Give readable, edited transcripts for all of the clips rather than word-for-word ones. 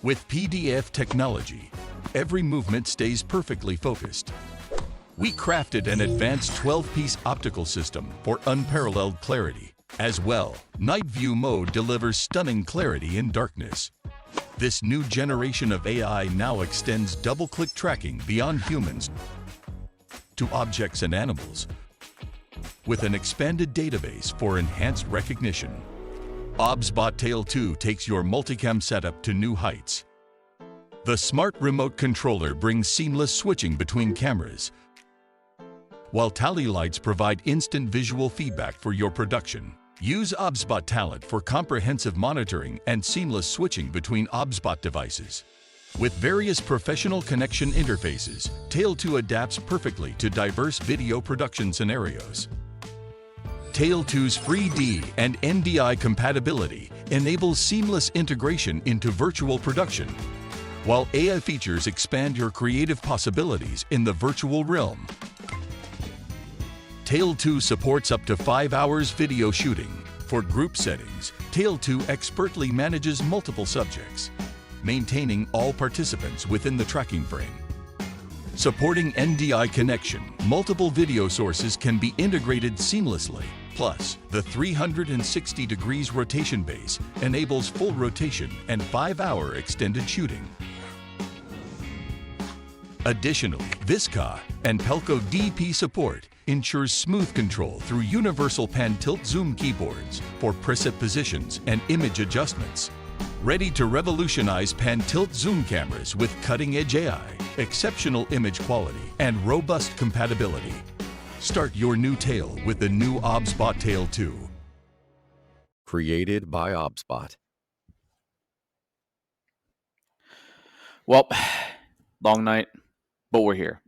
With PDF technology, every movement stays perfectly focused. We crafted an advanced 12-piece optical system for unparalleled clarity. As well, Night View mode delivers stunning clarity in darkness. This new generation of AI now extends double-click tracking beyond humans to objects and animals, with an expanded database for enhanced recognition. OBSBot Tail 2 takes your multicam setup to new heights. The smart remote controller brings seamless switching between cameras, while Tally Lights provide instant visual feedback for your production. Use OBSBot Talent for comprehensive monitoring and seamless switching between OBSBot devices. With various professional connection interfaces, Tail 2 adapts perfectly to diverse video production scenarios. Tail 2's 3D and NDI compatibility enables seamless integration into virtual production, while AI features expand your creative possibilities in the virtual realm. Tail 2 supports up to 5 hours video shooting. For group settings, Tail 2 expertly manages multiple subjects, maintaining all participants within the tracking frame. Supporting NDI connection, multiple video sources can be integrated seamlessly. Plus, the 360 degrees rotation base enables full rotation and 5-hour extended shooting. Additionally, Visca and Pelco DP support ensures smooth control through universal pan-tilt zoom keyboards for preset positions and image adjustments. Ready to revolutionize pan-tilt zoom cameras with cutting-edge AI, exceptional image quality, and robust compatibility. Start your new Tail with the new OBSBot Tail 2. Created by OBSBot. Well, long night, but we're here.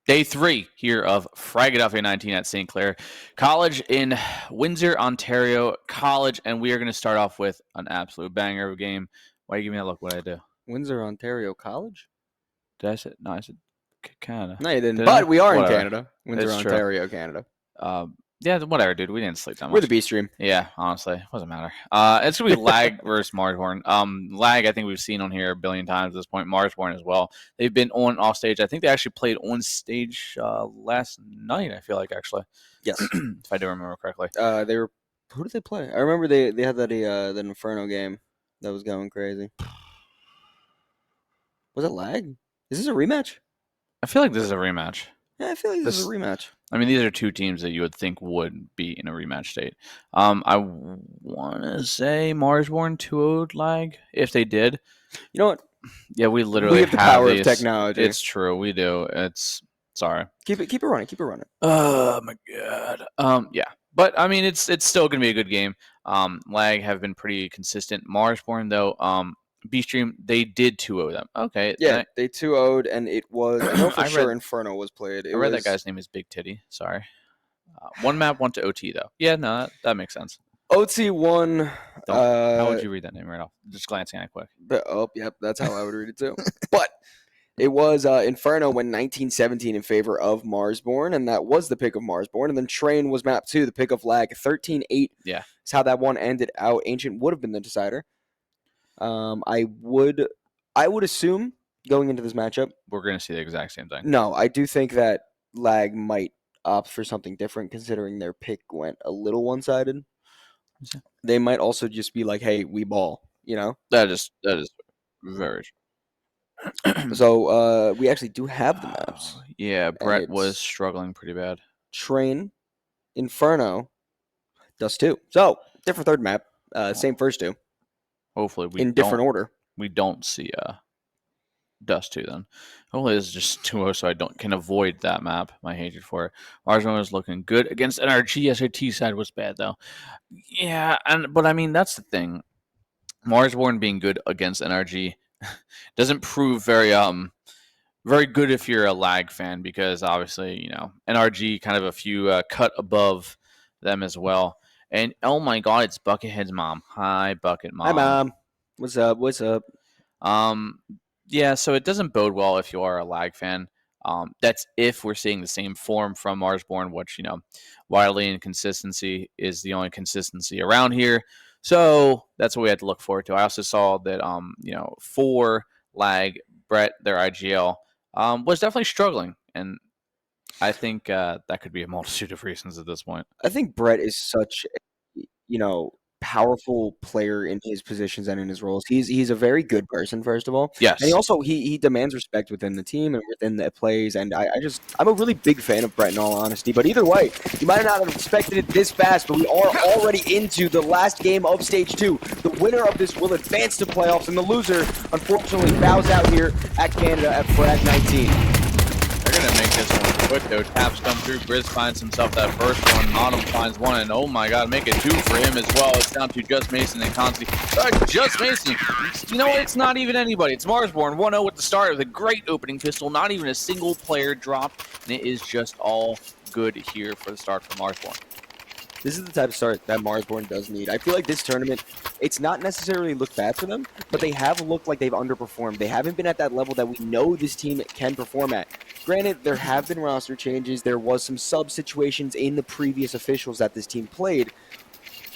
Day 3 here of Fragadelphia 19 at St. Clair College in Windsor, Ontario College, and we are going to start off with an absolute banger of a game. Why are you giving me that look? What did I do? Windsor, Ontario College? Did I say? No, I said Canada. No, you didn't. Did But I? we are Whatever. in Canada. Windsor, It's true. Ontario, Canada. Yeah, whatever, dude. We didn't sleep that much. We're the B stream. Yeah, honestly, it doesn't matter. It's gonna be Lag versus Marsborn. Lag, I think we've seen on here a billion times at this point. Marsborn as well. They've been on off stage. I think they actually played on stage last night. I feel like actually, Yes. if I do remember correctly. They were. Who did they play? I remember they had that Inferno game that was going crazy. Was it Lag? Is this a rematch? I feel like this is a rematch. Yeah, I feel like this is a rematch. I mean, these are two teams that you would think would be in a rematch state. I want to say Marsborn 2-0'd Lag if they did. You know what? Yeah, we literally have the power these. of technology. It's true, we do. It's sorry. Keep it running. Keep it running. Oh my god. Yeah, but I mean, it's still gonna be a good game. Lag have been pretty consistent. Marsborn though, B stream they did 2-0 them. Okay. Yeah, they 2-0'd, and it was. I know for I sure read- Inferno was played. I read that guy's name is Big Titty. Sorry. One map went to OT though. Yeah, no, that makes sense. OT won. How would you read that name right off? Just glancing at it quick. Oh, yep, that's how I would read it too. But it was Inferno went 19-17 in favor of Marsborn, and that was the pick of Marsborn. And then Train was map 2, the pick of Lag. 13-8 Yeah. is how that one ended out. Ancient would have been the decider. I would assume going into this matchup. We're gonna see the exact same thing. No, I do think that Lag might opt for something different, considering their pick went a little one-sided. They might also just be like, "Hey, we ball," you know. That is very true. So we actually do have the maps. Yeah, Brett it's- was struggling pretty bad. Train, Inferno, Dust 2. So different third map, same first two Hopefully we in different order. We don't see Dust 2 then. Hopefully this is just 2-0 so I can avoid that map. My hatred for it. Marsborn was looking good against NRG. SAT side was bad though. Yeah, but I mean that's the thing. Marsborn being good against NRG doesn't prove very good if you're a Lag fan, because obviously, you know, NRG kind of a few cut above them as well. And oh my god, it's Buckethead's mom. Hi, Bucket Mom. Hi, Mom. What's up? What's up? Yeah, so it doesn't bode well if you are a Lag fan. That's if we're seeing the same form from Marsborn, which, you know, Wiley and consistency is the only consistency around here. So that's what we had to look forward to. I also saw that for lag, Brett, their IGL, was definitely struggling, and I think that could be a multitude of reasons at this point. I think Brett is such a, powerful player in his positions and in his roles. He's a very good person, first of all. Yes. And he also he demands respect within the team and within the plays. And I'm a really big fan of Brett in all honesty. But either way, you might not have expected it this fast, but we are already into the last game of stage 2. The winner of this will advance to playoffs, and the loser unfortunately bows out here at Canada at Frag 19. They're going to make this one quick, though. Taps come through. Grizz finds himself that first one. Autumn finds one, and oh my god, make it 2 for him as well. It's down to Just Mason and Consti. Just Mason. You know what? It's not even anybody. It's Marsborn. 1-0 at the start with a great opening pistol. Not even a single player dropped, and it is just all good here for the start for Marsborn. This is the type of start that Marsborn does need. I feel like this tournament, it's not necessarily looked bad for them, but they have looked like they've underperformed. They haven't been at that level that we know this team can perform at. Granted, there have been roster changes. There was some sub situations in the previous officials that this team played,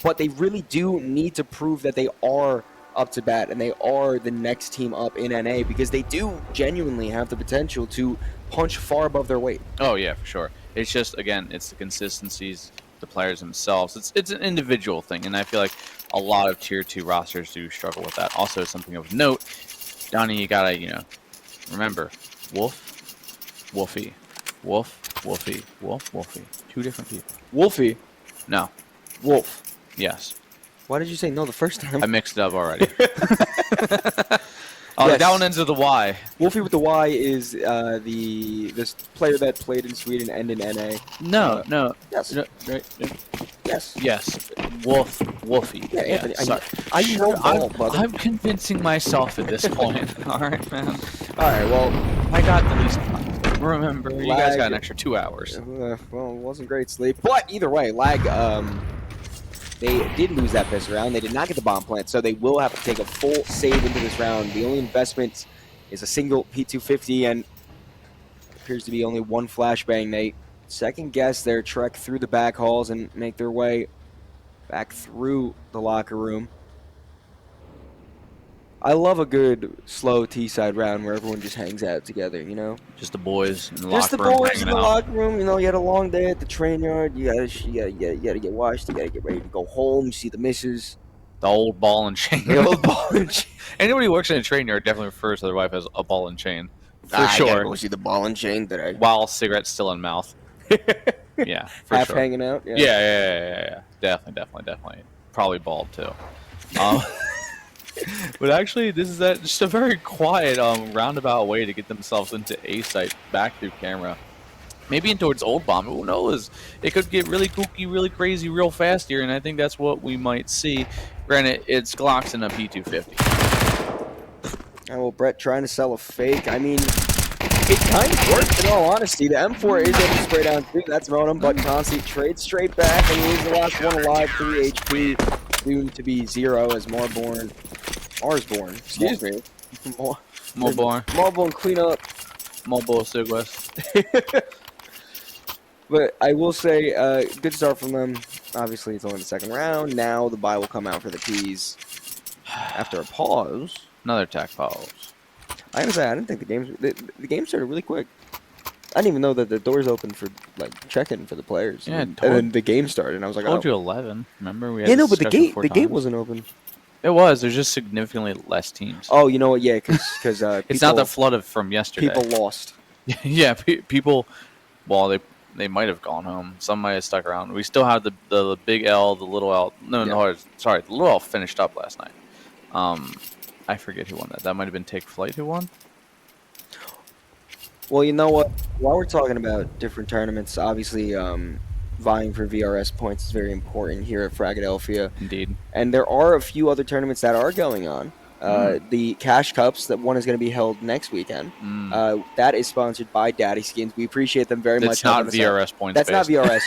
but they really do need to prove that they are up to bat and they are the next team up in NA, because they do genuinely have the potential to punch far above their weight. Oh yeah, for sure. It's just, again, it's the consistencies, the players themselves. It's an individual thing, and I feel like a lot of tier 2 rosters do struggle with that. Also, something of note, Donnie, you gotta remember, Wolfie, Wolfie. 2 different people. Wolfie? No. Wolf. Yes. Why did you say no the first time? I mixed it up already. Yes. That one ends with a Y. Wolfie with the Y is this player that played in Sweden and in NA. No. Yes. No, right. Yes. Yes. Wolfie. Yeah, Anthony. Sorry. I know ball, brother. I'm convincing myself at this point. All right, man. All right. Well, I got the least. Remember, you guys got an extra 2 hours. Well, it wasn't great sleep, but either way, lag. They did lose that first round. They did not get the bomb plant, so they will have to take a full save into this round. The only investment is a single P250, and appears to be only one flashbang. They second guess their trek through the back halls and make their way back through the locker room. I love a good slow T-side round where everyone just hangs out together, Just the boys in the Just the locker room boys hanging in the out. locker room. You had a long day at the train yard. You gotta get washed. You gotta get ready to go home. See the missus. The old ball and chain. The old ball and chain. Anybody who works in a train yard definitely refers to their wife as a ball and chain. For I gotta sure. go see the ball and chain today. While cigarette's still in mouth. Yeah, for Half sure. hanging out. Yeah. Definitely. Probably bald too. But actually, this is just a very quiet, roundabout way to get themselves into A site back through camera. Maybe in towards Old Bomb. Who knows? It could get really kooky, really crazy, real fast here, and I think that's what we might see. Granted, it's Glocks and a P250. Well, Brett trying to sell a fake. I mean, it kind of worked in all honesty. The M4 is able to spray down 2. That's Rotom, but Consti trades straight back, and he's the last one alive. 3 HP, soon to be 0 as Marsborn, excuse me. Marborn, clean up. Mobile Sigwest. But I will say, good start from them. Obviously, it's only the second round. Now the bye will come out for the P's after a pause. Another attack pause. I gotta say, I didn't think the game started really quick. I didn't even know that the doors opened for check-in for the players. Yeah, and then the game started, and I was like, told oh. you 11. Remember we had Yeah, no, this but the discussion gate 4 wasn't open. It was. There's just significantly less teams. Oh, you know what? Yeah, because it's not the flood from yesterday. People lost. Yeah, people. Well, they might have gone home. Some might have stuck around. We still have the big L, the little L. No, sorry, the little L finished up last night. I forget who won that. That might have been Take Flight who won. Well, you know what? While we're talking about different tournaments, obviously vying for VRS points is very important here at Fragadelphia. Indeed. And there are a few other tournaments that are going on. The Cash Cups, that one is going to be held next weekend. That is sponsored by Daddy Skins. We appreciate them very much. It's not VRS points. That's not VRS.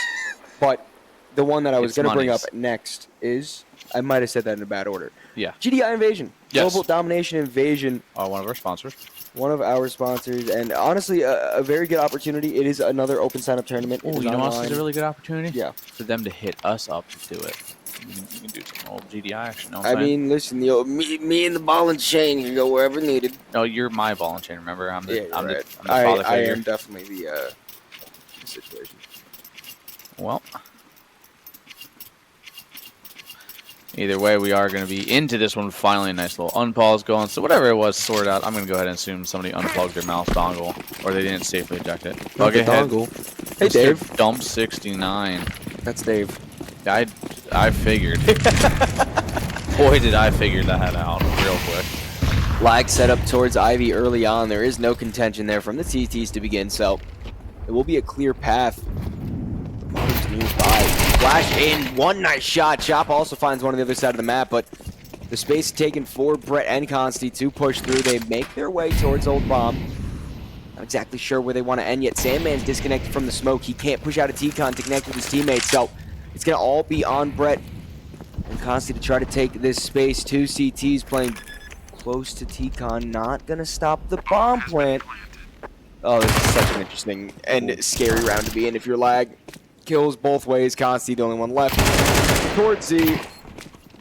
But the one that I was It's going to bring up monies. next is, I might have said that in a bad order. Yeah. GDI Invasion. Yes. Global Domination Invasion. One of our sponsors. One of our sponsors, and honestly, a very good opportunity. It is another open sign-up tournament. Oh, It is you know what else is online. a really good opportunity? Yeah. For them to hit us up to do it. You can do some old GDI action. Know what I I'm saying? mean, listen, me and the ball and chain can go wherever needed. No, you're my ball and chain. Remember, I'm the Yeah, you're right. I'm the father I figure. am definitely the situation. Well, either way, we are going to be into this one finally. A nice little unpause going. So whatever it was, sorted out. I'm going to go ahead and assume somebody unplugged their mouse dongle, or they didn't safely eject it. Not the Buckethead. dongle. Hey, Mr. Dave. Dump 69. That's Dave. I figured. Boy, did I figure that out real quick. Lag set up towards Ivy early on. There is no contention there from the TTs to begin, so it will be a clear path. Modern's move by. Flash in. One nice shot. Chop also finds one on the other side of the map, but the space taken for Brett and Consti to push through. They make their way towards Old Bomb. Not exactly sure where they want to end yet. Sandman's disconnected from the smoke. He can't push out a T-Con to connect with his teammates, so it's going to all be on Brett and Consti to try to take this space. Two CTs playing close to T-Con. Not going to stop the bomb plant. Oh, this is such an interesting and scary round to be in. If your lag kills both ways, Consti the only one left. Towards Z,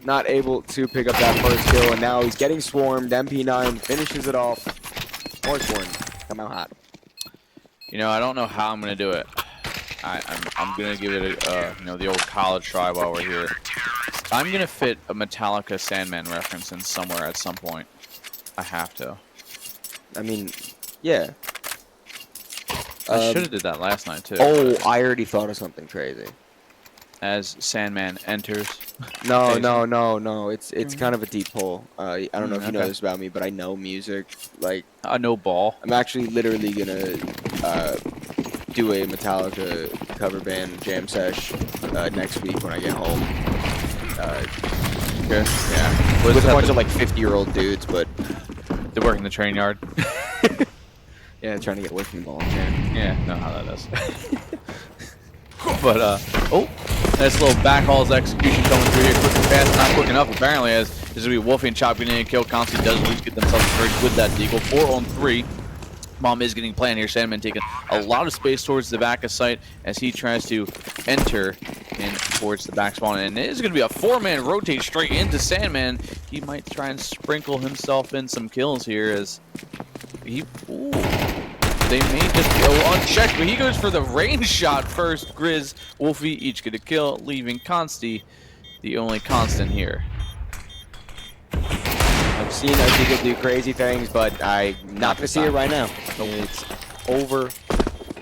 not able to pick up that first kill, and now he's getting swarmed. MP9 finishes it off. Morrisborn, come out hot. You know, I don't know how I'm going to do it. I'm going to give it a, the old college try while we're here. I'm going to fit a Metallica Sandman reference in somewhere at some point. I have to. I mean, yeah. I should have did that last night, too. Oh, I already thought of something crazy. As Sandman enters. No. It's kind of a deep pull. I don't know if you know okay. this about me, but I know music. Like, No ball. I'm actually literally gonna do a Metallica cover band jam sesh next week when I get home. Okay. Yeah. With a bunch of like 50-year-old dudes, but They work in the train yard. yeah, trying to get away from the ball. Yeah. Yeah, know how that is. But, oh, nice little backhauls execution coming through here quick and fast. Not quick enough, apparently, as this is going to be Wolfie and Chop getting a kill. Consti does at least get themselves bridged with that deagle. 4-on-3. Bomb is getting planned here. Sandman taking a lot of space towards the back of site as he tries to enter in towards the back spawn. And it is going to be a 4-man rotate straight into Sandman. He might try and sprinkle himself in some kills here as he... Ooh. They may just go unchecked, but he goes for the range shot first. Grizz, Wolfie each get a kill, leaving Consti the only constant here. I've seen Ezekiel do crazy things, but I'm not going to see it right now. It's over.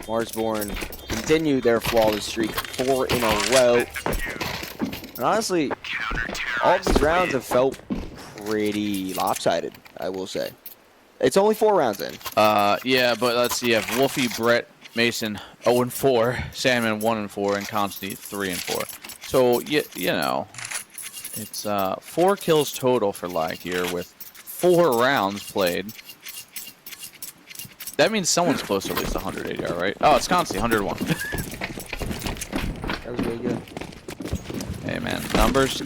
Marsborn continue their flawless streak, 4 in a row. And honestly, all of these rounds have felt pretty lopsided, I will say. It's only 4 rounds in. Yeah, but let's see. You have Wolfie, Brett, Mason 0-4, Sandman 1-4, and Consti 3-4. So you know, it's 4 kills total for Lag here with 4 rounds played. That means someone's close to at least 100 ADR, right? Oh, it's Consti, 101. That was really good. Hey man, numbers.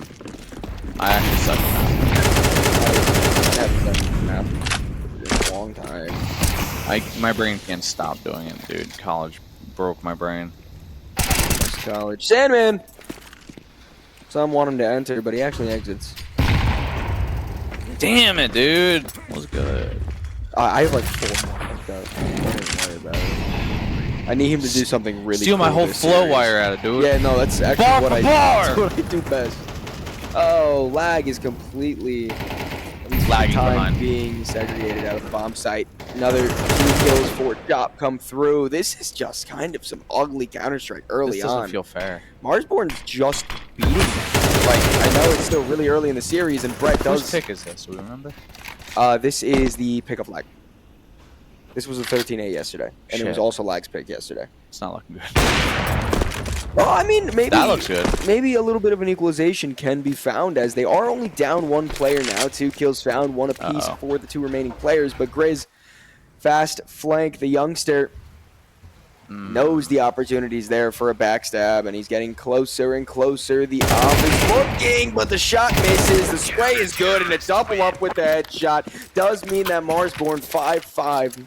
I actually suck at math. Long time. My brain can't stop doing it, dude. College broke my brain. College. Sandman! Some want him to enter, but he actually exits. Damn it, dude. That was good. I have like 4 more. Don't worry about it. I need him to do something really Steal my cool whole this flow series. wire out of dude. Yeah, no, that's actually Bar what for I bar! that's what I do best. Oh, Lag is completely Lagging time behind. being segregated out of the bomb site. Another 2 kills for Chop come through. This is just kind of some ugly Counter-Strike early This doesn't on. feel fair. Marsborn's just beating them. Like, I know it's still really early in the series, and Brett Whose does... pick is this? Do we remember? This is the pick of Lag. This was a 13-8 yesterday, and it was Shit. also Lag's pick yesterday. It's not looking good. Well, I mean, maybe That looks good. Maybe a little bit of an equalization can be found, as they are only down 1 player now. 2 kills found, 1 apiece for the 2 remaining players. But Grizz, fast flank, the youngster, knows the opportunities there for a backstab, and he's getting closer and closer. The off is looking, but the shot misses. The spray is good, and a double up with the headshot does mean that Marsborn 5-5.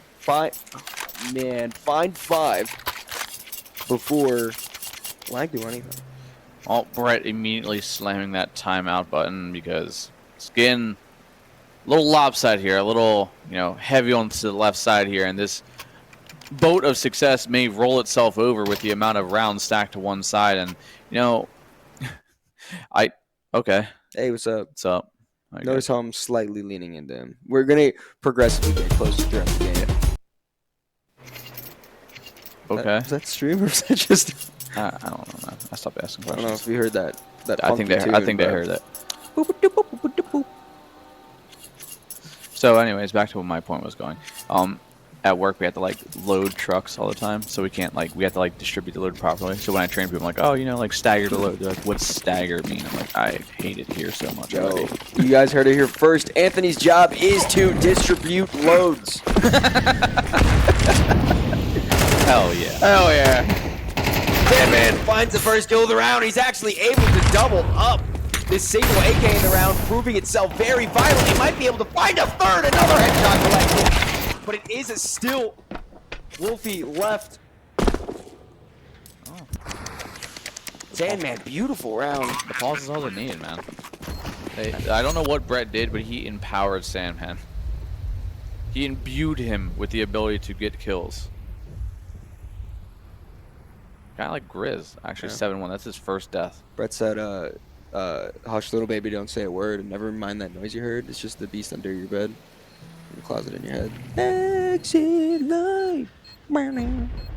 Man, find 5 before Lag do anything. Oh, Brett immediately slamming that timeout button because it's getting a little lopsided here, a little, heavy on to the left side here, and this boat of success may roll itself over with the amount of rounds stacked to one side. And okay. Hey, what's up? What's up? Okay. Notice how I'm slightly leaning into him. We're gonna progressively get closer throughout the game. Okay. Is that stream or is that just? I don't know, man. I stopped asking questions. I don't know if we heard that. I think they heard that. So, anyways, back to what my point was going. At work, we have to load trucks all the time, so we can't we have to distribute the load properly. So when I train people, I'm like, oh, stagger the load. They're like, what's stagger mean? I'm like, I hate it here so much already. You guys heard it here first. Anthony's job is to distribute loads. Hell yeah. Hell yeah. Sandman finds the first kill of the round. He's actually able to double up this single AK in the round, proving itself very vital. He might be able to find a third. Another headshot collected. But it is still Wolfie left. Oh. Sandman, beautiful round. The pause is all they needed, man. I don't know what Brett did, but he empowered Sandman. He imbued him with the ability to get kills. Kind of like Grizz, actually. 7-1. That's his first death. Brett said, hush little baby, don't say a word, and never mind that noise you heard. It's just the beast under your bed. In the closet in your head. Exit light.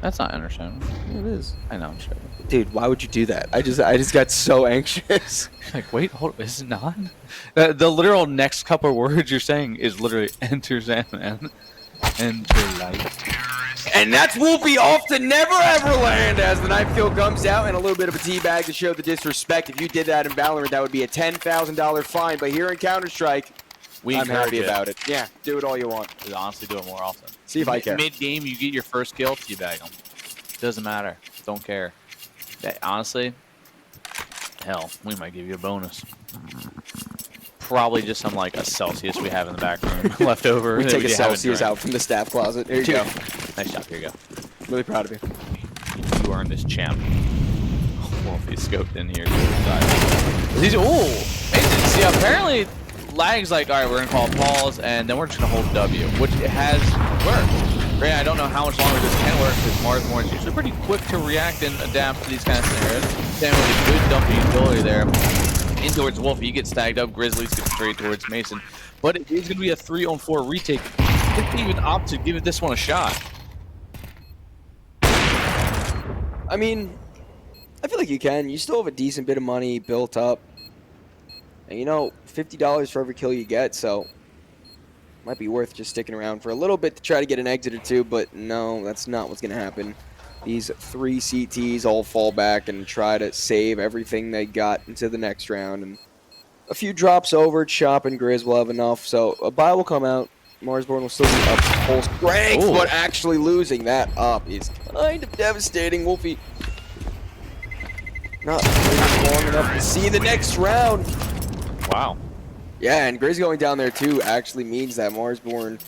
That's not understandable. Yeah, it is. I know, I'm sure. Dude, why would you do that? I just got so anxious. Like, wait, hold, is it not? The literal next couple of words you're saying is literally enter Sandman. Enter light. And that's Wolfie off to Never Ever Land as the knife kill comes out and a little bit of a teabag to show the disrespect. If you did that in Valorant, that would be a $10,000 fine. But here in Counter-Strike, I'm happy about it. Yeah, do it all you want. Just honestly, do it more often. See if I care. Mid-game, you get your first kill, teabag them. Doesn't matter. Don't care. Honestly, hell, we might give you a bonus. Probably just some a Celsius we have in the back room left over. We take a Celsius out from the staff closet. There you go. Nice job. Here you go. Really proud of you. You earned this champ. Wolfie scoped in here. See, apparently Lag's like, all right, we're gonna call pause, and then we're just gonna hold W, which has worked. Granted, I don't know how much longer this can work because Marsborn is usually pretty quick to react and adapt to these kind of scenarios. Sam with a good dumping ability there. In towards Wolfie, he gets tagged up. Grizzlies get straight towards Mason, but it is gonna be a 3-on-4 retake. They could even opt to give this one a shot. I mean, I feel like you can. You still have a decent bit of money built up. And $50 for every kill you get, so might be worth just sticking around for a little bit to try to get an exit or two, but no, that's not what's going to happen. These 3 CTs all fall back and try to save everything they got into the next round. And a few drops over, Chop and Grizz will have enough, so a buy will come out. Marsborn will still be up to full strength, but actually losing that up is kind of devastating. Wolfie not long enough to see the next round. Wow. Yeah, and Grizz going down there too actually means that Marsborn,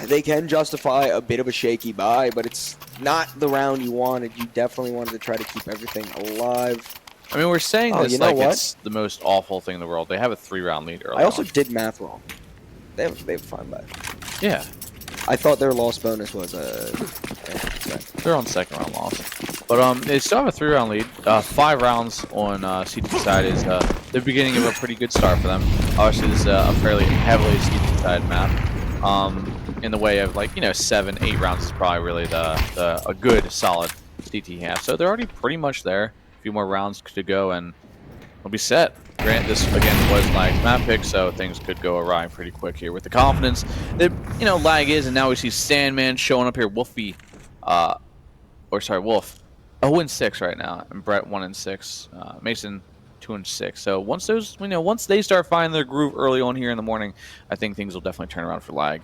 they can justify a bit of a shaky buy, but it's not the round you wanted. You definitely wanted to try to keep everything alive. I mean, we're saying this it's the most awful thing in the world. They have a 3-round lead early I also on. did math wrong. They have a fine buy. Yeah. I thought their loss bonus was They're on second round loss. But they still have a 3-round lead. 5 rounds on CT side is the beginning of a pretty good start for them. Obviously, this is a fairly heavily CT side map. In the way of 7, 8 rounds is probably really a good solid CT half. So they're already pretty much there. A few more rounds to go and we'll be set. Grant, this again was Lag's map pick, so things could go awry pretty quick here with the confidence that Lag is, and now we see Sandman showing up here. Wolf 0-6 right now, and Brett 1-6, Mason 2-6. So once those once they start finding their groove early on here in the morning, I think things will definitely turn around for Lag.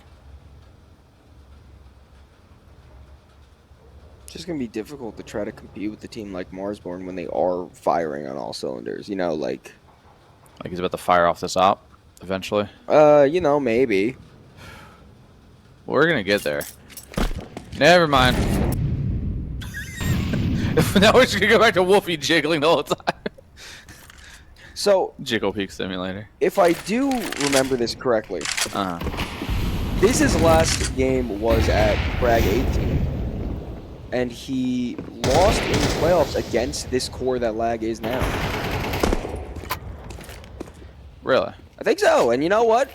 It's just going to be difficult to try to compete with a team like Marsborn when they are firing on all cylinders, like he's about to fire off this op eventually. Maybe. We're going to get there. Never mind. Now we're just gonna go back to Wolfie jiggling the whole time. So, Jiggle Peak Simulator. if I do remember this correctly, Uh-huh. his last game was at Frag 18, and he lost in the playoffs against this core that Lag is now. Really? I think so, and you know what?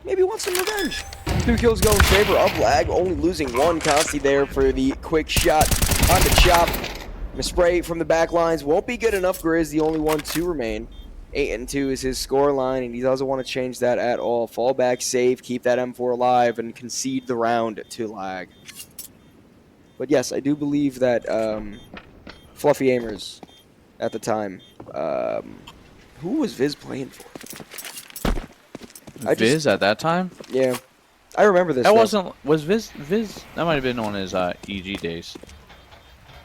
Maybe he wants some revenge. 2 kills go in favor of Lag, only losing 1. Consti there for the quick shot on the chop. And a spray from the back lines won't be good enough. Grizz, the only one to remain. 8-2 is his score line, and he doesn't want to change that at all. Fall back, save, keep that M4 alive, and concede the round to Lag. But yes, I do believe that Fluffy Aimers at the time. Who was Viz playing for? Viz at that time? Yeah, I remember this. That though. wasn't. Was Viz? That might have been on his EG days.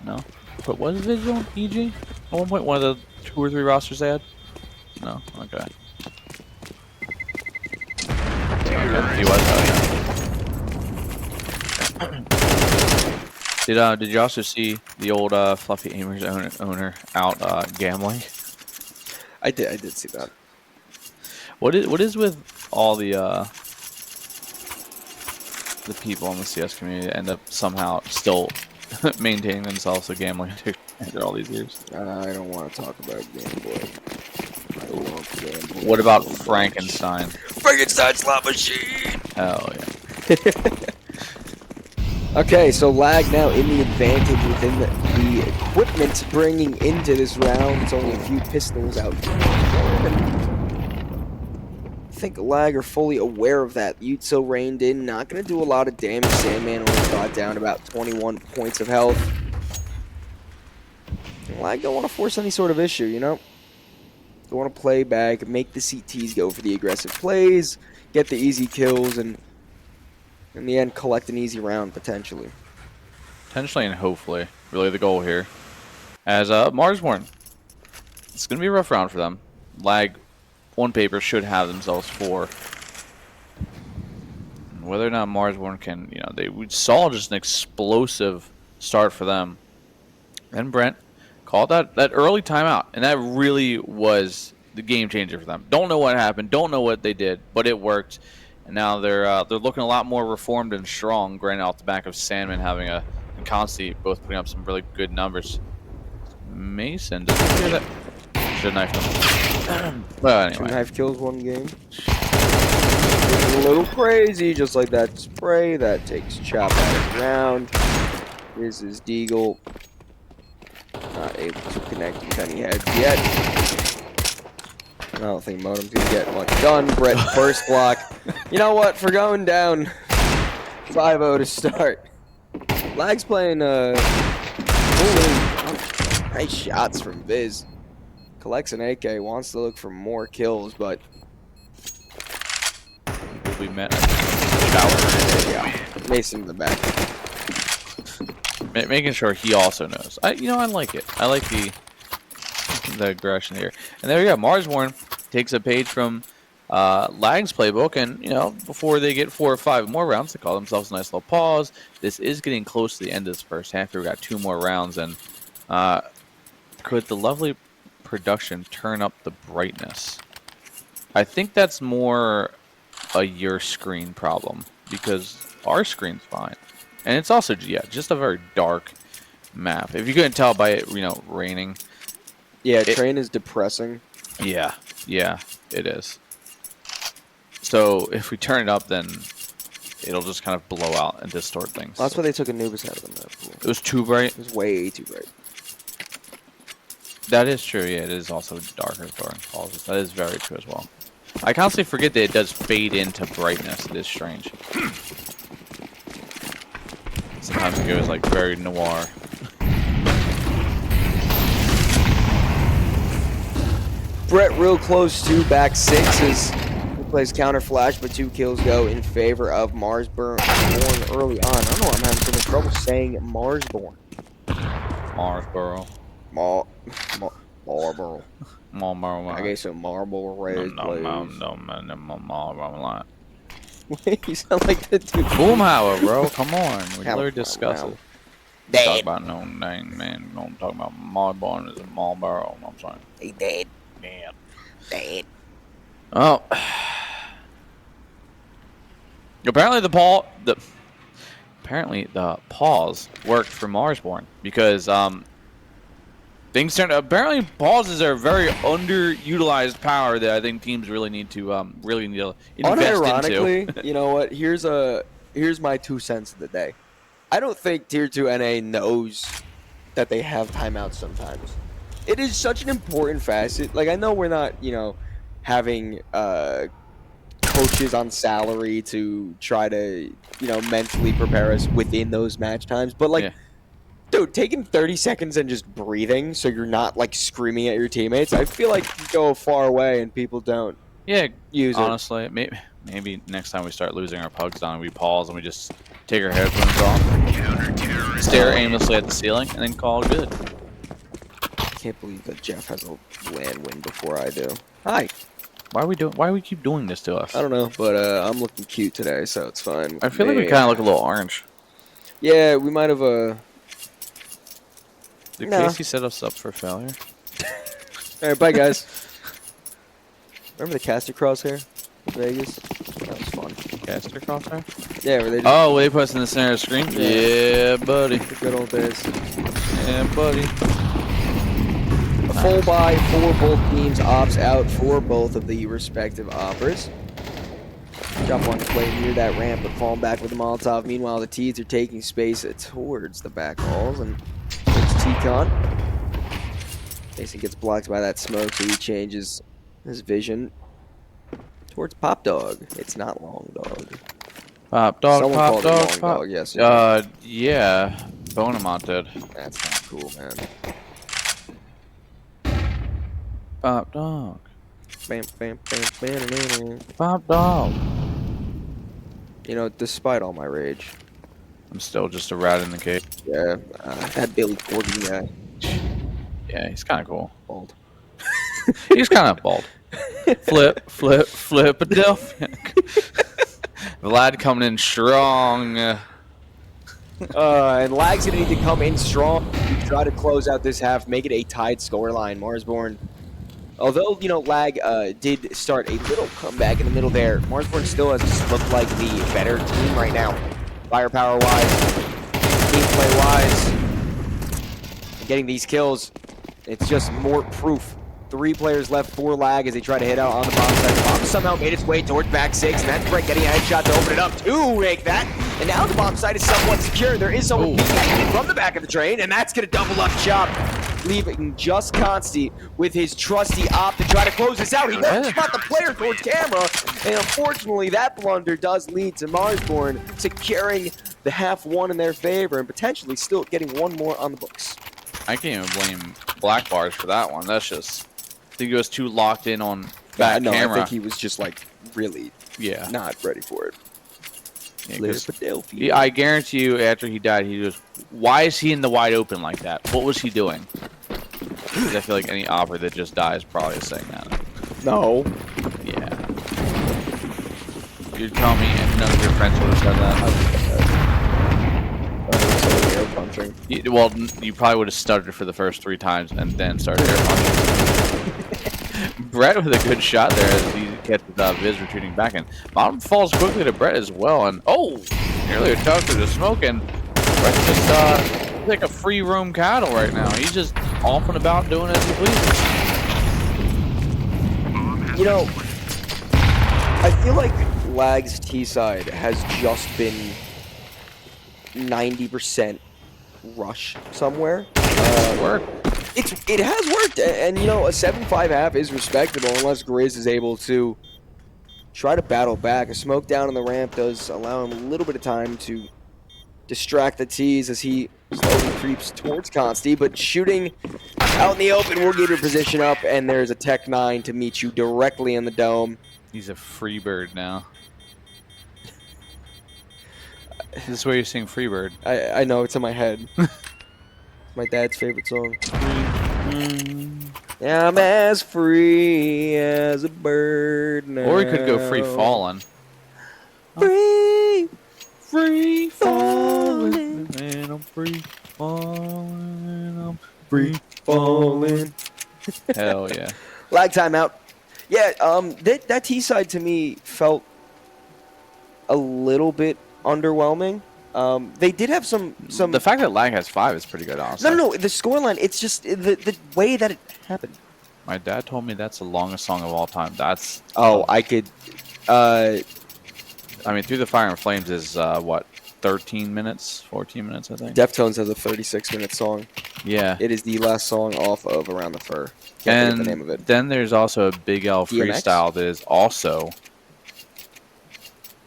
No, but was Viz on EG at one point? One of the 2 or 3 rosters they had. No. Okay. He was. Did you also see the old Fluffy Aimers owner out gambling? I did see that. What is with all the people in the CS community that end up somehow still maintaining themselves a gambling addiction after all these years? I don't want to talk about gambling. I love gambling. What about Frankenstein? Frankenstein slot machine! Hell yeah. Okay, so Lag now in the advantage within the equipment bringing into this round. It's only a few pistols out. I think Lag are fully aware of that. Yutso reined in, not going to do a lot of damage. Sandman only got down about 21 points of health. And Lag don't want to force any sort of issue, you know? They want to play back, make the CTs go for the aggressive plays, get the easy kills, and in the end, collect an easy round, potentially. Potentially and hopefully. Really the goal here. As Marsborn. It's going to be a rough round for them. Lag, on paper, should have themselves 4. Whether or not Marsborn can, we saw just an explosive start for them. And Brent called that early timeout. And that really was the game changer for them. Don't know what happened. Don't know what they did. But it worked. And now they're looking a lot more reformed and strong, granted off the back of Sandman having and Consti both putting up some really good numbers. Mason, did you hear that? Should have knifed him. Well, anyway. 2 knife kills 1 game. Getting a little crazy, just like that spray. That takes Chop out of the round. This is Deagle. Not able to connect with any heads yet. I don't think Modem's gonna get much done. Brett first block. You know what? For going down 5-0 to start. Lag's playing nice shots from Viz. Collects an AK, wants to look for more kills, but will be met. Shower. Yeah, Mason in the back. Making sure he also knows. I like it. I like the aggression here. And there you go. Marsborn takes a page from Lag's playbook, and before they get 4 or 5 more rounds, they call themselves a nice little pause. This is getting close to the end of this first half. We've got 2 more rounds, and could the lovely production turn up the brightness? I think that's more your screen problem, because our screen's fine, and it's also just a very dark map. If you couldn't tell by it, raining. Yeah, train is depressing. Yeah, it is. So if we turn it up, then it'll just kind of blow out and distort things. Well, that's why they took Anubis out of the map. It was too bright? It was way too bright. That is true, yeah. It is also darker during pauses. That is very true as well. I constantly forget that it does fade into brightness. It is strange. Sometimes it goes like very noir. Brett real close to back 6 he plays counter flash, but 2 kills go in favor of Marsborn early on. I don't know, I'm having so much trouble saying Marsborn. Marsboro. Marlboro. Marlboro. I guess so. Marlboro Red. No. You sound like the dude. Boomhauer, bro. Come on. We literally discussed it. Talk about no name, man. Don't talk about Marlboro is a Marlboro. I'm sorry. He dead. Man. Dead. Oh. Apparently the pause worked for Marsborn because things turned. Apparently pauses are a very underutilized power that I think teams really need to invest Unironically, into. you know what? Here's my 2 cents of the day. I don't think Tier 2 NA knows that they have timeouts sometimes. It is such an important facet. Like, I know we're not, having coaches on salary to try to, mentally prepare us within those match times. But, like, Yeah. dude, taking 30 seconds and just breathing so you're not, like, screaming at your teammates, I feel like you go a far way and people don't Yeah, use it. honestly, maybe next time we start losing our pugs on, we pause and we just take our headphones off, stare aimlessly at the ceiling, and then call it good. I can't believe that Jeff has a land win before I do. Hi. Why do we keep doing this to us? I don't know, but I'm looking cute today, so it's fine. I feel like we kind of look a little orange. Yeah, we might have Did No. Casey set us up for failure? All right, bye guys. Remember the caster crosshair in Vegas? That was fun. Caster crosshair? Yeah, where they just Oh, they put us in the center of the screen? Yeah, buddy. the good old days. Yeah, buddy. A full buy for both teams, ops out for both of the respective operas. Jump on play near that ramp, but falling back with the Molotov. Meanwhile, the Teeds are taking space towards the back walls, and it's T-Con. Mason gets blocked by that smoke, so he changes his vision towards Pop Dog. It's not Long Dog. Pop dog, Someone pop called dog, it Long pop. Dog, yes. Yeah. Bonamont did. That's not cool, man. Pop dog. Bam, bam, bam, bam, bam, bam. Pop dog. You know, despite all my rage, I'm still just a rat in the cage. yeah, that Billy Corgan guy, Yeah, he's kind of cool. bald. He's kind of bald. Flip, Philadelphia. Vlad coming in strong. And Lag's gonna need to come in strong to try to close out this half, make it a tied scoreline. Marsborn, although Lag did start a little comeback in the middle there, Marsborn still has just looked like the better team right now, firepower wise, gameplay wise, getting these kills. It's just more proof. 3 players left for Lag as they try to hit out on the bomb side. The bomb somehow made its way towards back 6, and that's Brett getting a headshot to open it up to make that. And now the bomb side is somewhat secure. There is someone peeking at it from the back of the train, and that's going to double up shop, leaving just Consti with his trusty op to try to close this out. He doesn't spot the player towards camera, and unfortunately that blunder does lead to Marsborn securing the half one in their favor and potentially still getting one more on the books. I can't even blame Black Bars for that one. That's just, I think he was too locked in on back camera. I think he was just like really not ready for it. Yeah, 'cause Fragadelphia. I guarantee you, after he died, he was, why is he in the wide open like that? What was he doing? 'Cause I feel like any opera that just dies probably is saying that. No. Yeah. You're telling me and none of your friends would have said that? Air punching. Well, you probably would have stuttered for the first 3 times and then started air punching. Brett with a good shot there as he gets Viz retreating back, and bottom falls quickly to Brett as well. And nearly a touch through the smoke, and Brett's just like a free roam cattle right now. He's just off and about doing as he pleases. I feel like Lag's T side has just been 90% rush somewhere. It has worked, and a 7-5 half is respectable unless Grizz is able to try to battle back. A smoke down on the ramp does allow him a little bit of time to distract the T's as he slowly creeps towards Consti, but shooting out in the open will get your position up, and there's a Tech 9 to meet you directly in the dome. He's a free bird now. This is where you sing Freebird. I know, it's in my head. My dad's favorite song. I'm as free as a bird now. Or he could go free falling. Free Free falling in a free falling. I'm Free falling. Hell yeah. Lag timeout. Yeah, that T side to me felt a little bit underwhelming. They did have some. The fact that Lag has 5 is pretty good, honestly. No. The scoreline. It's just the way that it happened. My dad told me that's the longest song of all time. That's. Oh, I could. I mean, Through the Fire and Flames is what, 13 minutes, 14 minutes, I think. Deftones has a 36-minute song. Yeah. It is the last song off of Around the Fur. Can't think And of the name of it. then there's also a Big L DMX? freestyle that is also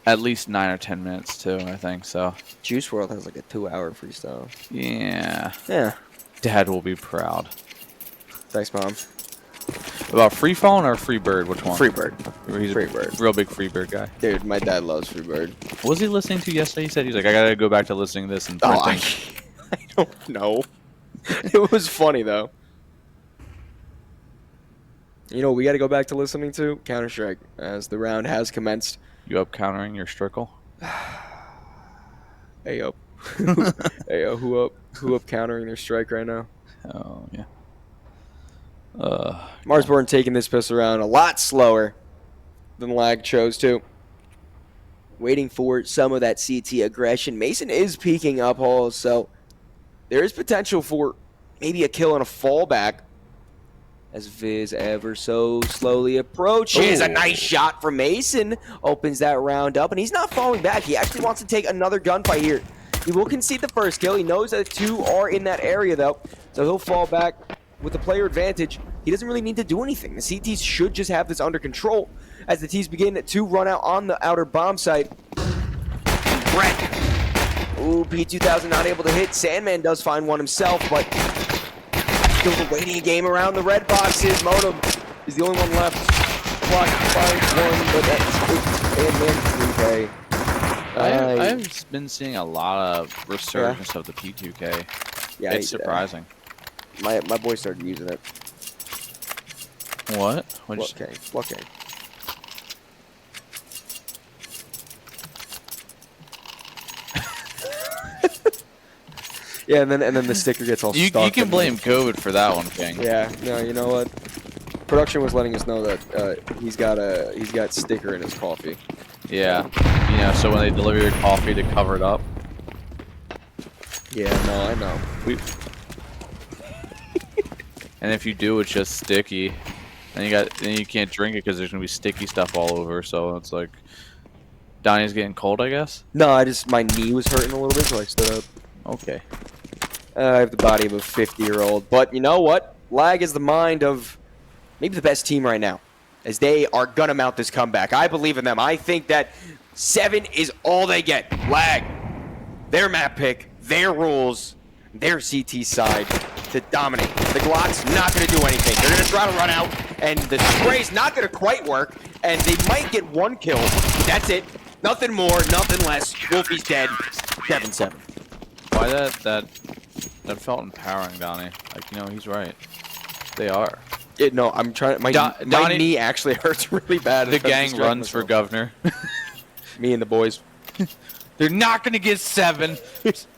at least 9 or 10 minutes too, I think. So Juice WRLD has like a 2-hour freestyle. yeah, Yeah. Dad will be proud. Thanks, Mom. About Free Falling or Free Bird? Which one? Freebird. He's Free a Bird. real big Free Bird guy. Dude, my dad loves Freebird. What was he listening to yesterday? He said he's like, I gotta go back to listening to this and Oh, printing. I don't know. It was funny, though. You know what we got to go back to listening to? Counter-Strike, as the round has commenced. You up countering your Strickle? Hey, yo. Hey, yo, who up countering their strike right now? Oh yeah. Marsborn taking this pistol around a lot slower than Lag chose to. Waiting for some of that CT aggression. Mason is peeking up holes, so there is potential for maybe a kill and a fallback. As Viz ever so slowly approaches. A nice shot from Mason. Opens that round up, and he's not falling back. He actually wants to take another gunfight here. He will concede the first kill. He knows that 2 are in that area, though, so he'll fall back with the player advantage. He doesn't really need to do anything. The CTs should just have this under control as the T's begin to run out on the outer bomb site. Brett. Ooh, P2000 not able to hit. Sandman does find one himself, but still waiting a game around the red boxes. Modem is the only one left. Clock finds one, but that's Sandman 3K. I've been seeing a lot of resurgence of the P2K. Yeah, It's surprising. My boy started using it. What? Okay. Yeah, and then the sticker gets all You stuck. can blame COVID for that one, King. Yeah, no, you know what? Production was letting us know that he's got sticker in his coffee. Yeah. You know, so when they deliver your coffee to cover it up. Yeah, no, I know. And if you do, it's just sticky. And you can't drink it because there's gonna be sticky stuff all over. So it's like, Donnie's getting cold, I guess. No, my knee was hurting a little bit, so I stood up. Okay. I have the body of a 50-year-old, but you know what? Lag is the mind of maybe the best team right now, as they are gonna mount this comeback. I believe in them. I think that 7 is all they get. Lag, their map pick, their rules, their CT side to dominate. The Glock's not gonna do anything. They're gonna try to run out, and the spray's not gonna quite work, and they might get 1 kill. That's it. Nothing more, nothing less. Wolfie's dead. 7-7. Why that felt empowering, Donnie. Like, you know, he's right. They are. No, I'm trying. My knee actually hurts really bad. The gang runs for governor. Me and the boys. They're not gonna get 7.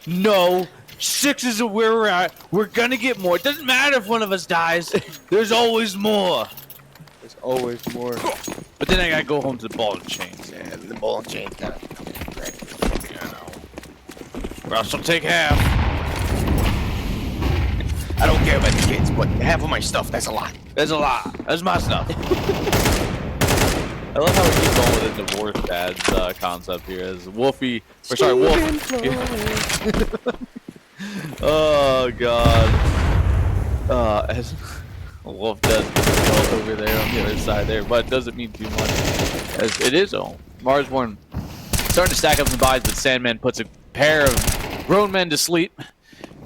No. 6 is where we're at. We're gonna get more. It doesn't matter if one of us dies. There's always more. There's always more. But then I gotta go home to the ball and chains. Yeah, the ball and chains kind of. Russell, take half. I don't care about the kids, but half of my stuff, that's a lot. There's a lot. That's my stuff. I love how we keep going with the divorce dad's concept here. As Wolfie, Wolf. Oh God. As Wolf does get the kill over there on the other side there, but it doesn't mean too much. As it is all. Marsborn starting to stack up some buys, but Sandman puts a pair of grown men to sleep. And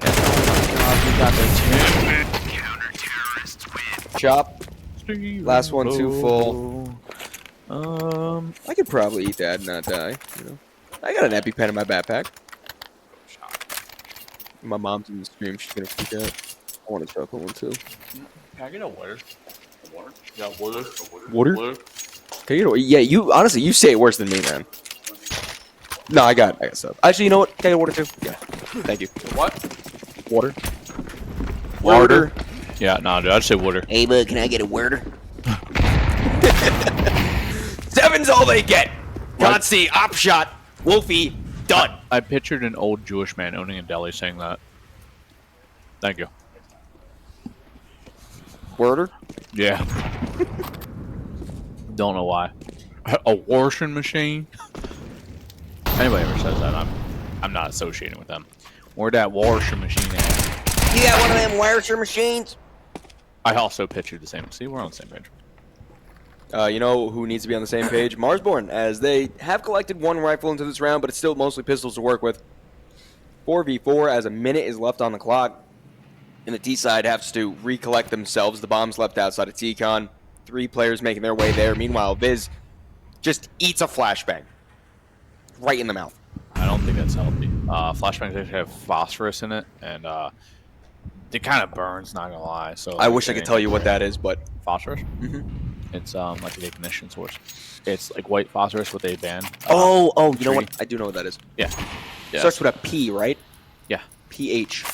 oh my God, we got the 10-man counter-terrorists win. Chop. Last one too full. I could probably eat that and not die. You know, I got an EpiPen in my backpack. My mom's in the stream. She's gonna freak out. I want a chocolate one too. Can I get a water? Water? Yeah, water. Water? Can you get a, yeah, you honestly, you say it worse than me, man. No, I got stuff. Actually, you know what? Can I get water too? Yeah. Thank you. What? Water. Water? Yeah, no, dude, I'd say water. Hey, bud, can I get a water? 7's all they get. Can't see. Op shot. Wolfie. Done. I pictured an old Jewish man owning a deli saying that. Thank you. Water? Yeah. Don't know why. A washing machine? Anybody ever says that, I'm not associating with them. Where that washing machine at? You got one of them washer machines? I also pictured the same. See, we're on the same page. You know who needs to be on the same page? Marsborn, as they have collected one rifle into this round, but it's still mostly pistols to work with. 4v4 as a minute is left on the clock. And the T side has to recollect themselves. The bomb's left outside of T-Con. 3 players making their way there. Meanwhile, Viz just eats a flashbang. Right in the mouth. I don't think that's healthy. Flashbangs actually have phosphorus in it, and it kind of burns, not gonna lie. So I wish I could tell you what that is, but... Phosphorus? Mm-hmm. It's like an ignition source. It's like white phosphorus with a band. You know what? I do know what that is. Yeah. Starts with a P, right? Yeah. PH.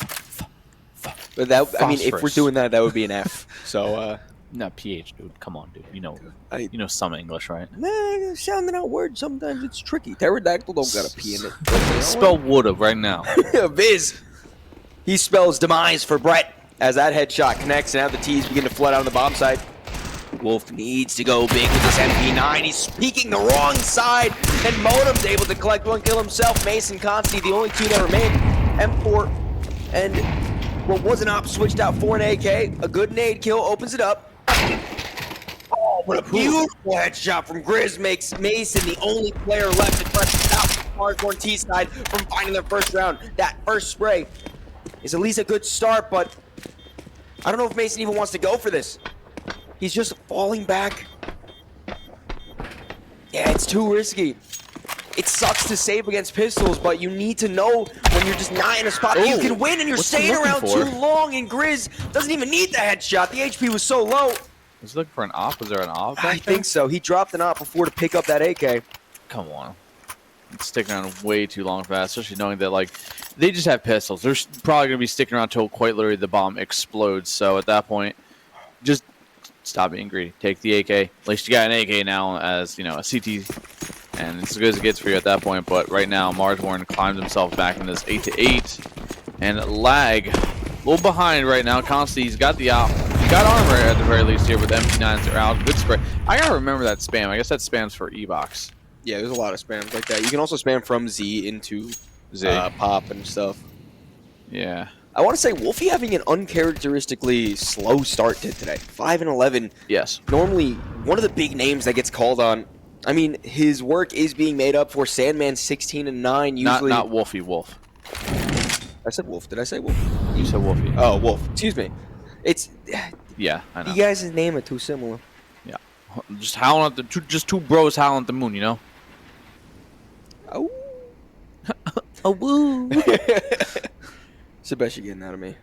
But that, I mean, if we're Phosphorus. doing that, that would be an F. So, Not pH, dude. Come on, dude. You know I- some English, right? nah, sounding out words, sometimes it's tricky. Pterodactyl don't got a P in it. Spell would've right now. Viz. He spells demise for Brett as that headshot connects, and now the T's begin to flood out on the bomb side. Wolf needs to go big with this MP9. He's peeking the wrong side, and Modem's able to collect 1 kill himself. Mason Consti, the only 2 that remain. M4 and what was an op switched out for an AK. A good nade kill opens it up. Oh, what a beautiful headshot from Grizz makes Mason the only player left to press out Hardcore T side from finding their first round. That first spray is at least a good start, but I don't know if Mason even wants to go for this. He's just falling back. Yeah, it's too risky. It sucks to save against pistols, but you need to know when you're just not in a spot that you can win, and you're What's he staying looking around for? too long, and Grizz doesn't even need the headshot. The HP was so low. Was he looking for an op? Was there an op? I think so. He dropped an op before to pick up that AK. Come on. It's sticking around way too long for that, especially knowing that, like, they just have pistols. They're probably going to be sticking around until quite literally the bomb explodes. So at that point, just stop being greedy. Take the AK. At least you got an AK now as, a CT, and it's as good as it gets for you at that point. But right now, Marsborn climbs himself back in this 8-8, and lag. A little behind right now. Consti's got the op. Got armor at the very least here with MP9s are out. Good spray. I gotta remember that spam. I guess that spam's for E-Box. Yeah, there's a lot of spams like that. You can also spam from Z into Z. pop and stuff. Yeah. I want to say Wolfie having an uncharacteristically slow start to today. 5-11. Yes. Normally, one of the big names that gets called on. I mean, his work is being made up for. Sandman 16-9. Usually, Not Wolfie Wolf. I said Wolf. Did I say Wolf? You said Wolfie. Oh, Wolf. Excuse me. It's Yeah, I know. you guys' name are too similar. Yeah. Just howling at the two bros howling at the moon, Oh. Oh woo. It's the best you're getting out of me.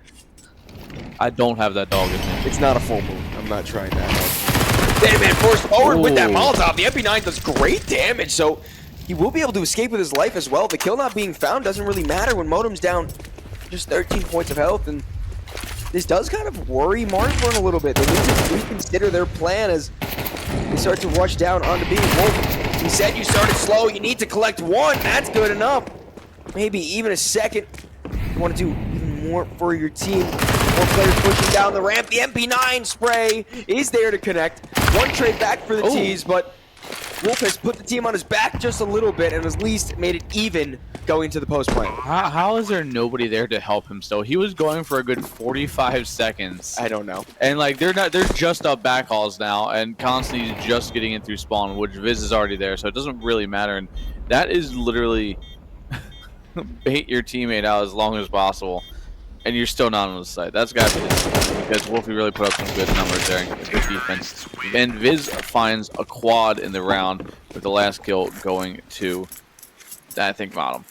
I don't have that dog in me. It's not a full moon. I'm not trying that. Deadman forced forward with that Ooh. Molotov. The MP9 does great damage, so he will be able to escape with his life as well. The kill not being found doesn't really matter when Modem's down just 13 points of health, and this does kind of worry Marsborn a little bit. They need to reconsider their plan as they start to rush down onto B. Wolf, he said you started slow. You need to collect 1. That's good enough. Maybe even a second. You want to do even more for your team. More players pushing down the ramp. The MP9 spray is there to connect. 1 trade back for the T's, but Wolf has put the team on his back just a little bit and has at least made it even going to the post play. How is there nobody there to help him still? He was going for a good 45 seconds. I don't know. And like they're just up back hauls now, and Consti's just getting in through spawn, which Viz is already there, so it doesn't really matter. And that is literally bait your teammate out as long as possible, and you're still not on the site. That's got to be it, because Wolfie really put up some good numbers there, and good defense. And Viz finds a quad in the round with the last kill going to, I think, bottom.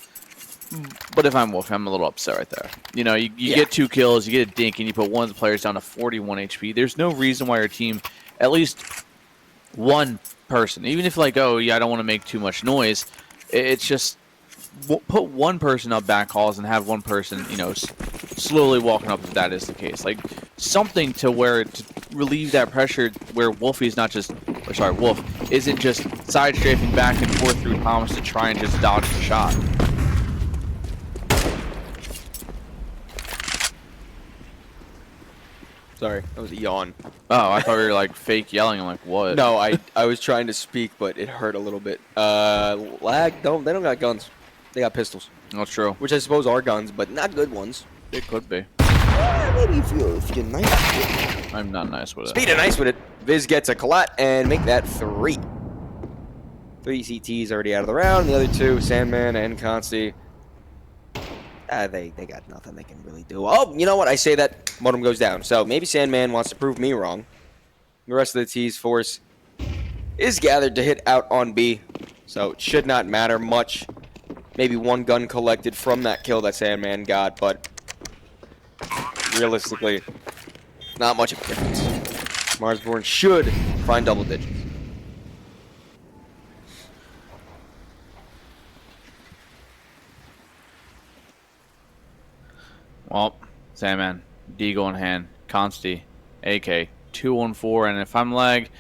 But if I'm Wolf, I'm a little upset right there. You get 2 kills, you get a dink, and you put one of the players down to 41 HP. There's no reason why your team, at least one person, even if like, oh yeah, I don't want to make too much noise, it's just put one person up back halls and have one person, you know, slowly walking up if that is the case. Like something to relieve that pressure where Wolf isn't just side strafing back and forth through Thomas to try and just dodge the shot. Sorry, that was a yawn. Oh, I thought we were like fake yelling. I'm like, what? No, I was trying to speak, but it hurt a little bit. Lag, they don't got guns. They got pistols. That's true. Which I suppose are guns, but not good ones. It could be. Maybe if you're nice with it. I'm not nice with it. Speed of nice with it. Viz gets a collat and make that 3. 3 CTs already out of the round. The other 2, Sandman and Consti. They got nothing they can really do. Oh, you know what? I say that modem goes down. So maybe Sandman wants to prove me wrong. The rest of the T's force is gathered to hit out on B. So it should not matter much. Maybe 1 gun collected from that kill that Sandman got, but realistically, not much of a difference. Marsborn should find double digits. Well, Sandman, Deagle in hand, Consti, AK, 2-1-4, and if I'm lag,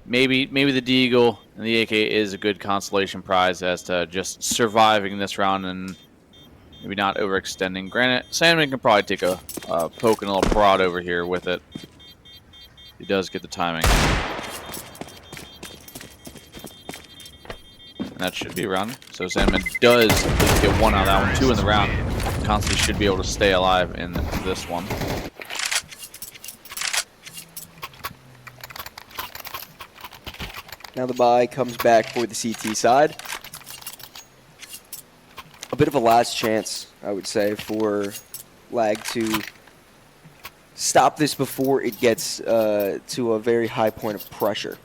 maybe the Deagle and the AK is a good consolation prize as to just surviving this round and maybe not overextending. Granted, Sandman can probably take a poke and a little prod over here with it. He does get the timing. And that should be a round. So Sandman does at least get 1 out of that one, 2 in the round. Constantly should be able to stay alive in this one. Now the buy comes back for the CT side. A bit of a last chance, I would say, for Lag to stop this before it gets to a very high point of pressure.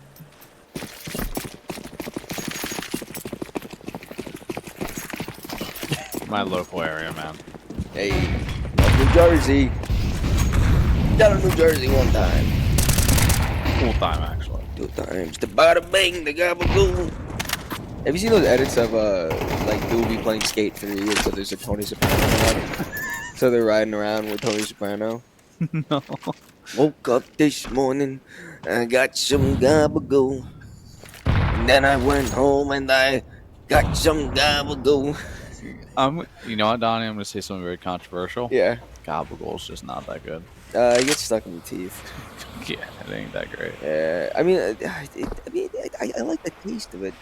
My local area, man. Hey, New Jersey. Down in New Jersey one time. Full time, actually. 2 times. The bada bang, the gabagoo. Have you seen those edits of like Doobie playing Skate 3? So there's a Tony Soprano one. So they're riding around with Tony Soprano. No. Woke up this morning, I got some gabagoo. And then I went home and I got some gabagoo. You know what, Donnie? I'm gonna say something very controversial. Yeah. Gabagool's just not that good. It gets stuck in your teeth. Yeah, it ain't that great. I like the taste of it.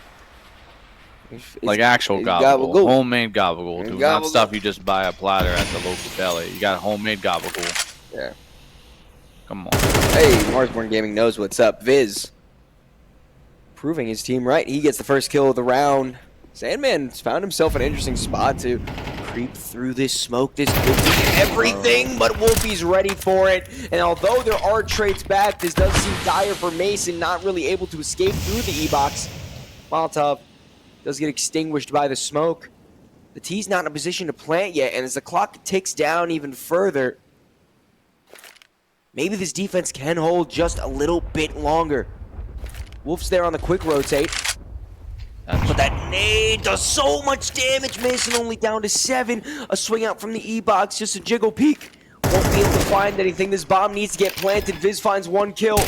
It's Like actual gabagool. Homemade gabagool, dude. Not stuff you just buy a platter at the local deli. You got homemade gabagool. Yeah. Come on. Hey, Marsborn Gaming knows what's up. Viz proving his team right. He gets the first kill of the round. Sandman's found himself an interesting spot to creep through this smoke. This could be everything, but Wolfie's ready for it. And although there are trades back, this does seem dire for Mason, not really able to escape through the E-box. Molotov does get extinguished by the smoke. The T's not in a position to plant yet, and as the clock ticks down even further, maybe this defense can hold just a little bit longer. Wolf's there on the quick rotate. But that nade does so much damage. Mason only down to 7. A swing out from the E-box, just a jiggle peek. Won't be able to find anything. This bomb needs to get planted. Viz finds 1 kill.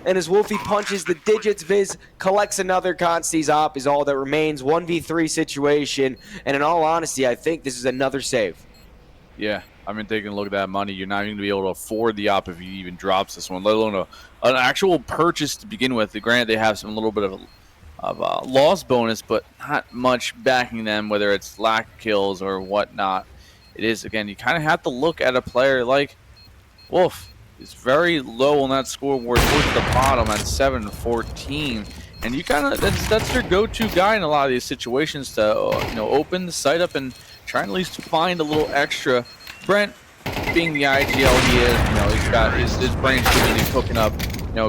And as Wolfie punches the digits, Viz collects another. Consti's op is all that remains. 1v3 situation. And in all honesty, I think this is another save. Yeah, I mean, taking a look at that money, you're not even going to be able to afford the op if he even drops this one, let alone an actual purchase to begin with. Granted, they have some little bit of a loss bonus, but not much backing them, whether it's lack of kills or whatnot. It is, again, you kind of have to look at a player like Wolf. He's very low on that scoreboard towards the bottom at 7-14, and you kind of that's your go-to guy in a lot of these situations to open the site up and try and at least find a little extra. Brent, being the IGL he is, he's got his brain's he's cooking up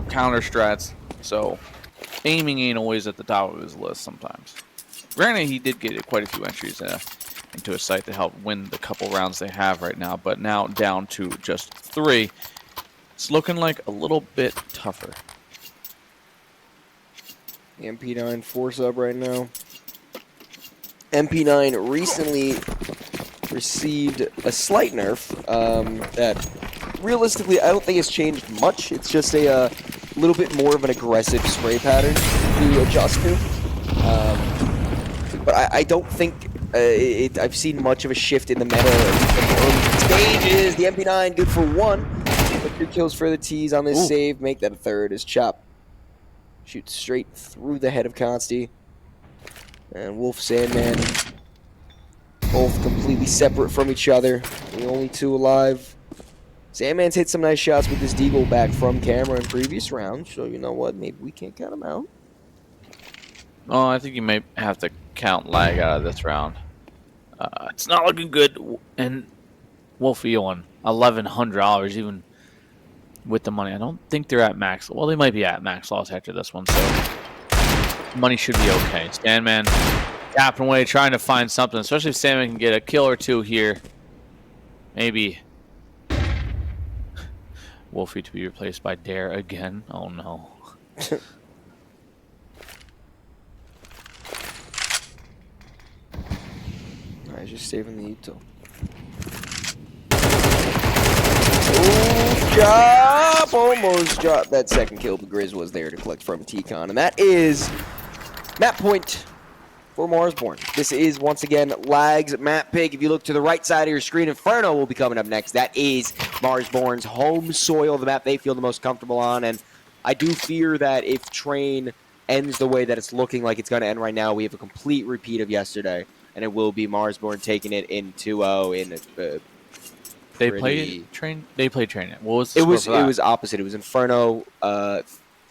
counter strats, so aiming ain't always at the top of his list sometimes. Granted, he did get quite a few entries into a site to help win the couple rounds they have right now, but now down to just 3. It's looking like a little bit tougher. MP9 4 sub right now. MP9 recently received a slight nerf that realistically I don't think has changed much. It's just a little bit more of an aggressive spray pattern to adjust to. But I don't think I've seen much of a shift in the meta from the early stages. The MP9 good for 1. But 2 kills for the T's on this save. Make that a 3rd as Chop shoots straight through the head of Consti. And Wolf, Sandman, both completely separate from each other. The only 2 alive. Sandman's hit some nice shots with his deagle back from camera in previous rounds. So you know what? Maybe we can't count him out. Oh, I think you may have to count lag out of this round. It's not looking good. And Wolfie on $1,100 even with the money. I don't think they're at max. Well, they might be at max loss after this one. So money should be okay. Sandman tapping away, trying to find something. Especially if Sandman can get a kill or 2 here. Maybe. Wolfie to be replaced by Dare again. Oh no. Alright, just saving the util. Drop! Almost dropped that second kill, but Grizz was there to collect from T-Con. And that is map point for Marsborn. This is, once again, Lag's map pick. If you look to the right side of your screen, Inferno will be coming up next. That is Marsborn's home soil, the map they feel the most comfortable on. And I do fear that if Train ends the way that it's looking like it's going to end right now, we have a complete repeat of yesterday. And it will be Marsborn taking it in 2-0 in They played Train. They played Train. What was it? The Was score for that? it was opposite. It was Inferno.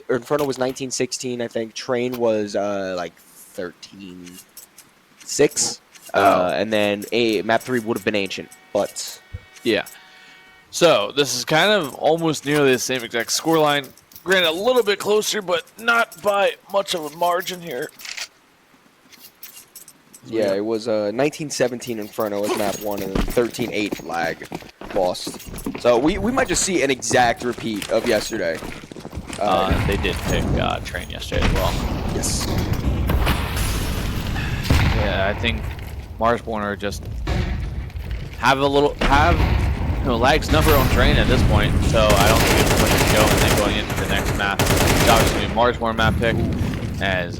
Inferno was 19-16, I think. Train was like 13-6. And then map 3 would have been Ancient, but Yeah. So this is kind of almost nearly the same exact scoreline. Granted, a little bit closer, but not by much of a margin here. yeah, it was 19-17 Inferno as map 1, and then 13-8 Lag lost. So we might just see an exact repeat of yesterday. They did pick Train yesterday as well. Yes. Yeah, I think Marsborn are just have Lag's number on Train at this point, so I don't think it's much to go. And then going into the next map, it's obviously a Marsborn map pick, as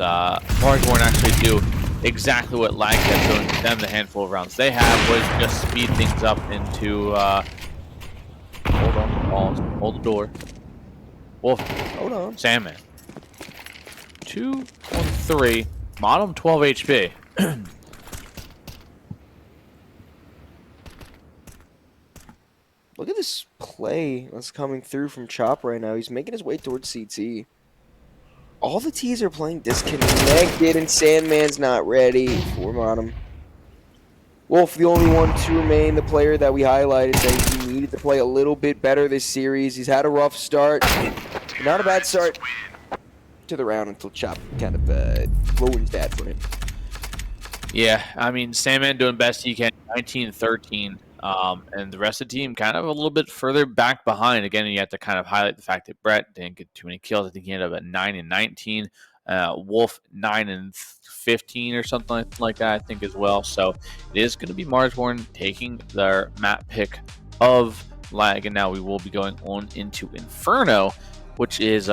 Marsborn actually do exactly what Lag kept doing to them the handful of rounds they had, was just speed things up into hold on, pause, hold the door. Wolf, Hold on. Sandman. 2 on 3. Bottom 12 HP. Look at this play that's coming through from Chop right now. He's making his way towards CT. All the T's are playing disconnected, and Sandman's not ready for Bottom. Wolf, the only one to remain, the player that we highlighted, saying he needed to play a little bit better this series. He's had a rough start. Not a bad start to the round until Chop kind of ruins that for him. Yeah, I mean, Sandman doing best he can, 19-13. And the rest of the team kind of a little bit further back behind. Again, you have to kind of highlight the fact that Brett didn't get too many kills. I think he ended up at 9-19. Wolf 9-15 or something like that, I think, as well. So it is going to be Marsborn taking their map pick of Lag, and now we will be going on into Inferno, which is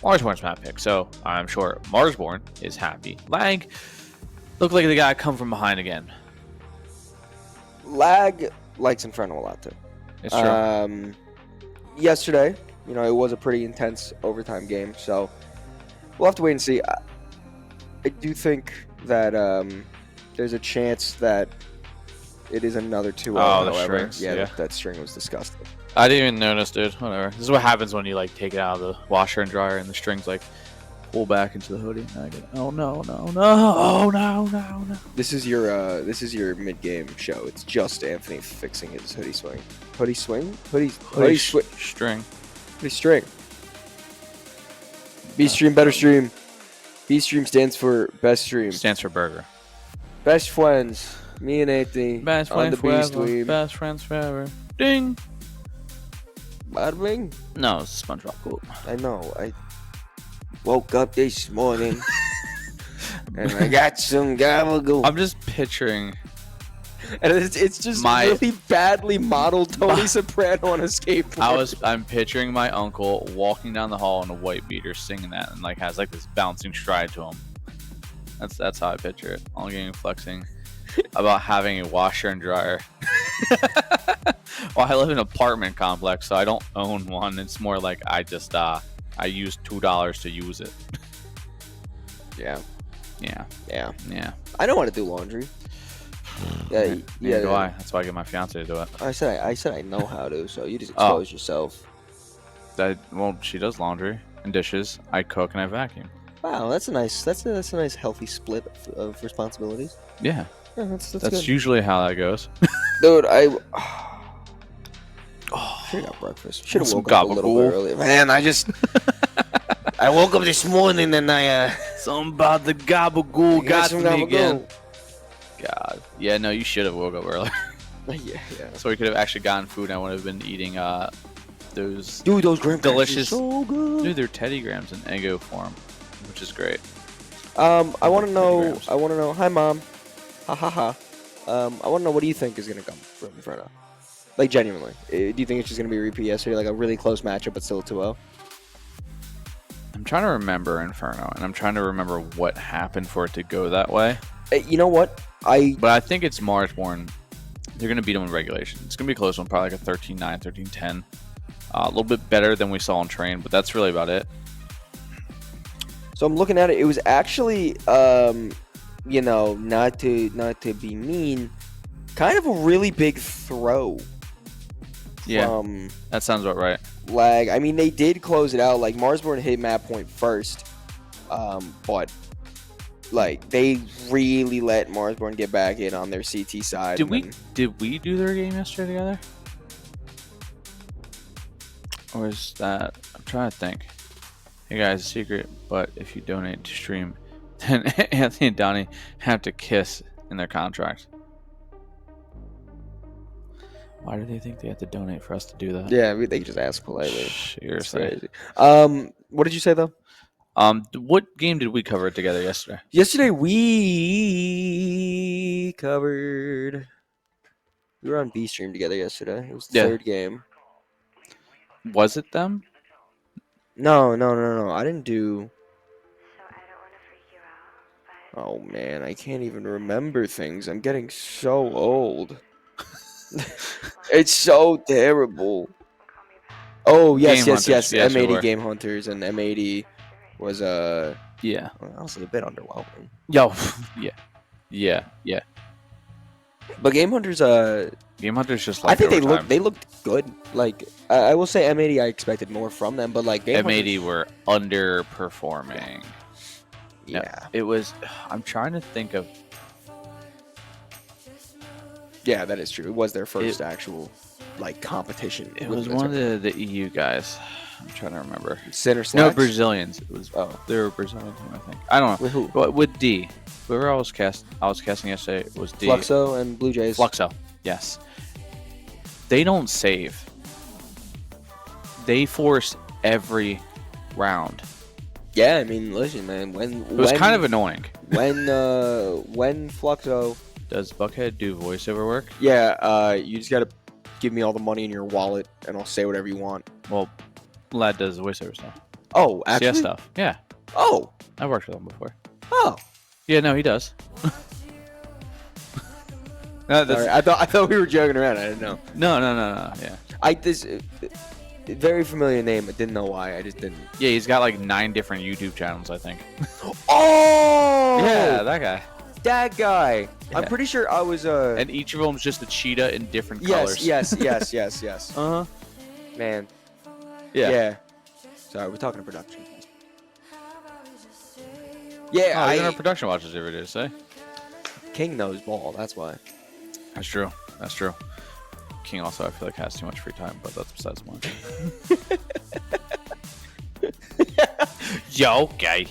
Marsborn's map pick. So I'm sure Marsborn is happy. Lag looked like they got to come from behind again. Lag likes Inferno a lot, too. It's true. Yesterday, it was a pretty intense overtime game, so we'll have to wait and see. I do think that there's a chance that it is another 2-0. Oh, the however. strings. Yeah, Yeah. that string was disgusting. I didn't even notice, dude. Whatever. This is what happens when you take it out of the washer and dryer, and the strings pull back into the hoodie. And I go, oh no, no, no, oh no, no, no. This is your mid-game show. It's just Anthony fixing his hoodie swing. Hoodie swing? Hoodie String. Hoodie string. B-Stream, better stream. B-Stream stands for best stream. Stands for burger. Best friends. Me and Anthony Best on friends the forever. B-Stream. Best friends forever. Ding. Bada bing. No, it's SpongeBob. Cool. I know. I woke up this morning. And I got some gabagool. I'm just picturing. And it's just really badly modeled Tony Soprano on a skateboard. I'm picturing my uncle walking down the hall in a white beater singing that and like has like this bouncing stride to him. That's how I picture it. All getting flexing about having a washer and dryer. Well, I live in an apartment complex, so I don't own one. It's more like I just I use $2 to use it. Yeah. I don't want to do laundry. Yeah. Do I? That's why I get my fiance to do it. I said I know how to, so you just expose yourself. Well, she does laundry and dishes. I cook and I vacuum. Wow, that's a nice healthy split of responsibilities. Yeah. That's That's good. usually how that goes. Dude, I should have got breakfast. Should have Some woke up a little bit gabagool. earlier. Man, I woke up this morning and I Something about the gabagool got some me again. gabagool. God. Yeah, no, you should have woke up earlier. Yeah. So we could have actually gotten food and I would have been eating those Dude, those graham crackers delicious. are so good. Dude, they're Teddy Grahams in Eggo form, which is great. I want to know. grams. I want to know. Hi, mom. Ha ha ha. I want to know, what do you think is gonna come from Inferno? Like, genuinely, do you think it's just gonna be a repeat yesterday, like a really close matchup, but still a 2-0? I'm trying to remember Inferno, and I'm trying to remember what happened for it to go that way. You know what? But I think it's Marsborn. They're going to beat them in regulation. It's going to be a close one, probably like a 13-9, 13-10. A little bit better than we saw in train, but that's really about it. So I'm looking at it. It was actually, not to be mean, kind of a really big throw. Yeah, From that sounds about right. lag. I mean, they did close it out. Like, Marsborn hit map point first, but like they really let Marsborn get back in on their CT side. Did we do their game yesterday together? Or is that? I'm trying to think. Hey guys, a secret, but if you donate to stream, then Anthony and Donnie have to kiss in their contract. Why do they think they have to donate for us to do that? Yeah, they just ask politely. Seriously. What did you say though? What game did we cover together yesterday? Yesterday we covered. We were on B stream together yesterday. It was the third game. Was it them? No. I didn't do. Oh man, I can't even remember things. I'm getting so old. It's so terrible. Oh yes. Game Hunters. Yes, we M80 were. Game Hunters, and M80 was Yeah. honestly a bit underwhelming. Yo. Yeah. But Game Hunters Game Hunters just like I think overtime. they looked good. Like I will say M80 I expected more from them, but like Game M80 Hunters, were underperforming. yeah. It was. I'm trying to think of. Yeah, that is true. It was their first actual like competition. It with was the one of the EU guys. I'm trying to remember. Center No, Slacks? Brazilians. It was. Oh. They were a Brazilian team, I think. I don't know. With who? But with D. Whoever I was casting yesterday was D. Fluxo and Blue Jays. Fluxo. Yes. They don't save. They force every round. Yeah, I mean, listen, man. It was kind of annoying. when Fluxo. Does Buckhead do voiceover work? Yeah, you just gotta give me all the money in your wallet, and I'll say whatever you want. Well, Lad does voiceover stuff. Oh, actually. CS stuff. Yeah. Oh. I've worked with him before. Oh. Yeah, no, he does. No, that's, Sorry, I thought we were joking around. I didn't know. no. Yeah. This very familiar name. I didn't know why. I just didn't. Yeah, he's got like 9 different YouTube channels, I think. Oh. Yeah, that guy. That guy. I'm Yeah. pretty sure I was And each of them's just a cheetah in different colors. Yes. Uh-huh. Man. Yeah. Sorry, we're talking to production. Yeah, Oh, even our production watches every day, say. King knows ball. That's why. That's true. King also, I feel like, has too much free time, but that's besides the point. Yo, okay.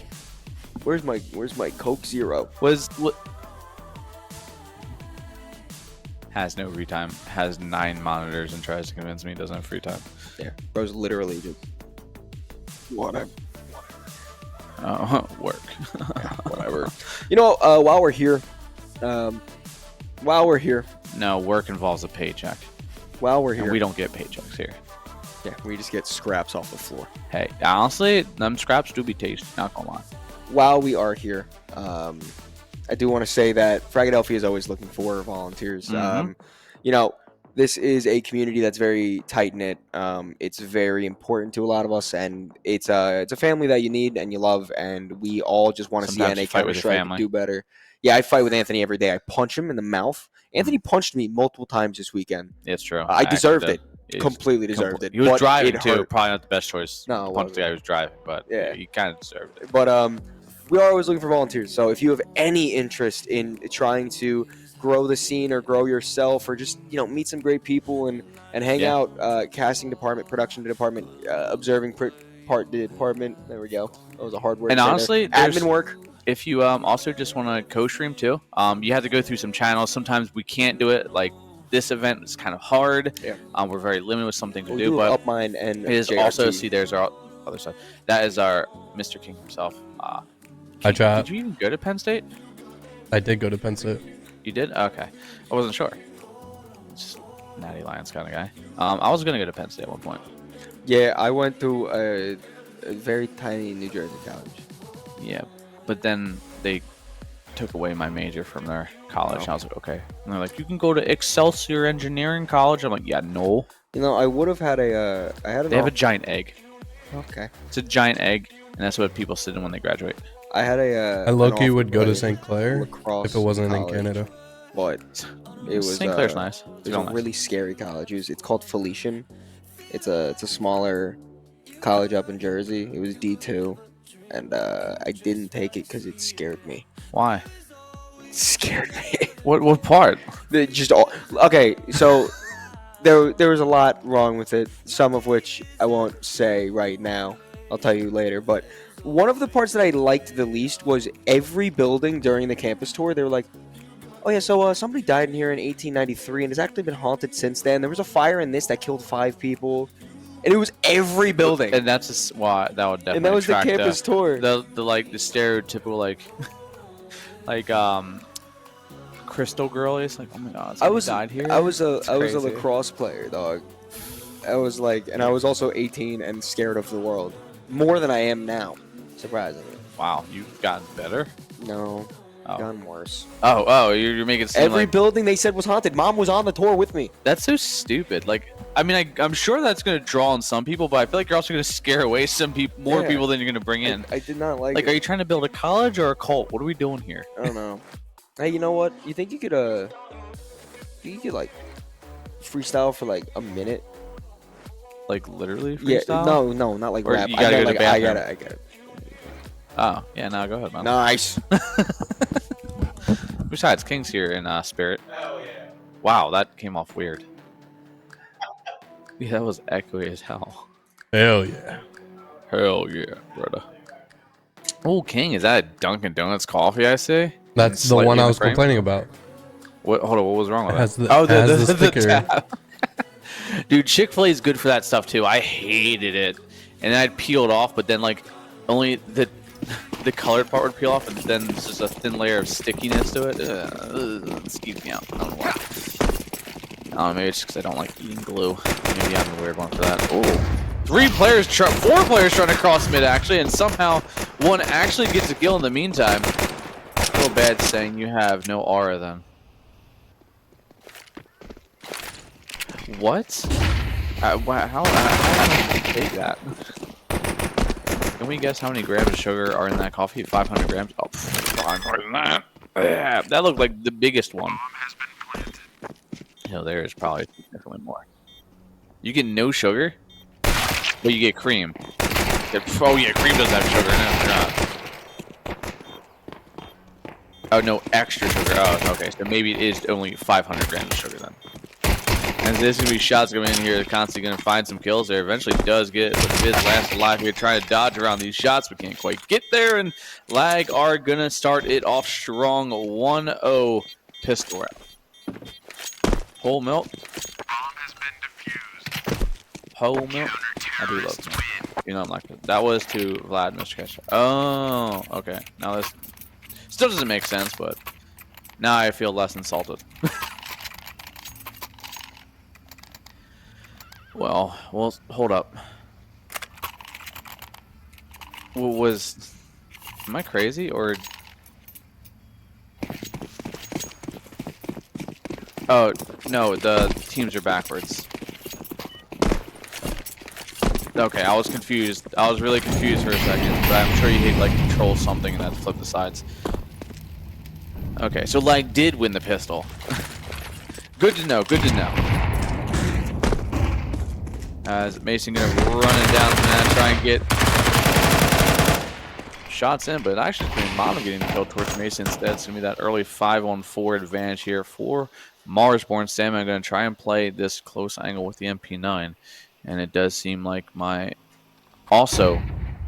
Where's my Coke Zero? Has no free time, has 9 monitors, and tries to convince me he doesn't have free time. Yeah, bro's literally just whatever. Work. Yeah, whatever. You know, while we're here, No, work involves a paycheck. while we're And here, we don't get paychecks here. yeah, we just get scraps off the floor. Hey, honestly, them scraps do be tasty. Not gonna lie. While we are here, I do want to say that Fragadelphia is always looking for volunteers. Mhm. You know, this is a community that's very tight knit. It's very important to a lot of us, and it's a family that you need and you love, and we all just want to see Sometimes you NA fight with your Counter-Strike family. do better. Yeah, I fight with Anthony every day. I punch him in the mouth. Anthony punched me multiple times this weekend. It's true. I deserved actually it. did. He was Completely deserved it. He was but driving it too. hurt. Probably not the best choice. No, it to punch the guy who wasn't. was driving, but Yeah. he kind of deserved it. But we are always looking for volunteers. So if you have any interest in trying to grow the scene or grow yourself or just meet some great people and hang Yeah. out, casting department, production department, observing part department. There we go. That was a hard word. And to say there. honestly, there's- admin work. If you also just want to co-stream too, you have to go through some channels. Sometimes we can't do it. Like this event is kind of hard. Yeah. We're very limited with something to We do, do but up mine and it is JRT. also there's our other side. That is our Mr. King himself. I tried. Did you even go to Penn State? I did go to Penn State. You did? Okay, I wasn't sure. Just Natty Lions kind of guy. I was gonna go to Penn State at one point. Yeah, I went to a very tiny New Jersey college. Yeah, but then they took away my major from their college. Oh. And I was like, okay. And they're like, you can go to Excelsior Engineering College. I'm like, yeah, no. I would have had a. I had an. They have a giant egg. Okay. It's a giant egg, and that's what people sit in when they graduate. I had a. I an low-key offer would go to play St. Clair lacrosse if it wasn't in college, Canada. But it was St. Clair's nice. It's a really scary college. It's called Felician. It's a smaller college up in Jersey. It was D2, and I didn't take it because it scared me. Why? It scared me. What part? Okay. So there was a lot wrong with it. Some of which I won't say right now. I'll tell you later. But one of the parts that I liked the least was every building during the campus tour. They were like, oh yeah, so somebody died in here in 1893 and it's actually been haunted since then. There was a fire in this that killed 5 people, and it was every building. And that's just why that would definitely And that was the attract campus tour. the stereotypical like crystal girl is like, oh my god, somebody died here. I was a crazy. lacrosse player, dog. I was like, and I was also 18 and scared of the world more than I am now, surprisingly. Wow, you've gotten better. No, Oh. gotten worse. Oh, you're making it seem Every like building they said was haunted. Mom was on the tour with me. that's so stupid. Like, I mean, I'm sure that's gonna draw in some people, but I feel like you're also gonna scare away some people, more Yeah. people than you're gonna bring in. I did not like Like, it. are you trying to build a college or a cult? What are we doing here? I don't know. Hey, you know what? You think you could like freestyle for like a minute? Like literally Yeah, freestyle? no, not like Or rap. you gotta I go to meant, the I bathroom. got it. Oh, yeah. No, go ahead, man. Nice. Besides, King's here in spirit. Oh yeah. Wow, that came off weird. Yeah, that was echoey as hell. Hell yeah. Hell yeah, brother. Oh, King, is that a Dunkin' Donuts coffee I see? That's the Slightly one in I the was frame? complaining about. What? Hold on, what was wrong with Has that? the- has the sticker. tab. Dude, Chick-fil-A is good for that stuff too. I hated it, and then I'd peel it off, but then like only the colored part would peel off, and then there's just a thin layer of stickiness to it. It skeeves me out. I don't know why. I don't know, maybe it's just because I don't like eating glue. Maybe I'm the weird one for that. Oh, 4 players trying to cross mid actually, and somehow one actually gets a kill in the meantime. I feel bad saying you have no aura then. What? How did I take that? Can we guess how many grams of sugar are in that coffee? 500 grams? Oh, far more than that. Yeah, that looked like the biggest one. No, there is probably definitely more. You get no sugar, but you get cream. Oh yeah, cream does have sugar. No, oh, no extra sugar. Oh, okay. So maybe it is only 500 grams of sugar then. And there's going to be shots coming in here. They're constantly going to find some kills there. Eventually does get, but Viz last alive here trying to dodge around these shots, but can't quite get there. And Lag are going to start it off strong. 1-0 pistol round. Whole milk. Whole milk. I do love milk. You know I'm like that. That was to Vlad, Mr. Kesha. Oh, okay. Now this Still doesn't make sense, but now I feel less insulted. well, hold up. Am I crazy or? Oh no, the teams are backwards. Okay, I was confused. I was really confused for a second, but I'm sure you hate like control something and then flip the sides. Okay, so Lag did win the pistol. Good to know. Good to know. Is Mason gonna run it down from that, try and get shots in, but actually it's been Mono getting the kill towards Mason instead. It's gonna be that early 5-on-4 advantage here for Marsborn. Sam, I'm gonna try and play this close angle with the MP9. And it does seem like my also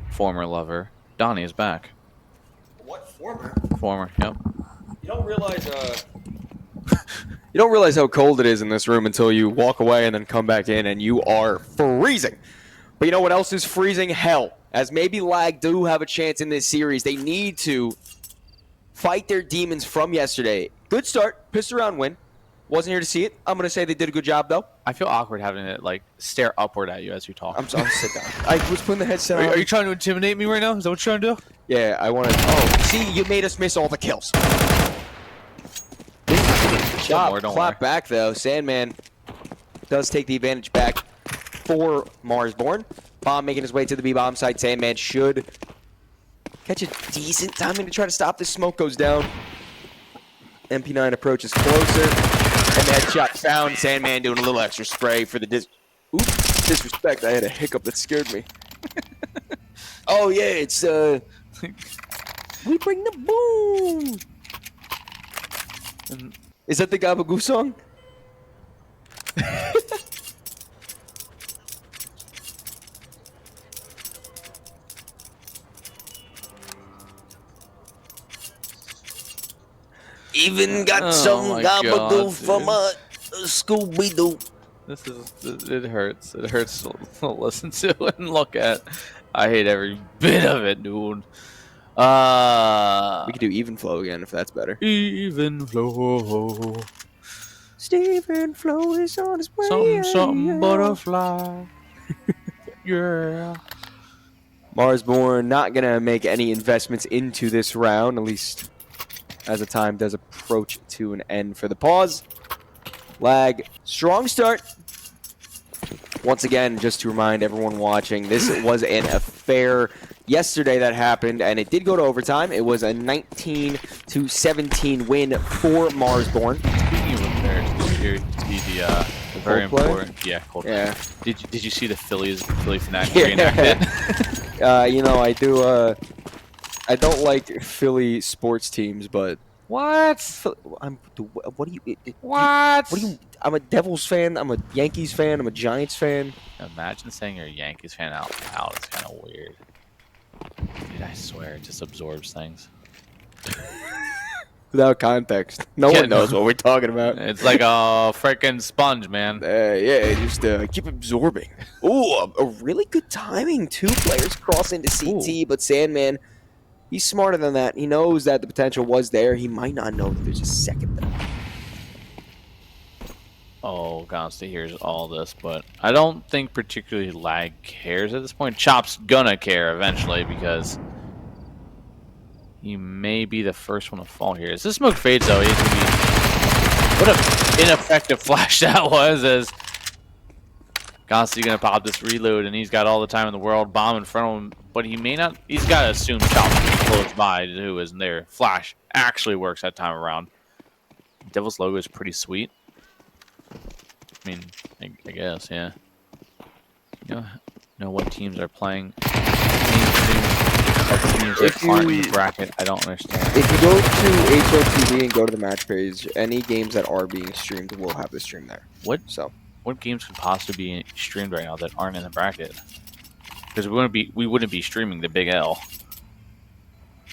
former lover, Donnie, is back. What former? Former, yep. You don't realize how cold it is in this room until you walk away and then come back in and you are freezing. But you know what else is freezing? Hell. As maybe Lag do have a chance in this series, they need to fight their demons from yesterday. Good start, pissed around win. Wasn't here to see it. I'm going to say they did a good job, though. I feel awkward having it, like, stare upward at you as you talk. I'm sit down. I was putting the headset on. Are you trying to intimidate me right now? Is that what you're trying to do? Yeah, I want to. Oh, see, you made us miss all the kills. Shot, clap back, though. Sandman does take the advantage back for Marsborn. Bomb making his way to the B-bomb side. Sandman should catch a decent timing to try to stop this. Smoke goes down. MP9 approaches closer. And that shot found. Sandman doing a little extra spray for the disrespect. I had a hiccup that scared me. Oh, yeah, it's, we bring the boom. Is that the Gabagoo song? Even got some Gabagoo from a Scooby-Doo. It hurts. It hurts to listen to and look at. I hate every bit of it, dude. We could do even flow again if that's better. Even flow. Stephen Flow is on his way. Something butterfly. Yeah. Marsborn not gonna make any investments into this round, at least as the time does approach to an end for the pause. Lag, strong start. Once again, just to remind everyone watching, this was an affair yesterday that happened, and it did go to overtime. It was a 19-17 win for Marsborn. Speaking of affairs, did you see the very important? Yeah, cold yeah. Did you see the Philly Fanatic Yeah. reenactment? You know, I do. I don't like Philly sports teams, but What? What do you? What? What do you? I'm a Devils fan. I'm a Yankees fan. I'm a Giants fan. Imagine saying you're a Yankees fan out loud. It's kind of weird. Dude, I swear, it just absorbs things. Without context, no one knows what we're talking about. It's like a freaking sponge, man. Yeah, just keep absorbing. Ooh, a really good timing. Two players cross into CT, but Sandman, he's smarter than that. He knows that the potential was there. He might not know that there's a second there. Oh, Gonsta hears all this, but I don't think particularly Lag cares at this point. Chop's gonna care eventually because he may be the first one to fall here. As this smoke fades, though, he's gonna be... What an ineffective flash that was, as Gonsta's gonna pop this reload, and he's got all the time in the world, bomb in front of him, but he may not... He's gotta assume Chop's close by, who isn't there. Flash actually works that time around. Devil's logo is pretty sweet. I mean, I guess, yeah. You know what teams are playing? Teams that aren't in the bracket. I don't understand. If you go to HOTV and go to the match page, any games that are being streamed will have the stream there. What games could possibly be streamed right now that aren't in the bracket? Because we wouldn't be streaming the Big L.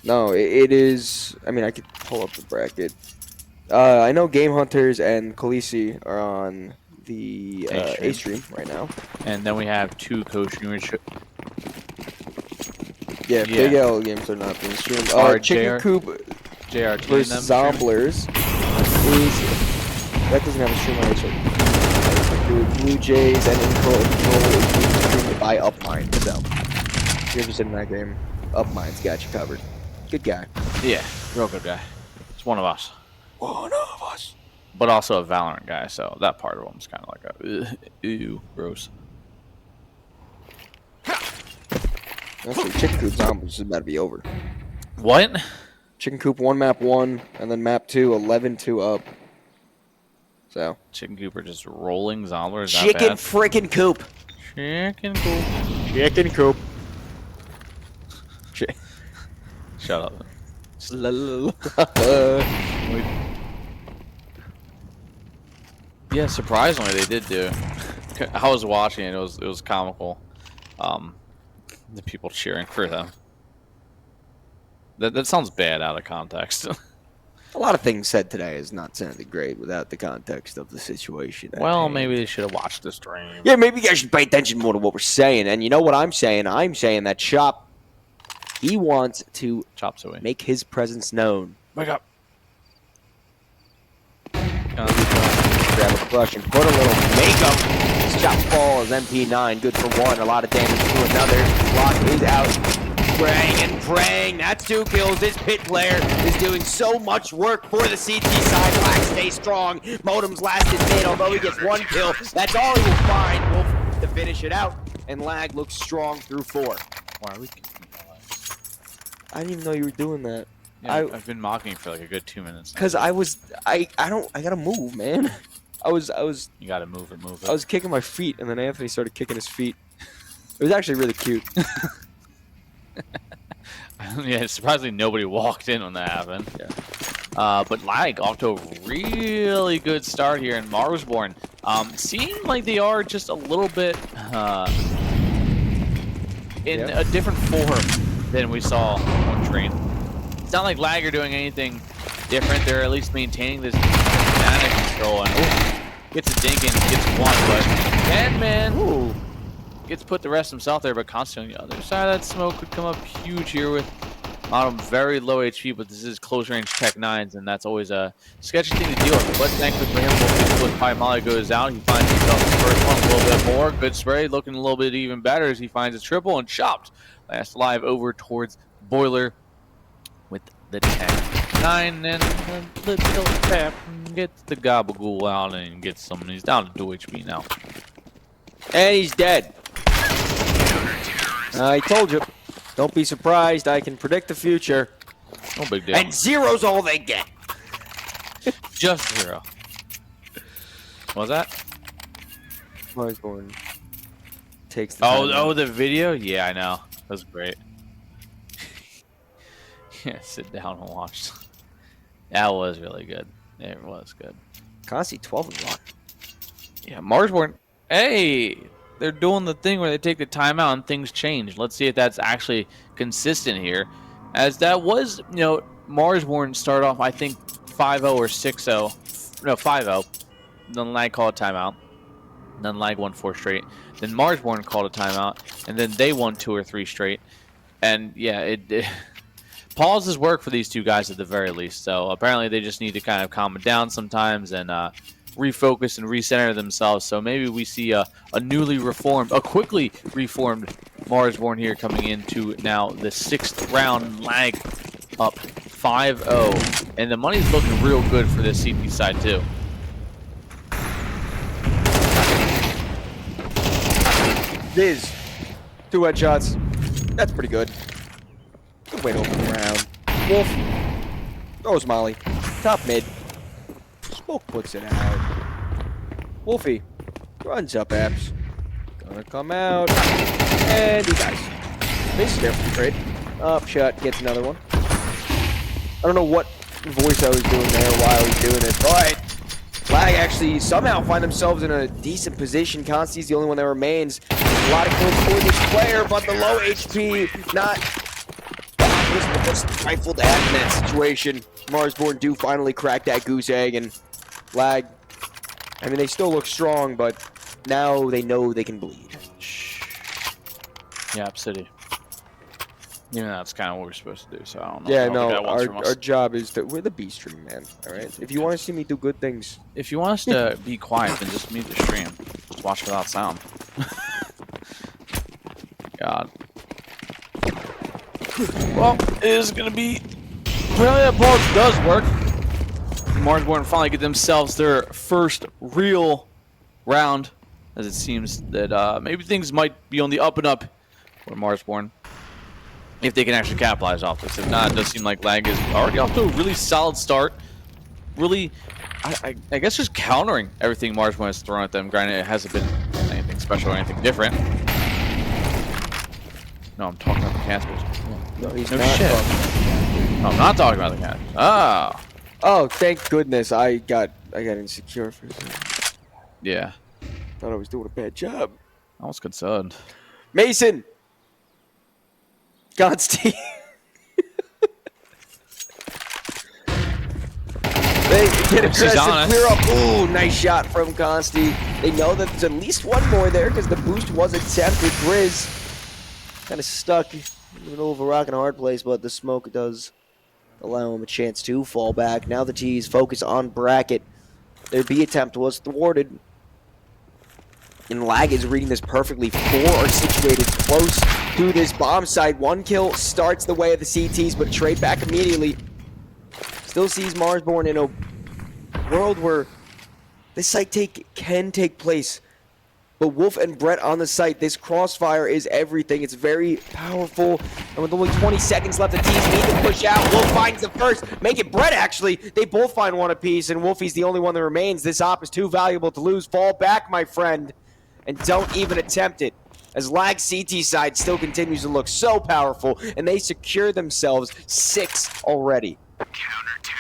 No, it is. I mean, I could pull up the bracket. I know Game Hunters and Khaleesi are on the A stream right now. And then we have two co-streamers. Yeah, Big L games are not being streamed. Chicken Coop JRT and versus them. Zomblers is that doesn't have a stream on it. Blue Jays and Control is streamed by Upmind. So if you're interested in that game, Upmind's got you covered. Good guy. Yeah, real good guy. It's one of us. One of us. But also a Valorant guy, so that part of him's kind of like a ew, gross. Actually, Chicken Coop Zombies is about to be over. What? Chicken Coop 1 map 1, and then map 2, 11-2 up. So. Chicken Cooper just rolling Zombler. Is that Chicken bad? frickin' Coop. Chicken Coop. Chicken Coop. Shut up. Yeah, surprisingly they did do. I was watching it. It was comical. The people cheering for them. That sounds bad out of context. A lot of things said today has not sounded great without the context of the situation. Well, maybe they should have watched the stream. Yeah, maybe you guys should pay attention more to what we're saying. And you know what I'm saying? I'm saying that Chop, he wants to Chops away. make his presence known. Wake up. Grab a crush and put a little makeup. His Chop falls, MP9, good for one. A lot of damage to another. Lock is out. Praying and praying. That's 2 kills. This pit player is doing so much work for the CT side. Black stays strong. Modem's lasted mid, although he gets 1 kill. That's all he will find. Wolf to finish it out. And Lag looks strong through 4. Why are we kicking my legs? I didn't even know you were doing that. Yeah, I've been mocking for like a good 2 minutes now. Cause I gotta move, man. I was You gotta move it, move it. I was kicking my feet, and then Anthony started kicking his feet. It was actually really cute. Yeah, surprisingly nobody walked in when that happened. Yeah. But Lag off to a really good start here in Marsborn. Seem like they are just a little bit in a different form than we saw on Train. It's not like Lag are doing anything different. They're at least maintaining this dynamic control. And gets a dink in, gets 1, but man. Gets put the rest himself there, but constantly on the other side of that smoke could come up huge here with very low HP, but this is close range Tech 9s, and that's always a sketchy thing to deal with. But thankfully for him, when Pi Molly goes out, he finds himself his first one a little bit more. Good spray, looking a little bit even better as he finds a triple and chopped. Last alive over towards Boiler with the Tech 9, and a little tap gets the Gabagool out and gets some. He's down to 2 HP now. And he's dead. I told you. Don't be surprised. I can predict the future. No big deal. And 0's all they get. Just 0. What was that? Marsborn takes the time. Oh, the video? Yeah, I know. That was great. Yeah, sit down and watch. That was really good. It was good. Consti 12 and 1. Yeah, Marsborn. Hey, they're doing the thing where they take the timeout and things change. Let's see if that's actually consistent here. As that was, Marsborn started off, I think, 5-0 or 6-0. No, 5-0. Then Lag called a timeout. Then Lag won 4 straight. Then Marsborn called a timeout. And then they won 2 or 3 straight. And, yeah, it pauses work for these two guys at the very least. So, apparently, they just need to kind of calm it down sometimes and refocus and recenter themselves. So maybe we see a quickly reformed Marsborn here coming into now the 6th round. Lag up 5-0, and the money's looking real good for this CP side too. Viz. 2 headshots. That's pretty good. Good way to open the round. Wolf. Throws Molly. Top mid. Smoke puts it out. Wolfie runs up apps. Gonna come out. And he dies. Base there for the trade. Upshot gets another one. I don't know what voice I was doing there while he's doing it, but Lag actually somehow find themselves in a decent position. Consti's the only one that remains. A lot of kills for this player, but the low HP not just trifle to have in that situation. Marsborn do finally crack that goose egg, and Lag, I mean, they still look strong, but now they know they can bleed. Yap City. Even that's kind of what we're supposed to do. So I don't know. Yeah, I don't think no, that wants from us. our job is that we're the B stream, man. All right. If you want to see me do good things, If you want us to be quiet, then just mute the stream. Just watch without sound. God. Well, it is gonna be. Apparently that pulse does work. Marsborn finally get themselves their first real round, as it seems that maybe things might be on the up and up for Marsborn, if they can actually capitalize off this. If not, it does seem like Lag is already off to a really solid start. Really, I guess just countering everything Marsborn has thrown at them. Granted, it hasn't been anything special or anything different. No, I'm talking about the casters. no, he's No not. shit. No, I'm not talking about the casters. Ah. Oh, thank goodness! I got insecure for a second. Yeah, Thought I was doing a bad job. I was concerned. Mason, Godstein. They get aggressive, clear up. Ooh, nice shot from Consti. They know that there's at least one more there because the boost was attempted. Grizz kind of stuck in the middle of a rock and a hard place, but the smoke does allow him a chance to fall back. Now the T's focus on bracket. Their B attempt was thwarted. And Lag is reading this perfectly. 4 are situated close to this bomb site. 1 kill starts the way of the CTs, but trade back immediately. Still sees Marsborn in a world where this site can take place. But Wolf and Brett on the site, this crossfire is everything. It's very powerful. And with only 20 seconds left, the teams need to push out. Wolf finds the first. Make it Brett, actually. They both find one apiece, and Wolfie's the only one that remains. This op is too valuable to lose. Fall back, my friend, and don't even attempt it. As Lag CT side still continues to look so powerful, and they secure themselves 6 already.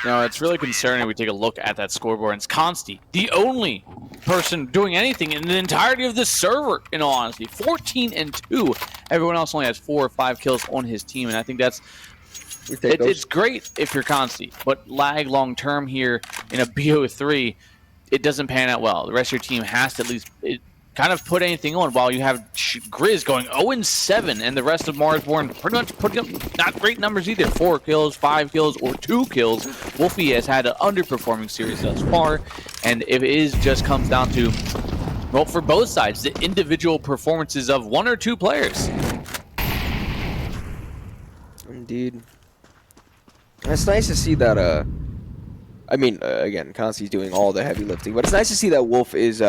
No, it's really concerning. We take a look at that scoreboard, and it's Consti, the only person doing anything in the entirety of this server, in all honesty. 14-2. Everyone else only has 4 or 5 kills on his team, and I think that's it's great if you're Consti, but Lag long term here in a BO3, it doesn't pan out well. The rest of your team has to at least kind of put anything on, while you have Grizz going 0-7, and the rest of Marsborn pretty much putting up not great numbers either. 4 kills, 5 kills, or 2 kills. Wolfie has had an underperforming series thus far, and if it just comes down to, well, for both sides, the individual performances of 1 or 2 players. Indeed. And it's nice to see that, I mean, again, Consti's doing all the heavy lifting, but it's nice to see that Wolf is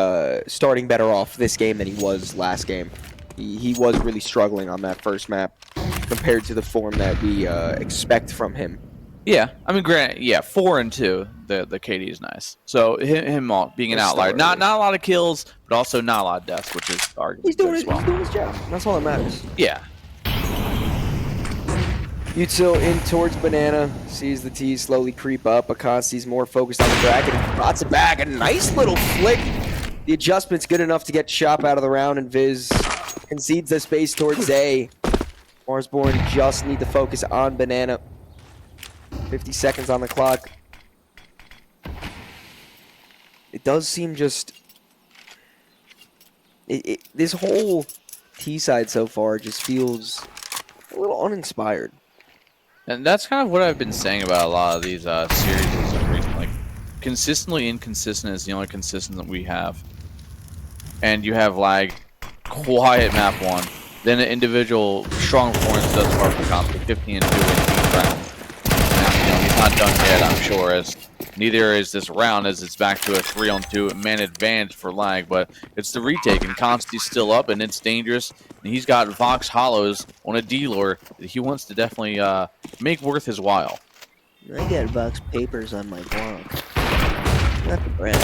starting better off this game than he was last game. He was really struggling on that first map compared to the form that we expect from him. Yeah, I mean, granted, yeah, 4-2, the KD is nice. So him being an outlier, not a lot of kills, but also not a lot of deaths, which is arguably He's doing as well. He's doing his job. That's all that matters. Yeah. Util in towards Banana, sees the T slowly creep up. Akansi's more focused on the bracket and spots it back. A nice little flick. The adjustment's good enough to get Chop out of the round, and Viz concedes the space towards A. Marsborn just need to focus on Banana. 50 seconds on the clock. It does seem just... this whole T side so far just feels a little uninspired. And that's kind of what I've been saying about a lot of these series of recent. Like, consistently inconsistent is the only consistent that we have. And you have Lag, quiet map 1, then an individual strong performance thus far for Consti, 15-2 in each round. And, he's not done yet, I'm sure, as neither is this round, as it's back to a 3-on-2 man advantage for Lag, but it's the retake, and Consti's still up, and it's dangerous. And he's got Vox Hollows on a D-lure that he wants to definitely make worth his while. I got Vox Papers on my blog. Not the brand.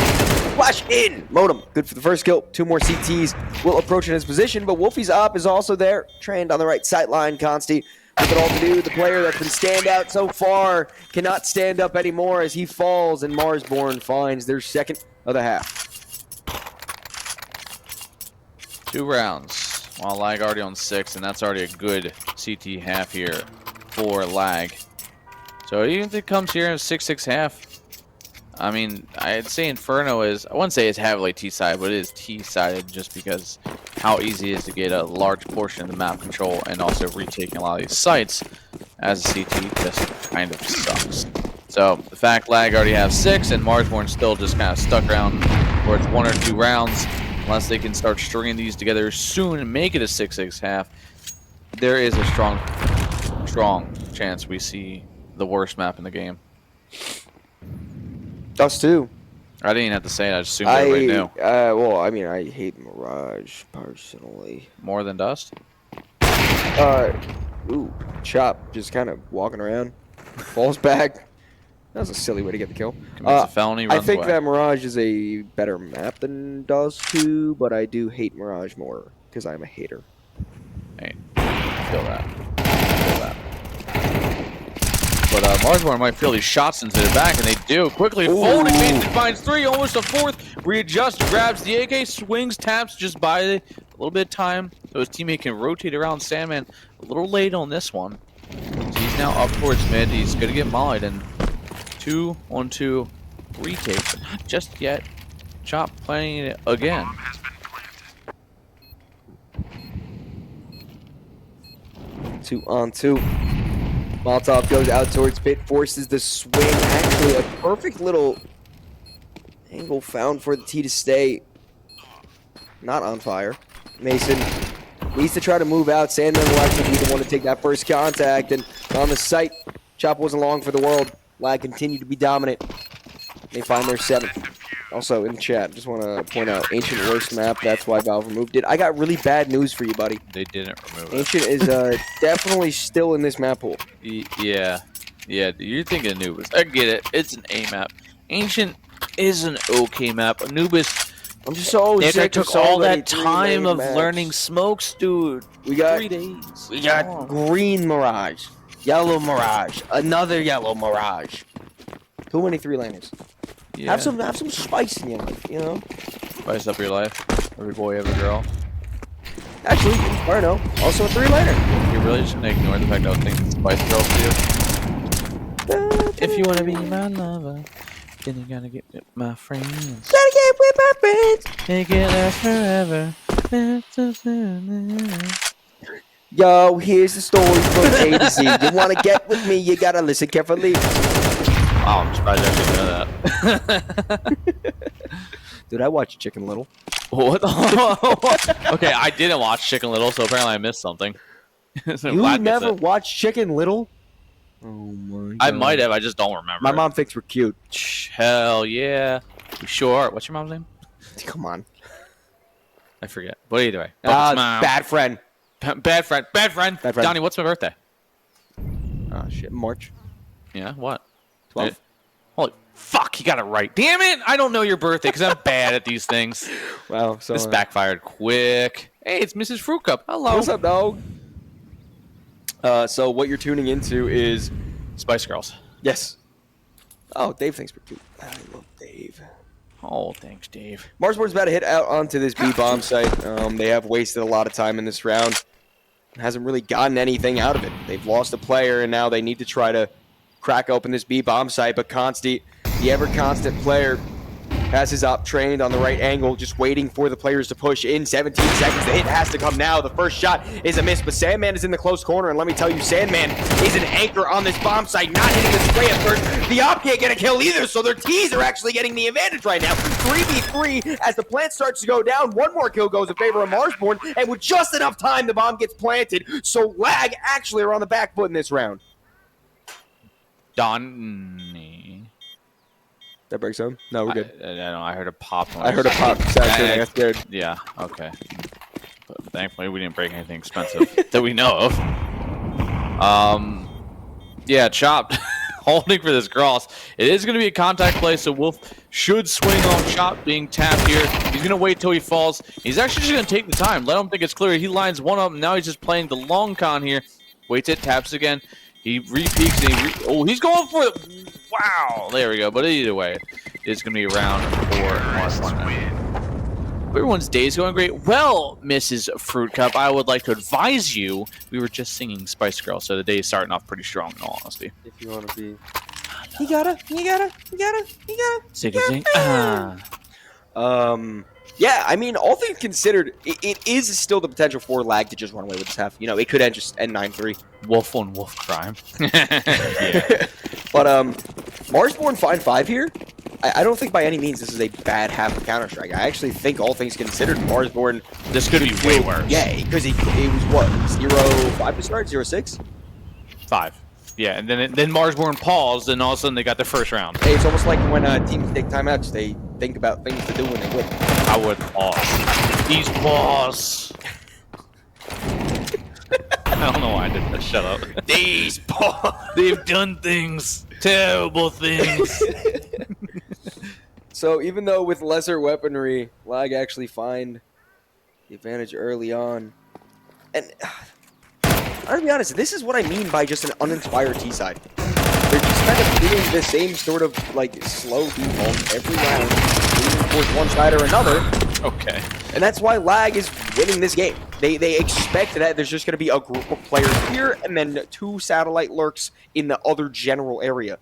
Flash in! Modem. Good for the first kill. 2 more CTs will approach in his position, but Wolfie's op is also there. Trained on the right sight line. Consti with it all to do. The player that's been stand out so far cannot stand up anymore as he falls, and Marsborn finds their second of the half. 2 rounds. While Lag already on 6, and that's already a good CT half here for Lag. So even if it comes here in a 6-6 half, I mean, I'd say Inferno is, I wouldn't say it's heavily T-sided, but it is T-sided just because how easy it is to get a large portion of the map control and also retaking a lot of these sites as a CT just kind of sucks. So the fact Lag already have 6 and Marsborn still just kind of stuck around where it's 1 or 2 rounds, unless they can start stringing these together soon and make it a 6-6 half, there is a strong chance we see the worst map in the game. Us too. I didn't even have to say it. I just assumed everybody knew. Well, I mean, I hate Mirage personally. More than Dust? Ooh, Chop just kind of walking around, falls back. That was a silly way to get the kill. Commits a felony, I runs think away. that Mirage is a better map than Dust 2, but I do hate Mirage more because I'm a hater. Hey, feel that. Feel that. But Marsborn might feel these shots into the back, and they do. Quickly folding, Mason finds 3, almost a 4th. Readjusts, grabs the AK, swings, taps, just by a little bit of time, so his teammate can rotate around Sandman. A little late on this one. So he's now up towards mid. He's going to get mollied, and 2-on-2 retake, but not just yet. Chop playing it again. 2-on-2. Molotov goes out towards pit, forces the swing. Actually, a perfect little angle found for the T to stay not on fire. Mason needs to try to move out. Sandman will actually be the one to take that first contact. And on the site, Chop wasn't long for the world. Lag continued to be dominant. They find their 7th. Also, in the chat, just want to point out, Ancient worst map. That's why Valve removed it. I got really bad news for you, buddy. They didn't remove it. Ancient is definitely still in this map pool. Yeah, you're thinking Anubis. I get it. It's an A map. Ancient is an okay map. Anubis, I'm just so they sick took of all so many that time three-lane of maps. learning smokes, dude. We got 3 days. We got Oh. green Mirage, yellow Mirage, another yellow Mirage. Too many 3-laners. Yeah. Have some spice in your life, you know. Spice up your life. Every boy, every girl. Actually, Inferno, also a 3-laner. You're really just gonna ignore the fact that I was thinking Spice Girls to you. If you wanna be my lover, then you gotta get with my friends. Gotta get with my friends. Make it last forever. Yo, here's the story from A to Z. You wanna get with me, you gotta listen carefully. Wow, I'm surprised I didn't know that. Dude, I watched Chicken Little. What? Okay, I didn't watch Chicken Little, so apparently I missed something. So You glad I missed never it. watched Chicken Little? Oh my god. I might have, I just don't remember. My mom thinks we're cute. Hell yeah. You sure? What's your mom's name? Come on. I forget. But either way. Mom. Bad friend. Bad friend. Bad friend. Bad friend. Donnie, what's my birthday? Oh shit, March Yeah, what? 12th. Holy fuck, you got it right. Damn it! I don't know your birthday because I'm bad at these things. Wow, so This backfired quick. Hey, it's Mrs. Fruit Cup. Hello. What's up, dog? So what you're tuning into is Spice Girls. yes. Oh, Dave thinks we're cute. I love Dave. Oh, thanks, Dave. Marsborn's about to hit out onto this B bomb site. They have wasted a lot of time in this round. Hasn't really gotten anything out of it. They've lost a player, and now they need to try to crack open this B bomb site. But Consti, the ever constant player, has his op trained on the right angle, just waiting for the players to push in. 17 seconds. The hit has to come now. The first shot is a miss, but Sandman is in the close corner. And let me tell you, Sandman is an anchor on this bomb site, not hitting the spray at first. The op can't get a kill either, so their T's are actually getting the advantage right now. 3v3 as the plant starts to go down. One more kill goes in favor of Marsborn, and with just enough time, the bomb gets planted. So Lag actually are on the back foot in this round. Donnie. That breaks down? No, we're good. I don't know. I heard a pop. I heard a pop. Actually, I got scared. Yeah. Okay. But thankfully, we didn't break anything expensive that we know of. Yeah, Chop holding for this cross. It is going to be a contact play, so Wolf should swing on Chop being tapped here. He's going to wait till he falls. He's actually just going to take the time. Let him think it's clear. He lines one up, and now he's just playing the long con here. Waits it, taps again. He re-peeks, and he's going for it. Wow, there we go. But either way, it's going to be a round for Marsborn. Everyone's day is going great. Well, Mrs. Fruit Cup, I would like to advise you, we were just singing Spice Girl, so the day is starting off pretty strong, in all honesty. If you want to be... You gotta. Sing. Yeah, I mean, all things considered, it is still the potential for Lag to just run away with this half. You know, it could just end 9-3. Wolf on wolf crime. But Marsborn Fine 5 here, I don't think by any means this is a bad half of Counter-Strike. I actually think all things considered, Marsborn... This could be way worse. Yeah, because it was what? 0-5 to start? 0-6? 5. Yeah, and then Marsborn paused, and all of a sudden they got their first round. Hey, it's almost like when teams take timeouts, they think about things to do when they win. I would pause. These paws. I don't know why I did that. Shut up. These paws. They've done things. Terrible things. So even though with lesser weaponry, Lag actually find the advantage early on. And I'm gonna be honest, this is what I mean by just an uninspired T side. They're just kind of doing the same sort of like slow default every round, leaning towards one side or another. Okay. And that's why Lag is winning this game. They expect that there's just going to be a group of players here and then 2 satellite lurks in the other general area.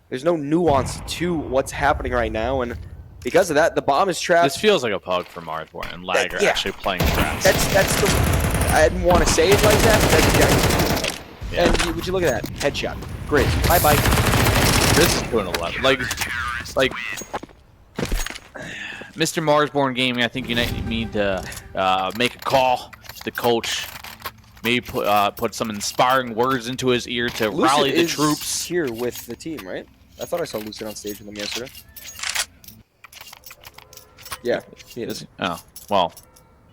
There's no nuance to what's happening right now, and because of that, the bomb is trapped. This feels like a pug for Marsborn, and Lag are actually playing traps. That's the. I didn't want to say it like that, but that's exactly. Yeah. And would you look at that headshot? Great. Bye bye. This is doing 11. Like Mr. Marsborn Gaming, I think you need to make a call to the coach. Maybe put some inspiring words into his ear to Lucid rally the is troops. Here with the team, right? I thought I saw Lucid on stage with them yesterday. Yeah, he is. Oh, well.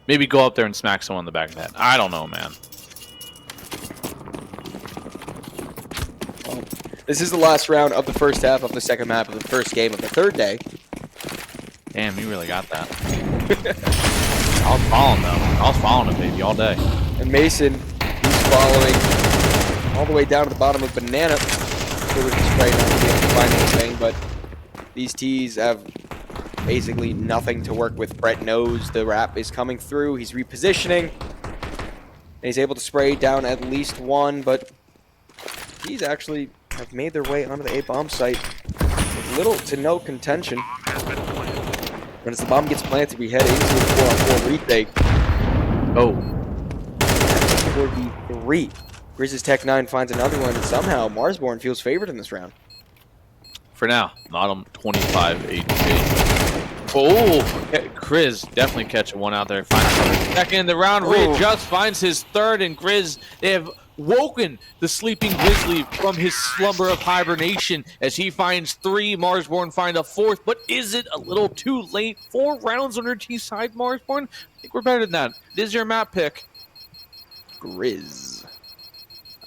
Maybe go up there and smack someone in the back of the head. I don't know, man. This is the last round of the first half of the second map of the first game of the third day. Damn, you really got that. I was following them. I was following him, baby, all day. And Mason, he's following all the way down to the bottom of Banana. There was just right now to be able to find anything, but these T's have basically nothing to work with. Brett knows the wrap is coming through. He's repositioning. And he's able to spray down at least one, but these actually have made their way onto the A-bomb site with little to no contention. And as the bomb gets planted, we head into a 4-on-4 retake. Oh. For the 3. Grizz's Tech 9 finds another one, and somehow Marsborn feels favored in this round. For now, Bottom 25 HP. Oh, Grizz definitely catching one out there. Finds second. The round just finds his third, and Grizz, they have woken the sleeping Grizzly from his slumber of hibernation as he finds 3. Marsborn find a 4th, but is it a little too late? 4 rounds on your T side, Marsborn? I think we're better than that. This is your map pick. Grizz.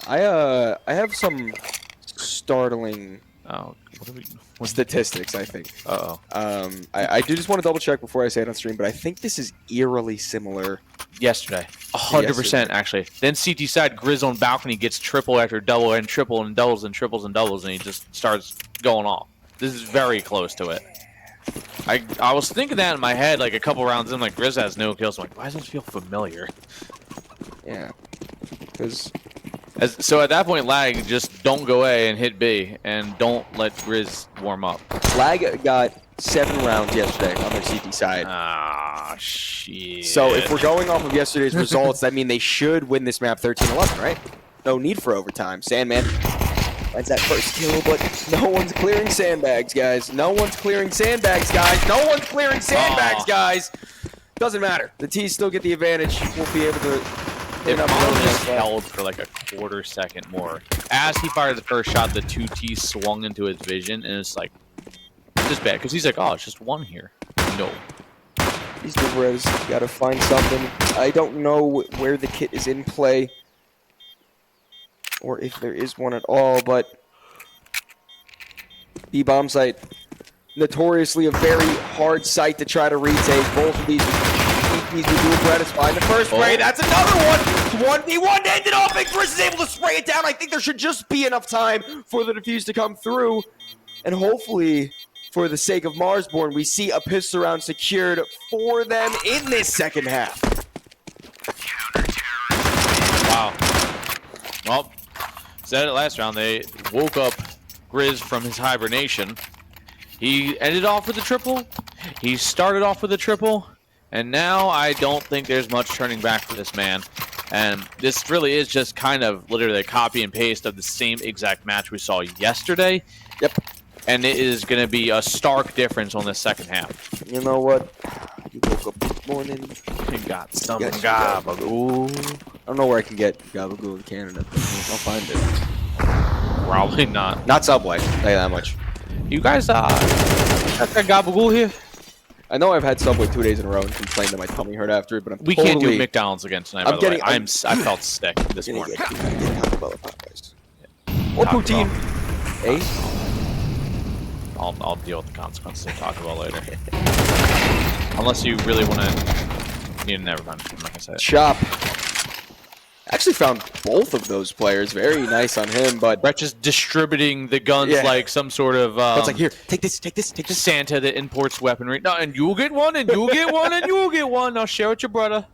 I have some startling statistics, I think. I do just want to double check before I say it on stream, but I think this is eerily similar. Yesterday. 100% actually. Then CT side, Grizz on balcony gets triple after double and triple and doubles and triples and doubles, and he just starts going off. This is very close to it. I was thinking that in my head like a couple rounds in, like Grizz has no kills. I'm like, why does this feel familiar? Yeah. Because so at that point, Lag, just don't go A and hit B, and don't let Grizz warm up. Lag got 7 rounds yesterday on their CT side. Ah, shit. So if we're going off of yesterday's results, that means they should win this map 13-11, right? No need for overtime. Sandman finds that first kill, but no one's clearing sandbags, guys. No one's clearing sandbags, guys. No one's clearing sandbags, guys. Doesn't matter. The T's still get the advantage. We'll be able to... If Mom just held for like a quarter second more. As he fired the first shot, the 2 T's swung into his vision, and it's like, just bad, because he's like, oh, it's just 1 here. No. These Res got to find something. I don't know where the kit is in play, or if there is one at all, but the bomb site, notoriously a very hard site to try to retake. Both of these we do find the first spray. That's another one. 1v1 to end it off, and Chris is able to spray it down. I think there should just be enough time for the defuse to come through, and hopefully, for the sake of Marsborn, we see a pistol round secured for them in this second half. Wow. Well, said it last round. They woke up Grizz from his hibernation. He ended off with a triple. He started off with a triple, and now I don't think there's much turning back for this man. And this really is just kind of literally a copy and paste of the same exact match we saw yesterday. Yep. And it is going to be a stark difference on the second half. You know what? You woke up this morning. You got some Yes, gabagool. I don't know where I can get gabagool in Canada. But I'll find it. Probably not. Not Subway. I'll tell you that much. You guys, got that gabagool here? I know I've had Subway 2 days in a row and complained that my tummy hurt after it, but We can't do McDonald's again tonight. By the way, I felt sick this morning. Or poutine. Eh? I'll deal with the consequences of Taco Bell later. Unless you really want to. Never mind. I'm not gonna say it. Chop. Actually found both of those players. Very nice on him, but Brett just distributing the guns like some sort of. it's like, here, take this, take this, take this. Santa that imports weaponry. No, and you'll get one, and you'll get one, and you'll get one. I'll share with your brother.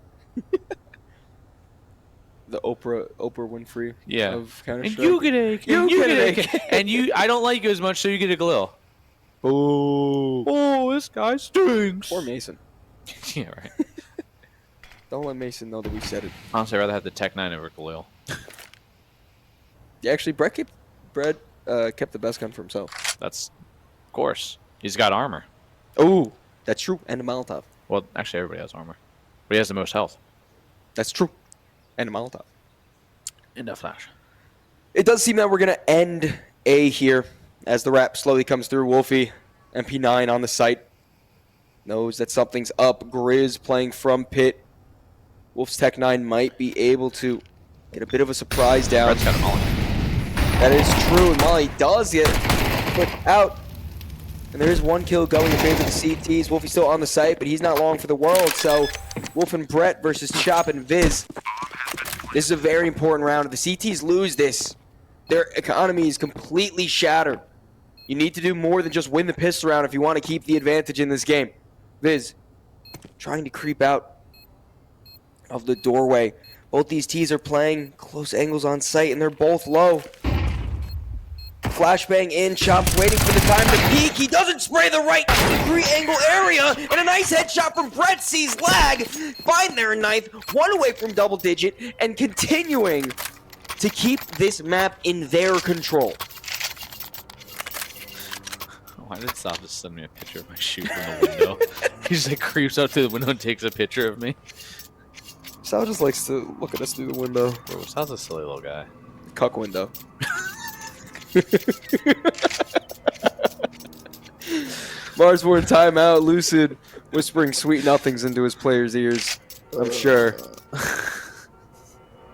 The Oprah Winfrey of Counter-Strike. And you get a, and you get a, and you. I don't like you as much, so you get a Galil. Ooh. Oh, this guy stinks. Poor Mason. Yeah, right. Don't let Mason know that we said it. Honestly, I'd rather have the Tech 9 over Galil. Yeah, actually, Brett kept the best gun for himself. That's, of course. He's got armor. Oh, that's true. And a Molotov. Well, actually, everybody has armor. But he has the most health. That's true. And a Molotov. In a flash. It does seem that we're going to end A here as the wrap slowly comes through. Wolfie, MP9 on the site. Knows that something's up. Grizz playing from pit. Wolf's Tech 9 might be able to get a bit of a surprise down. Brett's got a Molly. That is true. Molly does get put out. And there is one kill going in favor of the CTs. Wolfie's still on the site, but he's not long for the world. So Wolf and Brett versus Chop and Viz. This is a very important round. If the CTs lose this, their economy is completely shattered. You need to do more than just win the pistol round if you want to keep the advantage in this game. Viz trying to creep out of the doorway. Both these T's are playing close angles on site, and they're both low. Flashbang in, Chop's waiting for the time to peek. He doesn't spray the right 3-angle area, and a nice headshot from Brett sees lag. Find their ninth, one away from double digit, and continuing to keep this map in their control. Why did Sal just send me a picture of my shoe from the window? He just like creeps up to the window and takes a picture of me. Sal just likes to look at us through the window. Bro, Sal's a silly little guy. Cuck window. Marsborn timeout. Lucid whispering sweet nothings into his players' ears. I'm sure.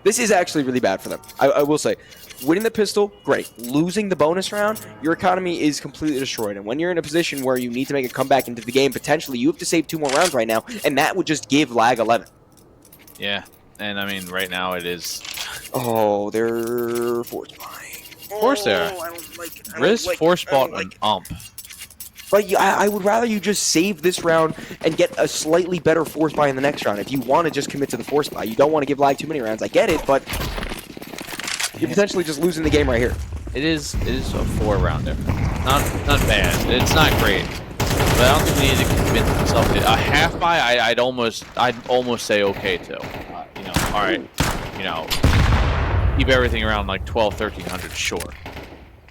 This is actually really bad for them. I will say. Winning the pistol, great. Losing the bonus round, your economy is completely destroyed. And when you're in a position where you need to make a comeback into the game, potentially you have to save 2 more rounds right now, and that would just give lag 11. Yeah, and I mean, right now it is. Oh, they're force buying. Of course they are. I don't like it. Riz force bought an ump. But I would rather you just save this round and get a slightly better force buy in the next round. If you want to just commit to the force buy, you don't want to give lag too many rounds. I get it, but you're potentially just losing the game right here. It is a 4-round difference. Not bad. It's not great. But I don't think we need to convince myself. A half buy, I'd almost say okay too. All right, keep everything around like 12, 1300, sure.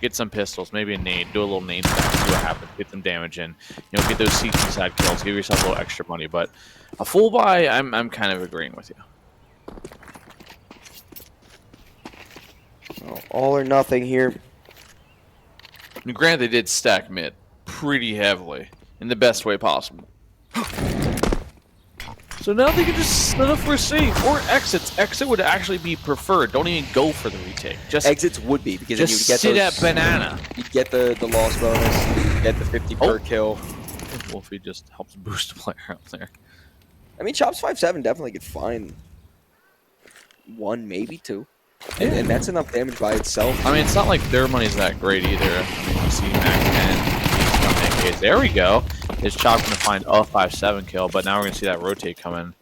Get some pistols, maybe a nade, do a little nade stack, see what happens, get some damage in, get those CT side kills, give yourself a little extra money. But a full buy, I'm kind of agreeing with you. Well, all or nothing here. And granted, they did stack mid pretty heavily in the best way possible. So now they can just set up for a save or exits. Exit would actually be preferred. Don't even go for the retake. Just exits would be because just then you get sit at banana. You get the loss bonus. You get the 50 per kill. Wolfie just helps boost the player up there. I mean, Chops 5-7 definitely could find 1, maybe 2. And that's enough damage by itself. I mean, it's not like their money's that great either. I mean, you see Mac 10. There we go. Is Chop going to find a 5-7 kill, but now we're going to see that rotate come in.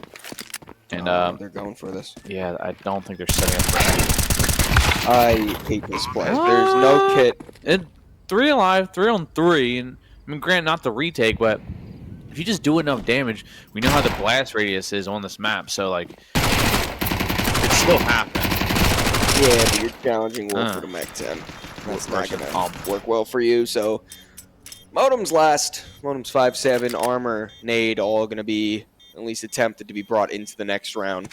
And they're going for this. Yeah, I don't think they're setting up for that. I hate this play. There's no kit. And 3 alive, 3 on 3. And I mean, granted, not the retake, but if if you just do enough damage, we know how the blast radius is on this map, so like it still happens. Yeah, but you're challenging Wolf for the Mech 10. That's not going to work well for you. So, Modem's last. Modem's 5-7. Armor, Nade, all going to be at least attempted to be brought into the next round.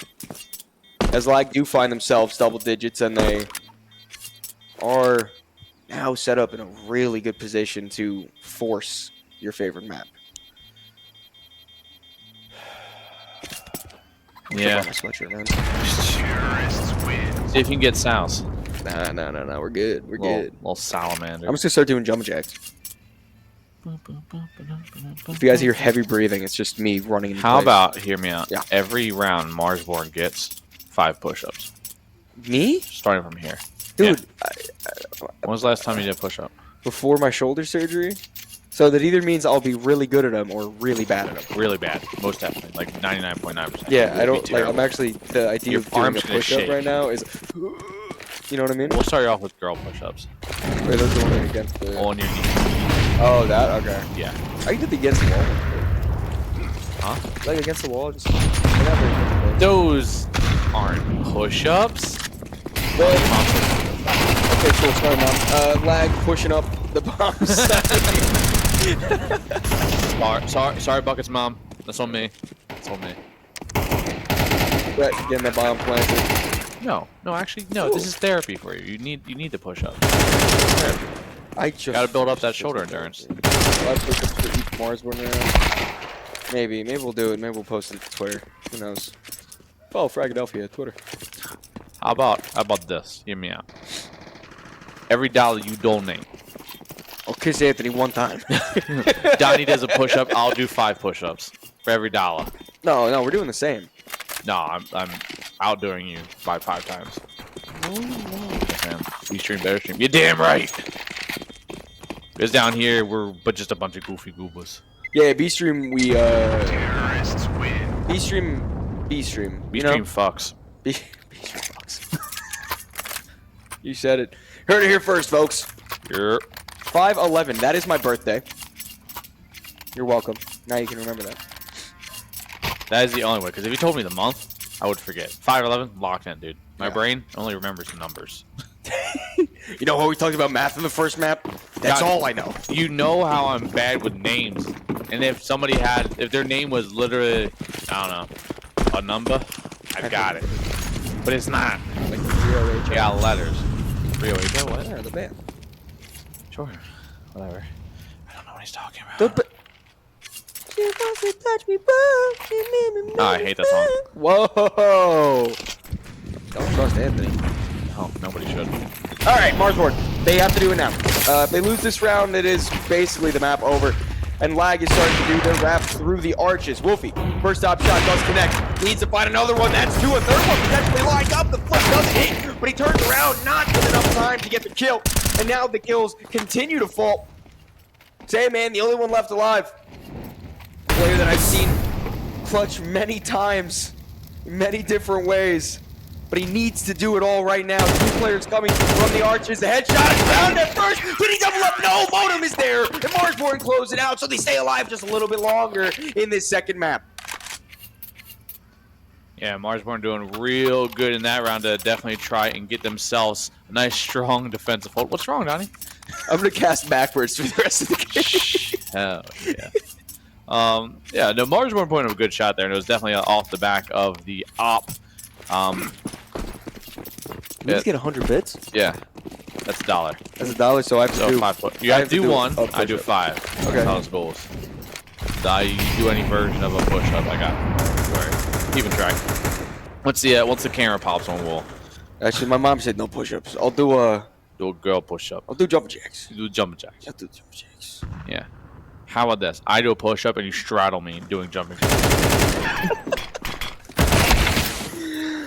As Lag do find themselves double digits, and they are now set up in a really good position to force your favorite map. Yeah. Sweatshirt, man. See if you can get Sal's. No. We're good. We're good. Little salamander. I'm just gonna start doing jump jacks. If you guys hear heavy breathing, it's just me running. In How place. about, hear me out, Yeah. every round Marsborn gets 5 push-ups. Me? Starting from here. Dude, When was the last time you did a push-up? before my shoulder surgery. So that either means I'll be really good at them or really bad at them. Really bad. Most definitely. Like 99.9%. Yeah, I It'd be don't like. terrible. I'm actually the idea Your of doing a arm's gonna push-up shake. right now is, you know what I mean? We'll start you off with girl push-ups. Wait, those are the one against the. On your knee. Oh, that okay. Yeah. I did the against the wall. Huh? Like against the wall, just. Whatever. Those aren't push-ups. Well, okay, cool. Sorry, Mom. Lag pushing up the bombs. Sorry, Buckets Mom. That's on me. That's on me. Right, getting the bomb planted. No, actually, no. This is therapy for you. You need to push up. I just Gotta build up that shoulder endurance. I'll push up for each Marsborn round. Maybe we'll do it. Maybe we'll post it to Twitter. Who knows? Follow Fragadelphia at Twitter. How about this? Hear me out. Every dollar you donate, I'll kiss Anthony one time. Donnie does a push-up. I'll do 5 push-ups for every dollar. No, we're doing the same. No, I'm outdoing you by 5 times. You stream better stream. You're damn right. Because down here we're but just a bunch of goofy goobas. Yeah, B-Stream, we B-Stream. B-stream fucks. B-Stream fucks. You said it. Heard it here first, folks. You're 5/11. That is my birthday. You're welcome. Now you can remember that. That is the only way. Because if you told me the month, I would forget. 5/11, locked in, dude. My Yeah. brain only remembers the numbers. You know how we talked about math in the first map? That's God, all I know. You know how I'm bad with names, and if their name was literally, I don't know, a number, I got it. But it's not. Like the 308. You got letters. 308. What? Yeah, the band. Sure. Whatever. I don't know what he's talking about. Oh, I hate that song. Whoa! Don't trust Anthony. Oh, nobody should. All right, Marsborn. They have to do it now. If they lose this round, it is basically the map over. And Lag is starting to do their wrap through the arches. Wolfie, first top shot does connect. Needs to find another one. That's 2. A third one potentially lined up. The flip doesn't hit, but he turns around, not with enough time to get the kill. And now the kills continue to fall. Say, man, the only one left alive. Player that I've seen clutch many times, in many different ways. But he needs to do it all right now. 2 players coming from the arches. The headshot is found at first. Did he double up? No, Modem is there. And Marsborn close it out, so they stay alive just a little bit longer in this second map. Yeah, Marsborn doing real good in that round to definitely try and get themselves a nice, strong defensive hold. What's wrong, Donnie? I'm going to cast backwards for the rest of the game. Hell yeah. Yeah, no, Marsborn put in a good shot there, and it was definitely off the back of the op. Let's get 100 bits. Yeah, that's $1. That's $1, so I have to So do 5 foot. You have to do 1. a I do push-up. 5. Okay. That's how this goes. So you do any version of a push-up, I got it. Sorry. Keeping track. Once the camera pops on, we'll Actually, my mom said no push-ups. I'll do do a girl push-up. I'll do jump jacks. You do jumping jacks. I'll do jump jacks. Yeah. How about this? I do a push-up and you straddle me doing jumping jacks.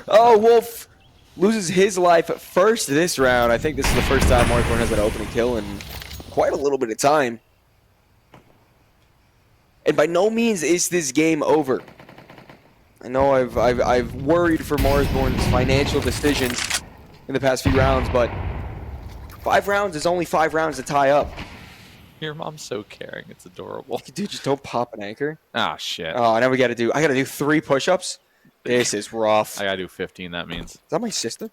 Oh, Wolf loses his life first this round. I think this is the first time Marsborn has an opening kill in quite a little bit of time. And by no means is this game over. I know I've worried for Marsborn's financial decisions in the past few rounds, but 5 rounds is only 5 rounds to tie up. Your mom's so caring. It's adorable. Dude, just don't pop an anchor. Ah, shit. Oh, now I gotta do 3 push-ups. This is rough. I gotta do 15. That means. Is that my sister?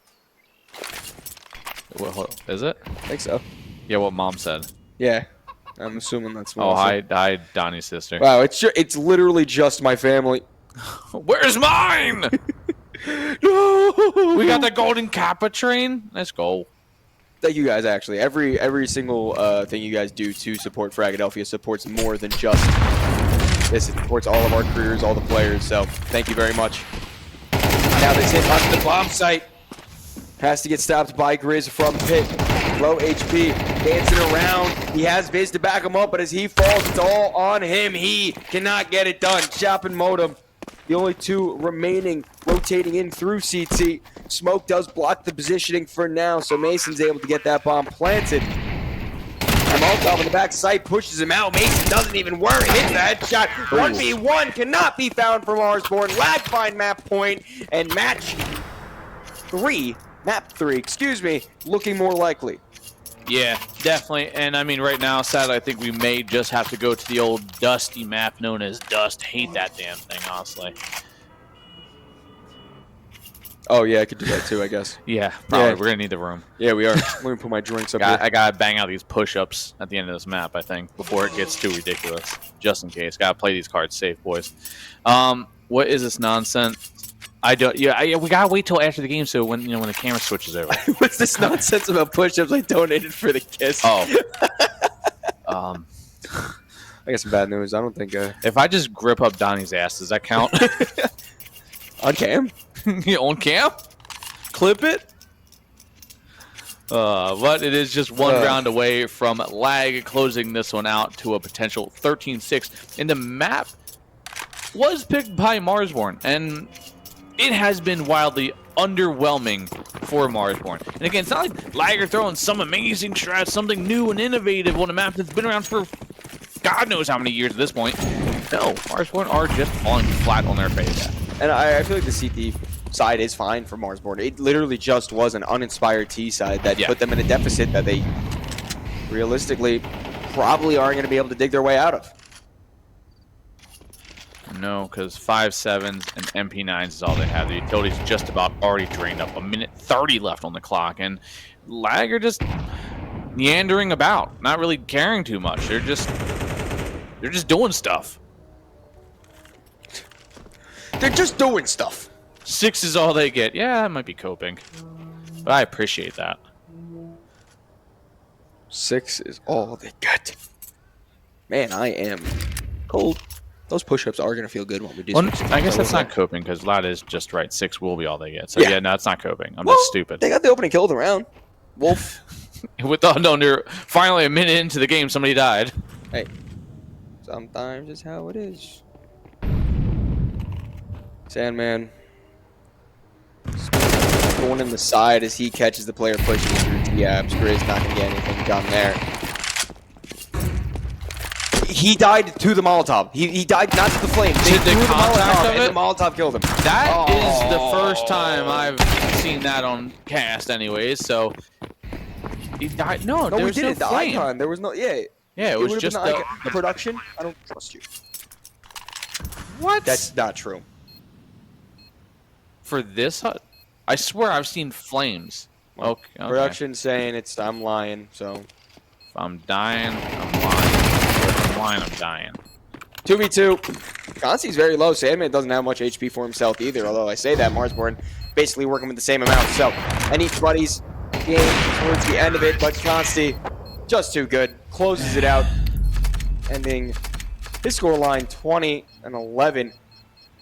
What is it? I think so. Yeah, what mom said. Yeah, I'm assuming that's. Oh, Melissa. hi, Donnie's sister. Wow, it's literally just my family. Where's mine? No, We got the golden kappa train. Let's go. Thank you guys. Actually, every single thing you guys do to support Fragadelphia supports more than just this. It supports all of our careers, all the players. So thank you very much. Now this hit onto the bomb site. Has to get stopped by Grizz from pit. Low HP, dancing around. He has Viz to back him up, but as he falls, it's all on him. He cannot get it done. Chop and Modem, the only 2 remaining, rotating in through CT. Smoke does block the positioning for now, so Mason's able to get that bomb planted. And Molotov on the back site pushes him out. Mason doesn't even worry. Hits the headshot. 1v1 cannot be found from Marsborn. Lag find map point, and map 3, excuse me, looking more likely. Yeah, definitely. And I mean, right now, sadly, I think we may just have to go to the old dusty map known as Dust. Hate that damn thing, honestly. Oh, yeah, I could do that too, I guess. Yeah, probably. Yeah. We're gonna need the room. Yeah, we are. Let me put my drinks up here. I gotta bang out these push-ups at the end of this map, I think, before it gets too ridiculous. Just in case. Gotta play these cards safe, boys. What is this nonsense? We gotta wait till after the game, so when when the camera switches over. What's this nonsense about push-ups I donated for the kiss? Oh. I got some bad news. I don't think... If I just grip up Donnie's ass, does that count? On cam? On cam? Clip it? But it is just one round away from Lag closing this one out to a potential 13-6. And the map was picked by Marsborn, and it has been wildly underwhelming for Marsborn. And again, it's not like Lag are throwing some amazing strats, something new and innovative on a map that's been around for God knows how many years at this point. No, Marsborn are just falling flat on their face. And I feel like the CT side is fine for Marsborn. It literally just was an uninspired T side that put them in a deficit that they realistically probably aren't going to be able to dig their way out of. No, because 5.7s and MP9s is all they have. The utility's just about already drained up. 1:30 left on the clock, and Lag are just meandering about, not really caring too much. They're just doing stuff. They're just doing stuff. 6 is all they get. Yeah, that might be coping, but I appreciate that. 6 is all they get. Man, I am cold. Those push-ups are going to feel good when we do Well, some I guess that's stuff. not coping, because Lad is just right. 6 will be all they get. So Yeah. yeah, no, it's not coping. I'm Well, just stupid. They got the opening kill of the round. Wolf. With the finally a minute into the game, somebody died. Hey, sometimes it's how it is. Sandman going in the side as he catches the player pushing through T-abs. Grizz not going to get anything done there. He died to the Molotov. He died not to the flame. They To the threw the contact Molotov of and it? the Molotov killed him. That is the first time I've seen that on cast, anyways. So he died. No, No, there we was did no it. The flame. icon. There was no. Yeah. Yeah, it was would've just been the icon. Production. I don't trust you. what? That's not true. For this hut. I swear I've seen flames. Okay. Production saying it's. I'm lying. So If I'm dying, I'm lying. If I'm lying, I'm dying. 2v2. Consi's very low. Sandman doesn't have much HP for himself either. Although I say that Marsborn basically working with the same amount. So and each buddy's game towards the end of it, but Consi just too good. Closes it out, ending his score line 20-11,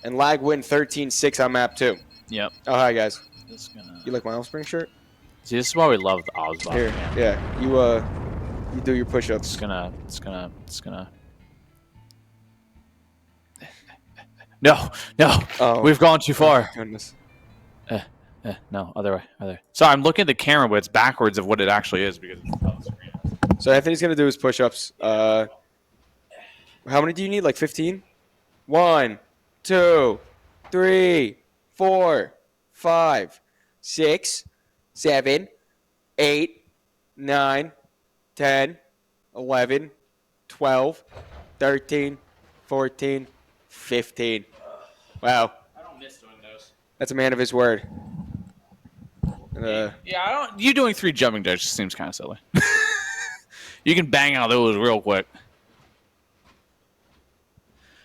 and Lag win 13-6 on map 2. Yep. Oh hi guys. This is gonna... You like my Offspring shirt? See, this is why we love the Ozbot. Here, Man. yeah. You do your push-ups. It's gonna. No. Oh, We've gone too far. goodness. No, other way. Sorry, I'm looking at the camera, but it's backwards of what it actually is because it's on the screen. So Anthony's gonna do his push-ups. How many do you need? Like 15? 1, 2, 3, 4, 5, 6, 7, 8, 9, 10, 11, 12, 13, 14, 15. Wow. I don't miss doing those. That's a man of his word. Yeah, I don't. You doing 3 jumping jacks just seems kind of silly. You can bang out those real quick.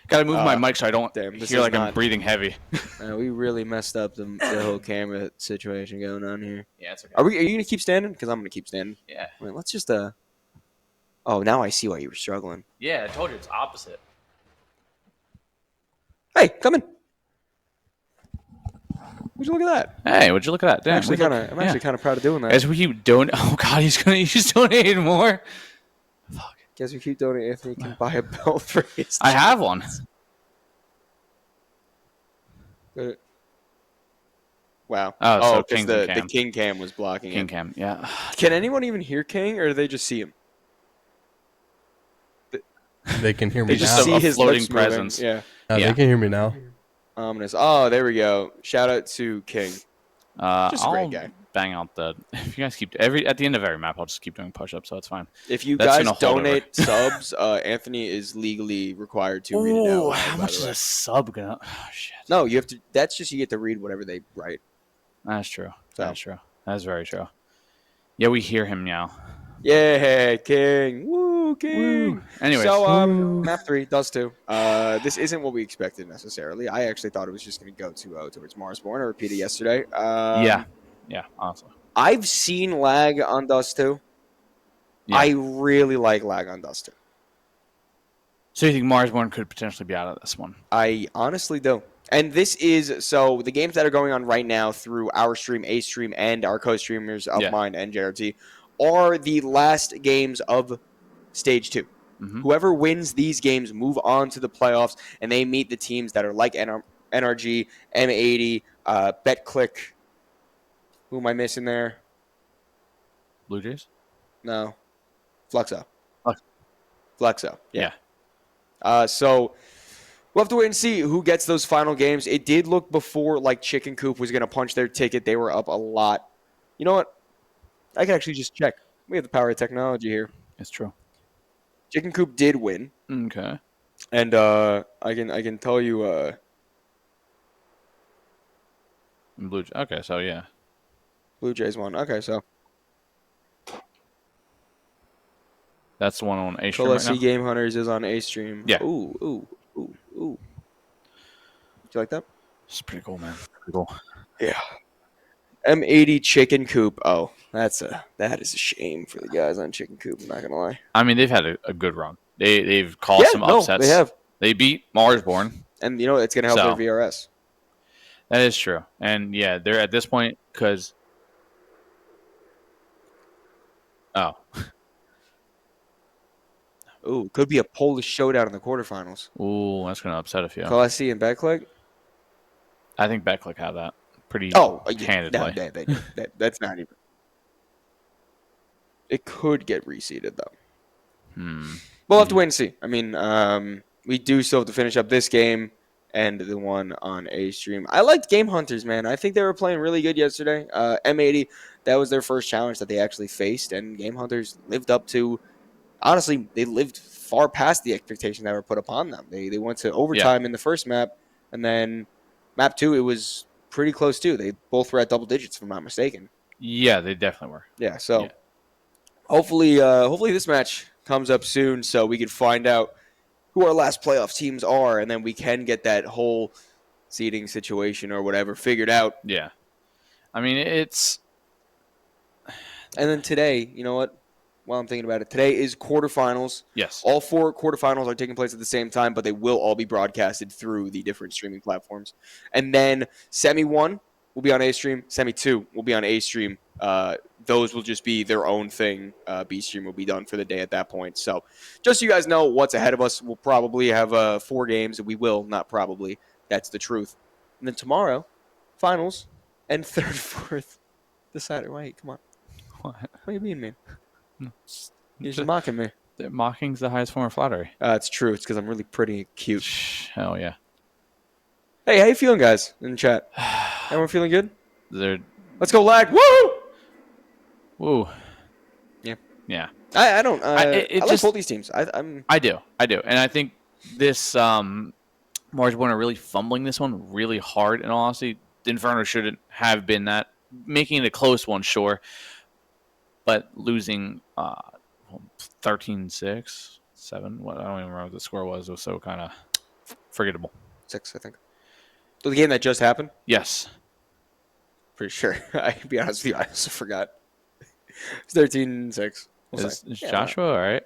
Got to move my mic so I don't hear like I'm breathing heavy. We really messed up the whole camera situation going on here. Yeah, it's okay. Are you gonna keep standing? Because I'm gonna keep standing. Yeah. Wait, let's just Oh, now I see why you were struggling. Yeah, I told you it's opposite. Hey, come in. Would you look at that? Hey, would you look at that? Damn, I'm actually kind of proud of doing that. As we keep doing, oh god, he's donating more. Fuck. Guess we keep donating. Anthony can buy a belt for his. I have one. Wow. Oh, so because King's and the Cam. King Cam was blocking King it. Cam, yeah. Can anyone even hear King, or do they just see him? They can hear me They now. just see a his floating lips moving. presence. Yeah. Yeah. They can hear me now. Ominous. Oh, there we go. Shout out to King. Just a I'll great guy. bang out the. If you guys keep at the end of every map, I'll just keep doing push-ups, so it's fine. If you That's guys gonna hold donate subs, Anthony is legally required to read it out. Oh, loud, how by much the is way. a sub gonna? Oh shit. No, you have to. That's just you get to read whatever they write. That's true. So. That's true. That's very true. Yeah, we hear him now. Yeah, King. Woo, King. Woo. Anyways, So, map 3, Dust 2. This isn't what we expected necessarily. I actually thought it was just going to go towards Marsborn. I repeated yesterday. yeah, honestly. I've seen lag on Dust 2. Yeah. I really like lag on Dust 2. So you think Marsborn could potentially be out of this one? I honestly do. And this is, so the games that are going on right now through our stream, A stream, and our co-streamers of mine and JRT are the last games of Stage 2. Mm-hmm. Whoever wins these games move on to the playoffs, and they meet the teams that are like NRG, M80, BetClick. Who am I missing there? Blue Jays? No. Fluxo. Flux. Fluxo. Yeah. So we'll have to wait and see who gets those final games. It did look before like Chicken Coop was going to punch their ticket. They were up a lot. You know what? I can actually just check. We have the power of technology here. It's true. Chicken Coop did win. Okay. And I can tell you Blue. Okay, so yeah. Blue Jays won. Okay, so That's the one on A stream right now. Game Hunters is on A stream. Yeah. Ooh. Do you like that? It's pretty cool, man. Pretty cool. Yeah. M80 Chicken Coop. Oh, that is a shame for the guys on Chicken Coop. I'm not gonna lie. I mean, they've had a good run. They've caused some upsets. They have. They beat Marsborn. And you know it's gonna help their VRS. That is true. And yeah, they're at this point because. Oh. Ooh, could be a Polish showdown in the quarterfinals. Ooh, that's gonna upset a few. Classy and BetClick. I think BetClick have that pretty handedly. That's not even. It could get reseeded though. We'll have to wait and see. I mean, we do still have to finish up this game and the one on A stream. I liked Game Hunters, man. I think they were playing really good yesterday. M80, that was their first challenge that they actually faced, and Game Hunters lived up to. Honestly, they lived far past the expectations that were put upon them. They went to overtime in the first map, and then map 2, it was pretty close too. They both were at double digits, if I'm not mistaken. Yeah, they definitely were. Yeah, so hopefully this match comes up soon so we can find out who our last playoff teams are, and then we can get that whole seeding situation or whatever figured out. Yeah. I mean, it's... And then today, you know what? While I'm thinking about it, today is quarterfinals. Yes. All 4 quarterfinals are taking place at the same time, but they will all be broadcasted through the different streaming platforms. And then Semi 1 will be on A stream. Semi 2 will be on A stream. Those will just be their own thing. B stream will be done for the day at that point. So just so you guys know what's ahead of us, we'll probably have 4 games. We will, not probably. That's the truth. And then tomorrow, finals, and 3rd, 4th. The Saturday. Wait, come on. What? What do you mean, man? You're just mocking me. Mocking's the highest form of flattery. It's true. It's because I'm really pretty and cute. Hell yeah. Hey, how you feeling, guys, in the chat? Everyone feeling good? They're... Let's go lag. Woo! Woo. Yeah. Yeah. I don't. I like just both these teams. I do, and I think this Marsborn are really fumbling this one really hard. In all honesty, Inferno shouldn't have been that. Making it a close one, sure, but losing 13-6, 7. What I don't even remember what the score was. It was so kind of forgettable. 6, I think. So the game that just happened. Yes. Pretty sure. I'll be honest with you, I also forgot. It's 13-6. Is Joshua all right?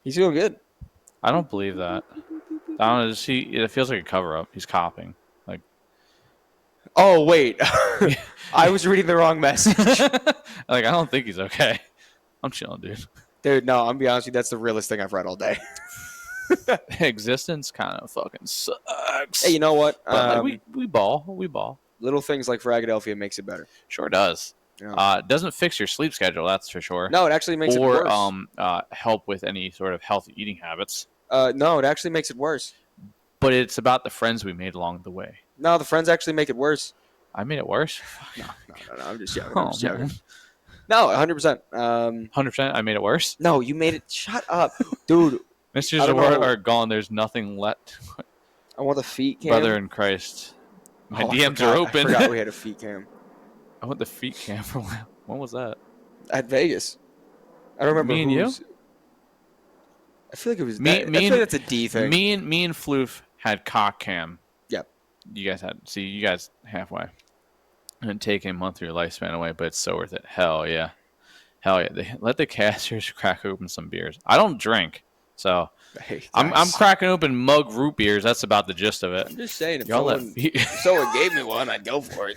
He's feeling good. I don't believe that. I don't know. It feels like a cover up. He's copying. Like, oh wait, I was reading the wrong message. I don't think he's okay. I'm chilling, dude. Dude, no, I'm gonna be honest with you. That's the realest thing I've read all day. Existence kind of fucking sucks. Hey, you know what? But, we ball. Little things like Fragadelphia makes it better. Sure does. Yeah. Doesn't fix your sleep schedule, that's for sure. No, it actually makes it worse. Or help with any sort of healthy eating habits. No, it actually makes it worse. But it's about the friends we made along the way. No, the friends actually make it worse. I made it worse? No. I'm just joking. No, 100%. 100%? I made it worse? No, you made it. Shut up. Dude. Mr. Zora are gone. There's nothing left. I want the feet cam. Brother in Christ. My DMs are open. I forgot we had a feet cam. I want the feet cam for when was that? At Vegas. I don't remember. Me and you? I feel like it was me. I feel like that's a D thing. Me and Floof had cock cam. Yep. You guys halfway. And take a month of your lifespan away, but it's so worth it. Hell yeah. Let the casters crack open some beers. I don't drink, so I'm cracking open mug root beers. That's about the gist of it. I'm just saying, if someone gave me one, I'd go for it.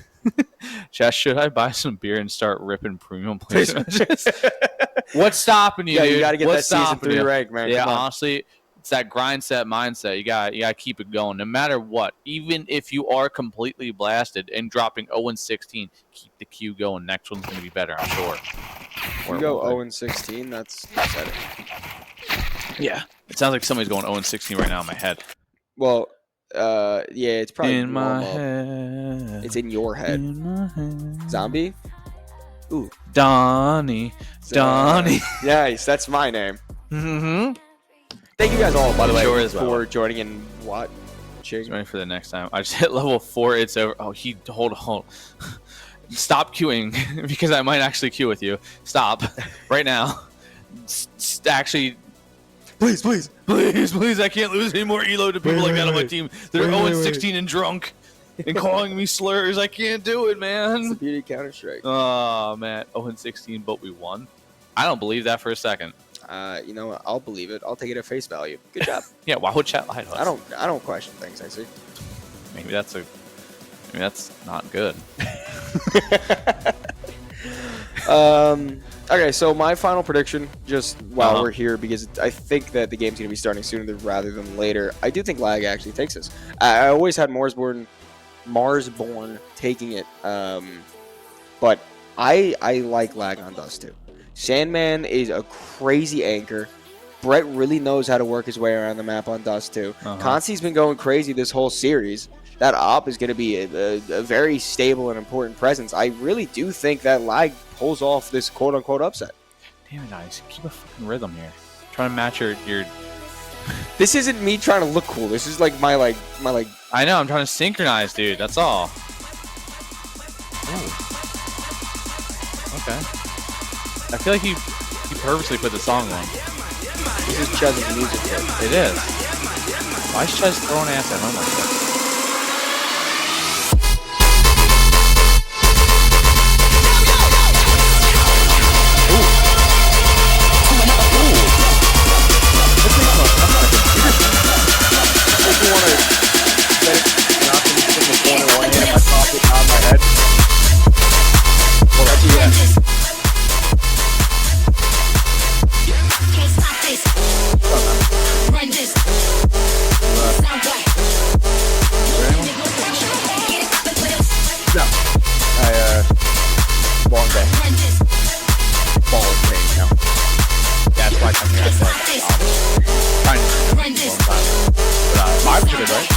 Chess, should I buy some beer and start ripping premium placements? What's stopping you, dude? You got to get that season 3 rank, man. Yeah, honestly, it's that grind set mindset. You got keep it going, no matter what. Even if you are completely blasted and dropping 0-16, keep the queue going. Next one's gonna be better, I'm sure. You go 0-16. That's upsetting. Yeah, it sounds like somebody's going 0-16 right now in my head. Well, yeah, it's probably in my head. It's in your head. In my head. Zombie. Ooh, Donnie. Nice, that's my name. Mm-hmm. Thank you guys all, by the way, Sure for joining and watching. Ready for the next time. I just hit level 4. It's over. Oh, hold on. Stop queuing because I might actually queue with you. Stop right now. Actually, please. I can't lose any more elo to people like that on my team. They're 0-16 and drunk and calling me slurs. I can't do it, man. It's the beauty of Counter-Strike. Oh man, 0-16, but we won. I don't believe that for a second. You know what? I'll believe it. I'll take it at face value. Good job. Yeah, why would chat lie to us? I don't question things I see. Maybe that's not good. Okay, so my final prediction, just while we're here, because I think that the game's going to be starting sooner rather than later. I do think Lag actually takes this. I always had Marsborn taking it, but I like Lag on Dust too. Sandman is a crazy anchor. Brett really knows how to work his way around the map on Dust too. Consi's been going crazy this whole series. That op is going to be a very stable and important presence. I really do think that Lag pulls off this quote-unquote upset. Damn it, guys. Keep a fucking rhythm here. Trying to match your... This isn't me trying to look cool. This is like my I know, I'm trying to synchronize, dude. That's all. Ooh. Okay. I feel like he purposely put the song on. This is Chez's music here. It is. Why is Chez throwing ass at home like that? If you want to let it knock in the corner, one hand in my pocket, on my head. Well, that's a yes. No. Long day. Ball is pain now. That's why I come here. Trying to long time. But 5 is good, right?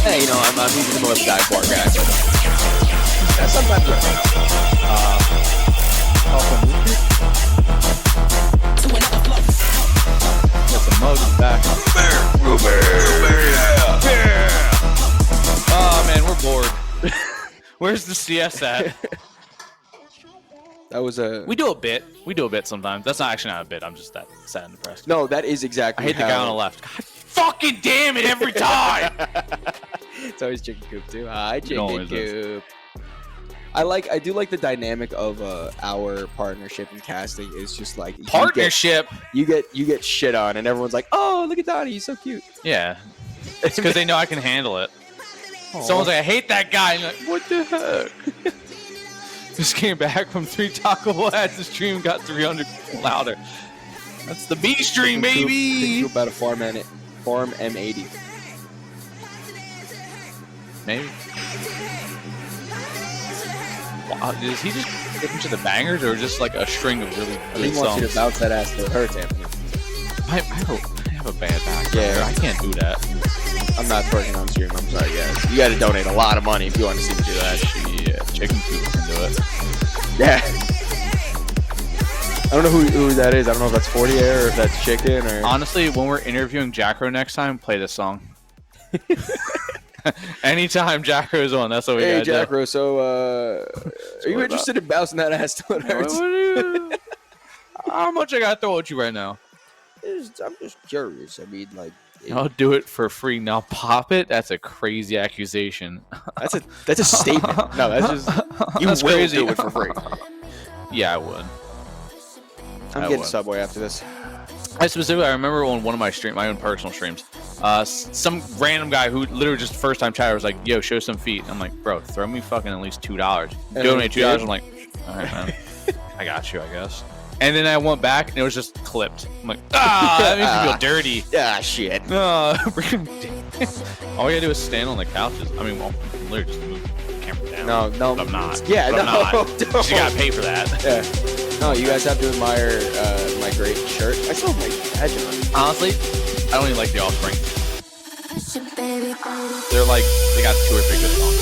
Hey, you know, I'm usually the most dive bar guy, but sometimes Got some mugs back. Oh man, we're bored. Where's the CS at? That was a. We do a bit. We do a bit sometimes. That's not actually not a bit. I'm just that sad and depressed. No, that is exactly. I hate the guy on the left. God fucking damn it every time. It's always chicken coop too. Hi, chicken always coop. I do like the dynamic of our partnership and casting is just like Partnership. You get shit on and everyone's like, oh look at Donnie, he's so cute. Yeah. It's because they know I can handle it. Someone's like, I hate that guy. And you're like, what the heck? Just came back from 3 Taco ads. The stream got 300 louder. That's the B stream, baby. Think about a farm M80. Maybe. Wow, does he just get into the bangers or just like a string of really good He wants you to songs? bounce that ass to her, Anthony. I have a bad back. Yeah. I can't do that. I'm not twerking on stream. I'm sorry, guys. You got to donate a lot of money if you want to see me do that. Yeah, chicken coop can do it. Yeah. I don't know who that is. I don't know if that's 40 Air or if that's Chicken or. Honestly, when we're interviewing Jackro next time, play this song. Anytime Jackro's on, that's what we Hey, gotta Jack do. Rosso, are you what interested in bouncing that ass till it hurts? How much I gotta throw at you right now? I'm just curious. I mean, like, I'll do it for free. Now pop it? That's a crazy accusation. that's a statement. No, that's just you That's will crazy. do it for free. Yeah, I would. I'm I getting would. Subway after this. I remember on one of my own personal streams, some random guy who literally just first time chatter was like, "Yo, show some feet." I'm like, "Bro, throw me fucking at least $2." Donate $2. I'm like, "All right, man, I got you, I guess." And then I went back and it was just clipped. I'm like, that makes me feel dirty. Ah, shit. All you gotta do is stand on the couches. I mean, well, you can literally just move the camera down. No. But I'm not. Yeah, But I'm no. not. Don't. You gotta pay for that. Yeah. No, you guys have to admire my great shirt. I still have my badge on. Honestly, I don't even like the Offspring. They're like, they got 2 or 3 good songs.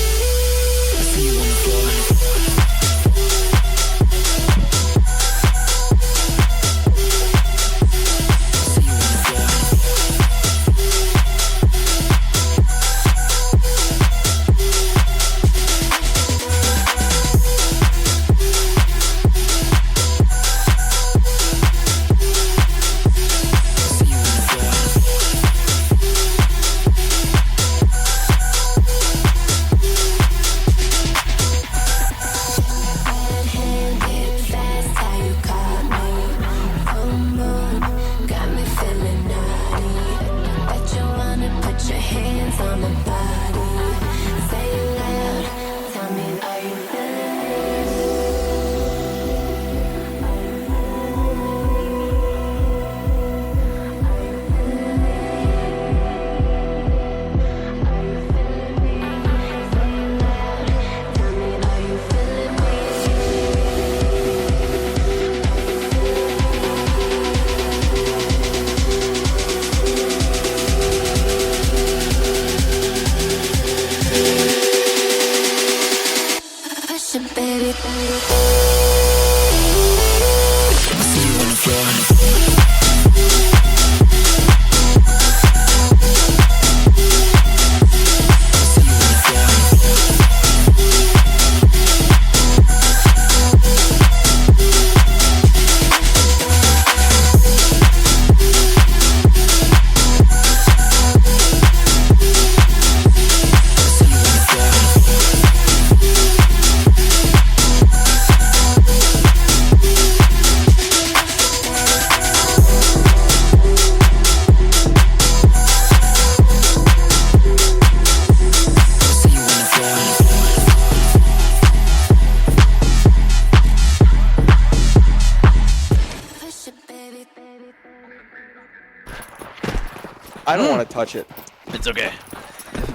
I don't want to touch it. It's okay.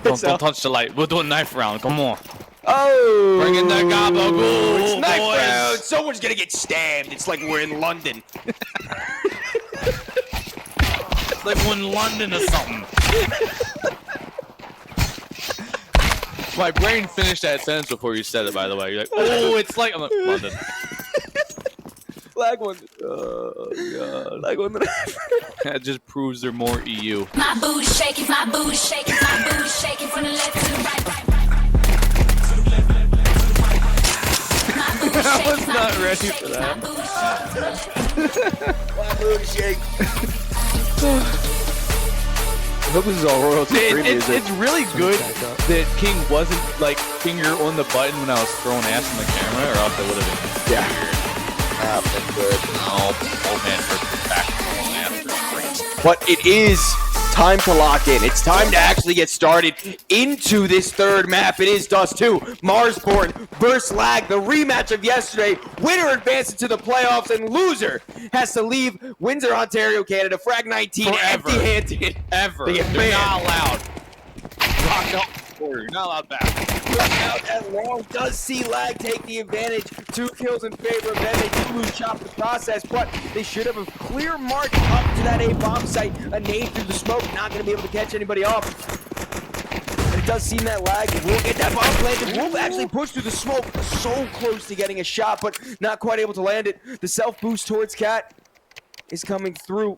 Don't touch the light. We'll do a knife round. Come on. Oh! Bring in the gabagool, It's knife boys. round. Someone's gonna get stabbed. It's like we're in London. Like we're in London or something. My brain finished that sentence before you said it, by the way. You're like, oh, it's like... I'm like, London. Lag one. Oh, God. Lag one. That just proves they're more EU. My booty shaking, my booty shaking, my booty shaking from the left to the right. I was not ready for that. My booty shake. I hope this is all royalty-free music. It's really good that King wasn't like finger on the button when I was throwing ass on the camera, or else it would have been Yeah. weird. That's good. Oh man, for back after. But it is time to lock in. It's time to actually get started into this third map. It is Dust 2, Marsborn versus Lag, the rematch of yesterday. Winner advances to the playoffs, and loser has to leave Windsor, Ontario, Canada. Frag 19, Forever. empty-handed. Ever. They get You're banned. not allowed. Locked up. You're not allowed back. Out at long does see Lag take the advantage. 2 kills in favor of them. They do lose Chop the process, but they should have a clear march up to that A bomb site. A nade through the smoke, not going to be able to catch anybody off. And it does seem that Lag will get that bomb planted. Wolf actually pushed through the smoke, so close to getting a shot, but not quite able to land it. The self boost towards Cat is coming through.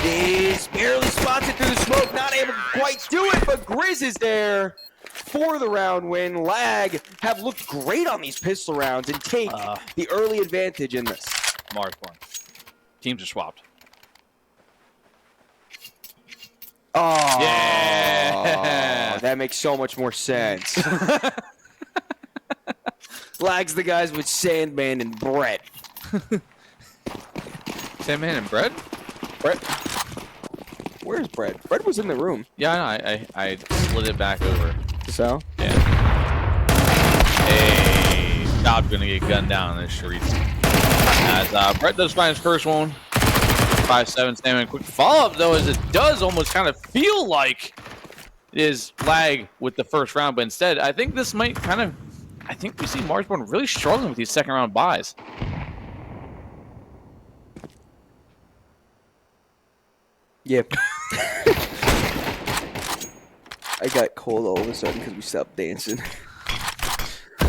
Is barely spots it through the smoke, not able to quite do it, but Grizz is there for the round win. Lag have looked great on these pistol rounds and take the early advantage in this. Marsborn. Teams are swapped. Oh, Yeah. that makes so much more sense. Lag's the guys with Sandman and Brett. Sandman and Bread? Brett? Where's Brett? Brett was in the room. Yeah, I slid it back over. So? Yeah. Hey, stop gonna get gunned down in this street. As Brett does find his first one. 5-7 Sandman. Quick follow-up though, as it does almost kind of feel like it is Lag with the first round, but instead, I think this might kind of. I think we see Marsborn really struggling with these second round buys. Yep. I got cold all of a sudden because we stopped dancing.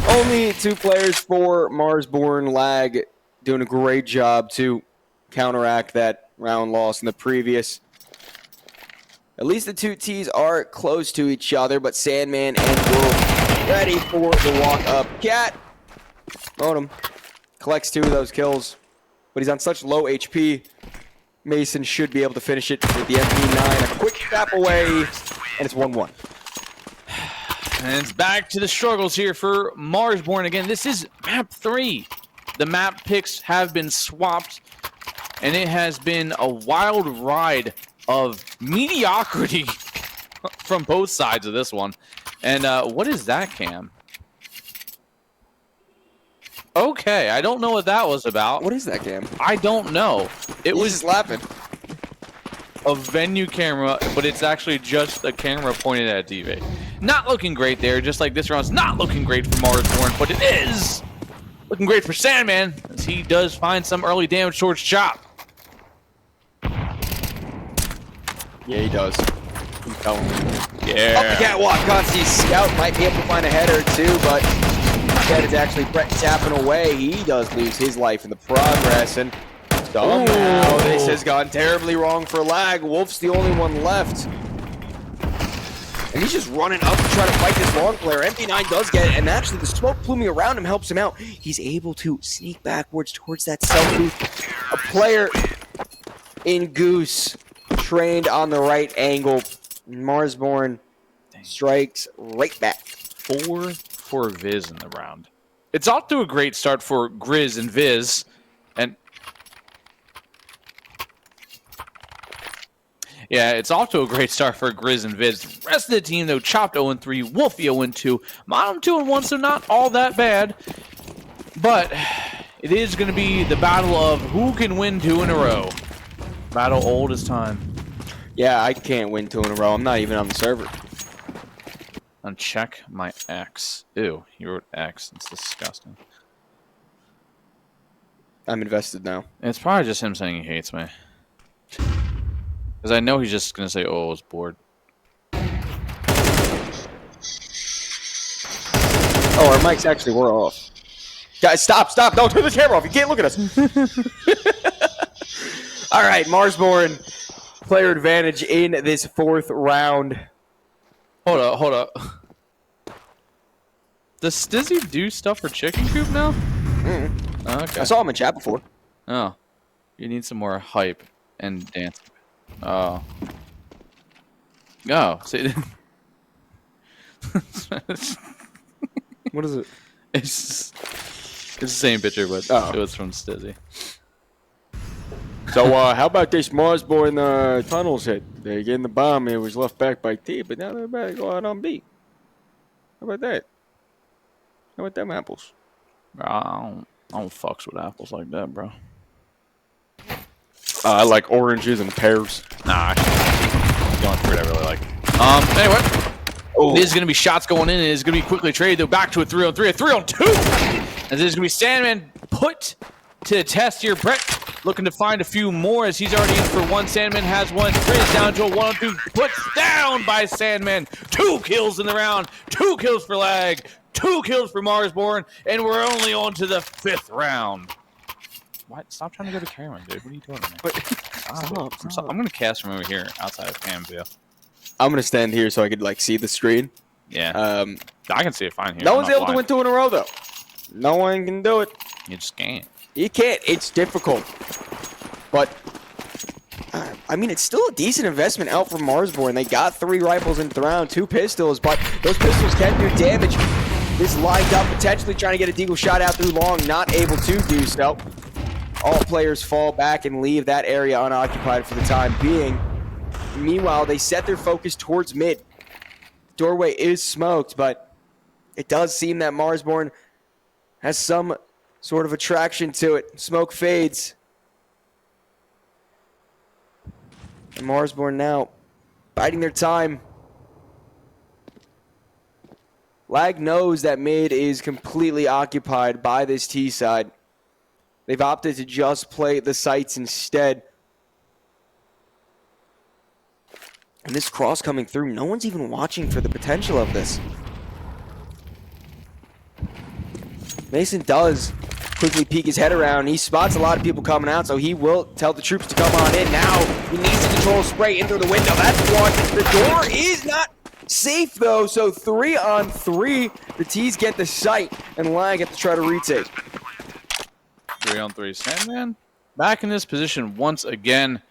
Only 2 players for Marsborn. Lag doing a great job to counteract that round loss in the previous. At least the 2 Ts are close to each other, but Sandman and Wolf ready for the walk-up. Cat, load him. Collects 2 of those kills, but he's on such low HP. Mason should be able to finish it with the MP9. A quick tap away, and it's 1-1. And it's back to the struggles here for Marsborn again. This is map 3. The map picks have been swapped, and it has been a wild ride of mediocrity from both sides of this one. And what is that, Cam? Okay, I don't know what that was about. What is that, Cam? I don't know. It He's was just laughing. a venue camera, but it's actually just a camera pointed at DV. Not looking great there, just like this round's not looking great for Marsborn, but it is looking great for Sandman, as he does find some early damage towards Chop. Yeah, he does. I'm telling you. Yeah. Up the catwalk, Constantine Scout might be able to find a header or 2, but that is actually Brett tapping away. He does lose his life in the progress, and somehow this has gone terribly wrong for Lag. Wolf's the only one left. And he's just running up to try to fight this long player. MP9 does get it, and actually the smoke pluming around him helps him out. He's able to sneak backwards towards that self-boost. A player in Goose, trained on the right angle. Marsborn strikes right back. 4 for Viz in the round. It's off to a great start for Grizz and Viz, and yeah, it's off to a great start for Grizz and Viz. The rest of the team, though, Chopped 0-3, Wolfie 0-2, Modem 2-1, so not all that bad. But it is going to be the battle of who can win 2 in a row. Battle old as time. Yeah, I can't win 2 in a row. I'm not even on the server. Uncheck my X. Ew, you wrote X. It's disgusting. I'm invested now. It's probably just him saying he hates me. Because I know he's just going to say, oh, I was bored. Oh, our mics actually were off. Guys, stop. Don't turn the camera off. You can't look at us. All right, Marsborn, player advantage in this 4th round. Hold up. Does Stizzy do stuff for Chicken Coop now? Okay. I saw him in chat before. Oh. You need some more hype and dance. Oh. Oh. See, What is it? it's the same picture, but Oh. it was from Stizzy. So, how about this Marsborn tunnels hit? They getting the bomb. It was left back by T, but now they're about to go out on B. How about that? How about them apples? I don't fucks with apples like that, bro. I like oranges and pears. Nah, the only fruit I really like. Anyway. Oh, There's going to be shots going in, and it's going to be quickly traded, though, back to a 3-on-3, a 3-on-2! And there's going to be Sandman put to the test here. Brett looking to find a few more, as he's already in for one. Sandman has one. Brett down to a 1-on-2. Puts down by Sandman. 2 kills in the round. 2 kills for Lag. 2 kills for Marsborn. And we're only on to the 5th round. What? Stop trying to go to Cameron, dude. What are you doing, man? Stop. I'm going to cast from over here, outside of Cam view. I'm gonna stand here so I could see the screen. Yeah. I can see it fine here. No I'm one's not able to blind. win 2 in a row though. No one can do it. You just can't. You can't. It's difficult. But I mean, it's still a decent investment out from Marsborn. They got 3 rifles into the round, 2 pistols, but those pistols can do damage. This lined up, potentially trying to get a deagle shot out through long, not able to do so. All players fall back and leave that area unoccupied for the time being. Meanwhile, they set their focus towards mid. Doorway is smoked, but it does seem that Marsborn has some sort of attraction to it. Smoke fades. And Marsborn now biding their time. Lag knows that mid is completely occupied by this T side. They've opted to just play the sites instead. And this cross coming through, no one's even watching for the potential of this. Mason does quickly peek his head around. He spots a lot of people coming out, so he will tell the troops to come on in. Now he needs to control spray in through the window. That's one. The door is not safe, though, so 3-on-3. The T's get the site, and Lag get to try to retake. 3-on-3 Sandman. Back in this position once again,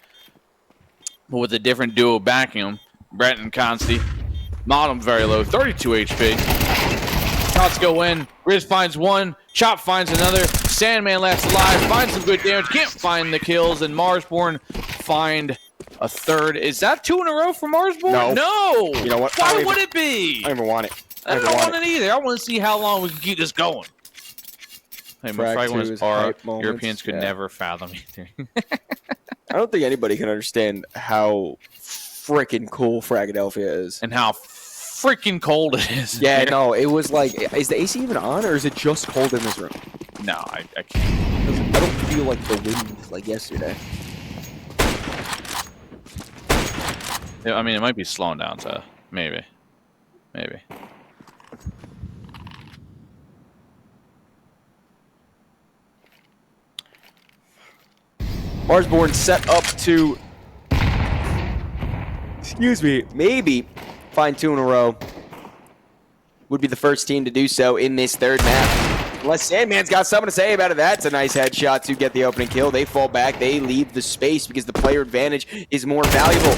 but with a different duo backing him. Brett and Consti. Bottom very low, 32 HP. Shots go in. Grizz finds one. Chop finds another. Sandman last alive. Finds some good damage. Can't find the kills. And Marsborn find a third. Is that 2 in a row for Marsborn? No. You know what? Why would it be? I don't even want it. I don't want it either. I want to see how long we can keep this going. Hey, my Frag frag 2 is was aura. hype moments. Europeans could Yeah. never fathom either. I don't think anybody can understand how freaking cool Fragadelphia is. And how freaking cold it is. Yeah, no, it was like, is the AC even on, or is it just cold in this room? No, I can't. I don't feel like the wind like yesterday. Yeah, I mean, it might be slowing down, so maybe. Maybe. Marsborn set up to, excuse me, maybe find 2 in a row. Would be the first team to do so in this 3rd map. Unless Sandman's got something to say about it. That's a nice headshot to get the opening kill. They fall back. They leave the space because the player advantage is more valuable.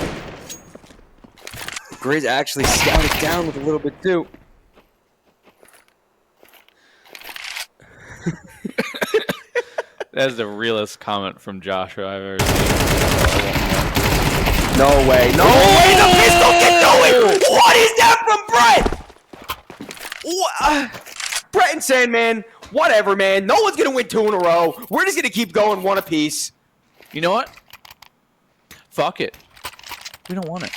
Grizz actually scouted down with a little bit too. That's the realest comment from Joshua I've ever seen. No way. No way. The pistol can do it. What is that from Brett? What? Brett and Sandman, whatever, man. No one's going to win 2 in a row. We're just going to keep going 1 apiece. You know what? Fuck it. We don't want it,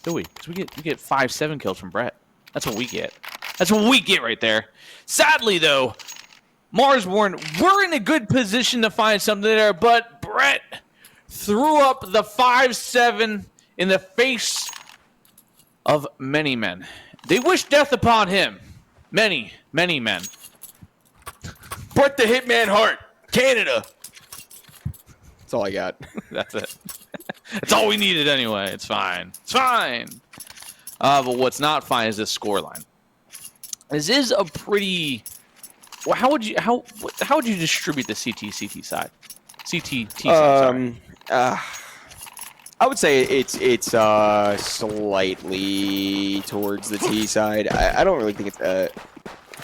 do we? Because we get 5-7 kills from Brett. That's what we get. That's what we get right there. Sadly, though, Marsborn, we're in a good position to find something there, but Brett threw up the 5-7 in the face of many men. They wish death upon him. Many, many men. Bret the Hitman Hart, Canada. That's all I got. That's it. That's all we needed anyway. It's fine. It's fine. But what's not fine is this scoreline. This is a pretty. Well, how would you distribute the CT side? CT side. Sorry. I would say it's slightly towards the T side. I don't really think it's a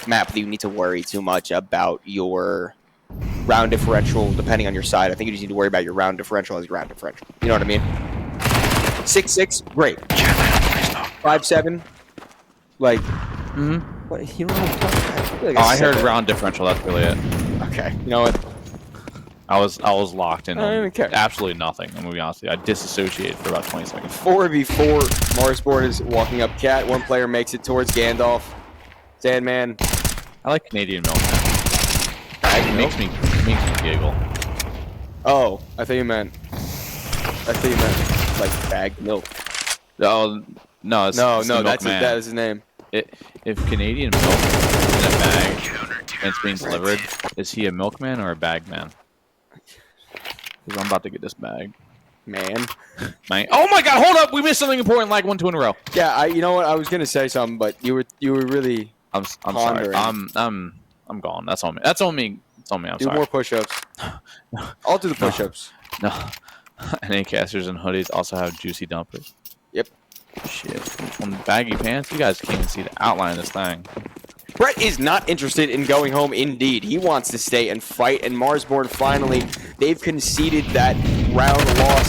map that you need to worry too much about your round differential depending on your side. I think you just need to worry about your round differential as your round differential. You know what I mean? 6-6, great. 5-7, like. What, you don't know what I'm talking about? I feel like I said heard that. round differential. That's really it. Okay, you know what? I was locked in I don't on even care. absolutely nothing. I'm gonna be honest with you. I disassociated for about 20 seconds. 4v4, Marsborn is walking up cat. One player makes it towards Gandalf. Sandman. I like Canadian milk. It makes me giggle. Oh, I thought you meant like bagged milk. Oh no, it's No, the that milkman. is his name. If Canadian milk is in a bag and it's being delivered, is he a milkman or a bag man? Because I'm about to get this bag. Man. Oh my God! Hold up, we missed something important. Like 1-2 in a row. Yeah, you know what? I was gonna say something, but you were really. I'm sorry. Pondering. I'm gone. That's on me. That's on me. It's on me. I'm Do sorry. more push-ups. I'll do the push-ups. No. NA casters and hoodies also have juicy dumpers. Yep. Shit. On the baggy pants, you guys can't even see the outline of this thing. Bret is not interested in going home, indeed. He wants to stay and fight, and Marsborn finally, they've conceded that round loss.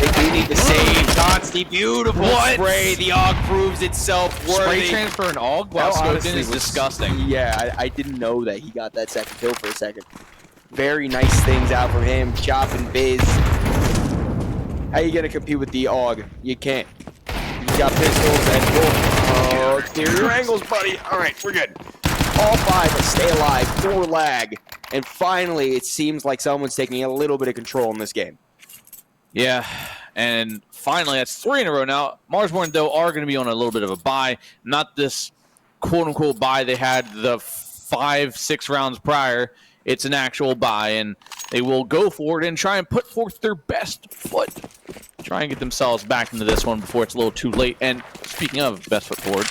They do need to save. Consti, beautiful spray. The AUG proves itself worthy. Spray transfer and AUG while scoped in is disgusting. Yeah, I didn't know that he got that second kill for a second. Very nice things out from him. Chop and Biz. How you gonna compete with the AUG? You can't. You got pistols and oh, clear your angles, buddy. All right, we're good. All five stay alive. 4 lag, and finally, it seems like someone's taking a little bit of control in this game. Yeah, and finally, that's 3 in a row now. Marsborn, though, are going to be on a little bit of a bye. Not this quote-unquote bye they had the 5-6 rounds prior. It's an actual bye, and they will go forward and try and put forth their best foot. Try and get themselves back into this one before it's a little too late. And speaking of best foot forward,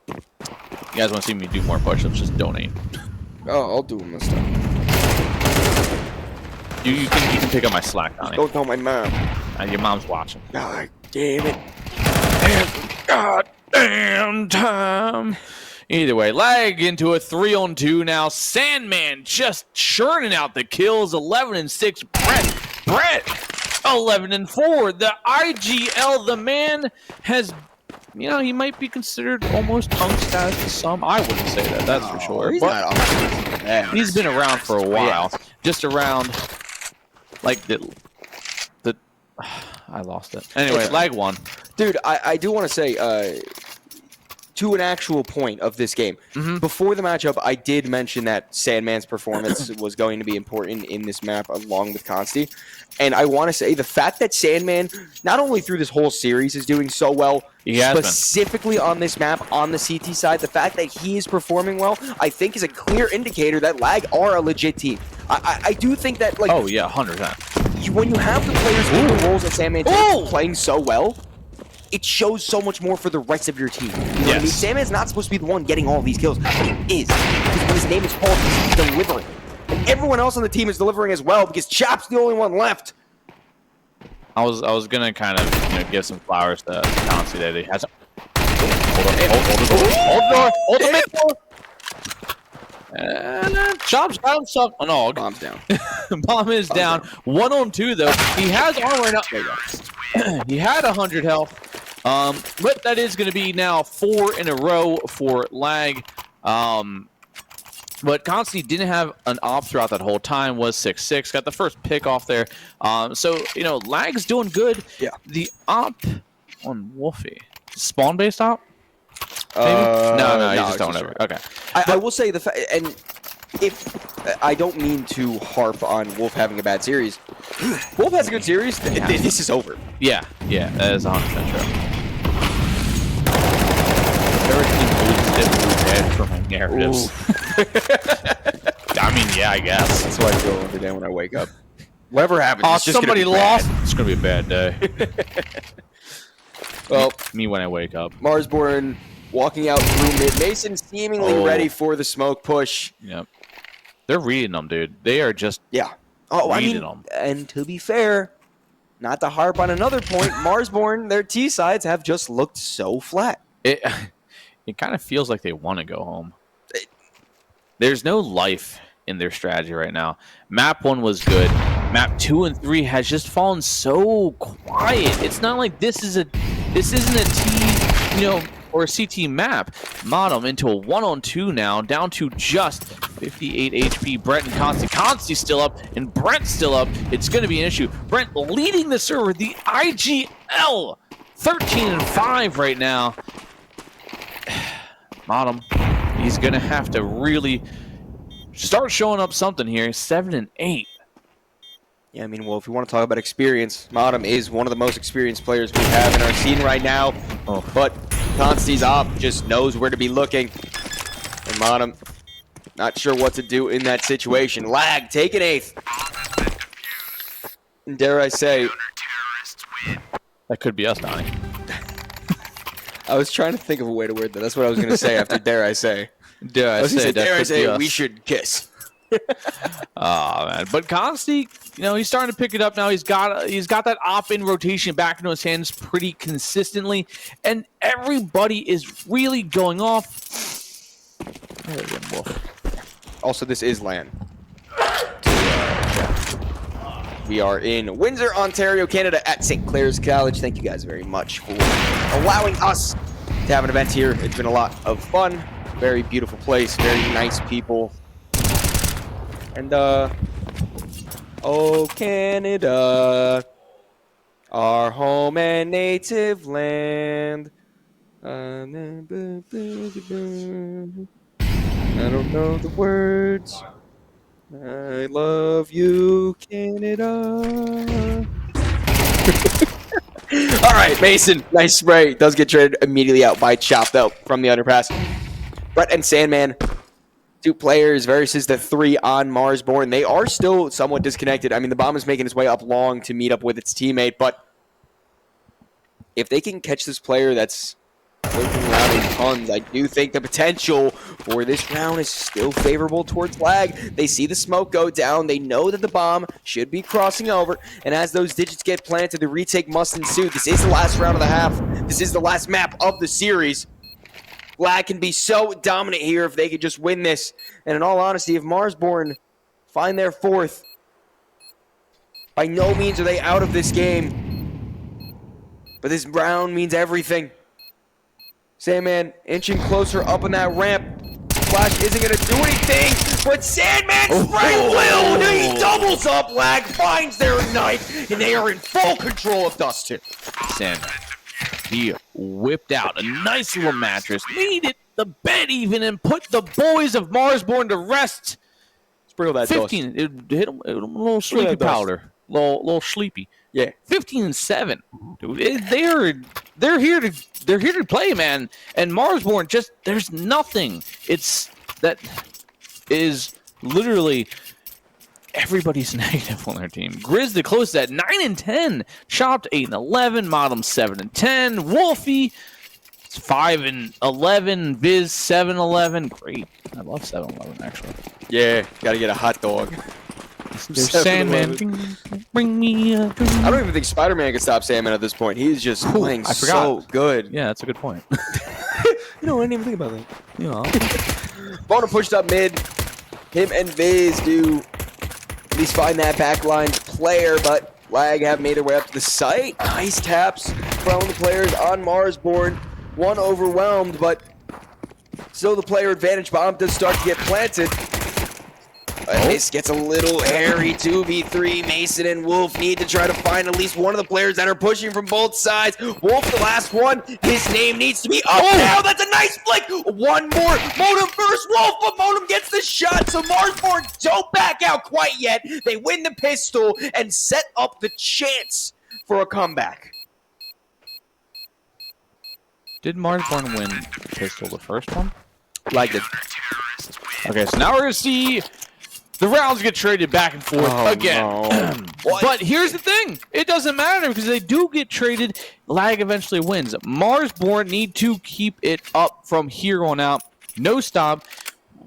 you guys want to see me do more push-ups, just donate. Oh, I'll do them this time. You can pick up my Slack, Donnie. Don't tell my mom. Your mom's watching. God damn it. God damn time. Either way, lag into a 3-on-2 now. Sandman just churning out the kills. 11-6. Bret 11-4. The IGL, the man has, he might be considered almost punk status to some. I wouldn't say that, that's for sure. He's But not he's been around for a while. Yeah. Just around, like, the I lost it. Anyway, lag 1. Dude, I do want to say, to an actual point of this game, before the matchup, I did mention that Sandman's performance was going to be important in this map along with Consti. And I want to say the fact that Sandman, not only through this whole series, is doing so well, specifically on this map, on the CT side, the fact that he is performing well, I think is a clear indicator that Lag are a legit team. I do think that, like... Oh, yeah, 100%. When you have the players in the roles that Sandman takes playing so well, it shows so much more for the rest of your team. You know what I mean? Sandman's not supposed to be the one getting all these kills, but he is. Because when his name is called, he's delivering. And everyone else on the team is delivering as well, because Chop's the only one left. I was gonna kind of give some flowers to Consti there. He has hold the door. And Chop's got himself an AUG. Bomb's down. Bomb is down. 1-on-2 though. He has armor now. There you go. He had 100 health. But that is going to be now 4 in a row for Lag. But Consti didn't have an op throughout that whole time. Was 6-6. Got the first pick off there. So Lag's doing good. Yeah. The op on Wolfie, spawn based op. Maybe? No, No, you just don't ever. Okay. I will say the fact, and if I don't mean to harp on Wolf having a bad series, Wolf has a good series. This is over. Yeah, that is 100% true. Everything moves for my narratives. Yeah, I guess. That's how I feel every day when I wake up. Whatever happens, Oh, it's just somebody gonna be lost. bad. It's gonna be a bad day. Well, Me when I wake up. Marsborn walking out through mid. Mason seemingly ready for the smoke push. Yep. They're reading them, dude. They are just Yeah. Oh, I reading mean, them. and to be fair, not to harp on another point, Marsborn, their T sides have just looked so flat. It kind of feels like they want to go home. There's no life in their strategy right now. Map 1 was good. Map 2 and 3 has just fallen so quiet. It's not like this isn't a T, or a CT map. Modem into a 1-on-2 now, down to just 58 HP. Brent and Consti. Consti's still up, and Brent's still up. It's going to be an issue. Brent leading the server, the IGL, 13-5 right now. Modem, he's going to have to really start showing up something here. 7-8. Yeah, I mean, well, if we want to talk about experience, Modem is one of the most experienced players we have in our scene right now. Oh. But Consti's op just knows where to be looking. And Modem, not sure what to do in that situation. Lag, take an 8th. And dare I say, That could be us, Donnie. I was trying to think of a way to word that. That's what I was going to say after dare I say. Dare I was going to say, dare I that could be say, us. we should kiss. Oh man, but Consti, he's starting to pick it up now. He's got that op in rotation back into his hands pretty consistently, and everybody is really going off. Also, this is LAN. We are in Windsor, Ontario, Canada at St. Clair's College. Thank you guys very much for allowing us to have an event here. It's been a lot of fun. Very beautiful place. Very nice people. And, oh, Canada, our home and native land. I don't know the words. I love you, Canada. All right, Mason. Nice spray. Does get traded immediately out by Chop, though, from the underpass. Brett and Sandman, 2 players versus the 3 on Marsborn. They are still somewhat disconnected. I mean, the bomb is making its way up long to meet up with its teammate, but if they can catch this player that's lurking around in tons, I do think the potential for this round is still favorable towards Lag. They see the smoke go down. They know that the bomb should be crossing over, and as those digits get planted, the retake must ensue. This is the last round of the half. This is the last map of the series. Lag can be so dominant here if they could just win this. And in all honesty, if Marsborn find their 4th, by no means are they out of this game. But this round means everything. Sandman inching closer up on that ramp. Flash isn't going to do anything, but Sandman spray will. He doubles up. Lag finds their knife, and they are in full control of Dust 2. Sandman. He whipped out a nice little mattress, made it the bed even, and put the boys of Marsborn to rest. Sprinkle that 15. It hit him a little sleepy powder. Little sleepy. Yeah. 15-7. Dude, they're here to play, man. And Marsborn just there's nothing. It's that is literally everybody's negative on their team. Grizz the closest at 9-10. Chopped 8-11. Modem 7-10. Wolfie 5-11. Viz 7-11. Great. I love 7-11 actually. Yeah, gotta get a hot dog. There's Sandman. Bring me a drink. I don't even think Spider-Man can stop Sandman at this point. He's just playing I forgot. so good. Yeah, that's a good point. You know, I didn't even think about that. You know. Bona pushed up mid. Him and Viz do at least find that backline player, but Lag have made their way up to the site. Nice taps from the players on Marsborn. One overwhelmed, but still the player advantage bomb does start to get planted. This gets a little hairy. 2v3. Mason and Wolf need to try to find at least one of the players that are pushing from both sides. Wolf, the last one. His name needs to be up now. That's a nice flick. One more. Modem versus Wolf, but Modem gets the shot. So Marsborn don't back out quite yet. They win the pistol and set up the chance for a comeback. Did Marsborn win pistol the first one? Like it. Okay, so now we're gonna see The rounds get traded back and forth again. No. But here's the thing. It doesn't matter because they do get traded. Lag eventually wins. Marsborn need to keep it up from here on out. No stop.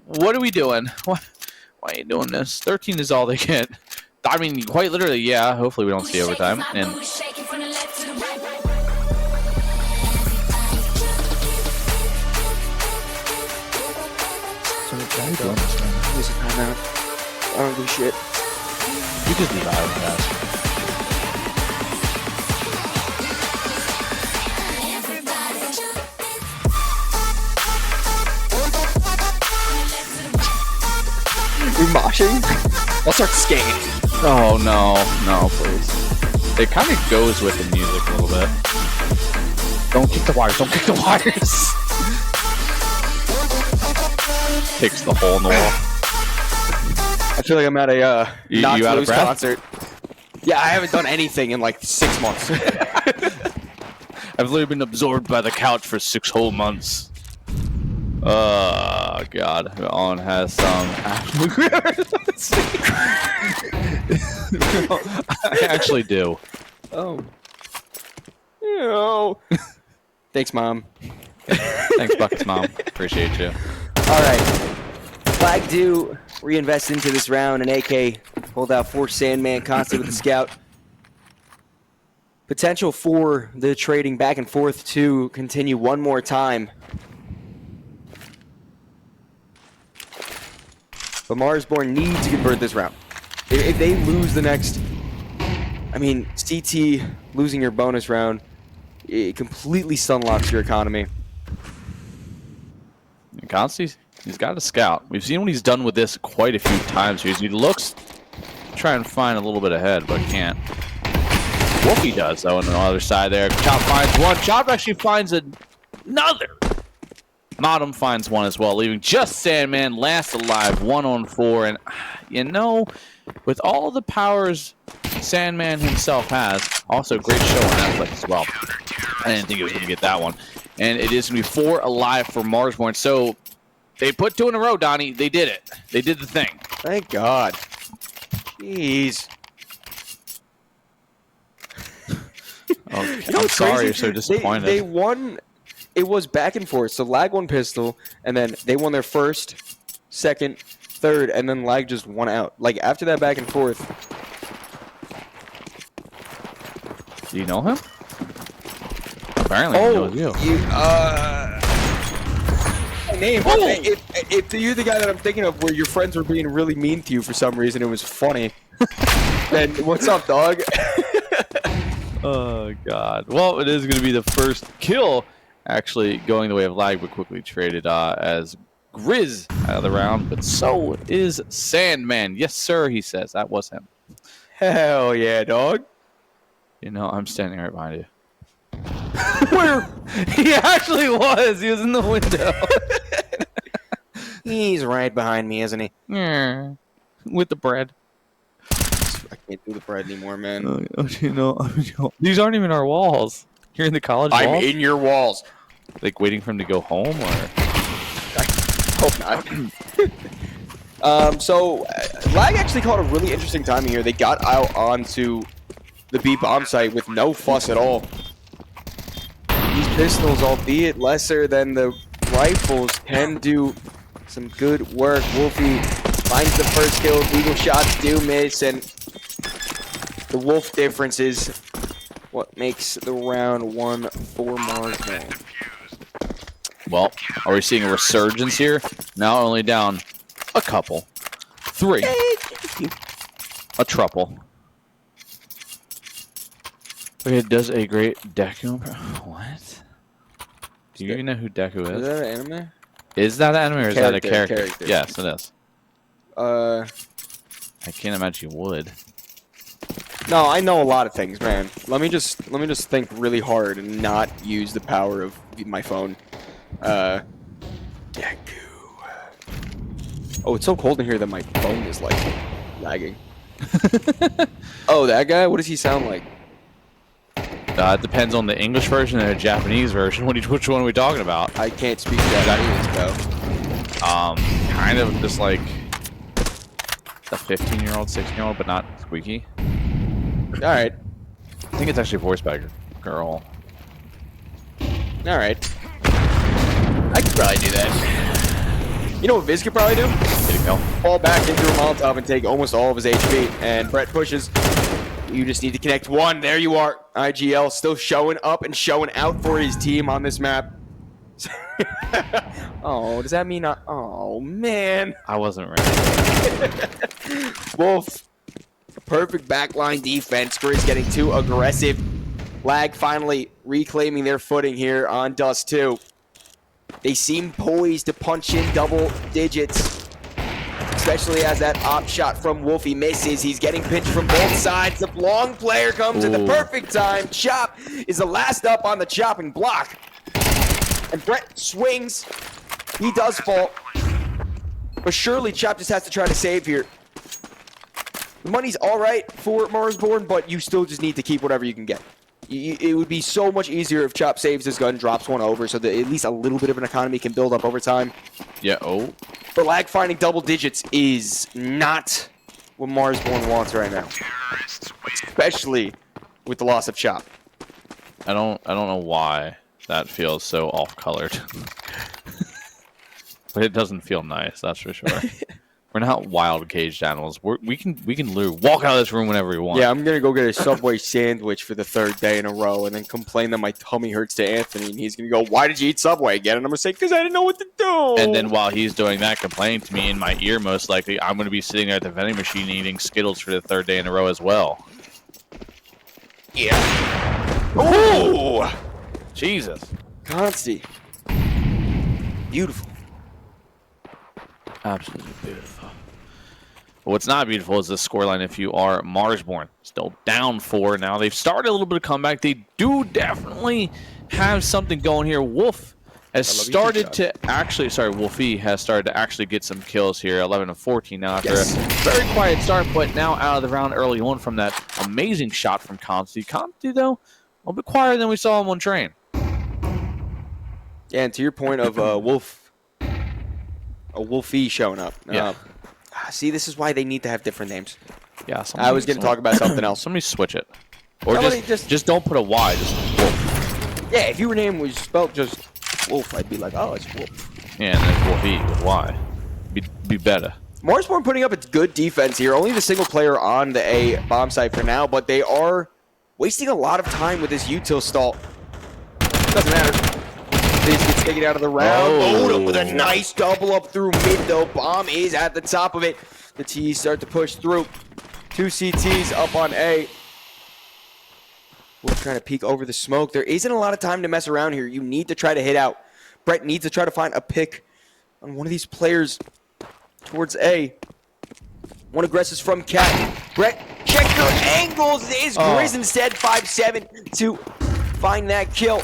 What are we doing? Why are you doing this? 13 is all they get. I mean, quite literally, yeah. Hopefully we don't see overtime. And Use a timeout. I don't do shit. you just need Iron Pass. We moshing? I'll start skating. Oh, no, please. It kind of goes with the music a little bit. Don't kick the wires, don't kick the wires. Kicks the hole in the wall. I feel like I'm at a You Not out of Lose breath? concert. Yeah, I haven't done anything in like 6 months. I've literally been absorbed by the couch for 6 whole months. Oh, God. On has some... I actually do. Oh. No. Thanks, Mom. Thanks, Buckets Mom. Appreciate you. All right. Flag do reinvest into this round, and AK hold out for Sandman, constant with the scout. Potential for the trading back and forth to continue one more time. But Marsborn need to convert this round. If they lose the next, I mean, CT losing your bonus round, it completely sunlocks your economy. And Constantly, he's got a scout. We've seen what he's done with this quite a few times here. He looks to try and find a little bit ahead, but can't. Wolfie does, though, on the other side there. Chop finds one. Chop actually finds another. Modem finds one as well, leaving just Sandman last alive, 1-on-4. And, you know, with all the powers Sandman himself has, also great show on Netflix as well. I didn't think he was going to get that one. And it is going to be 4 alive for Marsborn. So they put 2 in a row, Donnie. They did it. They did the thing. Thank God. Jeez. Okay. You know I'm what's sorry crazy? you're so disappointed. They won. It was back and forth. So Lag won pistol, and then they won their first, second, third, and then Lag just won out. Like after that back and forth. Do you know him? Apparently, he knows you. Name. If you're the guy that I'm thinking of, where your friends were being really mean to you for some reason, it was funny. Then what's up, dog? Oh, God. Well, it is going to be the first kill actually going the way of Lag, but quickly traded as Grizz out of the round. But so is Sandman. Yes, sir, he says. That was him. Hell yeah, dog. You know, I'm standing right behind you. Where? He actually was. He was in the window. He's right behind me, isn't he? Yeah. With the bread. I can't do the bread anymore, man. You know, these aren't even our walls. You're in the college I'm walls? in your walls. Like waiting for him to go home, or? Hope not. Lag actually caught a really interesting timing here. They got out onto the B bomb site with no fuss at all. These pistols, albeit lesser than the rifles, can do some good work. Wolfie finds the first kill. Eagle shots do miss, and the Wolf difference is what makes the round 1 for Marsborn. Well, are we seeing a resurgence here? Now only down a couple. 3. A trouble. Okay, it does a great Deku. What? Do you even know who Deku Is is? that an anime? Is that an anime or is that a character? Character. Yes, it is. Uh, I can't imagine you would. no, I know a lot of things, man. Let me just think really hard and not use the power of my phone. Deku. Oh, it's so cold in here that my phone is like lagging. Oh, that guy? What does he sound like? It depends on the English version and the Japanese version. Which one are we talking about? I can't speak Japanese, though. Kind of just like the 15-year-old, 16-year-old, but not Squeaky. All right. I think it's actually voiced by a girl. All right. I could probably do that. You know what Viz could probably do? Did he go? Fall back into a Molotov and take almost all of his HP. And Brett pushes. You just need to connect one. There you are. IGL still showing up and showing out for his team on this map. Oh, does that mean oh, man. I wasn't ready. Wolf. Perfect backline defense. Grizz getting too aggressive. Lag finally reclaiming their footing here on Dust 2. They seem poised to punch in double digits, especially as that op shot from Wolfie misses. He's getting pinched from both sides. The long player comes at the perfect time. Chop is the last up on the chopping block. And Brett swings. He does fall. But surely Chop just has to try to save here. The money's all right for Marsborn, but you still just need to keep whatever you can get. It would be so much easier if Chop saves his gun, drops one over, so that at least a little bit of an economy can build up over time. Yeah, oh. But lag finding double digits is not what Marsborn wants right now. Especially with the loss of Chop. I don't know why that feels so off-colored. But it doesn't feel nice, that's for sure. We're not wild caged animals. We can literally walk out of this room whenever we want. Yeah, I'm gonna go get a Subway sandwich for the 3rd day in a row, and then complain that my tummy hurts to Anthony, and he's gonna go, "Why did you eat Subway again?" And I'm gonna say, "Because I didn't know what to do." And then while he's doing that, complaining to me in my ear, most likely, I'm gonna be sitting there at the vending machine eating Skittles for the 3rd day in a row as well. Yeah. Ooh, Jesus. Consti. Beautiful. Absolutely beautiful. But what's not beautiful is the scoreline if you are Marsborn. Still down 4 now. They've started a little bit of comeback. They do definitely have something going here. Wolf has started to actually, Wolfie has started to actually get some kills here. 11-14 now after a very quiet start, but now out of the round early on from that amazing shot from Consti. Consti, though, a little bit quieter than we saw him on train. Yeah, and to your point of Wolfie showing up. Yeah. See, this is why they need to have different names. Yeah, I was going to talk about something else. Somebody switch it. Or Somebody just don't put a Y, just Wolf. Yeah, if your name was spelled just Wolf, I'd be like, oh, it's Wolf. Yeah, and then Wolfie with Y. Be better. Marsborn putting up a good defense here. Only the single player on the A bomb site for now, but they are wasting a lot of time with this util stall. Doesn't matter. This gets taken out of the round. Odom with a nice double up through mid, though. Bomb is at the top of it. The T's start to push through. 2 CTs up on A. We're trying to peek over the smoke. There isn't a lot of time to mess around here. You need to try to hit out. Brett needs to try to find a pick on one of these players towards A. One aggressive from Cat. Brett, check your angles. It is Grizz instead. 5-7 to find that kill.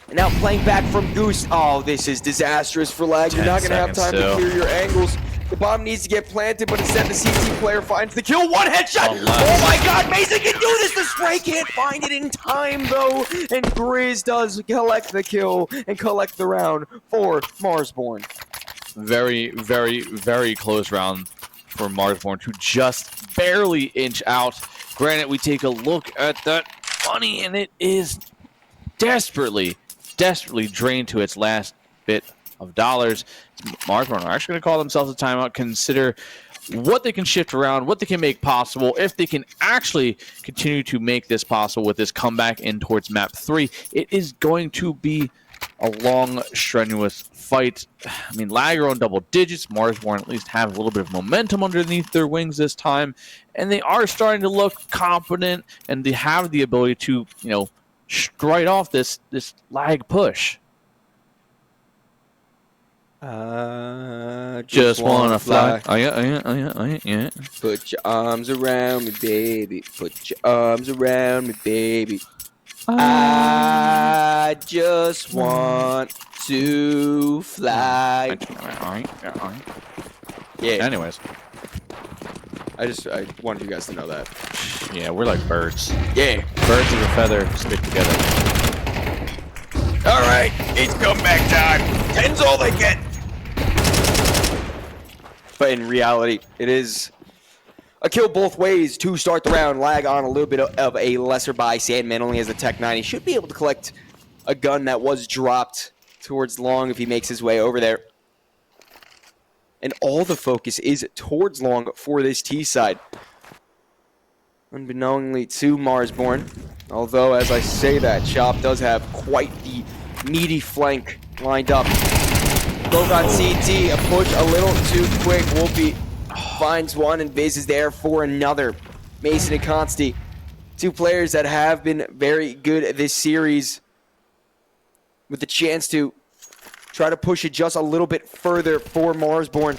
And now playing back from Goose. Oh, this is disastrous for lag. You're not going to have time to clear your angles. The bomb needs to get planted, but instead the CT player finds the kill. One headshot. Oh my God, Mason can do this. The spray can't find it in time, though. And Grizz does collect the kill and collect the round for Marsborn. Very, very, very close round for Marsborn to just barely inch out. Granted, we take a look at that money, and it is desperately drained to its last bit of dollars. Marsborn are actually going to call themselves a timeout, consider what they can shift around, what they can make possible, if they can actually continue to make this possible with this comeback in towards map 3. It is going to be a long, strenuous fight. I mean, lag are on double digits. Marsborn at least have a little bit of momentum underneath their wings this time, and they are starting to look confident, and they have the ability to, strike off this lag push. Just wanna fly. Oh yeah. Put your arms around me, baby. Put your arms around me, baby. I just want to fly. Yeah. Anyways. I wanted you guys to know that. Yeah, we're like birds. Yeah. Birds of a feather stick together. All right, it's comeback time. 10's all they get. But in reality, it is a kill both ways to start the round. Lag on a little bit of a lesser buy. Sandman only has a Tech 9. He should be able to collect a gun that was dropped towards long if he makes his way over there. And all the focus is towards long for this T side. Unbeknowingly to Marsborn. Although, as I say that, Chop does have quite the meaty flank lined up. Both on CT, a push a little too quick. Wolfie finds one, and Viz is there for another. Mason and Consti, two players that have been very good this series, with the chance to try to push it just a little bit further for Marsborn.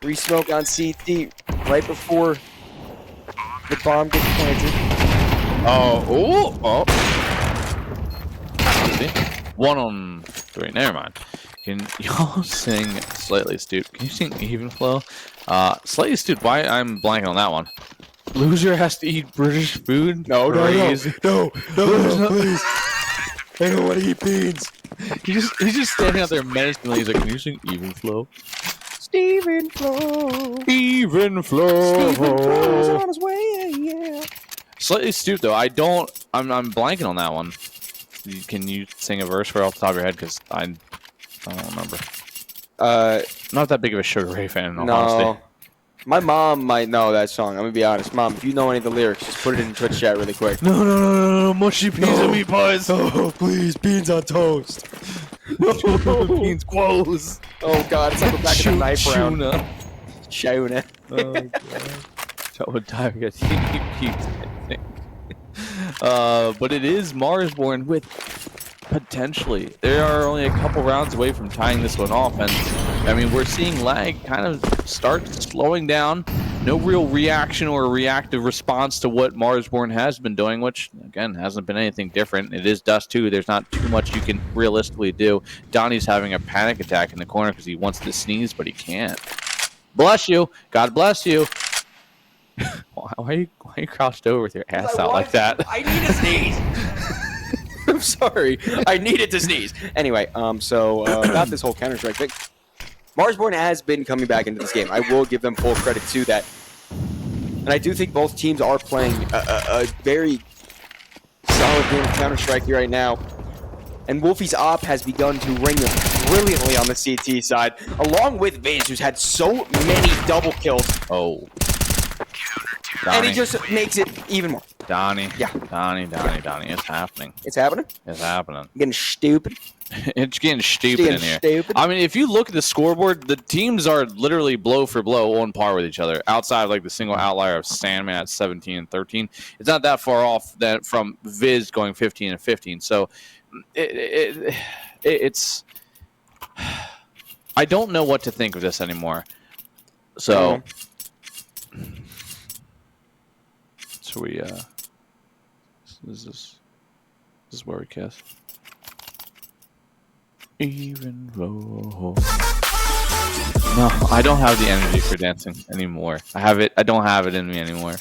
Re-smoke on CT right before the bomb gets planted. Oh. 1-on-3. Never mind. Can y'all sing Slightly Stooped? Can you sing Even Flow? Slightly Stooped, why I'm blanking on that one. Loser has to eat British food? No, please. I don't want to eat beans. He's just standing out there menacingly. He's like, can you sing Even Flow? Steven Flow. Even Flow. Steven Flow's on his way, yeah. Slightly Stooped, though. I'm blanking on that one. Can you sing a verse for off the top of your head? Because I don't remember. Not that big of a Sugar Ray fan, in all honesty. My mom might know that song. I'm gonna be honest. Mom, if you know any of the lyrics, just put it in the Twitch chat really quick. No. Mushy peas and meat pies. Oh, please, beans on toast. Beans clothes. Oh God, it's like we're back in the knife round. Tuna. Shona. Oh God. That would die because he keeps, I think. But it is Marsborn with potentially. They are only a couple rounds away from tying this one off, and I mean we're seeing lag kind of start slowing down. No real reaction or reactive response to what Marsborn has been doing, which again hasn't been anything different. It is Dust 2. There's not too much you can realistically do. Donnie's having a panic attack in the corner because he wants to sneeze, but he can't. Bless you. God bless you. Why are you crouched over with your ass out like that? I need to sneeze. I'm sorry. I needed to sneeze. Anyway, about this whole Counter-Strike thing, Marsborn has been coming back into this game. I will give them full credit to that. And I do think both teams are playing a very solid game of Counter-Strike right now. And Wolfie's op has begun to ring brilliantly on the CT side, along with Viz, who's had so many double kills. Oh. And Donnie. he just makes it even more. Donnie. Yeah. Donnie. It's happening. It's happening? It's happening. Getting stupid. It's getting stupid in here. Stupid. I mean, if you look at the scoreboard, the teams are literally blow for blow on par with each other. Outside of like the single outlier of Sandman at 17 and 13, it's not that far off that from Viz going 15 and 15. So it's I don't know what to think of this anymore. So. So we this is where we cast. Even though no, I don't have the energy for dancing anymore. I don't have it in me anymore.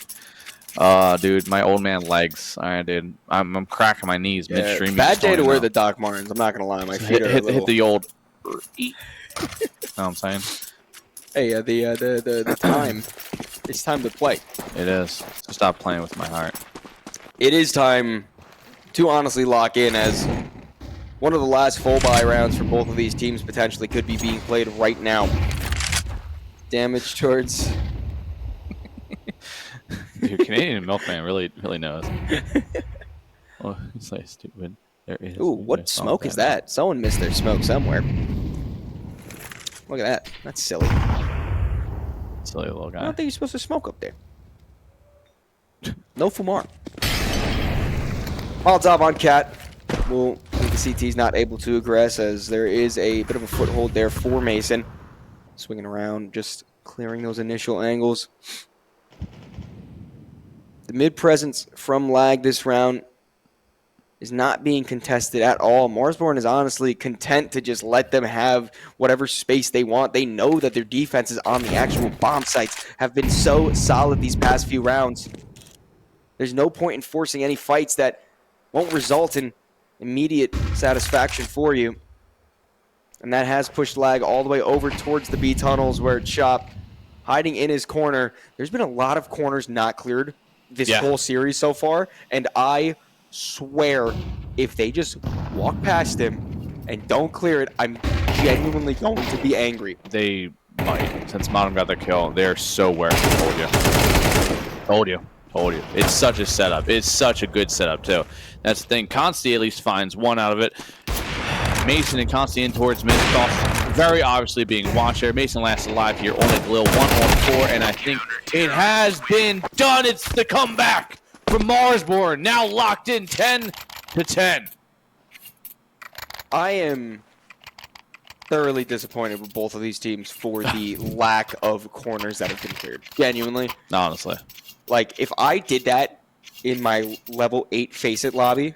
Dude, my old man legs. All right, dude. I'm cracking my knees midstream. Bad day to wear the Doc Martens. I'm not gonna lie, my feet are hit the old. Know what I'm saying? Hey, the time. It's time to play. It is. So stop playing with my heart. It is time to honestly lock in, as one of the last full buy rounds for both of these teams potentially could be being played right now. Damage towards. Dude, Canadian Milkman really knows. Oh, he's like stupid. There is. Ooh, what smoke is that? Someone missed their smoke somewhere. Look at that. That's silly. Silly little guy. I don't think you're supposed to smoke up there. No Fumar. Molotov on Cat. Well, the CT's not able to aggress, as there is a bit of a foothold there for Mason. Swinging around, just clearing those initial angles. The mid presence from Lag this round is not being contested at all. Marsborn is honestly content to just let them have whatever space they want. They know that their defenses on the actual bomb sites have been so solid these past few rounds. There's no point in forcing any fights that won't result in immediate satisfaction for you. And that has pushed Lag all the way over towards the B tunnels where Chop hiding in his corner. There's been a lot of corners not cleared this whole series so far. And I swear, if they just walk past him and don't clear it, I'm genuinely going to be angry. They might. Since Modern got their kill, they're so wary. Told you. It's such a setup. It's such a good setup, too. That's the thing. Consti at least finds one out of it. Mason and Consti in towards mid. Very obviously being watched there. Mason last alive here. Only Glil 1-on-4, and I think it has been done. It's the comeback from Marsborn. Now locked in 10-10. I am thoroughly disappointed with both of these teams for the lack of corners that have been cleared. Genuinely. Honestly. Like, if I did that in my level 8 Face-It lobby,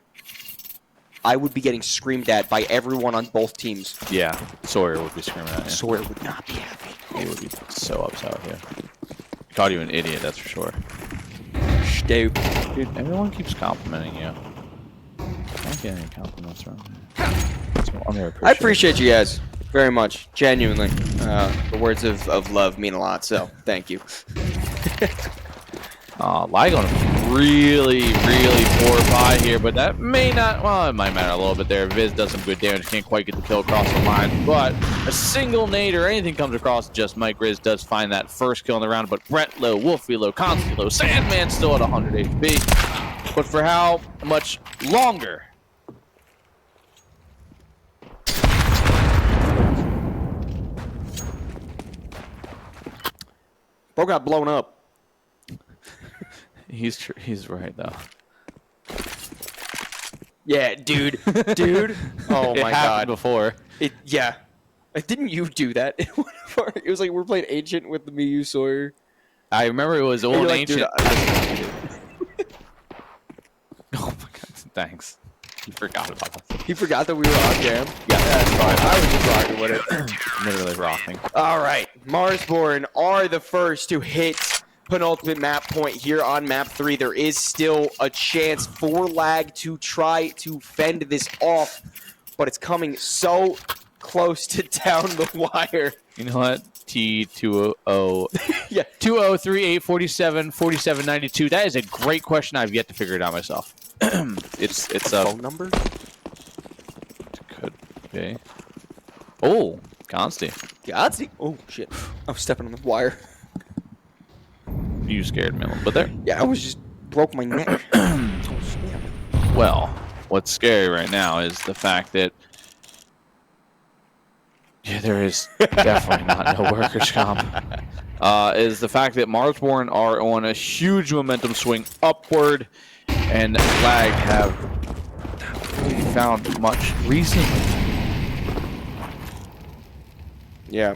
I would be getting screamed at by everyone on both teams. Yeah, Sawyer would be screaming at you. Sawyer would not be happy. He would be so upset with you. He called you an idiot, that's for sure. Stupid. Dude, everyone keeps complimenting you. I don't get any compliments from you. So I appreciate you guys very much. Genuinely. The words of love mean a lot, so thank you. Lag on him really poor by here, but that may not, well, it might matter a little bit there. Viz does some good damage, can't quite get the kill across the line, but a single nade or anything comes across, just Mike Grizz does find that first kill in the round, but Brett low, Wolfie low, Consti low, Sandman still at 100 HP, but for how much longer? Bro got blown up. He's right though. Yeah, dude. Oh my god. Before. Yeah. Didn't you do that? It was like we're playing Ancient with me, you Sawyer. I remember it was old like, Ancient. Dude, Oh my god, thanks. You forgot about that. he forgot that we were on cam. Yeah, That's fine. I was just rocking with it. Literally rocking. All right. Marsborn are the first to hit penultimate map point here on map 3. There is still a chance for Lag to try to fend this off, but it's coming so close to down the wire. You know what? T200. Yeah. 203-847, 4792. That is a great question. I've yet to figure it out myself. it's a phone number? Could be. Oh, Consti. Yahtzee? Oh, shit. I was stepping on the wire. You scared me a little bit there. Yeah, I was just broke my neck. Oh, snap. Well, what's scary right now is the fact that there is definitely not no workers' comp. Is the fact that Marsborn are on a huge momentum swing upward, and Lag have not really found much recently. Yeah.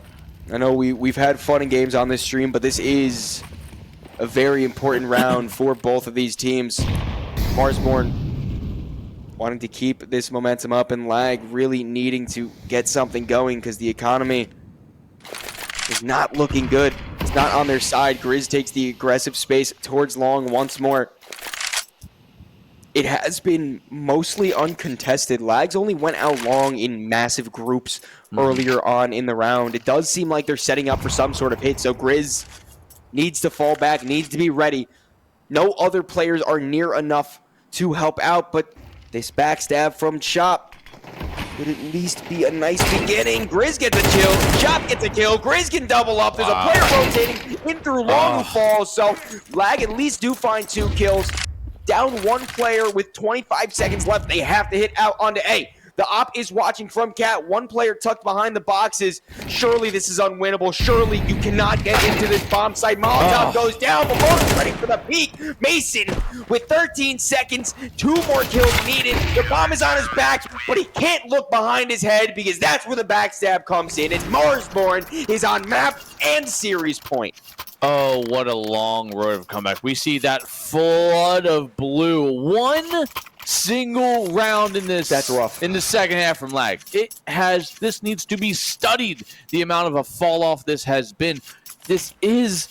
I know we've had fun and games on this stream, but this is a very important round for both of these teams. Marsborn wanting to keep this momentum up, and Lag really needing to get something going because the economy is not looking good. It's not on their side. Grizz takes the aggressive space towards long once more. It has been mostly uncontested. Lags only went out long in massive groups earlier on in the round. It does seem like they're setting up for some sort of hit, so Grizz needs to fall back, needs to be ready. No other players are near enough to help out, but this backstab from Chop would at least be a nice beginning. Grizz gets a kill, Chop gets a kill, Grizz can double up. There's a player rotating in through long who falls, so Lag at least do find 2 kills. Down 1 player with 25 seconds left. They have to hit out onto A. The op is watching from Cat. 1 player tucked behind the boxes. Surely this is unwinnable. Surely you cannot get into this bomb site. Molotov goes down. Malone ready for the peak. Mason with 13 seconds. 2 more kills needed. The bomb is on his back, but he can't look behind his head because that's where the backstab comes in. And Marsborn is on map and series point. Oh, what a long road of comeback. We see that flood of blue. 1 single round in this. That's rough. In the second half from Lag. This needs to be studied. The amount of a fall off this has been. This is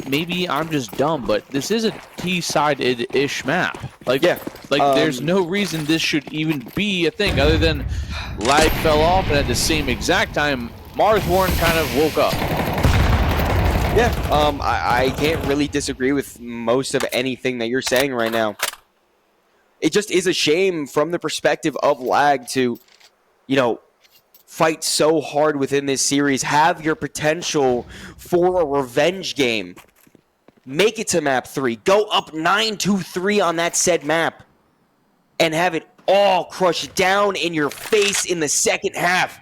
maybe I'm just dumb, but this is a T-sided-ish map. Like, Yeah. There's no reason this should even be a thing other than lag fell off, and at the same exact time, Marsborn kind of woke up. Yeah, I can't really disagree with most of anything that you're saying right now. It just is a shame from the perspective of lag to, fight so hard within this series, have your potential for a revenge game. Make it to map 3. Go up 9-3 on that said map and have it all crushed down in your face in the second half.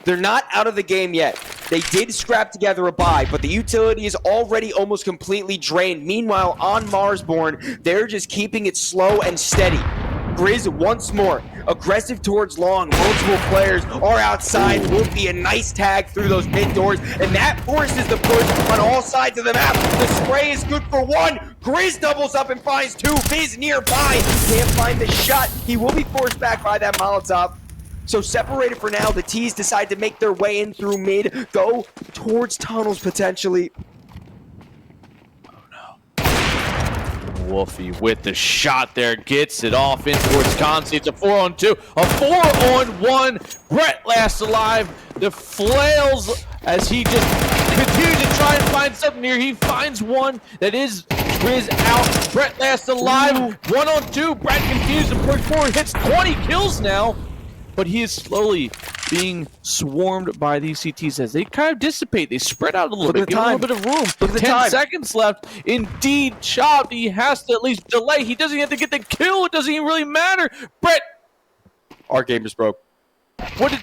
They're not out of the game yet. They did scrap together a buy, but the utility is already almost completely drained. Meanwhile, on Marsborn, they're just keeping it slow and steady. Grizz once more, aggressive towards long. Multiple players are outside. Will be a nice tag through those mid doors, and that forces the push on all sides of the map. The spray is good for 1. Grizz doubles up and finds 2. Fizz nearby. Can't find the shot. He will be forced back by that Molotov. So separated for now, the T's decide to make their way in through mid, go towards tunnels potentially. Wolfie with the shot there, gets it off in towards Consi. It's a 4-on-2, a 4-on-1. Brett last alive. The flails as he just continues to try and find something here. He finds one that is Grizz out. Brett last alive. 1-on-2. Brett continues to push forward. Hits 20 kills now. But he is slowly being swarmed by these CTs as they kind of dissipate. They spread out a little bit, give a little bit of room. Look at the 10 time. seconds left. Indeed, chopped. He has to at least delay. He doesn't have to get the kill. It doesn't even really matter. Brett, Our game just broke. what did...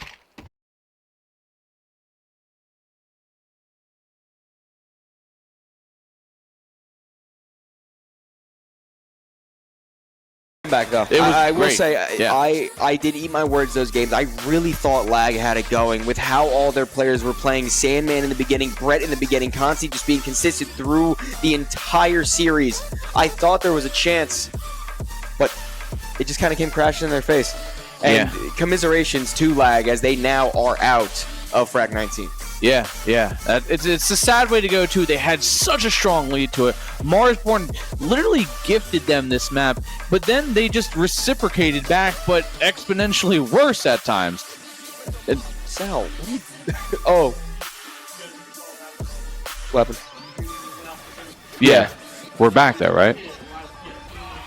Back though. It was I will great. say, Yeah. I did eat my words those games. I really thought lag had it going with how all their players were playing. Sandman in the beginning, Brett in the beginning, Consi just being consistent through the entire series. I thought there was a chance, but it just kind of came crashing in their face. And commiserations to lag as they now are out of Frag 19. Yeah. It's a sad way to go, too. They had such a strong lead to it. Marsborn literally gifted them this map, but then they just reciprocated back, but exponentially worse at times. Sal, what are you... Oh. Weapon. Yeah. We're back, though, right?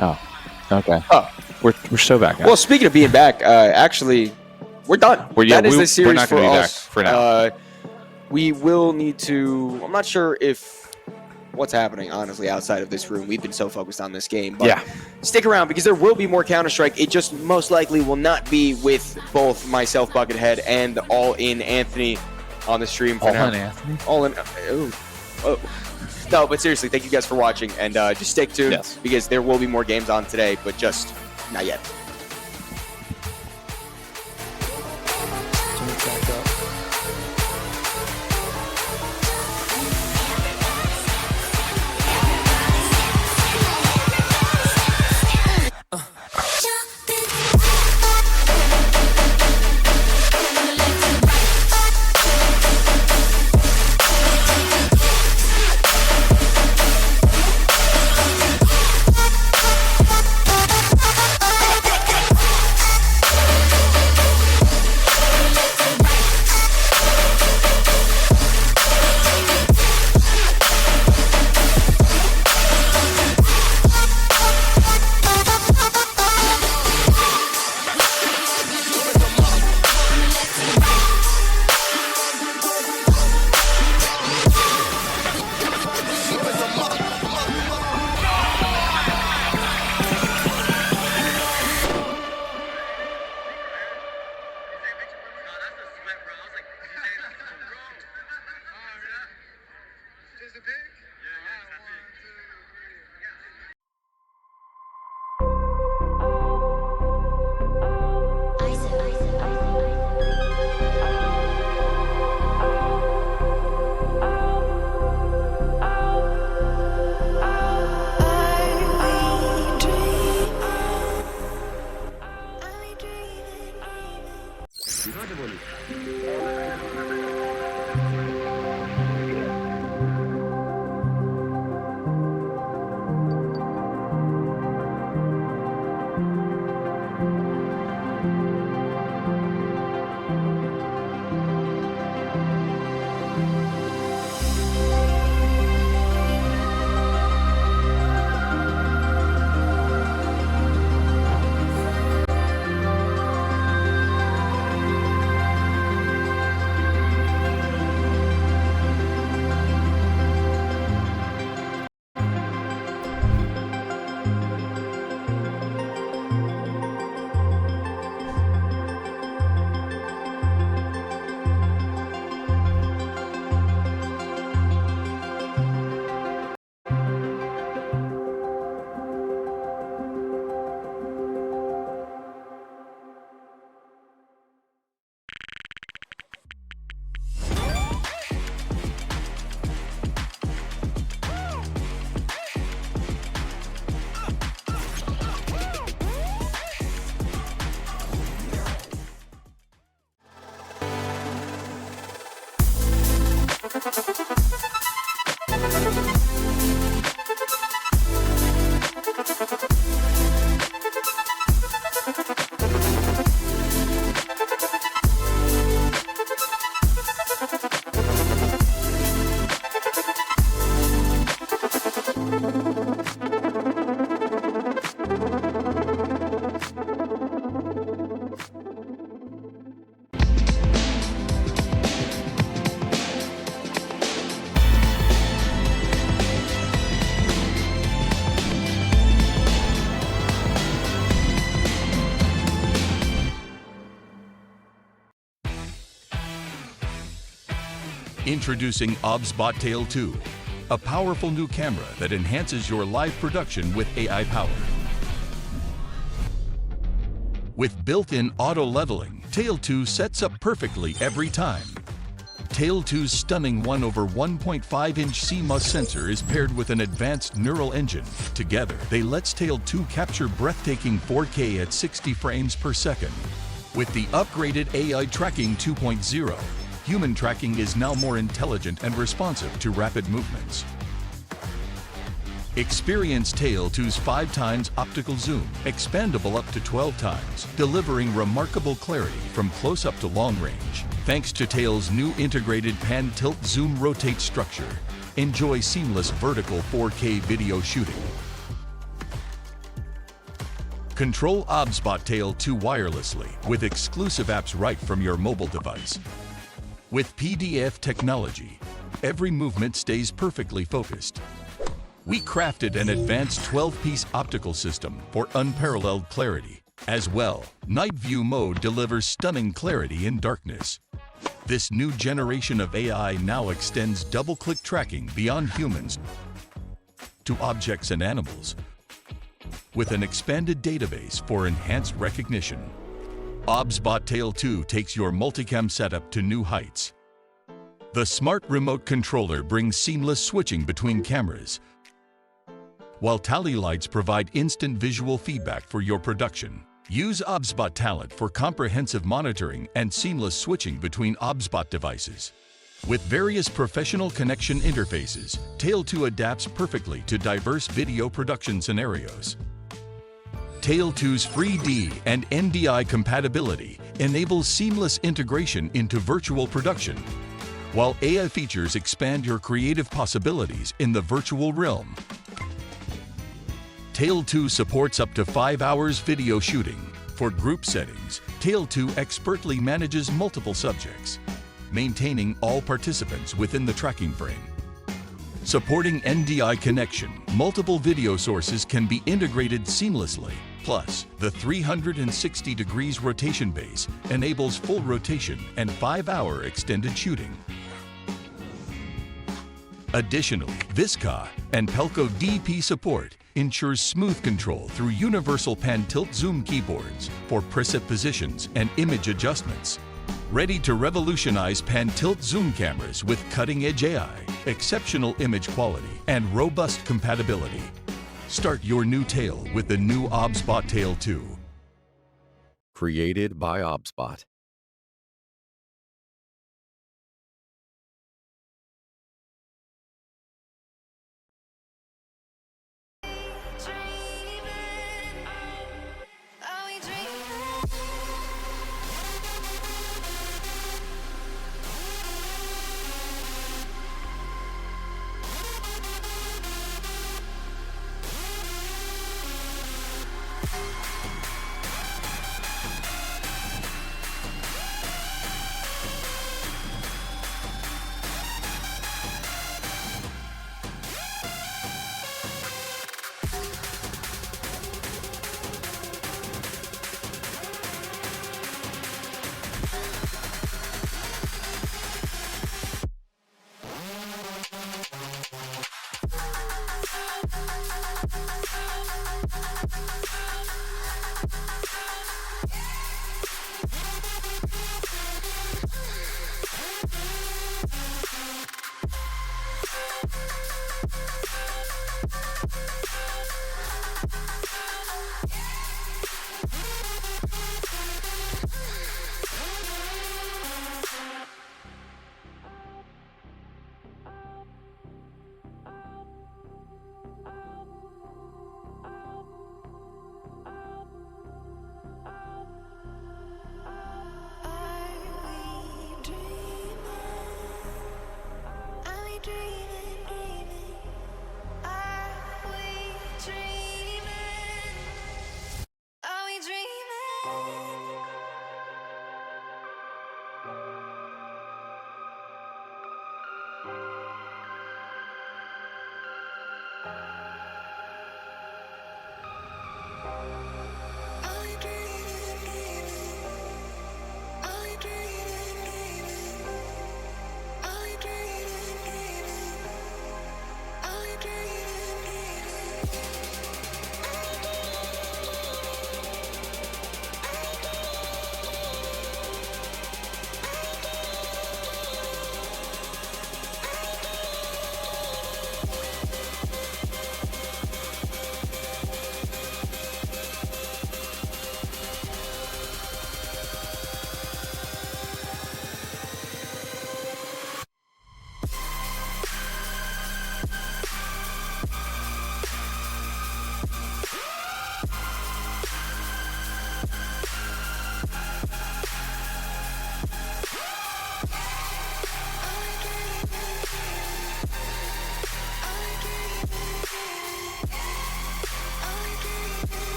Oh. Okay. Oh. We're so back now. Well, speaking of being back, actually, we're done. That is the series we're not for gonna be us. back for now. We will need to... I'm not sure if what's happening, honestly, outside of this room. We've been so focused on this game. But stick around because there will be more Counter-Strike. It just most likely will not be with both myself, Buckethead, and All In Anthony on the stream for now. All in Anthony? All In... Oh. No, but seriously, thank you guys for watching. And just stay tuned because there will be more games on today, but just not yet. Introducing OBSBot Tail 2, a powerful new camera that enhances your live production with AI power. With built-in auto-leveling, Tail 2 sets up perfectly every time. Tail 2's stunning 1/1.5-inch CMOS sensor is paired with an advanced neural engine. Together, they let Tail 2 capture breathtaking 4K at 60 frames per second. With the upgraded AI Tracking 2.0, human tracking is now more intelligent and responsive to rapid movements. Experience Tail 2's 5x optical zoom, expandable up to 12 times, delivering remarkable clarity from close-up to long range. Thanks to Tail's new integrated pan-tilt zoom rotate structure, enjoy seamless vertical 4K video shooting. Control OBSBot Tail 2 wirelessly with exclusive apps right from your mobile device. With PDF technology, every movement stays perfectly focused. We crafted an advanced 12-piece optical system for unparalleled clarity. As well, Night View mode delivers stunning clarity in darkness. This new generation of AI now extends double-click tracking beyond humans to objects and animals, with an expanded database for enhanced recognition. OBSBot Tail 2 takes your multicam setup to new heights. The smart remote controller brings seamless switching between cameras, while tally lights provide instant visual feedback for your production. Use OBSBot Talent for comprehensive monitoring and seamless switching between OBSBot devices. With various professional connection interfaces, Tail 2 adapts perfectly to diverse video production scenarios. Tail 2's 3D and NDI compatibility enables seamless integration into virtual production, while AI features expand your creative possibilities in the virtual realm. Tail 2 supports up to 5 hours video shooting. For group settings, Tail 2 expertly manages multiple subjects, maintaining all participants within the tracking frame. Supporting NDI connection, multiple video sources can be integrated seamlessly. Plus, the 360 degrees rotation base enables full rotation and 5-hour extended shooting. Additionally, Visca and Pelco DP support ensures smooth control through universal pan-tilt zoom keyboards for preset positions and image adjustments. Ready to revolutionize pan-tilt zoom cameras with cutting-edge AI, exceptional image quality, and robust compatibility. Start your new Tail with the new OBSBot Tail 2. Created by OBSBot.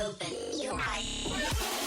Open your eyes.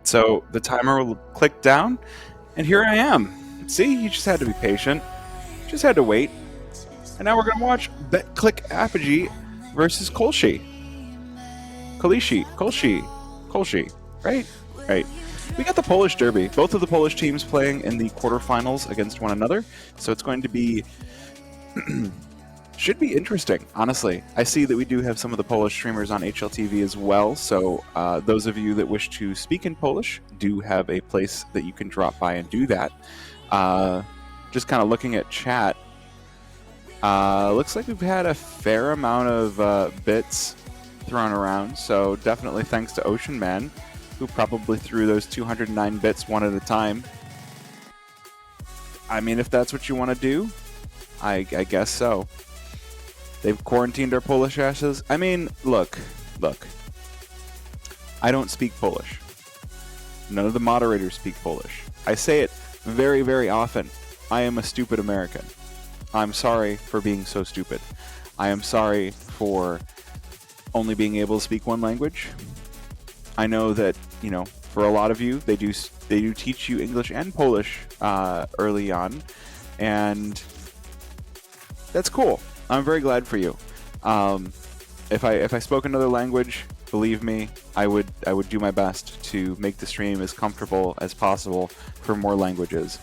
So the timer will click down, and here I am. See, you just had to be patient. Just had to wait. And now we're going to watch Click Apogee versus Kolshi. Kolshi. Right? Right. We got the Polish Derby. Both of the Polish teams playing in the quarterfinals against one another. So it's going to be... should be interesting, honestly. I see that we do have some of the Polish streamers on HLTV as well, so those of you that wish to speak in Polish do have a place that you can drop by and do that. Just kind of looking at chat, looks like we've had a fair amount of bits thrown around, so definitely thanks to Ocean Man, who probably threw those 209 bits one at a time. I mean, if that's what you want to do, I guess so. They've quarantined our Polish asses. I mean, look. I don't speak Polish. None of the moderators speak Polish. I say it very, very often. I am a stupid American. I'm sorry for being so stupid. I am sorry for only being able to speak one language. I know that, for a lot of you, they do teach you English and Polish early on, and that's cool. I'm very glad for you. If I spoke another language, believe me, I would do my best to make the stream as comfortable as possible for more languages.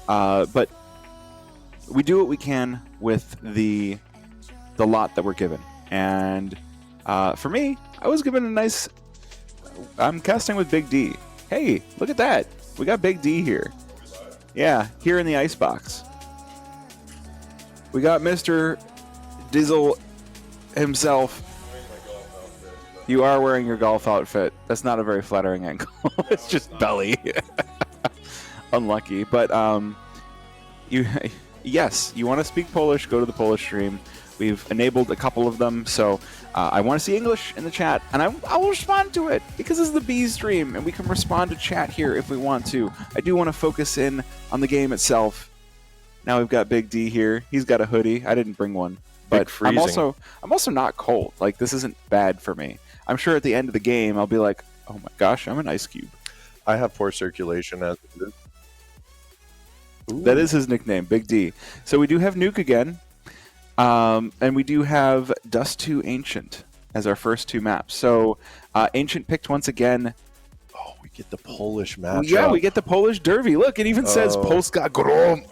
But we do what we can with the lot that we're given. And for me, I was given a nice... I'm casting with Big D. Hey, look at that. We got Big D here. Yeah, here in the icebox. We got Mr. Dizzle himself. You are wearing your golf outfit. That's not a very flattering angle. It's just belly. Unlucky. But yes, you want to speak Polish, go to the Polish stream. We've enabled a couple of them, so I want to see English in the chat, and I will respond to it, because this is the B stream, and we can respond to chat here if we want to. I do want to focus in on the game itself. Now we've got Big D here. He's got a hoodie. I didn't bring one. But I'm also not cold. Like, this isn't bad for me. I'm sure at the end of the game I'll be like, oh my gosh, I'm an ice cube. I have poor circulation as it is. That is his nickname, Big D. So we do have Nuke again. And we do have Dust 2 Ancient as our first two maps. So Ancient picked once again. Oh, we get the Polish match. Yeah, we get the Polish Derby. Look, it even says Polska Grom.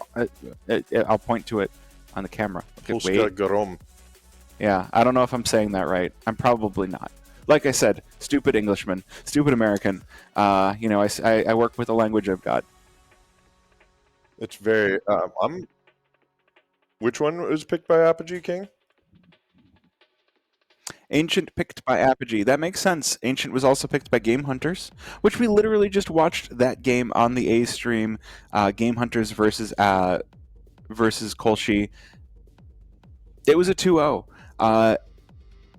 I'll point to it on the camera. Polska Grom. Yeah, I don't know if I'm saying that right. I'm probably not. Like I said, stupid Englishman, stupid American. I work with the language I've got. It's very... Which one was picked by Apogee King? Ancient picked by Apogee. That makes sense. Ancient was also picked by Game Hunters, which we literally just watched that game on the A stream. Game Hunters versus Kolshi. It was a 2-0. I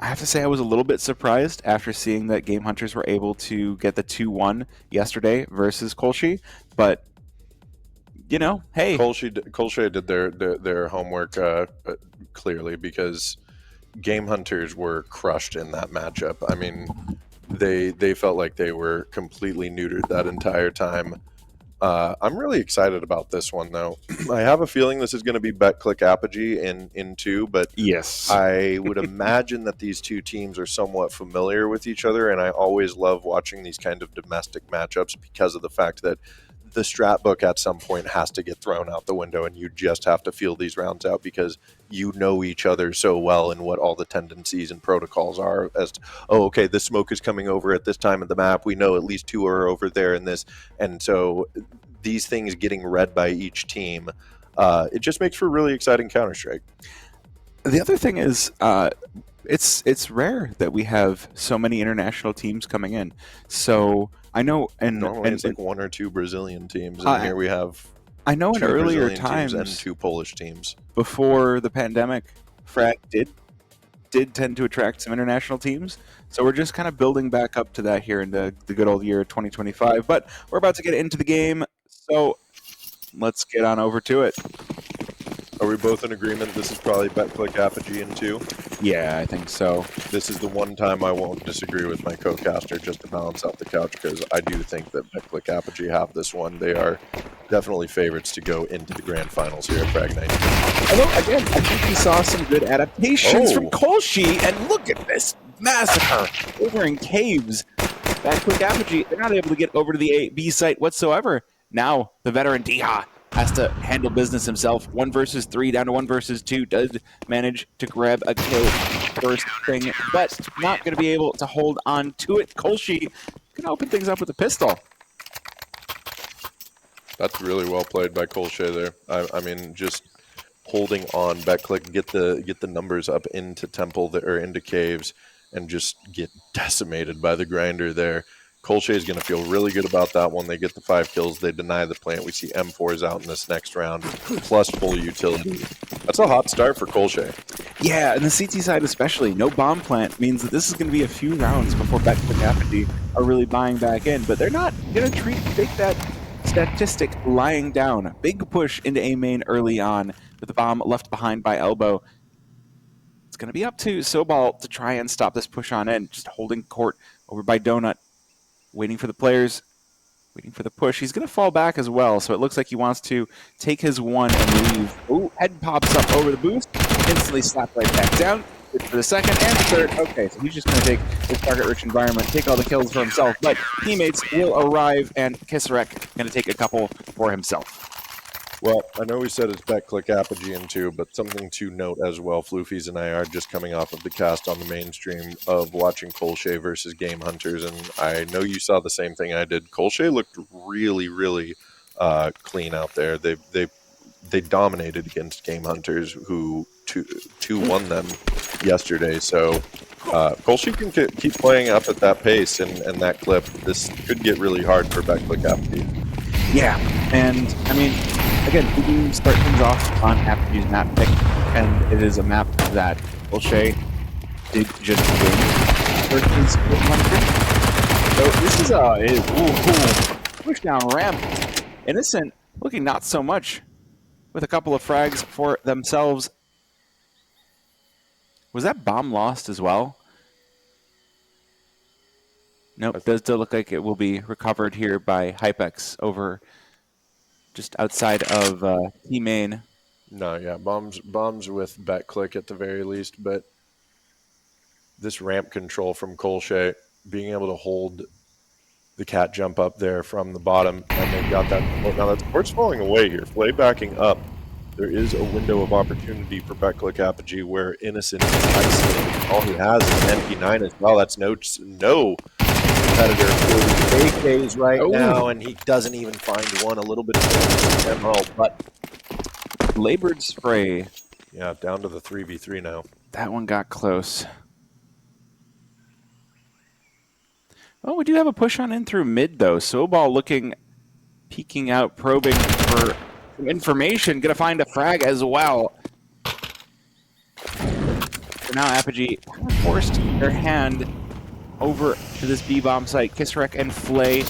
have to say I was a little bit surprised after seeing that Game Hunters were able to get the 2-1 yesterday versus Kolshi, but hey. Kolshi did their homework clearly, because Game Hunters were crushed in that matchup. I mean, they felt like they were completely neutered that entire time. I'm really excited about this one, though. I have a feeling this is going to be Bet-Click Apogee in 2, but yes, I would imagine that these two teams are somewhat familiar with each other, and I always love watching these kind of domestic matchups because of the fact that the strat book at some point has to get thrown out the window, and you just have to feel these rounds out because you know each other so well and what all the tendencies and protocols are as to, oh, okay, this smoke is coming over at this time of the map. We know at least 2 are over there in this. And so these things getting read by each team, it just makes for really exciting Counter-Strike. The other thing is, it's rare that we have so many international teams coming in. So I know, and Normally and, it's like 1 or 2 Brazilian teams, and here we have I know in 2 earlier Brazilian times teams and 2 Polish teams. before the pandemic, Frag did tend to attract some international teams. So we're just kind of building back up to that here in the good old year 2025. But we're about to get into the game, so let's get on over to it. Are we both in agreement? This is probably BetClick Apogee in 2. Yeah, I think so. This is the one time I won't disagree with my co-caster just to balance out the couch, because I do think that BetClick Apogee have this one. They are definitely favorites to go into the grand finals here at Frag 90. Although, again, I think we saw some good adaptations Oh. from Kolshi, and look at this massacre over in Caves. That quick apogee, they're not able to get over to the A B site whatsoever. Now, the veteran Diha has to handle business himself. 1 versus 3, down to 1 versus 2. Does manage to grab a kill first thing, but not going to be able to hold on to it. Kolshi going to open things up with a pistol. That's really well played by Kolshe there. I mean, just holding on, BetClick, get the numbers up into Temple or into Caves, and just get decimated by the grinder there. Kolshe is going to feel really good about that one. They get the 5 kills. They deny the plant. We see M4s out in this next round, plus full utility. That's a hot start for Kolshe. Yeah, and the CT side especially, no bomb plant means that this is going to be a few rounds before BetClick Apogee are really buying back in, but they're not going to take that statistic lying down. Big push into A main early on with the bomb left behind by Elbow. It's going to be up to Sobal to try and stop this push on in, just holding court over by Donut, waiting for the players, waiting for the push. He's going to fall back as well, so it looks like he wants to take his 1 and leave. Ooh, head pops up over the boost, instantly slapped right back down. Good for the second and third. Okay, so he's just going to take his target-rich environment, take all the kills for himself, but teammates will arrive, and Kisarek going to take a couple for himself. Well, I know we said it's BetClick Apogee in 2, but something to note as well, Floofies and I are just coming off of the cast on the mainstream of watching Kolshe versus Game Hunters, and I know you saw the same thing I did. Kolshe looked really, really clean out there. They dominated against Game Hunters, who 2-1 them yesterday. So Kolshe can keep playing up at that pace and that clip. This could get really hard for BetClick Apogee. Yeah, and I mean, again, we do start things off on Apogee's map pick, and it is a map that Kolshe did just win versus 100. So this is a push down ramp. Innocent looking not so much, with a couple of frags for themselves. Was that bomb lost as well? Nope, it does still look like it will be recovered here by Hypex over just outside of T-Main. No, yeah, bombs with BetClick at the very least, but this ramp control from Kolshe, being able to hold the cat jump up there from the bottom, and they've got that. Now that court's falling away here, Flay backing up. There is a window of opportunity for BetClick Apogee where Innocent is isolated. All he has is an MP9 as well. That's no competitor for the AKs right now, and he doesn't even find one. A little bit of ammo, but Labored spray. yeah, down to the 3v3 now. That one got close. Oh, we do have a push on in through mid, though. Sobal looking, peeking out, probing for some information. Gonna find a frag as well. For now, Apogee forced their hand over to this B-bomb site. Kisarek and Flay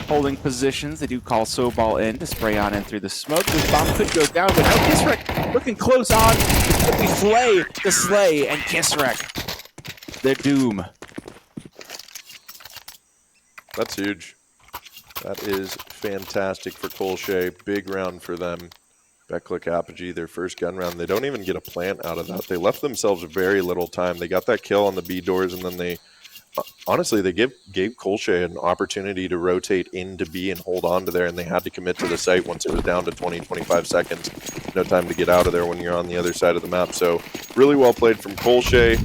holding positions. They do call Sobal in to spray on in through the smoke. This bomb could go down, but now Kisarek looking close on. It could be Flay to slay, and Kisarek, their doom. That's huge. That is fantastic for Kolshe. Big round for them. BetClick Apogee, their first gun round. They don't even get a plant out of that. They left themselves very little time. They got that kill on the B doors, and then they, honestly, they gave Kolsche an opportunity to rotate into B and hold on to there, and they had to commit to the site once it was down to 20, 25 seconds. No time to get out of there when you're on the other side of the map. So really well played from Kolsche.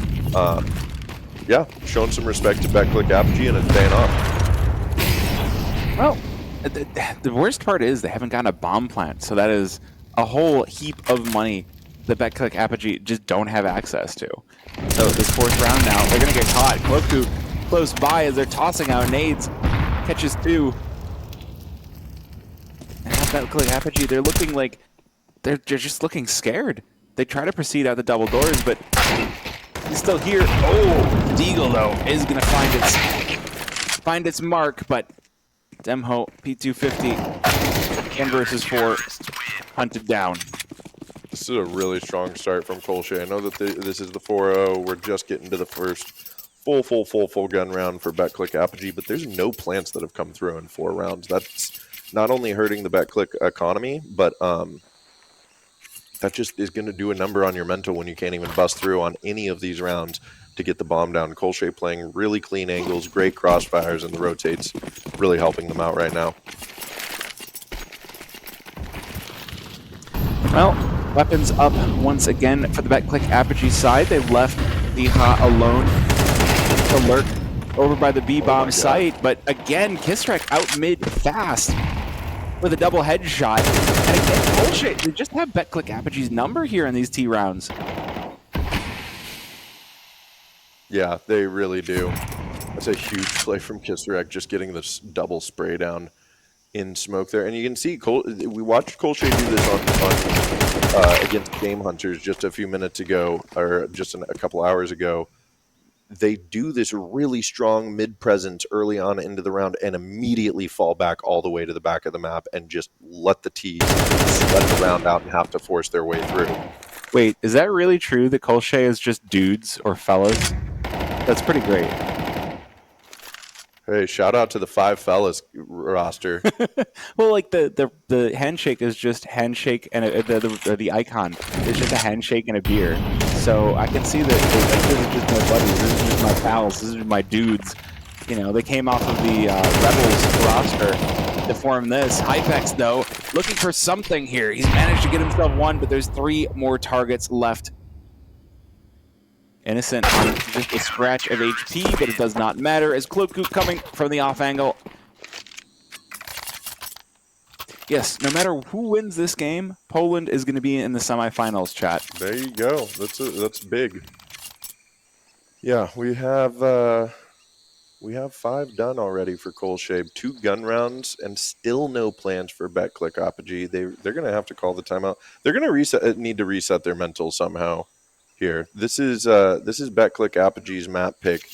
Yeah, showing some respect to Backclick Apogee, and it's paying off. Well, the worst part is they haven't gotten a bomb plant, so that is a whole heap of money that Backclick Apogee just don't have access to. So this fourth round now, they're going to get caught. Cloku close by as they're tossing out nades. Catches 2. And Backclick Apogee, they're looking like they're just looking scared. They try to proceed out the double doors, but he's still here. Oh, Deagle though is going to find its mark, but Demho P250 10 versus 4 hunted down. This is a really strong start from Kolsche. I know that this is the 4-0. We're just getting to the first full gun round for Backclick Apogee, but there's no plants that have come through in 4 rounds. That's not only hurting the Backclick economy, but that just is going to do a number on your mental when you can't even bust through on any of these rounds to get the bomb down. Kolsche playing really clean angles, great crossfires, and the rotates really helping them out right now. Well, weapons up once again for the Backclick Apogee side. They've left Diha alone to lurk over by the B-bomb site, but again, Kisrek out mid fast with a double headshot. And again, Kolsche, they just have Backclick Apogee's number here in these T rounds. Yeah, they really do. That's a huge play from Kisrek, just getting this double spray down in smoke there. And you can see, we watched Kolsche do this on against Game Hunters just a few minutes ago, or just a couple hours ago. They do this really strong mid-presence early on into the round and immediately fall back all the way to the back of the map and just let the T's let the round out and have to force their way through. Wait, is that really true that Kolsche is just dudes or fellas? That's pretty great. Hey, shout out to the 5 fellas roster. Well, like the handshake is just handshake and the icon is just a handshake and a beer. So I can see that like, this is just my buddies, this is just my pals, this is my dudes. You know, they came off of the Rebels roster to form this. Hypex though, looking for something here. He's managed to get himself 1, but there's 3 more targets left. Innocent on just a scratch of HP, but it does not matter as Cloku coming from the off angle. Yes, no matter who wins this game, Poland is going to be in the semifinals, chat. There you go. That's big. Yeah, we have 5 done already for Kolsche. 2 gun rounds and still no plans for Backclick Apogee. They're going to have to call the timeout. They're going to need to reset their mental somehow. Here, this is Backclick Apogee's map pick,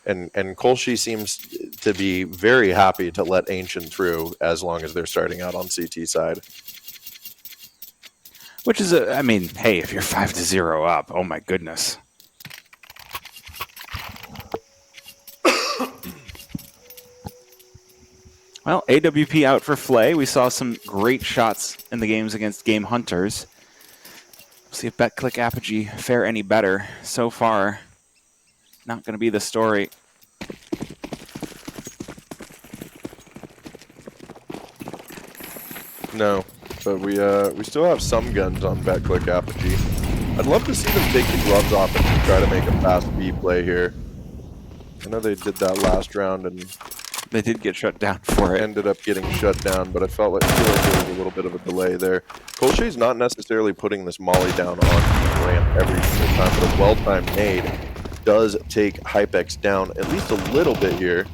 and Kolsche seems to be very happy to let Ancient through as long as they're starting out on CT side. Which is, I mean, hey, if you're 5-0 up, oh my goodness. Well, AWP out for Flay. We saw some great shots in the games against Game Hunters. See if Backclick Apogee fare any better. So far, not going to be the story. No, but we still have some guns on Backclick Apogee. I'd love to see them take the gloves off and try to make a fast B play here. I know they did that last round and they did get shut down for it. Ended up getting shut down, but I feel like there was a little bit of a delay there. Kolsche's not necessarily putting this molly down on the ramp every single time, but a well-timed nade does take Hypex down at least a little bit here.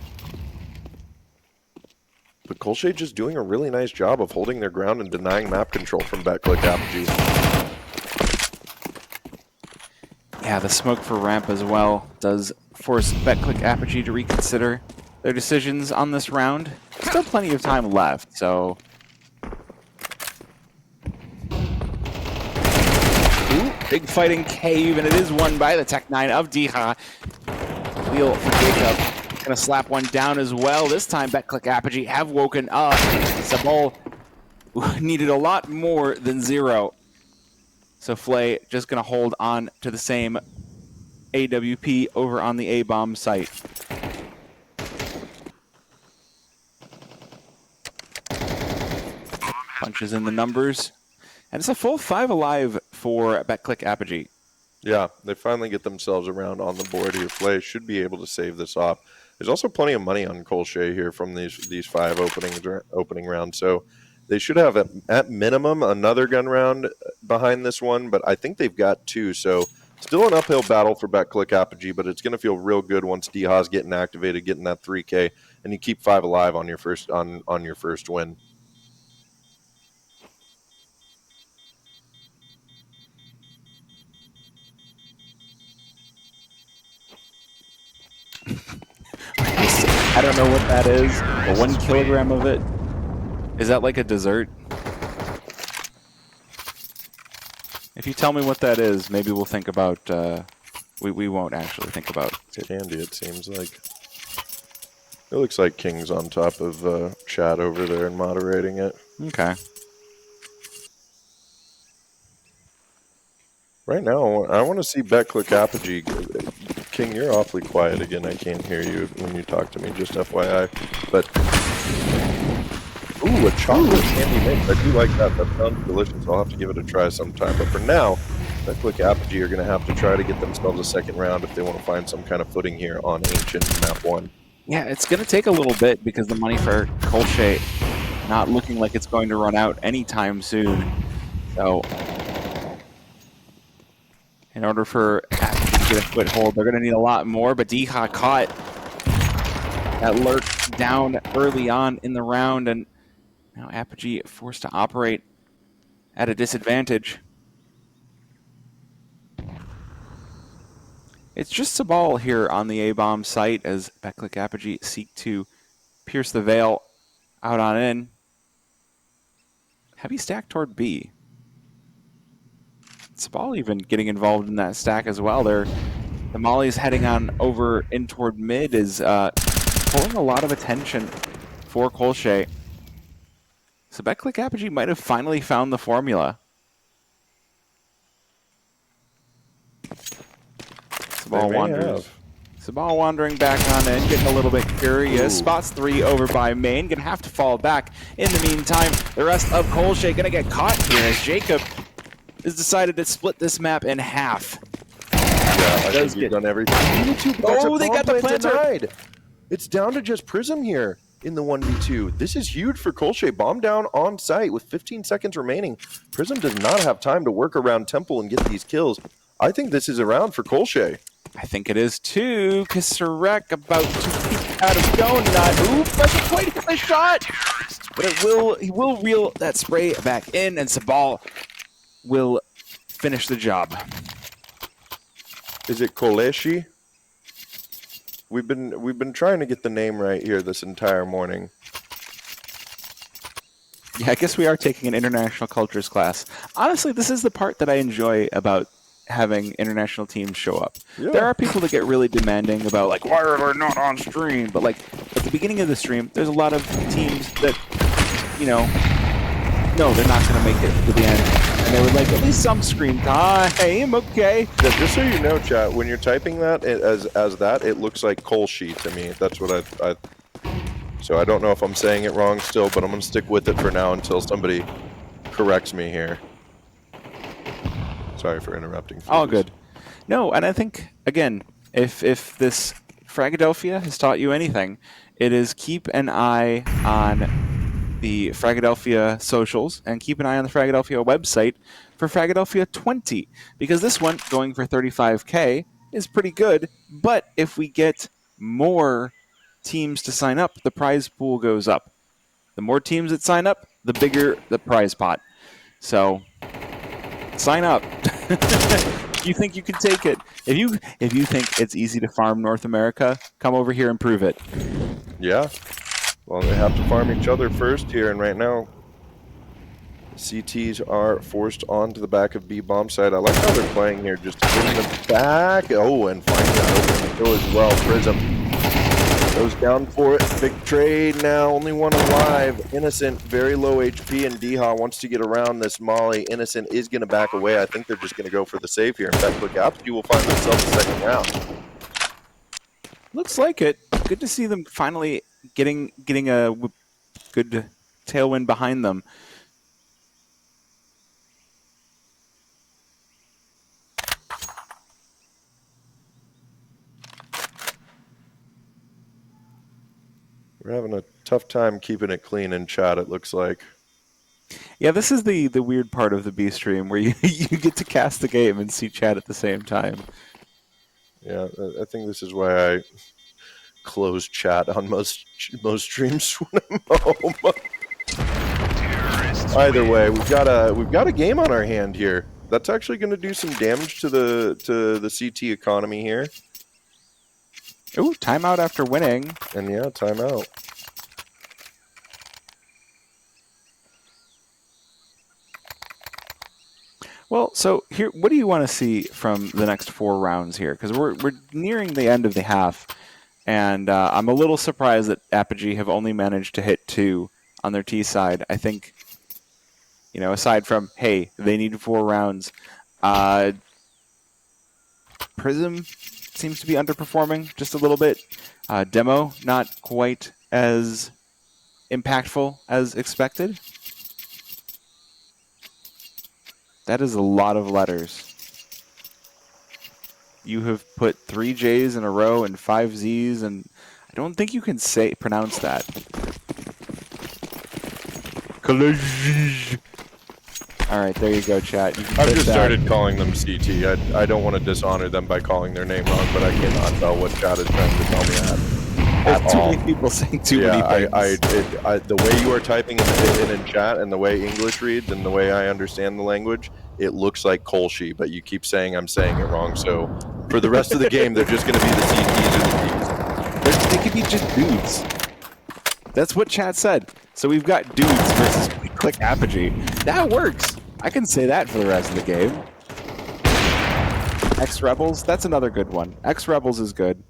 But Kolsche just doing a really nice job of holding their ground and denying map control from Backclick Apogee. Yeah, the smoke for ramp as well does force Backclick Apogee to reconsider their decisions on this round. Still plenty of time left, so... Ooh, big fight in cave, and it is won by the Tech 9 of Diha. Wheel for Jacob. Gonna slap one down as well. This time, Backclick Apogee have woken up. Sabol needed a lot more than 0. So Flay just gonna hold on to the same AWP over on the A-bomb site. punches in the numbers. And it's a full 5 alive for BetClick Apogee. Yeah, they finally get themselves around on the board here. Flay should be able to save this off. There's also plenty of money on Colche here from these 5 opening rounds. So they should have, at minimum, another gun round behind this one. But I think they've got 2. So still an uphill battle for BetClick Apogee, but it's going to feel real good once D-Haw's getting activated, getting that 3K, and you keep 5 alive on your first win. I don't know what that is, but 1 kilogram of it, is that like a dessert? If you tell me what that is, maybe we'll think about, we won't actually think about it. Candy, it seems like. It looks like King's on top of chat over there and moderating it. Okay. Right now, I want to see BetClick Apogee. King, you're awfully quiet again. I can't hear you when you talk to me, just FYI. But, ooh, a chocolate candy mix. I do like that. That sounds delicious. I'll have to give it a try sometime. But for now, BetClick Apogee are going to have to try to get themselves a second round if they want to find some kind of footing here on Ancient Map 1. Yeah, it's going to take a little bit because the money for Colche not looking like it's going to run out anytime soon. So, in order for Apogee to get a foothold, they're going to need a lot more, but D-Ha caught that lurk down early on in the round, and now Apogee forced to operate at a disadvantage. It's just Sabal here on the A-bomb site as BetClick Apogee seek to pierce the veil out on in. Heavy stack toward B. Sabal even getting involved in that stack as well. The Molly's heading on over in toward mid is pulling a lot of attention for Colche. So BetClick Apogee might have finally found the formula. Sabal wandering back on in, getting a little bit curious. Ooh. Spots 3 over by Main. Gonna have to fall back. In the meantime, the rest of Colche gonna get caught here as Jacob has decided to split this map in half. Yeah, I think you've done everything. Oh, they got the planter. Denied. It's down to just Prism here in the 1v2. This is huge for Colche. Bomb down on site with 15 seconds remaining. Prism does not have time to work around Temple and get these kills. I think this is a round for Colche. I think it is too. Kisarek about to peek out of Donut. Ooh, doesn't quite hit the shot, but he will reel that spray back in, and Sabal will finish the job. Is it Koleshi? We've been trying to get the name right here this entire morning. Yeah, I guess we are taking an international cultures class. Honestly, this is the part that I enjoy about having international teams show up. Yeah. There are people that get really demanding about, like, why are they not on stream? But, like, at the beginning of the stream, there's a lot of teams that, you know, no, they're not going to make it to the end. And they were like, at least some screen time, okay. Yeah, just so you know, chat, when you're typing that as that, it looks like Colche to me. That's what I so I don't know if I'm saying it wrong still, but I'm going to stick with it for now until somebody corrects me here. Sorry for interrupting. All good. No, and I think, again, if this Fragadelphia has taught you anything, it is keep an eye on the Fragadelphia socials and keep an eye on the Fragadelphia website for Fragadelphia 20, because this one, going for 35K, is pretty good, but if we get more teams to sign up, the prize pool goes up. The more teams that sign up, the bigger the prize pot. So sign up. You think you can take it? If you think it's easy to farm North America, come over here and prove it. Yeah. Well, they have to farm each other first here, and right now, CTs are forced onto the back of B bomb side. I like how they're playing here, just in the back. Oh, and finding that open kill as well. Prism goes down for it. Big trade now. Only one alive. Innocent, very low HP, and D-Ha wants to get around this Molly. Innocent is going to back away. I think they're just going to go for the save here. In fact, look out. You will find themselves a second round. Looks like it. Good to see them finally getting a good tailwind behind them. We're having a tough time keeping it clean in chat, it looks like. Yeah, this is the weird part of the B stream where you you get to cast the game and see chat at the same time. Yeah, I think this is why I close chat on most streams when I'm home. Either way, we've got a game on our hand here. That's actually going to do some damage to the CT economy here. Ooh, timeout after winning. And yeah, timeout. Well, so here, what do you want to see from the next 4 rounds here? Because we're nearing the end of the half, and I'm a little surprised that Apogee have only managed to hit 2 on their T side. I think, aside from, hey, they need 4 rounds, Prism seems to be underperforming just a little bit. Demo, not quite as impactful as expected. That is a lot of letters. You have put 3 J's in a row and 5 Z's, and I don't think you can pronounce that. All right, there you go, chat. I've just started calling them CT. I don't want to dishonor them by calling their name wrong, but I cannot tell what chat is trying to tell me There's too many people saying too many things. The way you are typing in chat and the way English reads and the way I understand the language, it looks like Kolshi, but you keep saying I'm saying it wrong. So for the rest of the game, they're just going to be the CTs or the Ds. They could be just dudes. That's what chat said. So we've got dudes versus Click Apogee. That works. I can say that for the rest of the game. X-Rebels, that's another good one. X-Rebels is good.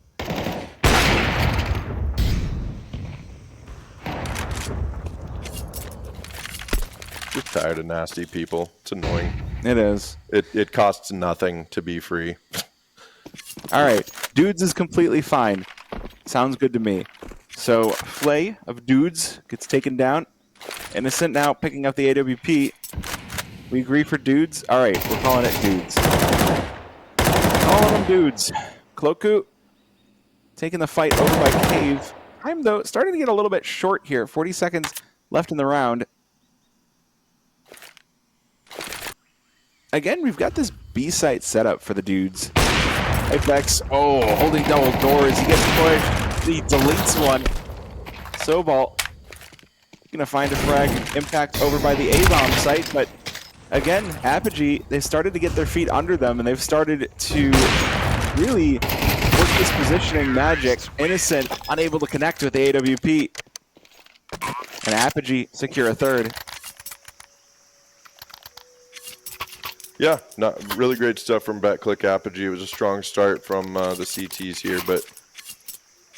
Just tired of nasty people. It's annoying. It is. It costs nothing to be free. All right. Dudes is completely fine. Sounds good to me. So Flay of Dudes gets taken down. Innocent now picking up the AWP. We agree for Dudes? All right. We're calling it Dudes. Calling them Dudes. Cloaku taking the fight over by Cave. Time, though, starting to get a little bit short here. 40 seconds left in the round. Again, we've got this B-site setup for the Dudes. Apex, holding double doors. He gets pushed. He deletes one. Sobal gonna find a frag. Impact over by the A-bomb site, but again, Apogee, they've started to get their feet under them, and they've started to really work this positioning magic. Innocent, unable to connect with the AWP. And Apogee secure a third. Yeah, not really great stuff from BetClick Apogee. It was a strong start from the CTs here, but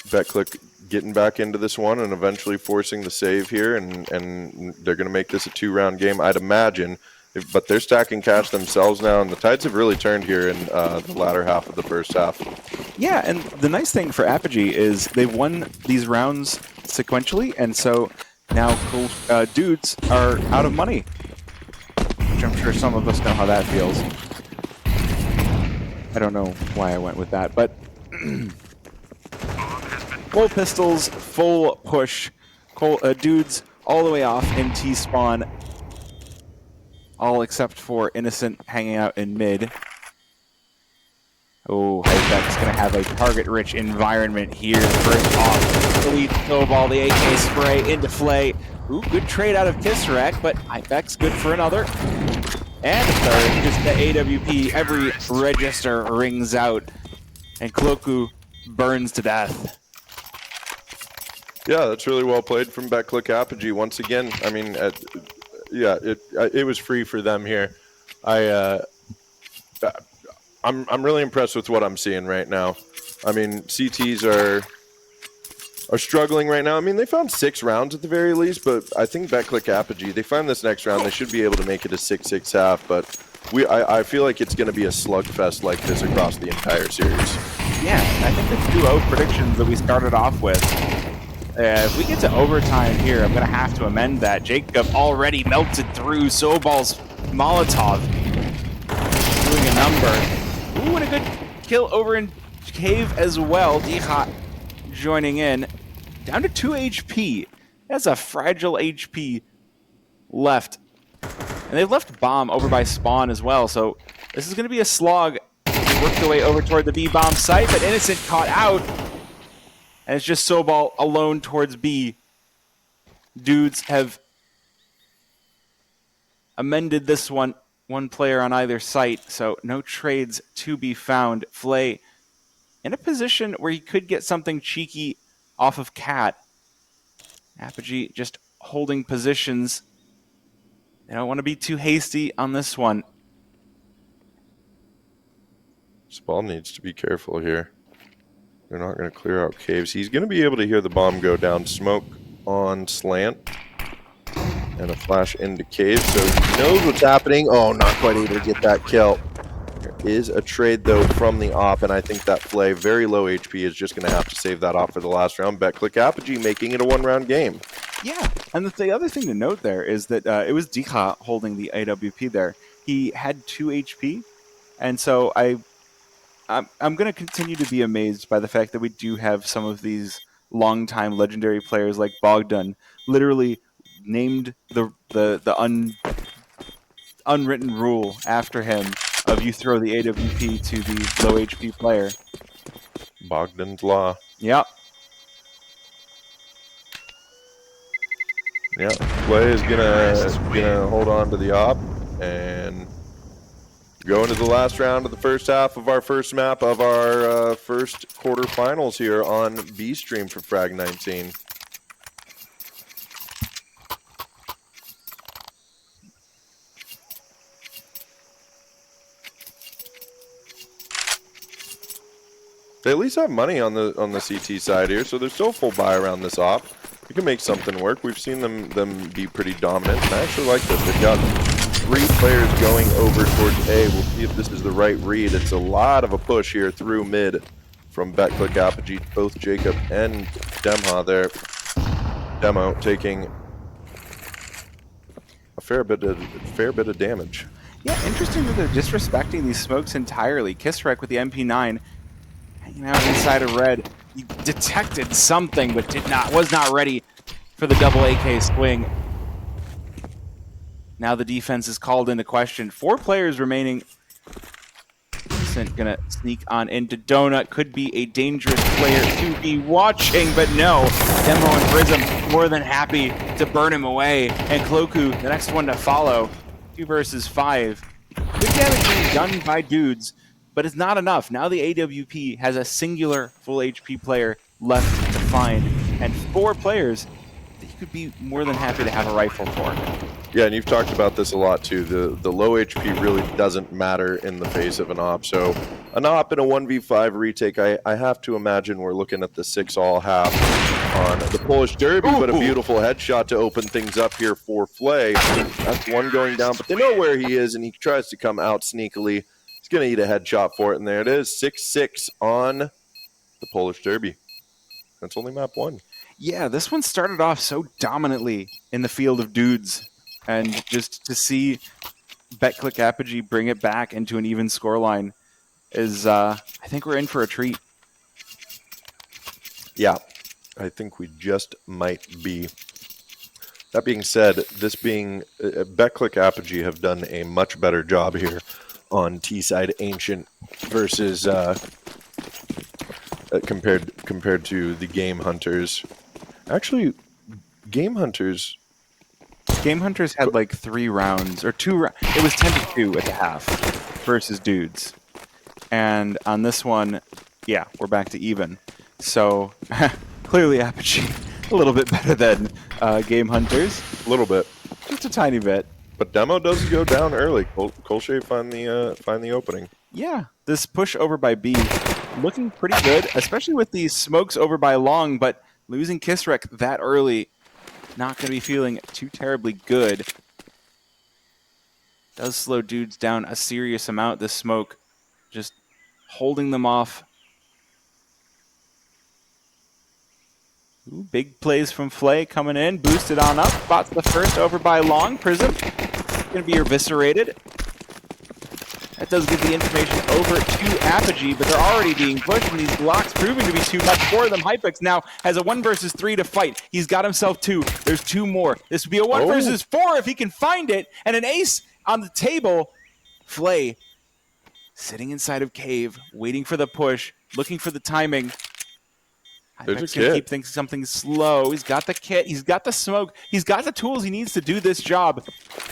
BetClick getting back into this one and eventually forcing the save here, and they're going to make this a 2-round game, I'd imagine. But they're stacking cash themselves now, and the tides have really turned here in the latter half of the first half. Yeah, and the nice thing for Apogee is they've won these rounds sequentially, and so now Dudes are out of money. Which I'm sure some of us know how that feels. I don't know why I went with that, but full pistols, full push, Dudes all the way off in T-spawn, all except for Innocent hanging out in mid. Oh, Hypex going to have a target-rich environment here. First off, elite snowball, the AK spray into Flay. Ooh, good trade out of Kissarak, but Hypex good for another. And a third, just the AWP, every register rings out, and Cloaku burns to death. Yeah, that's really well played from BetClick Apogee. Once again, I mean, it was free for them here. I'm really impressed with what I'm seeing right now. I mean, CTs are struggling right now. I mean, they found 6 rounds at the very least, but I think BetClick Apogee, they find this next round, they should be able to make it a 6-6 half, but I feel like it's going to be a slugfest like this across the entire series. Yeah, I think the 2-0 predictions that we started off with, if we get to overtime here, I'm going to have to amend that. Jacob already melted through Sobal's Molotov, doing a number. Ooh, and a good kill over in Cave as well. Diha joining in. down to 2 HP. That's a fragile HP left. And they've left bomb over by spawn as well, so this is going to be a slog. They work their way over toward the B bomb site, but Innocent caught out. And it's just Sobal alone towards B. Dudes have amended this one player on either site, so no trades to be found. Flay in a position where he could get something cheeky off of Cat. Apogee just holding positions. They don't want to be too hasty on this one. Spall needs to be careful here. They're not going to clear out caves. He's going to be able to hear the bomb go down. Smoke on slant. And a flash into cave, so he knows what's happening. Oh, not quite able to get that kill. There is a trade, though, from the op, and I think that Flay, very low HP, is just going to have to save that off for the last round. BetClick Apogee making it a one-round game. Yeah, and the other thing to note there is that it was Dika holding the AWP there. He had 2 HP, and so I'm going to continue to be amazed by the fact that we do have some of these long-time legendary players like Bogdan literally named the unwritten rule after him of you throw the AWP to the low HP player. Bogdan's Law. Yep. Yeah, Flay is gonna hold on to the op and go into the last round of the first half of our first map of our first quarterfinals here on B Stream for Frag 19. They at least have money on the CT side here, so there's still full buy around this op. We can make something work. We've seen them be pretty dominant, and I actually like this. They've got 3 players going over towards A. We'll see if this is the right read. It's a lot of a push here through mid from BetClick Apogee, both Jacob and Demha there. Demo taking a fair bit of damage. Yeah, interesting that they're disrespecting these smokes entirely. Kissrek with the MP9 hanging out inside of red. He detected something, but was not ready for the double AK swing. Now the defense is called into question. 4 players remaining. Innocent gonna sneak on into Donut. Could be a dangerous player to be watching, but no. Demo and Prism more than happy to burn him away. And Cloku, the next one to follow. 2 versus 5. Good damage being done by dudes, but it's not enough. Now the AWP has a singular full HP player left to find, and 4 players that you could be more than happy to have a rifle for. Yeah, and you've talked about this a lot too. The low HP really doesn't matter in the face of an op. So an op in a 1v5 retake, I have to imagine we're looking at the 6-all half on the Polish Derby, but a beautiful headshot to open things up here for Flay. That's one going down, but they know where he is, and he tries to come out sneakily. He's going to eat a headshot for it, and there it is. 6-6 on the Polish Derby. That's only map 1. Yeah, this one started off so dominantly in the field of dudes, and just to see BetClick Apogee bring it back into an even scoreline is, I think we're in for a treat. Yeah, I think we just might be. That being said, this being BetClick Apogee have done a much better job here on T-side Ancient versus compared to the Game Hunters. Actually, Game Hunters had like 3 rounds, or 2 it was 10-2 at the half versus dudes. And on this one, yeah, we're back to even. So clearly Apogee a little bit better than Game Hunters. A little bit. Just a tiny bit. But Demo does go down early. Kolshay find the opening. Yeah, this push over by B looking pretty good, especially with these smokes over by Long, but losing Kissrek that early, not going to be feeling too terribly good. Does slow dudes down a serious amount, this smoke. Just holding them off. Ooh, big plays from Flay coming in, boosted on up. Spots the first over by Long. Prism going to be eviscerated. That does give the information over to Apogee, but they're already being pushed, and these blocks proving to be too much for them. Hypex now has a 1 versus 3 to fight. He's got himself 2. There's 2 more. This would be a 1 versus 4 if he can find it, and an ace on the table. Flay sitting inside of Cave, waiting for the push, looking for the timing. There's a Hypex gonna kit. keep things something slow. He's got the kit. He's got the smoke. He's got the tools he needs to do this job,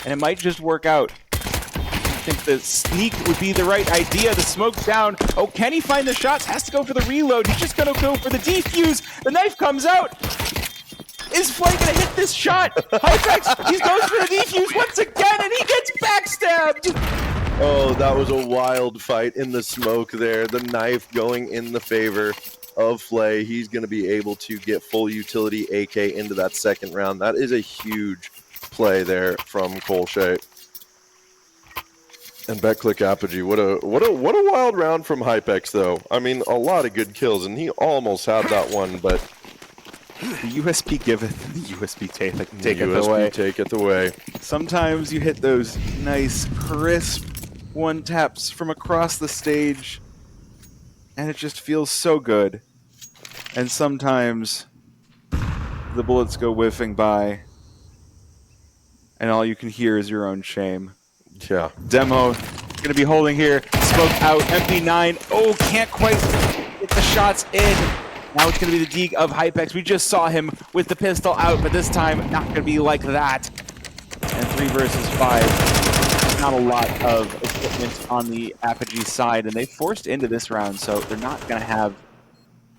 and it might just work out. I think the sneak would be the right idea. The smoke's down. Oh, can he find the shots? Has to go for the reload. He's just going to go for the defuse. The knife comes out. Is Flay going to hit this shot? Hypex, he goes for the defuse once again, and he gets backstabbed. Oh, that was a wild fight in the smoke there. The knife going in the favor of Flay. He's going to be able to get full utility AK into that second round. That is a huge play there from Kolshay. And BetClick Apogee, what a wild round from Hypex though. I mean, a lot of good kills, and he almost had that one, but The USP giveth, the USP taketh USP away. taketh away. Sometimes you hit those nice, crisp one taps from across the stage, and it just feels so good. And sometimes the bullets go whiffing by, and all you can hear is your own shame. Yeah. Demo going to be holding here. Smoke out. MP9. Oh, can't quite get the shots in. Now it's going to be the Deeg of Hypex. We just saw him with the pistol out, but this time not going to be like that. And 3 versus 5. Not a lot of equipment on the Apogee side, and they forced into this round, so they're not going to have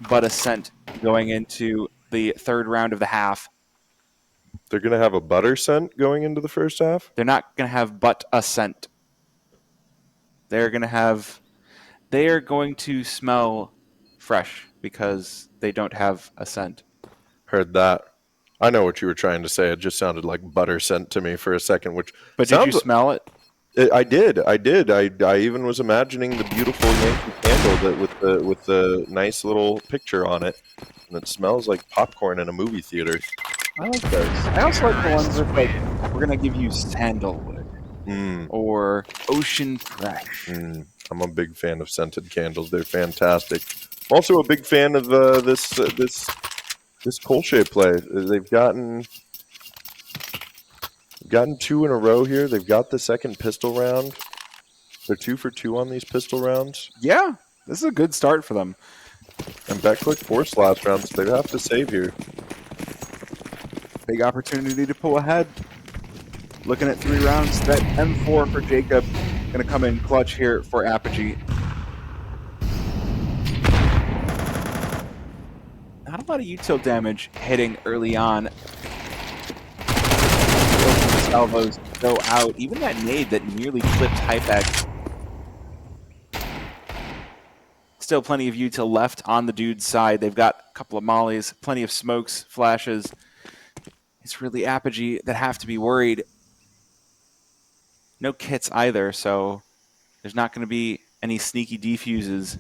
but a cent going into the 3rd round of the half. They're going to have a butter scent going into the first half? They're not going to have but a scent. They are going to smell fresh because they don't have a scent. Heard that. I know what you were trying to say. It just sounded like butter scent to me for a second, which But did you smell it? I did. I even was imagining the beautiful Yankee candle that with the nice little picture on it, and it smells like popcorn in a movie theater. I like those. I also like the ones with like, we're gonna give you sandalwood or ocean fresh. I'm a big fan of scented candles. They're fantastic. I'm also a big fan of this Kolshay play. They've gotten 2 in a row here. They've got the second pistol round. They're 2 for 2 on these pistol rounds. Yeah, this is a good start for them. And BetClick forced last round, so they have to save here. Big opportunity to pull ahead. Looking at 3 rounds. That M4 for Jacob going to come in clutch here for Apogee. Not a lot of util damage hitting early on. Salvos go out. Even that nade that nearly clipped Hypex. Still plenty of util left on the dude's side. They've got a couple of mollies, plenty of smokes, flashes. It's really Apogee that have to be worried. No kits either, so there's not going to be any sneaky defuses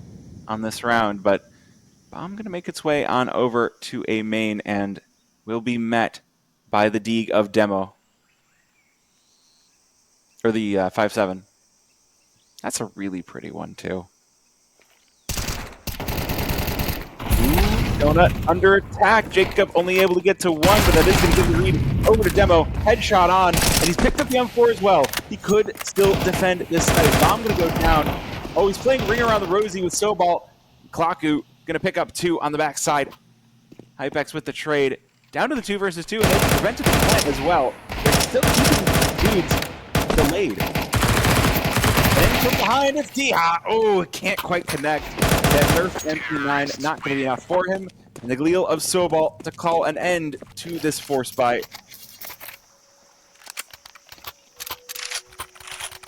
on this round, but bomb going to make its way on over to a main and will be met by the Deeg of Demo. Or the 5-7. That's a really pretty one, too. Donut under attack. Jacob only able to get to 1, but that is going to give the lead over to Demo. Headshot on, and he's picked up the M4 as well. He could still defend this site. Bomb going to go down. Oh, he's playing Ring Around the Rosie with Sobalt. Klaku going to pick up 2 on the backside. Hypex with the trade. Down to the 2 versus 2, and they prevented the plant as well. They're still keeping dudes delayed. Then from behind, it's Diha. Oh, can't quite connect. That Nerf MP9 not going to be enough for him. And the Gleal of Sobal to call an end to this force buy.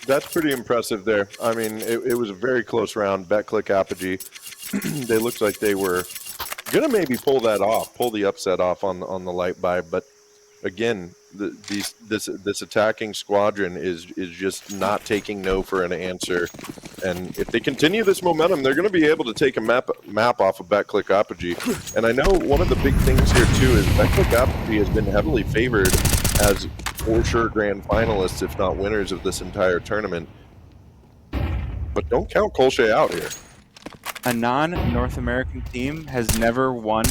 That's pretty impressive there. I mean, it was a very close round. BetClick Apogee. They looked like they were going to maybe pull the upset off on the light buy. But again, this attacking squadron is just not taking no for an answer. And if they continue this momentum, they're going to be able to take a map off of BetClick Apogee. And I know one of the big things here too is BetClick Apogee has been heavily favored as for sure grand finalists, if not winners of this entire tournament. But don't count Kolsche out here. A non-North American team has never won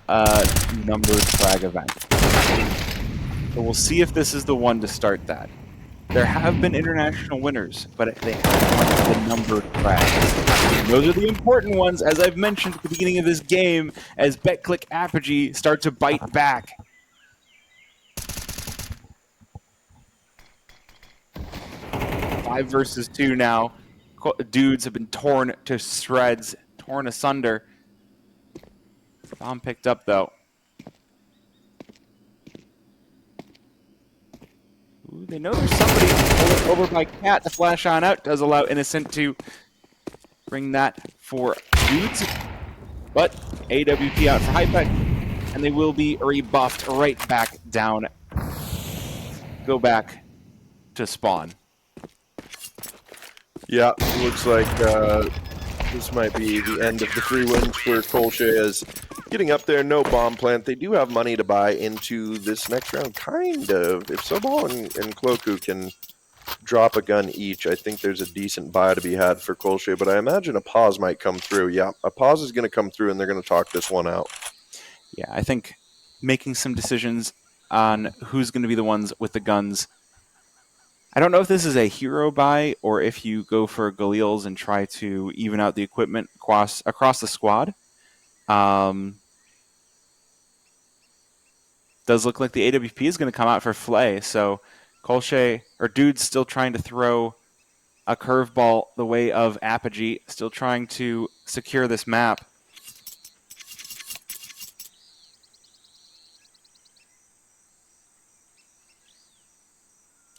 a numbered flag event. So we'll see if this is the one to start that. There have been international winners, but they haven't won the numbered flags. And those are the important ones, as I've mentioned at the beginning of this game, as BetClick Apogee start to bite back. Five versus two now. Dudes have been torn to shreds, torn asunder. Bomb picked up, though. Ooh, they know there's somebody over by Cat. The flash on out does allow Innocent to bring that for Dudes. But AWP out for Hypec, and they will be rebuffed right back down. Go back to spawn. Yeah, looks like this might be the end of the 3 wins for Kolsche as getting up there, no bomb plant. They do have money to buy into this next round, kind of. If Sobal and Cloaku can drop a gun each, I think there's a decent buy to be had for Kolsche, but I imagine a pause might come through. Yeah, a pause is going to come through, and they're going to talk this one out. Yeah, I think making some decisions on who's going to be the ones with the guns. I don't know if this is a hero buy or if you go for Galils and try to even out the equipment across the squad. Does look like the AWP is going to come out for Flay, so Kolsche, or Dude's still trying to throw a curveball the way of Apogee, still trying to secure this map.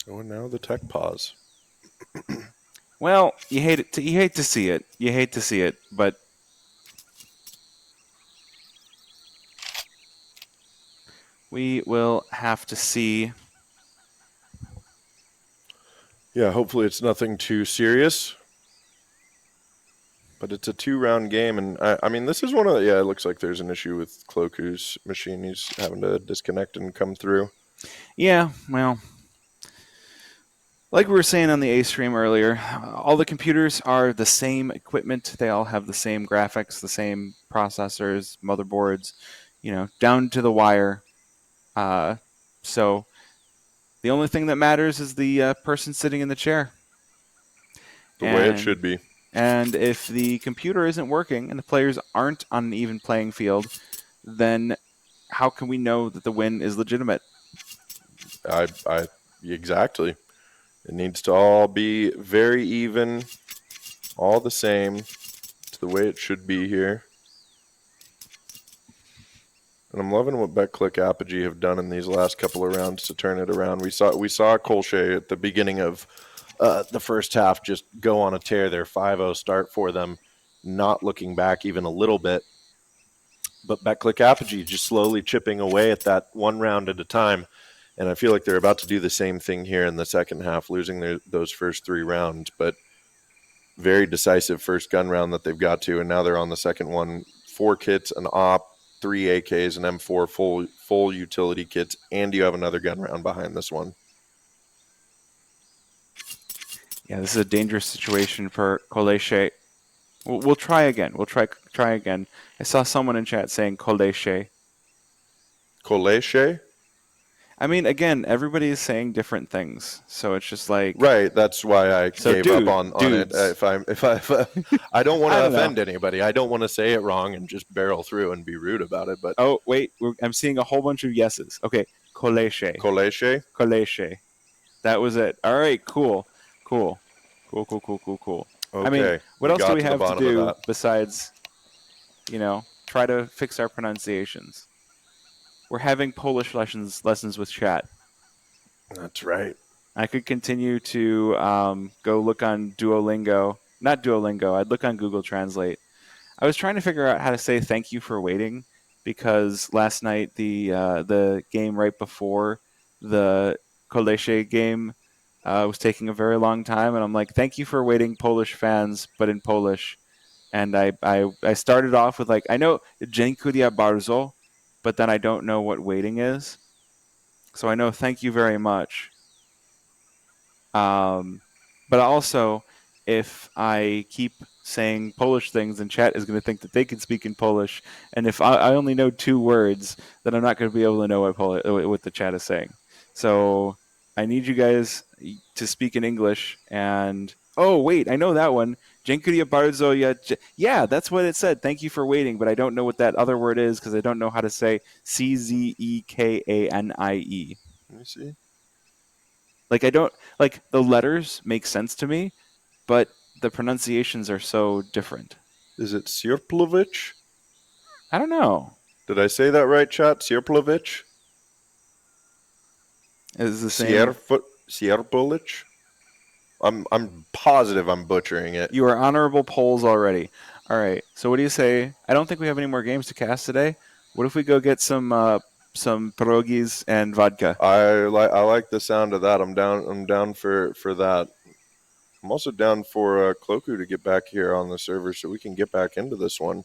Oh, and now the tech pause. Well, you hate to see it. You hate to see it, but we will have to see. Yeah, hopefully it's nothing too serious. But it's a 2-round game, and I mean, this is one of the, it looks like there's an issue with Cloaku's machine. He's having to disconnect and come through. Yeah, well, like we were saying on the A stream earlier, all the computers are the same equipment. They all have the same graphics, the same processors, motherboards, down to the wire. So the only thing that matters is the person sitting in the chair. The way it should be. And if the computer isn't working and the players aren't on an even playing field, then how can we know that the win is legitimate? Exactly. It needs to all be very even, all the same. It's the way it should be here. And I'm loving what BetClick Apogee have done in these last couple of rounds to turn it around. We saw Kolsche at the beginning of the first half just go on a tear. Their 5-0 start for them, not looking back even a little bit. But BetClick Apogee just slowly chipping away at that one round at a time. And I feel like they're about to do the same thing here in the second half, losing those first 3 rounds. But very decisive first gun round that they've got to. And now they're on the second one. 4 kits, an AWP, 3 AKs, an M4, full utility kits. And you have another gun round behind this one. Yeah, this is a dangerous situation for Koleshe. We'll try again. We'll try again. I saw someone in chat saying Koleshe. Koleshe? I mean, again, everybody is saying different things, so it's just like right. That's why I gave up on it. If I don't want to offend anybody, I don't want to say it wrong and just barrel through and be rude about it. But oh wait, I'm seeing a whole bunch of yeses. Okay, Koleshe. That was it. All right, cool. Okay. I mean, what else do we have to do besides, try to fix our pronunciations? We're having Polish lessons with chat. That's right. I could continue to go look on Duolingo. Not Duolingo. I'd look on Google Translate. I was trying to figure out how to say thank you for waiting because last night the game right before the Koleshe game was taking a very long time, and I'm like, thank you for waiting, Polish fans, but in Polish. And I started off with I know dziękuję bardzo, but then I don't know what waiting is. So I know thank you very much. But also, if I keep saying Polish things, and chat is going to think that they can speak in Polish. And if I only know 2 words, then I'm not going to be able to know what the chat is saying. So I need you guys to speak in English. And oh wait, I know that one. Dziękuję bardzo. Yeah, that's what it said. Thank you for waiting, but I don't know what that other word is because I don't know how to say Czekanie. Let me see. Like I don't like the letters make sense to me, but the pronunciations are so different. Is it Sierplovich? I don't know. Did I say that right, chat? Sierplovich? Is the same? Sierplovich? I'm positive I'm butchering it. You are honorable Poles already. All right. So what do you say? I don't think we have any more games to cast today. What if we go get some pierogies and vodka? I like the sound of that. I'm down for that. I'm also down for Cloku to get back here on the server so we can get back into this one.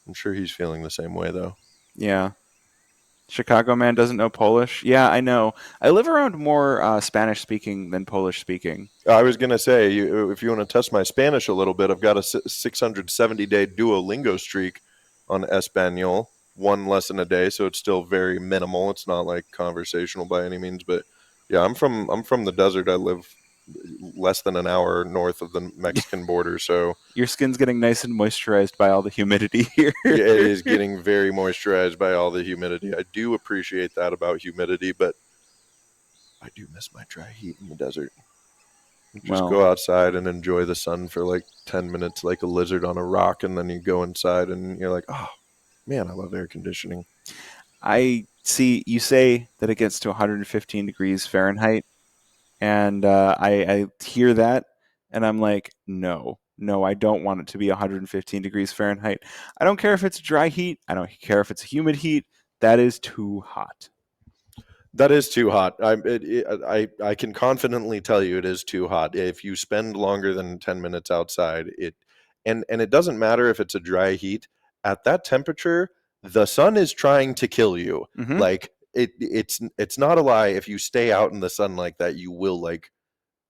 I'm sure he's feeling the same way though. Yeah. Chicago man doesn't know Polish. Yeah, I know. I live around more Spanish speaking than Polish speaking. I was gonna say, if you want to test my Spanish a little bit, I've got a 670-day Duolingo streak on Espanol, 1 lesson a day, so it's still very minimal. It's not like conversational by any means, but yeah, I'm from the desert. I live less than an hour north of the Mexican border, so your skin's getting nice and moisturized by all the humidity here. Yeah, it is getting very moisturized by all the humidity. I do appreciate that about humidity, but I do miss my dry heat in the desert. Just go outside and enjoy the sun for like 10 minutes like a lizard on a rock, and then you go inside and you're like, oh man, I love air conditioning. I see you say that it gets to 115 degrees Fahrenheit, and I hear that, and I'm like, no, I don't want it to be 115 degrees Fahrenheit. I don't care if it's dry heat. I don't care if it's humid heat. That is too hot. That is too hot. I can confidently tell you it is too hot. If you spend longer than 10 minutes outside, and it doesn't matter if it's a dry heat. At that temperature, the sun is trying to kill you. Mm-hmm. Like it's not a lie. If you stay out in the sun like that, you will like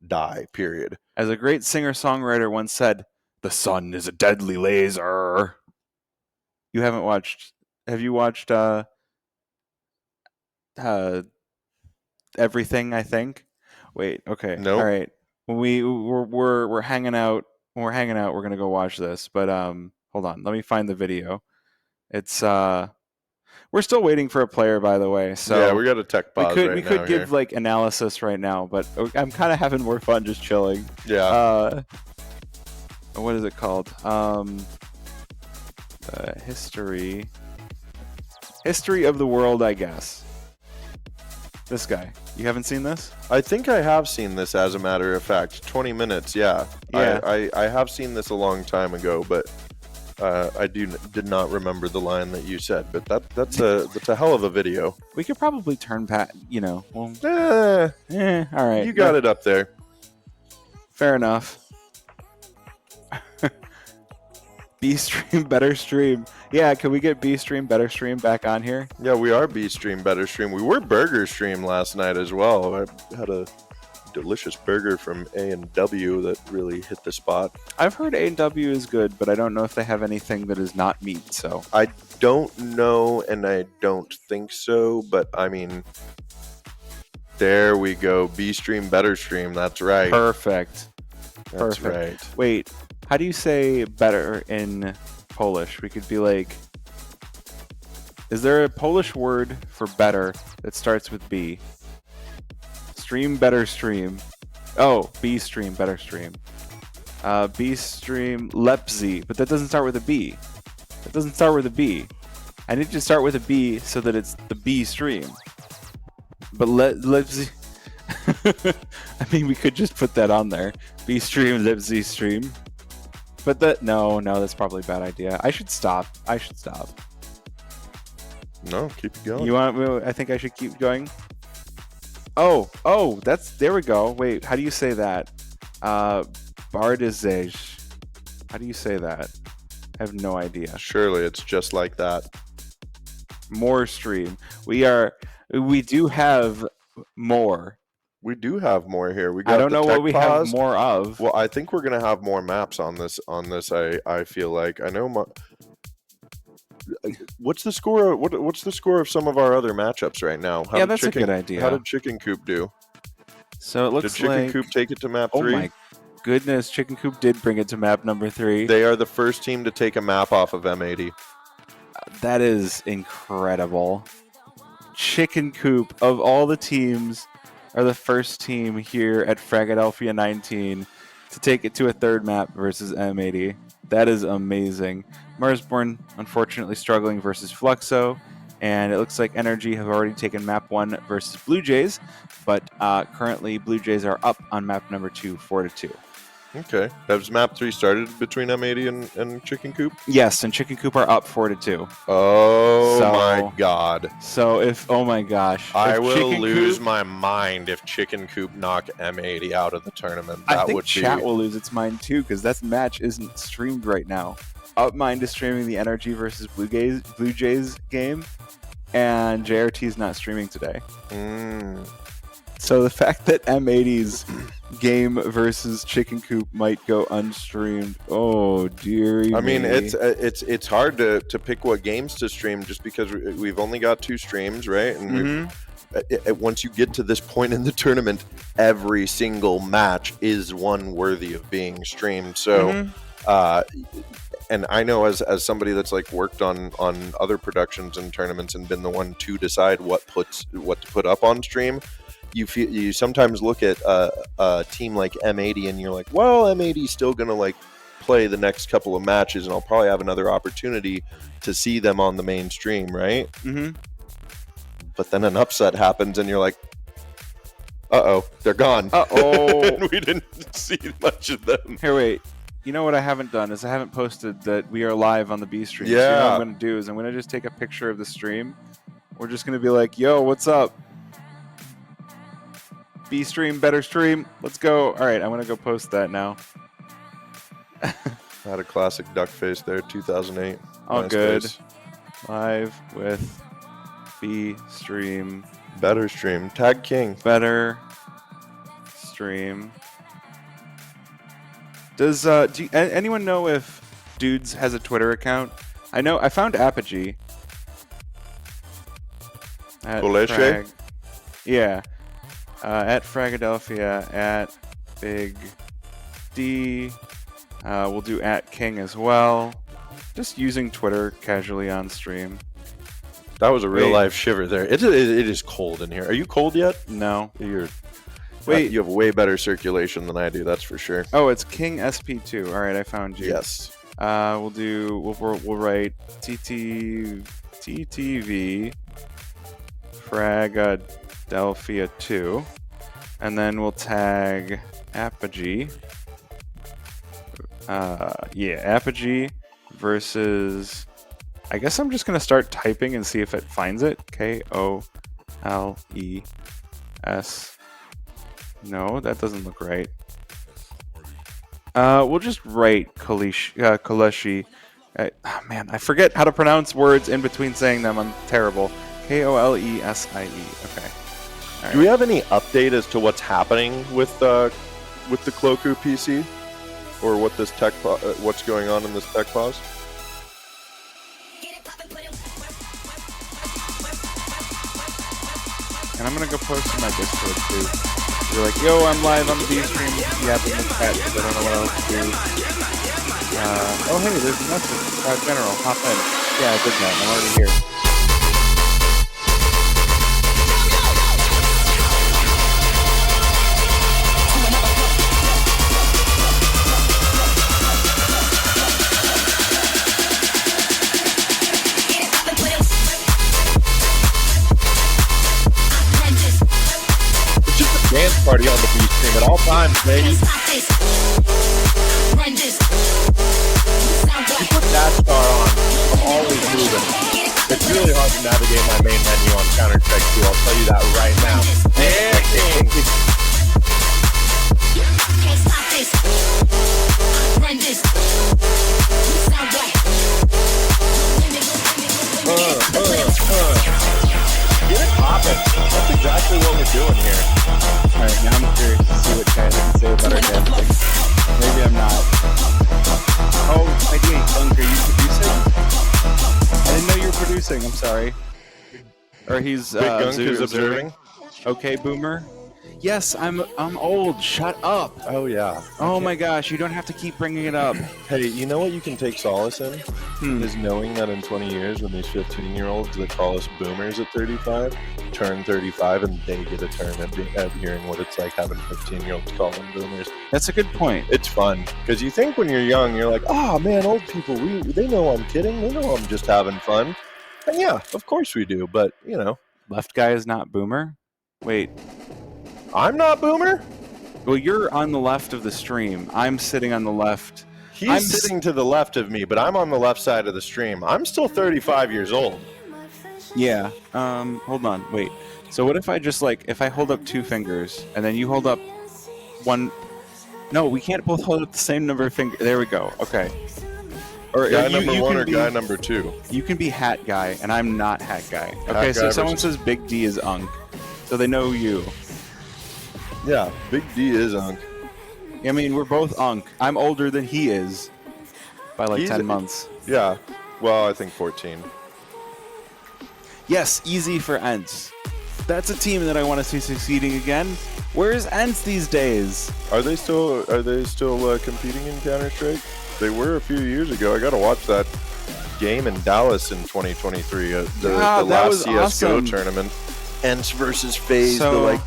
die, period. As a great singer-songwriter once said, the sun is a deadly laser. You haven't watched... Have you watched Everything, I think? Wait, okay. Nope. All right. When we're hanging out, we're going to go watch this. But hold on. Let me find the video. It's we're still waiting for a player, by the way. So yeah, we got a tech pause we could give like analysis right now, but I'm kind of having more fun just chilling. Yeah. What is it called? History of the world, I guess. This guy. You haven't seen this? I think I have seen this, as a matter of fact. 20 minutes, yeah. I have seen this a long time ago, but I did not remember the line that you said. But that's a hell of a video. We could probably turn back, well... all right. You got it up there. Fair enough. B-Stream, Better Stream. Yeah, can we get B-Stream, Better Stream back on here? Yeah, we are B-Stream, Better Stream. We were Burger Stream last night as well. I had a delicious burger from A&W that really hit the spot. I've heard A&W is good, but I don't know if they have anything that is not meat, so... I don't know, and I don't think so, but I mean... There we go. B-Stream, Better Stream. That's right. Perfect. That's right. Wait, how do you say better in Polish? We could be like... Is there a Polish word for better that starts with B? Stream, better stream. Oh, B stream, better stream. B stream, lepzy, but that doesn't start with a B. That doesn't start with a B. I need to start with a B so that it's the B stream. But lepzy... I mean, we could just put that on there. B stream, lepzy stream. But that... No, that's probably a bad idea. I should stop. No, keep it going. You want? I think I should keep going. Oh, there we go. Wait, how do you say that? Bardizej. How do you say that? I have no idea. Surely it's just like that. More stream. We do have more. We do have more here. We got I don't the know tech what we pause. have more of. Well, I think we're gonna have more maps on this. I feel like I know. What's the score? What's the score of some of our other matchups right now? Yeah, that's a good idea. How did Chicken Coop do? So it looks Did Chicken like... Coop take it to map Oh 3? my goodness, Chicken Coop did bring it to map number 3. They are the first team to take a map off of M80. That is incredible. Chicken Coop, of all the teams, are the first team here at Fragadelphia 19 to take it to a third map versus M80. That is amazing. Marsborn, unfortunately, struggling versus Fluxo, and it looks like Energy have already taken map 1 versus Blue Jays, but currently Blue Jays are up on map number 2, 4-2. Okay. Has map 3 started between M80 and Chicken Coop? Yes, and Chicken Coop are up 4-2. Oh So- my god. So oh my gosh. I if will Chicken lose Coop- my mind if Chicken Coop knock M80 out of the tournament. That I think would chat be... will lose its mind too, because that match isn't streamed right now. Upmind is streaming the Energy versus Blue Jays game, and JRT is not streaming today. So the fact that M80's game versus Chicken Coop might go unstreamed, oh dearie. I mean, me. it's hard to pick what games to stream just because we've only got 2 streams, right? And once you get to this point in the tournament, every single match is one worthy of being streamed. So, and I know as somebody that's like worked on other productions and tournaments and been the one to decide what to put up on stream. You sometimes look at a team like M80 and you're like, well, M80 is still gonna like play the next couple of matches, and I'll probably have another opportunity to see them on the main stream, right? But then an upset happens, and you're like, uh-oh, they're gone. Uh-oh. And we didn't see much of them. Here, wait. You know what I haven't done is I haven't posted that we are live on the B stream. So you know what I'm going to do is I'm going to just take a picture of the stream. We're just going to be like, yo, what's up? B stream, better stream. Let's go. All right, I'm going to go post that now. Had a classic duck face there, 2008. All Nice good. face. Live with B stream. Better stream. Tag King. Better stream. Does anyone know if Dudes has a Twitter account? I know I found Apogee. At Coleche? Yeah. At Fragadelphia, at Big D. We'll do at King as well. Just using Twitter casually on stream. That was a real Wait. life shiver there. It is cold in here. Are you cold yet? No. Wait, you have way better circulation than I do. That's for sure. Oh, it's King SP2. All right, I found you. Yes. We'll write TTV Fragadelphia 2, and then we'll tag Apogee. Apogee versus. I guess I'm just gonna start typing and see if it finds it. KOLES. No, that doesn't look right. We'll just write Koleshi. Man, I forget how to pronounce words in between saying them. I'm terrible. KOLESIE. Okay. All right. Do we have any update as to what's happening with the Cloku PC, or what this what's going on in this tech pause? And I'm gonna go post in my Discord too. You're like, yo, I'm live on the B stream. You have in the chat because I don't know what else to do. Oh, hey, there's a message. General, hop in. Yeah, I did that. I'm already here. Dance party on the B stream at all times, ladies. You put that star on, I'm always moving. It's really hard to navigate my main menu on Counter-Strike 2, I'll tell you that right now. Get it poppin'. That's exactly what we're doing here. Alright, Or he's Big Gunk Zoo's who's observing. Okay, Boomer. Yes, I'm old. Shut up. Oh yeah. Oh my gosh, you don't have to keep bringing it up. Hey, you know what you can take solace in? Is knowing that in 20 years, when these 15-year-olds that call us boomers at 35 turn 35 and they get a turn at hearing what it's like having 15-year-olds call them boomers. That's a good point. It's fun because you think when you're young, you're like, oh man, old people, they know I'm kidding. They know I'm just having fun. And yeah, of course we do. But, you know. Left guy is not Boomer? Wait. I'm not Boomer? Well, you're on the left of the stream. I'm sitting on the left. He's sitting to the left of me, but I'm on the left side of the stream. I'm still 35 years old. Yeah. Hold on. Wait. So what if I just if I hold up 2 fingers and then you hold up 1? No, we can't both hold up the same number of fingers. There we go. Okay. Or guy number 1 or guy number 2? You can be hat guy, and I'm not hat guy. Okay, Hat so guy someone versus- says Big D is Unk, so they know you. Yeah, Big D is Unk. I mean, we're both Unk. I'm older than he is by He's- 10 months. Yeah. Well, I think 14. Yes, easy for Ents. That's a team that I want to see succeeding again. Where's Ents these days? Are they still competing in Counter-Strike? They were a few years ago. I got to watch that game in Dallas in 2023. The that last was CS:GO awesome. tournament. Ents versus FaZe, So- the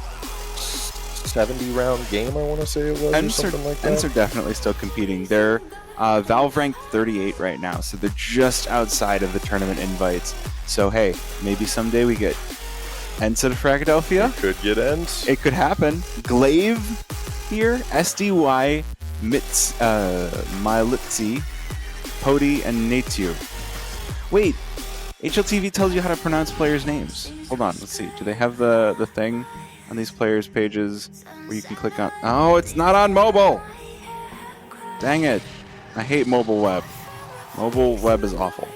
70-round game, I want to say it was, or Ents something like that. Ents are definitely still competing. They're Valve ranked 38 right now, so they're just outside of the tournament invites. So hey, maybe someday we get Ents at Fragadelphia. Could get Ents. It could happen. Glaive here, SDY, Militzi, Pody, and Natsu. Wait, HLTV tells you how to pronounce players' names. Hold on, let's see. Do they have the thing on these players' pages where you can click on? Oh, it's not on mobile! Dang it. I hate mobile web. Mobile web is awful.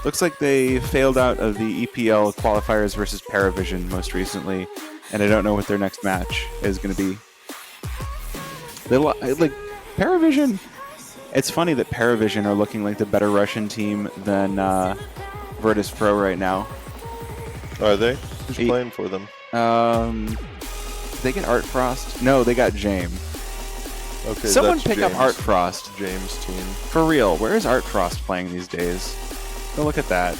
Looks like they failed out of the EPL qualifiers versus Paravision most recently, and I don't know what their next match is going to be. Paravision. It's funny that Paravision are looking like the better Russian team than Virtus Pro right now. Are they? Who's Eight. playing for them? They get Art Frost. No, they got James. Okay, Someone that's pick up James- Art Frost. James' team. For real, where is Art Frost playing these days? Go look at that.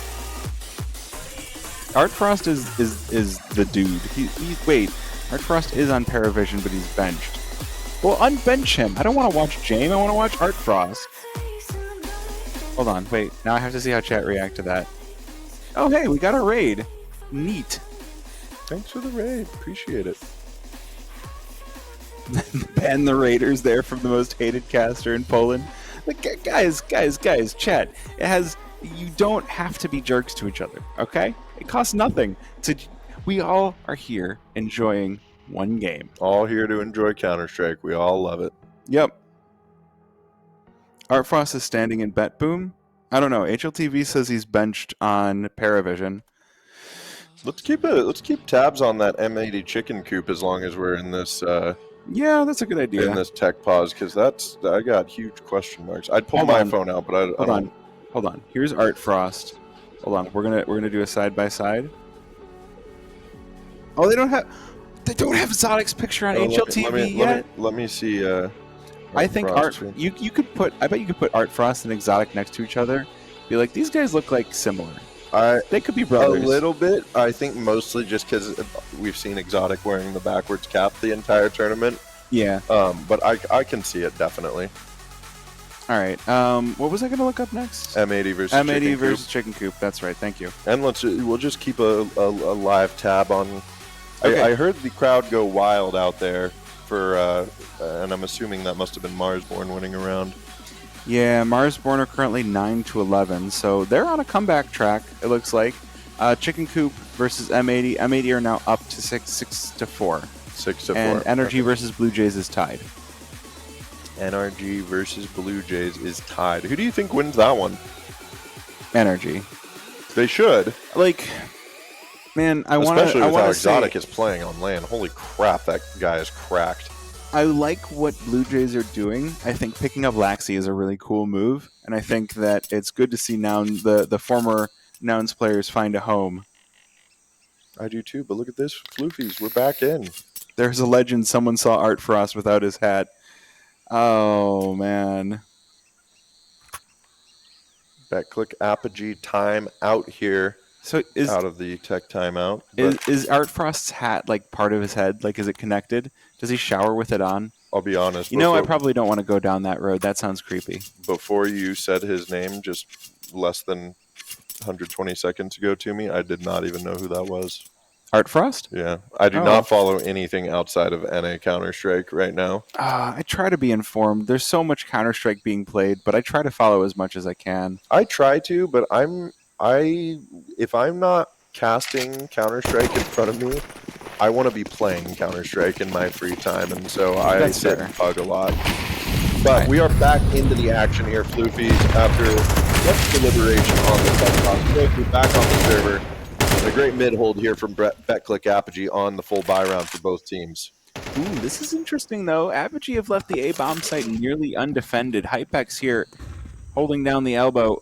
Art Frost is the dude. Wait, Art Frost is on Paravision, but he's benched. Well, unbench him. I don't want to watch James. I want to watch Art Frost. Hold on, wait. Now I have to see how chat react to that. Oh, hey, we got a raid. Neat. Thanks for the raid. Appreciate it. Ban the Raiders there from the most hated caster in Poland. Guys, chat. You don't have to be jerks to each other, okay? It costs nothing. We all are here enjoying one game. All here to enjoy Counter-Strike. We all love it. Yep. Art Frost is standing in Bet Boom. I don't know. HLTV says he's benched on Paravision. Let's keep tabs on that M80 chicken coop as long as we're in this Yeah, that's a good idea. in this tech pause, because I got huge question marks. I'd pull Hold my on. phone out, but I Hold don't. on. Here's Art Frost. Hold on. We're gonna do a side by side. Oh, they don't have Zodic's picture on HLTV yet. Let me see. I think Frost. you could put. I bet you could put Art Frost and Exotic next to each other. Be like, these guys look like similar. They could be A brothers. little bit. I think mostly just because we've seen Exotic wearing the backwards cap the entire tournament. Yeah. But I can see it definitely. All right. What was I gonna look up next? M80 versus M80 Chicken versus Coop. Chicken Coop. That's right. Thank you. And we'll just keep a live tab on. Okay. I heard the crowd go wild out there for, and I'm assuming that must have been Marsborn winning around. Yeah, Marsborn are currently 9-11, so they're on a comeback track. It looks like. Chicken Coop versus M80. M80 are now up to 6-4. 6-4. And Energy Okay. versus Blue Jays is tied. NRG versus Blue Jays is tied. Who do you think wins that one? Energy. They should. Man, I want to. Especially I with how want to say. Exotic is playing on land. Holy crap, that guy is cracked. I like what Blue Jays are doing. I think picking up Laxi is a really cool move, and I think that it's good to see now the former Nouns players find a home. I do too, but look at this. Floofies, we're back in. There's a legend. Someone saw Art Frost without his hat. Oh, man. Bet-click Apogee time out here. So is out of the tech timeout. But is Art Frost's hat like part of his head? Like, is it connected? Does he shower with it on? I'll be honest. You know, I probably don't want to go down that road. That sounds creepy. Before you said his name just less than 120 seconds ago to me, I did not even know who that was. Art Frost? Yeah. I do not follow anything outside of NA Counter-Strike right now. I try to be informed. There's so much Counter-Strike being played, but I try to follow as much as I can. I try to, but if I'm not casting Counter-Strike in front of me, I want to be playing Counter-Strike in my free time, and so I sit and pug a lot. But we are back into the action here, Floofies, after much deliberation on the desktop. We're back on the server. And a great mid-hold here from Bet-click Apogee on the full buy round for both teams. Ooh, this is interesting, though. Apogee have left the A-bomb site nearly undefended. Hypex here holding down the elbow,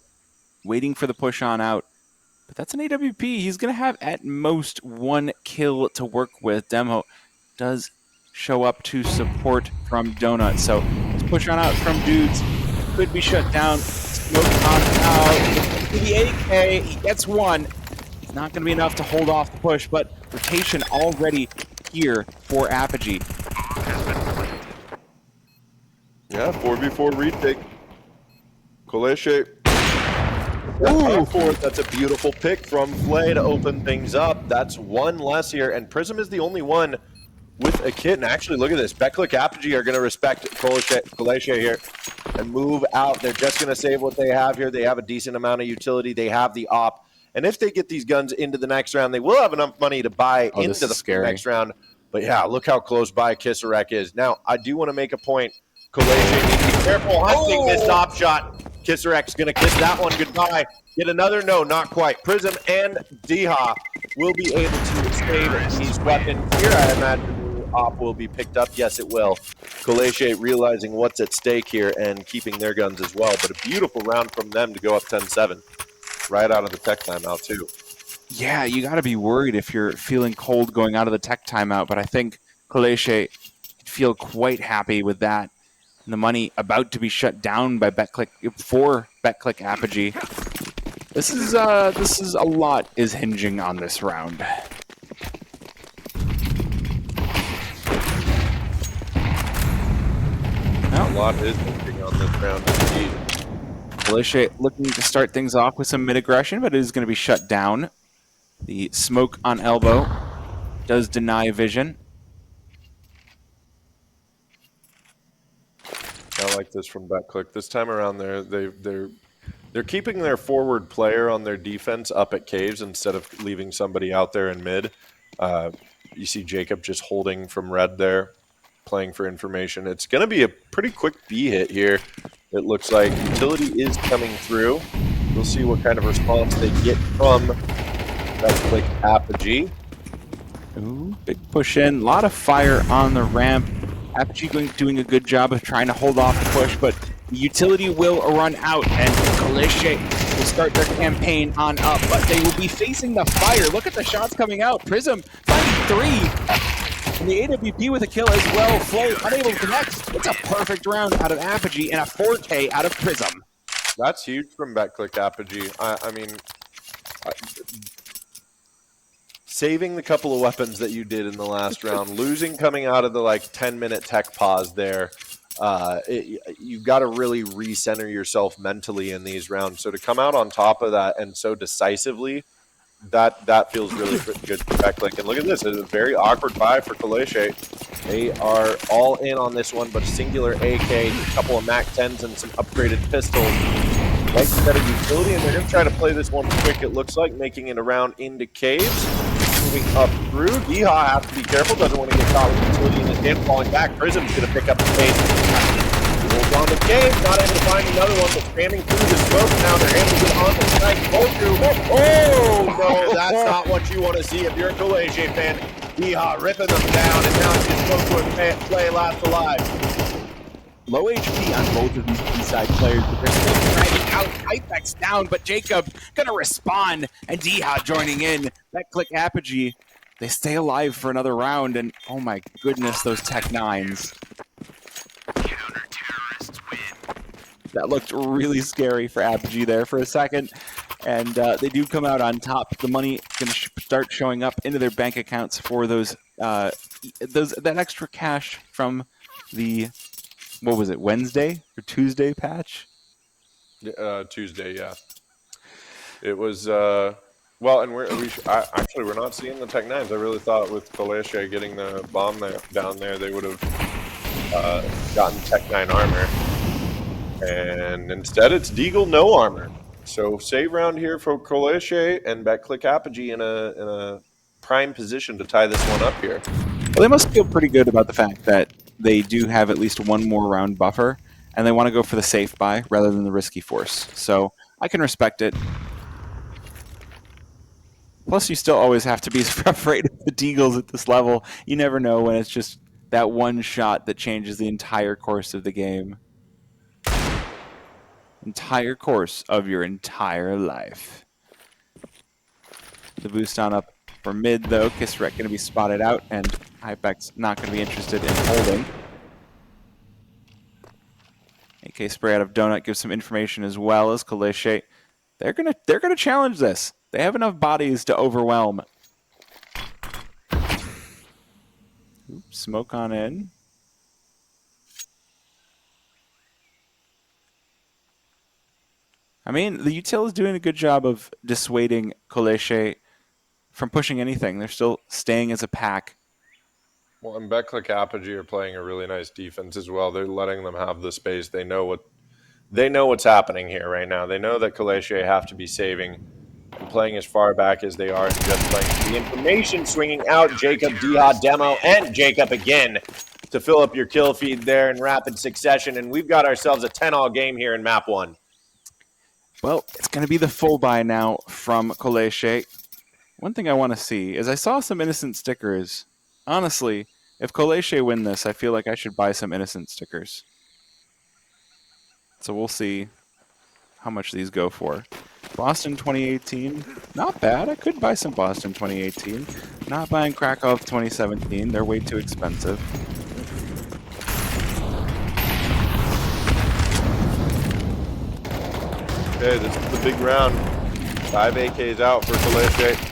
waiting for the push on out. But that's an AWP. He's going to have at most one kill to work with. Demo does show up to support from Donut. So let's push on out from Dudes. Could be shut down. Smoke on out. The AK, he gets one. It's not going to be enough to hold off the push, but rotation already here for Apogee. Yeah, 4v4 retake. Koleche. Ooh, that's a beautiful pick from Flay to open things up. That's one less here, and Prism is the only one with a kit. And actually, look at this. Bet-click Apogee are going to respect Koleche here and move out. They're just going to save what they have here. They have a decent amount of utility. They have the op. And if they get these guns into the next round, they will have enough money to buy into the next round. But yeah, look how close by Kisarek is. Now, I do want to make a point. Koleche needs to be careful hunting this top shot. Kisarek's going to kiss that one goodbye. Get another? No, not quite. Prism and Diha will be able to save these weapons here. I imagine the op will be picked up. Yes, it will. Koleche realizing what's at stake here and keeping their guns as well. But a beautiful round from them to go up 10-7. Right out of the tech timeout, too. Yeah, you got to be worried if you're feeling cold going out of the tech timeout. But I think Koleche feel quite happy with that. And the money about to be shut down by Bet-click Apogee. This is a lot is hinging on this round. A lot is hinging on this round indeed. Koleche looking to start things off with some mid-aggression, but it is going to be shut down. The smoke on elbow does deny vision. I like this from Bet-click. This time around, they're keeping their forward player on their defense up at caves instead of leaving somebody out there in mid. You see Jacob just holding from red there, playing for information. It's going to be a pretty quick B hit here. It looks like utility is coming through. We'll see what kind of response they get from Bet-click Apogee. Ooh, big push in. A lot of fire on the ramp. Apogee doing a good job of trying to hold off the push, but the utility will run out, and Koleche will start their campaign on up, but they will be facing the fire. Look at the shots coming out. Prism finding three, and the AWP with a kill as well. Flay unable to connect. It's a perfect round out of Apogee and a 4K out of Prism. That's huge from Bet-click Apogee. I mean, saving the couple of weapons that you did in the last round, losing coming out of the 10-minute tech pause there, you've got to really recenter yourself mentally in these rounds. So to come out on top of that and so decisively, that feels really good for Bet-click. And look at this. It's a very awkward buy for Koleche. They are all in on this one, but a singular AK, a couple of MAC-10s, and some upgraded pistols. Like better utility, and they're going to try to play this one quick, it looks like, making it around into caves. Moving up through. Diha has to be careful, doesn't want to get caught with utility in his hand. Falling back, Prism's going to pick up the pace. Holds on the cave, not able to find another one, but spamming through the smoke now. They're able to get on the snipe. Oh, no, that's not what you want to see if you're a Koleche fan. Diha ripping them down, and now it's just supposed to play last alive. low HP on both of these B-side players, but they're still dragging out. Hypex down, but Jacob gonna respond, and Diha joining in. That click Apogee, they stay alive for another round, and oh my goodness, those Tech 9s. That looked really scary for Apogee there for a second, and they do come out on top. The money gonna start showing up into their bank accounts for those that extra cash from the, what was it, Wednesday or Tuesday patch? Tuesday, yeah. It was well, and actually we're not seeing the Tech 9s. I really thought with Felicia getting the bomb down there, they would have gotten Tech 9 armor, and instead it's Deagle no armor. So save round here for Felicia and Backclick Apogee in a prime position to tie this one up here. Well, they must feel pretty good about the fact that they do have at least one more round buffer, and they want to go for the safe buy rather than the risky force. So I can respect it. Plus, you still always have to be afraid of the Deagles at this level. You never know when it's just that one shot that changes the entire course of the game. Entire course of your entire life. The boost on up for mid, though. Kisrek going to be spotted out, and Hypex not going to be interested in holding. AK spray out of Donut gives some information as well as Kalishe. They're gonna challenge this. They have enough bodies to overwhelm. Oops, smoke on in. I mean, the util is doing a good job of dissuading Kalishe from pushing anything. They're still staying as a pack. Well, and Backclick Apogee are playing a really nice defense as well. They're letting them have the space. They know what's happening here right now. They know that Kalishe have to be saving and playing as far back as they are and just playing the information, swinging out Jacob, Diha, Demo, and Jacob again to fill up your kill feed there in rapid succession. And we've got ourselves a 10-all game here in map 1. Well, it's going to be the full buy now from Kalishe. One thing I want to see is I saw some innocent stickers. Honestly, if Kalishe win this, I feel like I should buy some innocent stickers. So we'll see how much these go for. Boston 2018, not bad. I could buy some Boston 2018. Not buying Krakow 2017. They're way too expensive. Okay, this is the big round. 5 AKs out for Kalishe.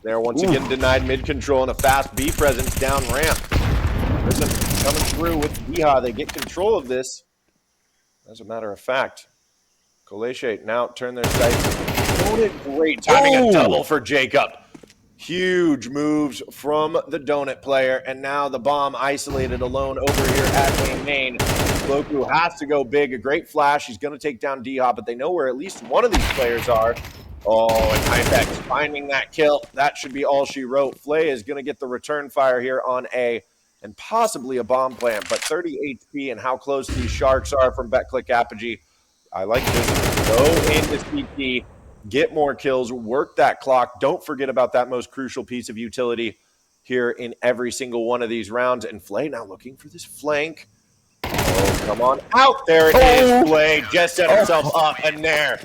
They're once again denied mid control and a fast B presence down ramp. Prism coming through with Diha. They get control of this. As a matter of fact, Kalishe now turn their sights. Great timing, a double for Jacob. Huge moves from the Donut player, and now the bomb isolated alone over here at main. Loku has to go big. A great flash. He's going to take down D-Hop, but they know where at least one of these players are. Oh, and Hypex finding that kill. That should be all she wrote. Flay is going to get the return fire here on A and possibly a bomb plant, but 30 HP and how close these sharks are from Backclick Apogee. I like this. Go into CT, get more kills, work that clock. Don't forget about that most crucial piece of utility here in every single one of these rounds. And Flay now looking for this flank. Oh, come on out. There it is. Flay just set himself up, and there.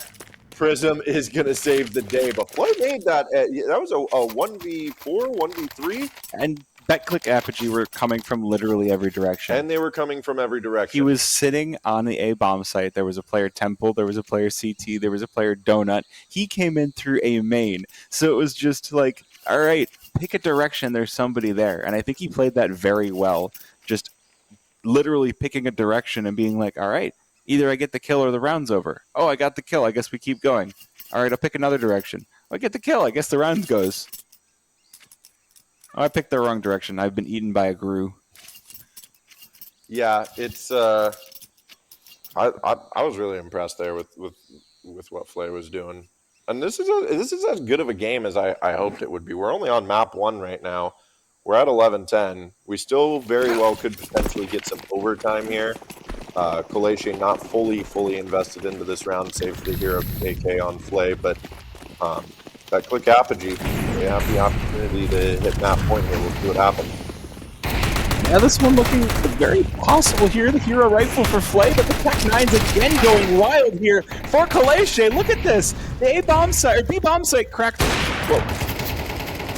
Prism is going to save the day. But Flay made that. That was a 1v4, 1v3. And Backclick Apogee were coming from literally every direction. And they were coming from every direction. He was sitting on the A bomb site. There was a player Temple. There was a player CT. There was a player Donut. He came in through a main. So it was just like, all right, pick a direction. There's somebody there. And I think he played that very well. Just literally picking a direction and being like, all right, either I get the kill or the round's over. Oh, I got the kill. I guess we keep going. All right, I'll pick another direction. I get the kill. I guess the round goes. Oh, I picked the wrong direction. I've been eaten by a Gru. Yeah, it's. I was really impressed there with what Flay was doing, and this is as good of a game as I hoped it would be. We're only on map 1 right now. We're at 11-10. We still very well could potentially get some overtime here. Kalishe not fully invested into this round, save for the hero AK on Flay, but that click Apogee, they have the opportunity to hit that point here. We'll see what happens. Now this one looking very possible here. The hero rifle for Flay, but the Tech-9's again going wild here for Kaleche. Look at this. The A-bomb site, or B-bomb site cracked. Whoa.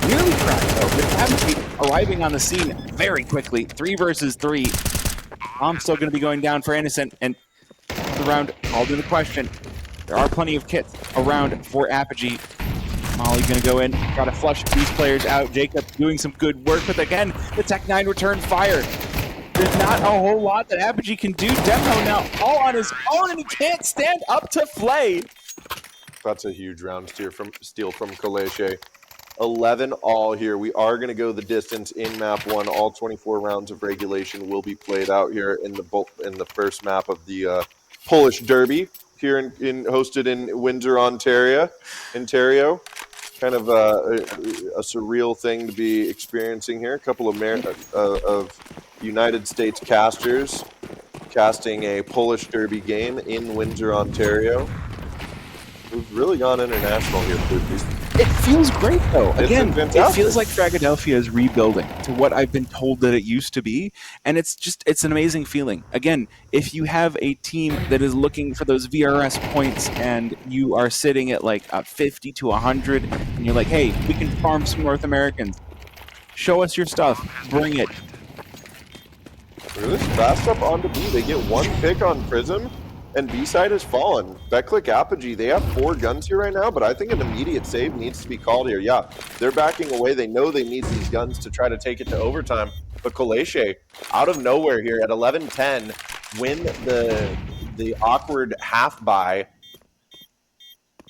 Nearly cracked, though. With Abby arriving on the scene very quickly. 3 versus 3. Bomb's still going to be going down for Innocent, and the round called into question. There are plenty of kits around for Apogee. Molly going to go in, got to flush these players out. Jacob doing some good work, but again, the Tech-9 returned fire. There's not a whole lot that Apogee can do. Demo now all on his own, and he can't stand up to Flay. That's a huge round steal from Kaleche. 11 all here. We are going to go the distance in map 1. All 24 rounds of regulation will be played out here in the first map of the Polish Derby here in hosted in Windsor, Ontario. Kind of a surreal thing to be experiencing here. A couple of United States casters casting a Polish Derby game in Windsor, Ontario. We've really gone international here, Flukies. It feels great, though. Again, it fantastic. feels like Fragadelphia is rebuilding to what I've been told that it used to be, and it's an amazing feeling. Again, if you have a team that is looking for those VRS points and you are sitting at like 50 to 100, and you're like, hey, we can farm some North Americans. Show us your stuff. Bring it. Really fast up onto B. They get 1 pick on Prism, and B-side has fallen. Betclic Apogee, they have 4 guns here right now, but I think an immediate save needs to be called here. Yeah, they're backing away. They know they need these guns to try to take it to overtime. But Kaleche, out of nowhere here at 11-10, win the awkward half buy.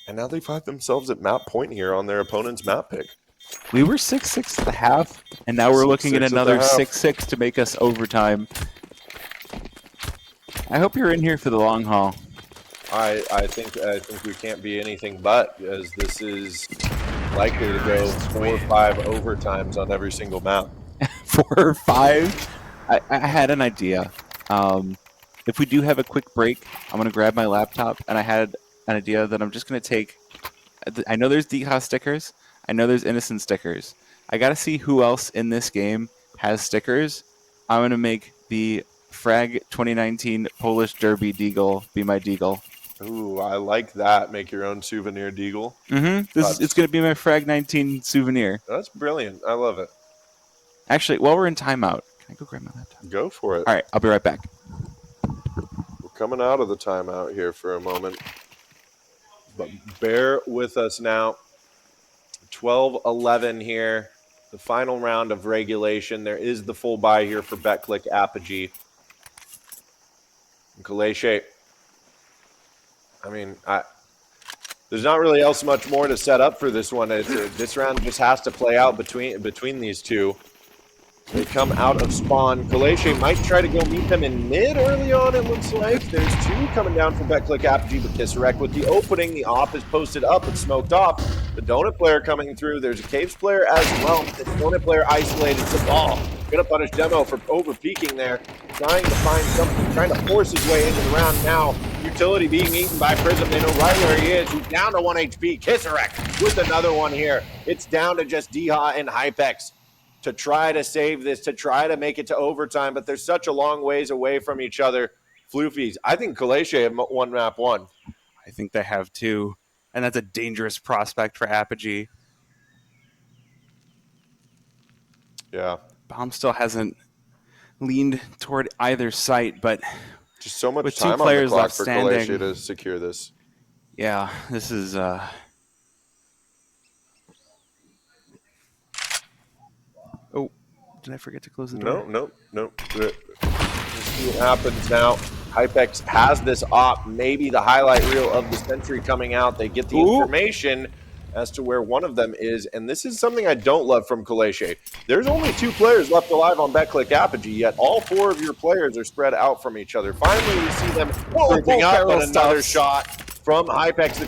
And now they find themselves at map point here on their opponent's map pick. We were 6-6 at the half, and now we're looking at 6-6 another at the half. 6-6 to make us overtime. I hope you're in here for the long haul. I think we can't be anything but, as this is likely to go 4 or 5 overtimes on every single map. 4 or 5. I had an idea. If we do have a quick break, I'm going to grab my laptop, and I had an idea that I'm just going to take. I know there's DHA stickers. I know there's Innocent stickers. I got to see who else in this game has stickers. I'm going to make the Frag 2019 Polish Derby Deagle be my Deagle. Ooh, I like that. Make your own souvenir Deagle. Mm-hmm. It's going to be my Frag 19 souvenir. That's brilliant. I love it. Actually, while we're in timeout, can I go grab my laptop? Go for it. All right, I'll be right back. We're coming out of the timeout here for a moment. But bear with us now. 12-11 here. The final round of regulation. There is the full buy here for Betclic Apogee. Kaleche. I mean, there's not really else much more to set up for this one. This round just has to play out between these two. They come out of spawn. Kaleche might try to go meet them in mid early on, it looks like. There's 2 coming down from Betclic Apogee, but Kisarek with the opening. The op is posted up and smoked off. The Donut player coming through. There's a Caves player as well. The Donut player isolated the ball. Gonna punish Demo for over peeking there. Trying to find something, trying to force his way into the round now. Utility being eaten by Prism. They know right where he is. He's down to 1 HP. Kisarek with another one here. It's down to just Diha and Hypex to try to save this, to try to make it to overtime, but they're such a long ways away from each other. Floofies, I think Kaleche have won map 1. I think they have too, and that's a dangerous prospect for Apogee. Yeah. Bomb still hasn't leaned toward either site, but Just so much with 2 time on the players clock left for standing, Kaleche to secure this. yeah, this is Oh, did I forget to close the door? No. Let's see what happens now. Hypex has this op, maybe the highlight reel of the century coming out. They get the information as to where one of them is, and this is something I don't love from Kaleche. There's only 2 players left alive on Betclic Apogee, yet all 4 of your players are spread out from each other. Finally, we see them grouping up, and another shot from Hypex, the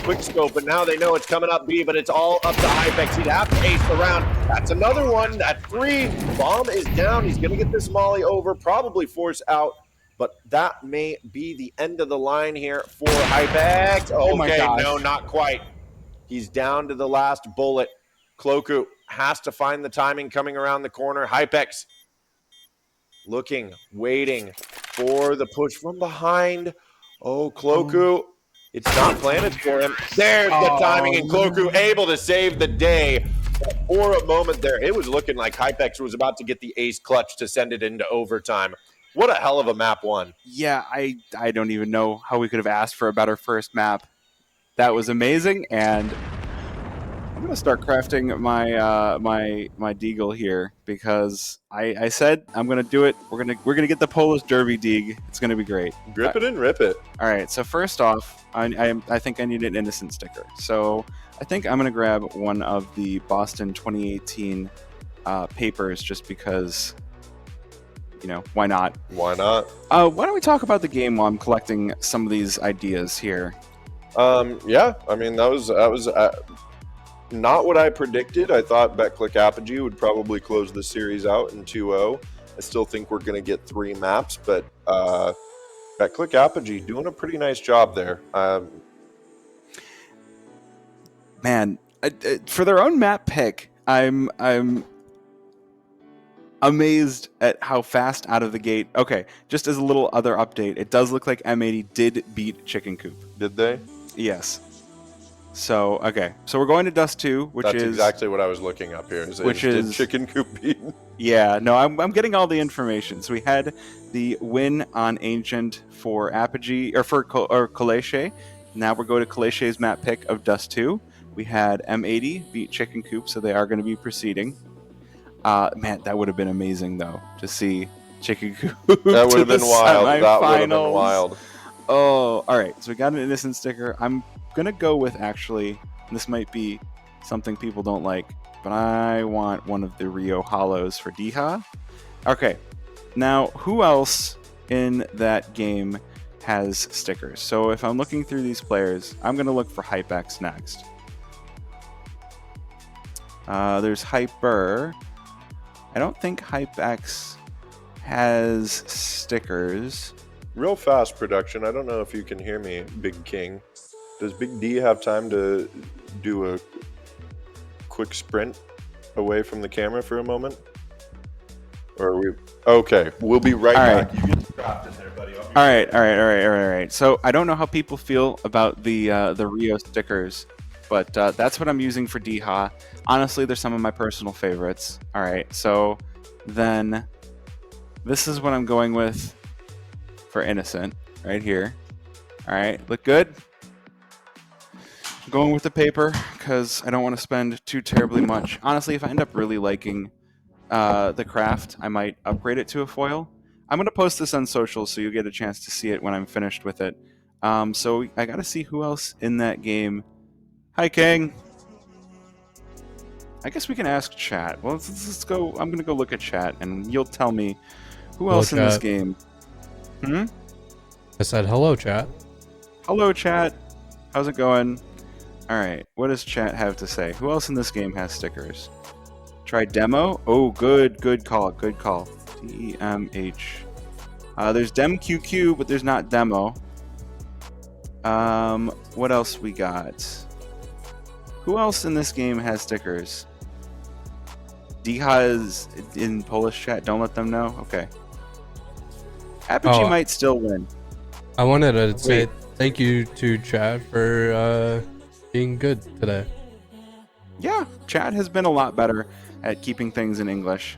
quick scope, but now they know it's coming up B, but it's all up to Hypex. He'd have to ace the round. That's another one. That's 3. Bomb is down. He's going to get this molly over, probably force out, but that may be the end of the line here for Hypex. Oh my gosh. No, not quite. He's down to the last bullet. Cloku has to find the timing coming around the corner. Hypex looking, waiting for the push from behind. Oh, Cloku. It's not planted for him. There's the timing, and Cloku able to save the day. For a moment there, it was looking like Hypex was about to get the ace clutch to send it into overtime. What a hell of a map one. Yeah, I don't even know how we could have asked for a better first map. That was amazing, and I'm gonna start crafting my my deagle here because I said I'm gonna do it. We're gonna get the Polish Derby deeg. It's gonna be great. Grip it and rip it. All right. So first off, I think I need an innocent sticker. So I think I'm gonna grab one of the Boston 2018 papers just because. You know, why not? Why not? Why don't we talk about the game while I'm collecting some of these ideas here? Yeah, I mean, that was not what I predicted. I thought BetClick Apogee would probably close the series out in 2-0. I still think we're going to get 3 maps, but BetClick Apogee doing a pretty nice job there. Man, for their own map pick, I'm amazed at how fast out of the gate. Okay, just as a little other update, it does look like M80 did beat Chicken Coop. Did they? Yes. So, okay. So we're going to Dust 2, which That's is... exactly what I was looking up here. Did Chicken Coop beat? Yeah, no, I'm getting all the information. So we had the win on Ancient for Apogee, or for Kaleche. Now we're going to Kaleche's map pick of Dust 2. We had M80 beat Chicken Coop, so they are going to be proceeding. Man, that would have been amazing, though, to see Chicken Coop. That would have been wild. That would have been wild. Oh, all right. So we got an innocent sticker. I'm going to go with, actually, this might be something people don't like, but I want one of the Rio Hollows for Diha. Okay. Now, who else in that game has stickers? So if I'm looking through these players, I'm going to look for Hypex next. There's Hyper. I don't think HypeX has stickers. Real fast production. I don't know if you can hear me, Big King. Does Big D have time to do a quick sprint away from the camera for a moment? Or are we... Okay, we'll be right back. You get trapped in there, buddy. All right. So I don't know how people feel about the Rio stickers, but that's what I'm using for Diha. Honestly, they're some of my personal favorites. All right, so then this is what I'm going with for Innocent right here. All right, look good? I'm going with the paper because I don't want to spend too terribly much. Honestly, if I end up really liking the craft, I might upgrade it to a foil. I'm going to post this on social so you'll get a chance to see it when I'm finished with it. So I got to see who else in that game. Hi, King. I guess we can ask chat. Well, let's go. I'm going to go look at chat, and you'll tell me who else in this game. I said hello, chat. Hello, chat. How's it going? All right. What does chat have to say? Who else in this game has stickers? Try demo. Oh, good call. Good call. DEMH. There's DemQQ, but there's not demo. What else we got? Who else in this game has stickers? Diha is in Polish chat. Don't let them know. Okay. Apogee might still win. I wanted to say thank you to Chad for being good today. Yeah, Chad has been a lot better at keeping things in English.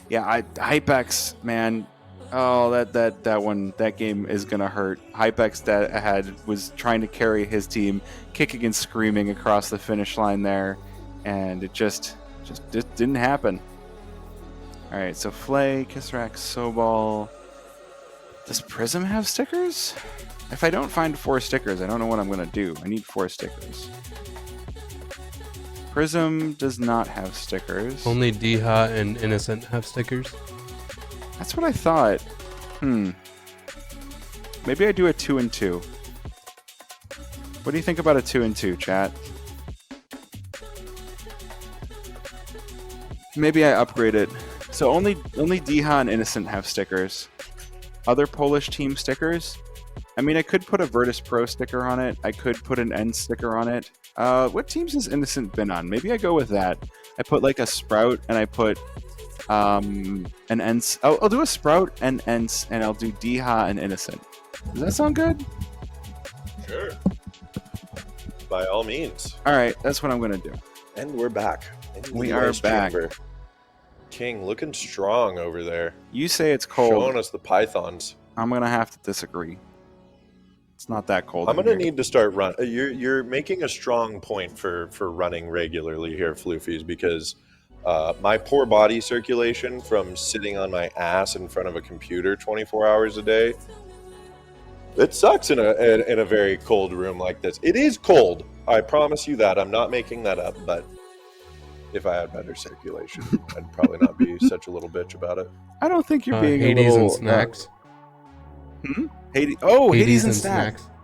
Yeah, Hypex, man. Oh, that game is gonna hurt. Hypex was trying to carry his team, kicking and screaming across the finish line there, and it just didn't happen. All right, so Flay, Kisrak, Sobal. Does Prism have stickers? If I don't find 4 stickers, I don't know what I'm gonna do. I need 4 stickers. Prism does not have stickers. Only Diha and Innocent have stickers. That's what I thought. Maybe I do a 2 and 2. What do you think about a 2 and 2, chat? Maybe I upgrade it. So only Diha and Innocent have stickers. Other Polish team stickers? I mean, I could put a Virtus Pro sticker on it. I could put an N sticker on it. What teams has Innocent been on? Maybe I go with that. I put like a Sprout and I put an Ents. I'll do a Sprout and Ents, and I'll do Deha and Innocent. Does that sound good? Sure. By all means. All right, that's what I'm gonna do. And we're back. In the We are ice back. chamber. King looking strong over there. You say it's cold. Showing us the pythons. I'm gonna have to disagree. It's not that cold. I'm in gonna here. need to start run. You're making a strong point for running regularly here, Floofies, because my poor body circulation from sitting on my ass in front of a computer 24 hours a day. It sucks in a very cold room like this. It is cold. I promise you that. I'm not making that up. But if I had better circulation, I'd probably not be such a little bitch about it. I don't think you're being Hades a little and snacks. Hades. Oh, Hades and snacks. snacks.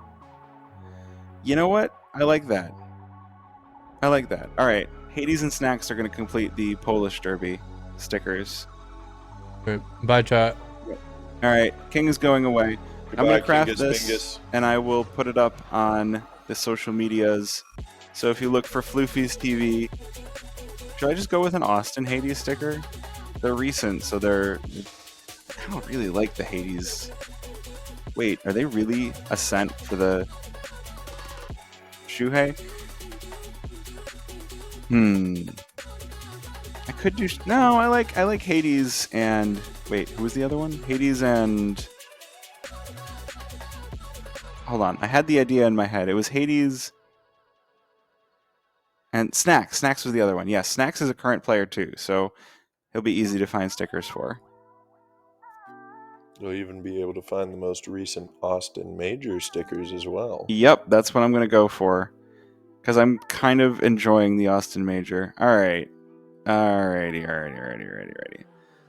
You know what? I like that. I like that. All right, Hades and snacks are going to complete the Polish Derby stickers. Right. Bye, chat. All right, King is going away. I'm going to craft Kingus this, Bingus. and I will put it up on the social medias. So if you look for Floofies TV, should I just go with an Austin Hades sticker? They're recent, so they're. I don't really like the Hades. Wait, are they really a cent for the Shuhei? I could do. No, I like Hades and. Wait, who was the other one? Hades and. Hold on, I had the idea in my head. It was Hades and Snacks. Snacks was the other one. Yes, Snacks is a current player too, so he'll be easy to find stickers for. You'll even be able to find the most recent Austin Major stickers as well. Yep, that's what I'm going to go for. Because I'm kind of enjoying the Austin Major. Alrighty.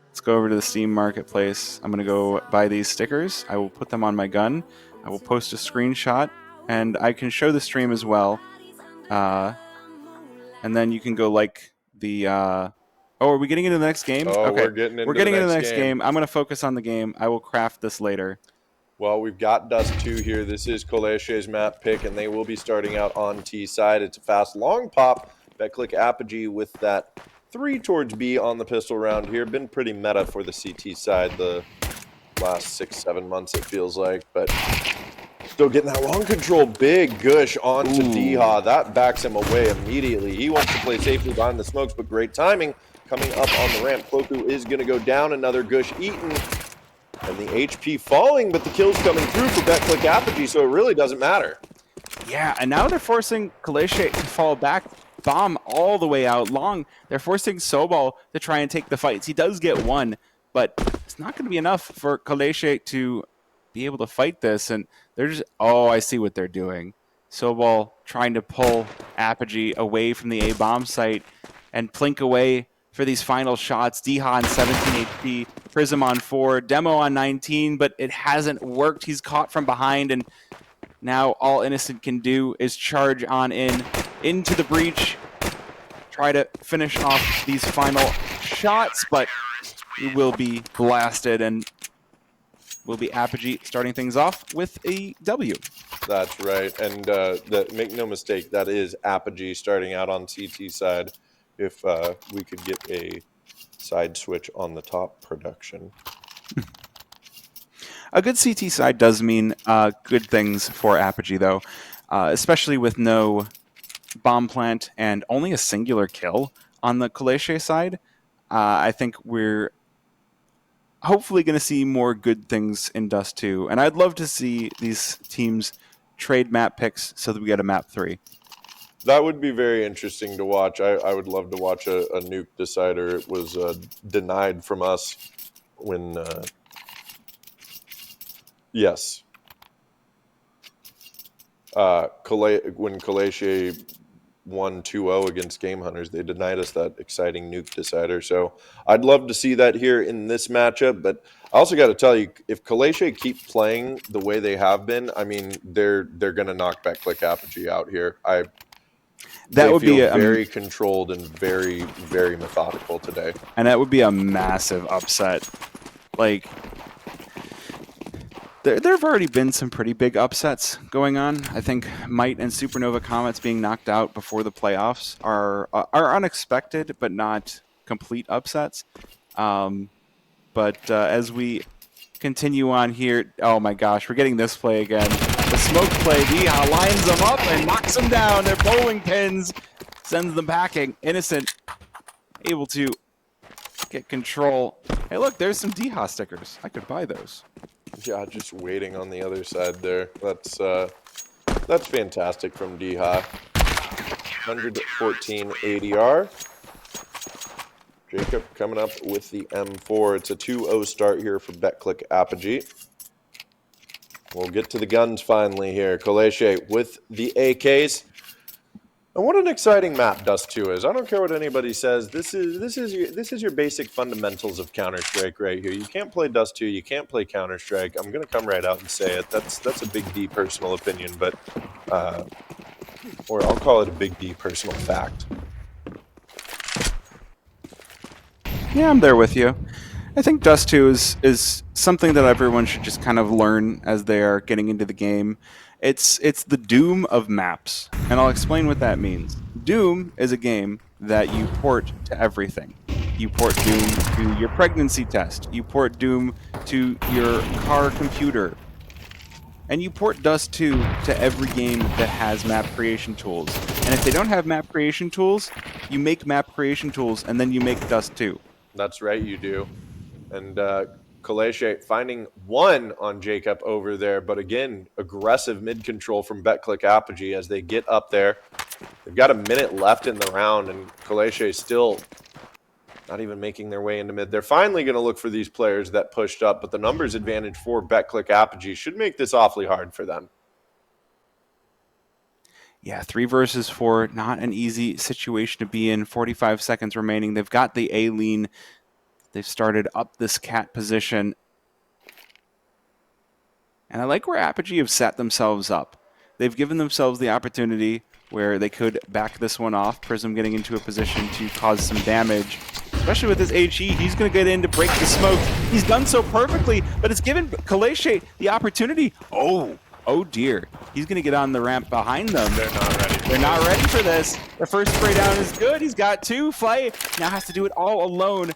Let's go over to the Steam Marketplace. I'm going to go buy these stickers. I will put them on my gun. I will post a screenshot. And I can show the stream as well. And then you can go like the... Oh, are we getting into the next game? Oh, okay. we're getting into the next game. I'm going to focus on the game. I will craft this later. Well, we've got Dust 2 here. This is Koleshe's map pick, and they will be starting out on T side. It's a fast, long pop. Bet-click Apogee with that 3 towards B on the pistol round here. Been pretty meta for the CT side the last 6-7 months, it feels like. But still getting that long control. Big gush onto Deha. That backs him away immediately. He wants to play safely behind the smokes, but great timing. Coming up on the ramp, Cloku is going to go down. Another gush eaten. And the HP falling, but the kill's coming through for Bet-click Apogee, so it really doesn't matter. Yeah, and now they're forcing Kaleshe to fall back, bomb all the way out long. They're forcing Sobal to try and take the fights. He does get one, but it's not going to be enough for Kaleshe to be able to fight this. And they're just, oh, I see what they're doing. Sobal trying to pull Apogee away from the A-bomb site and plink away for these final shots. Deha on 17 HP, Prism on 4, Demo on 19, but it hasn't worked. He's caught from behind, and now all Innocent can do is charge on into the breach, try to finish off these final shots, but he will be blasted, and will be Apogee starting things off with a W. That's right, and make no mistake, that is Apogee starting out on CT side. If we could get a side switch on the top production. A good CT side does mean good things for Apogee, though, especially with no bomb plant and only a singular kill on the Kaleshe side. I think we're hopefully going to see more good things in Dust 2, and I'd love to see these teams trade map picks so that we get a map 3. That would be very interesting to watch. I would love to watch a nuke decider. It was denied from us when, yes. When Kaleshe won 2-0 against Game Hunters, they denied us that exciting nuke decider. So I'd love to see that here in this matchup. But I also got to tell you, if Kaleshe keep playing the way they have been, I mean, they're going to knock Bet-click Apogee out here. That would be very controlled and very, very methodical today. And that would be a massive upset. Like, there have already been some pretty big upsets going on. I think Might and Supernova Comets being knocked out before the playoffs are unexpected, but not complete upsets. But as we continue on here, oh my gosh, we're getting this play again. The smoke play, Diha lines them up and knocks them down. They're bowling pins, sends them packing. Innocent, able to get control. Hey, look, there's some Diha stickers. I could buy those. Yeah, just waiting on the other side there. That's fantastic from Diha. 114 ADR. Jacob coming up with the M4. It's a 2-0 start here for BetClick Apogee. We'll get to the guns finally here. Koleche with the AKs. And what an exciting map Dust 2 is. I don't care what anybody says. This is your basic fundamentals of Counter-Strike right here. You can't play Dust 2. You can't play Counter-Strike. I'm going to come right out and say it. That's a big D personal opinion, but or I'll call it a big D personal fact. Yeah, I'm there with you. I think Dust 2 is something that everyone should just kind of learn as they are getting into the game. It's the Doom of maps, and I'll explain what that means. Doom is a game that you port to everything. You port Doom to your pregnancy test. You port Doom to your car computer. And you port Dust 2 to every game that has map creation tools. And if they don't have map creation tools, you make map creation tools, and then you make Dust 2. That's right, you do. And Koleche finding one on Jacob over there, but again, aggressive mid control from BetClick Apogee as they get up there. They've got a minute left in the round, and Koleche still not even making their way into mid. They're finally going to look for these players that pushed up, but the numbers advantage for BetClick Apogee should make this awfully hard for them. Yeah, 3 versus 4, not an easy situation to be in. 45 seconds remaining. They've got the A lean. They've started up this cat position. And I like where Apogee have set themselves up. They've given themselves the opportunity where they could back this one off. Prism getting into a position to cause some damage. Especially with his HE, he's going to get in to break the smoke. He's done so perfectly, but it's given Koleche the opportunity. Oh dear. He's going to get on the ramp behind them. They're not ready. They're not ready for this. The first spray down is good. He's got 2. Flay now has to do it all alone.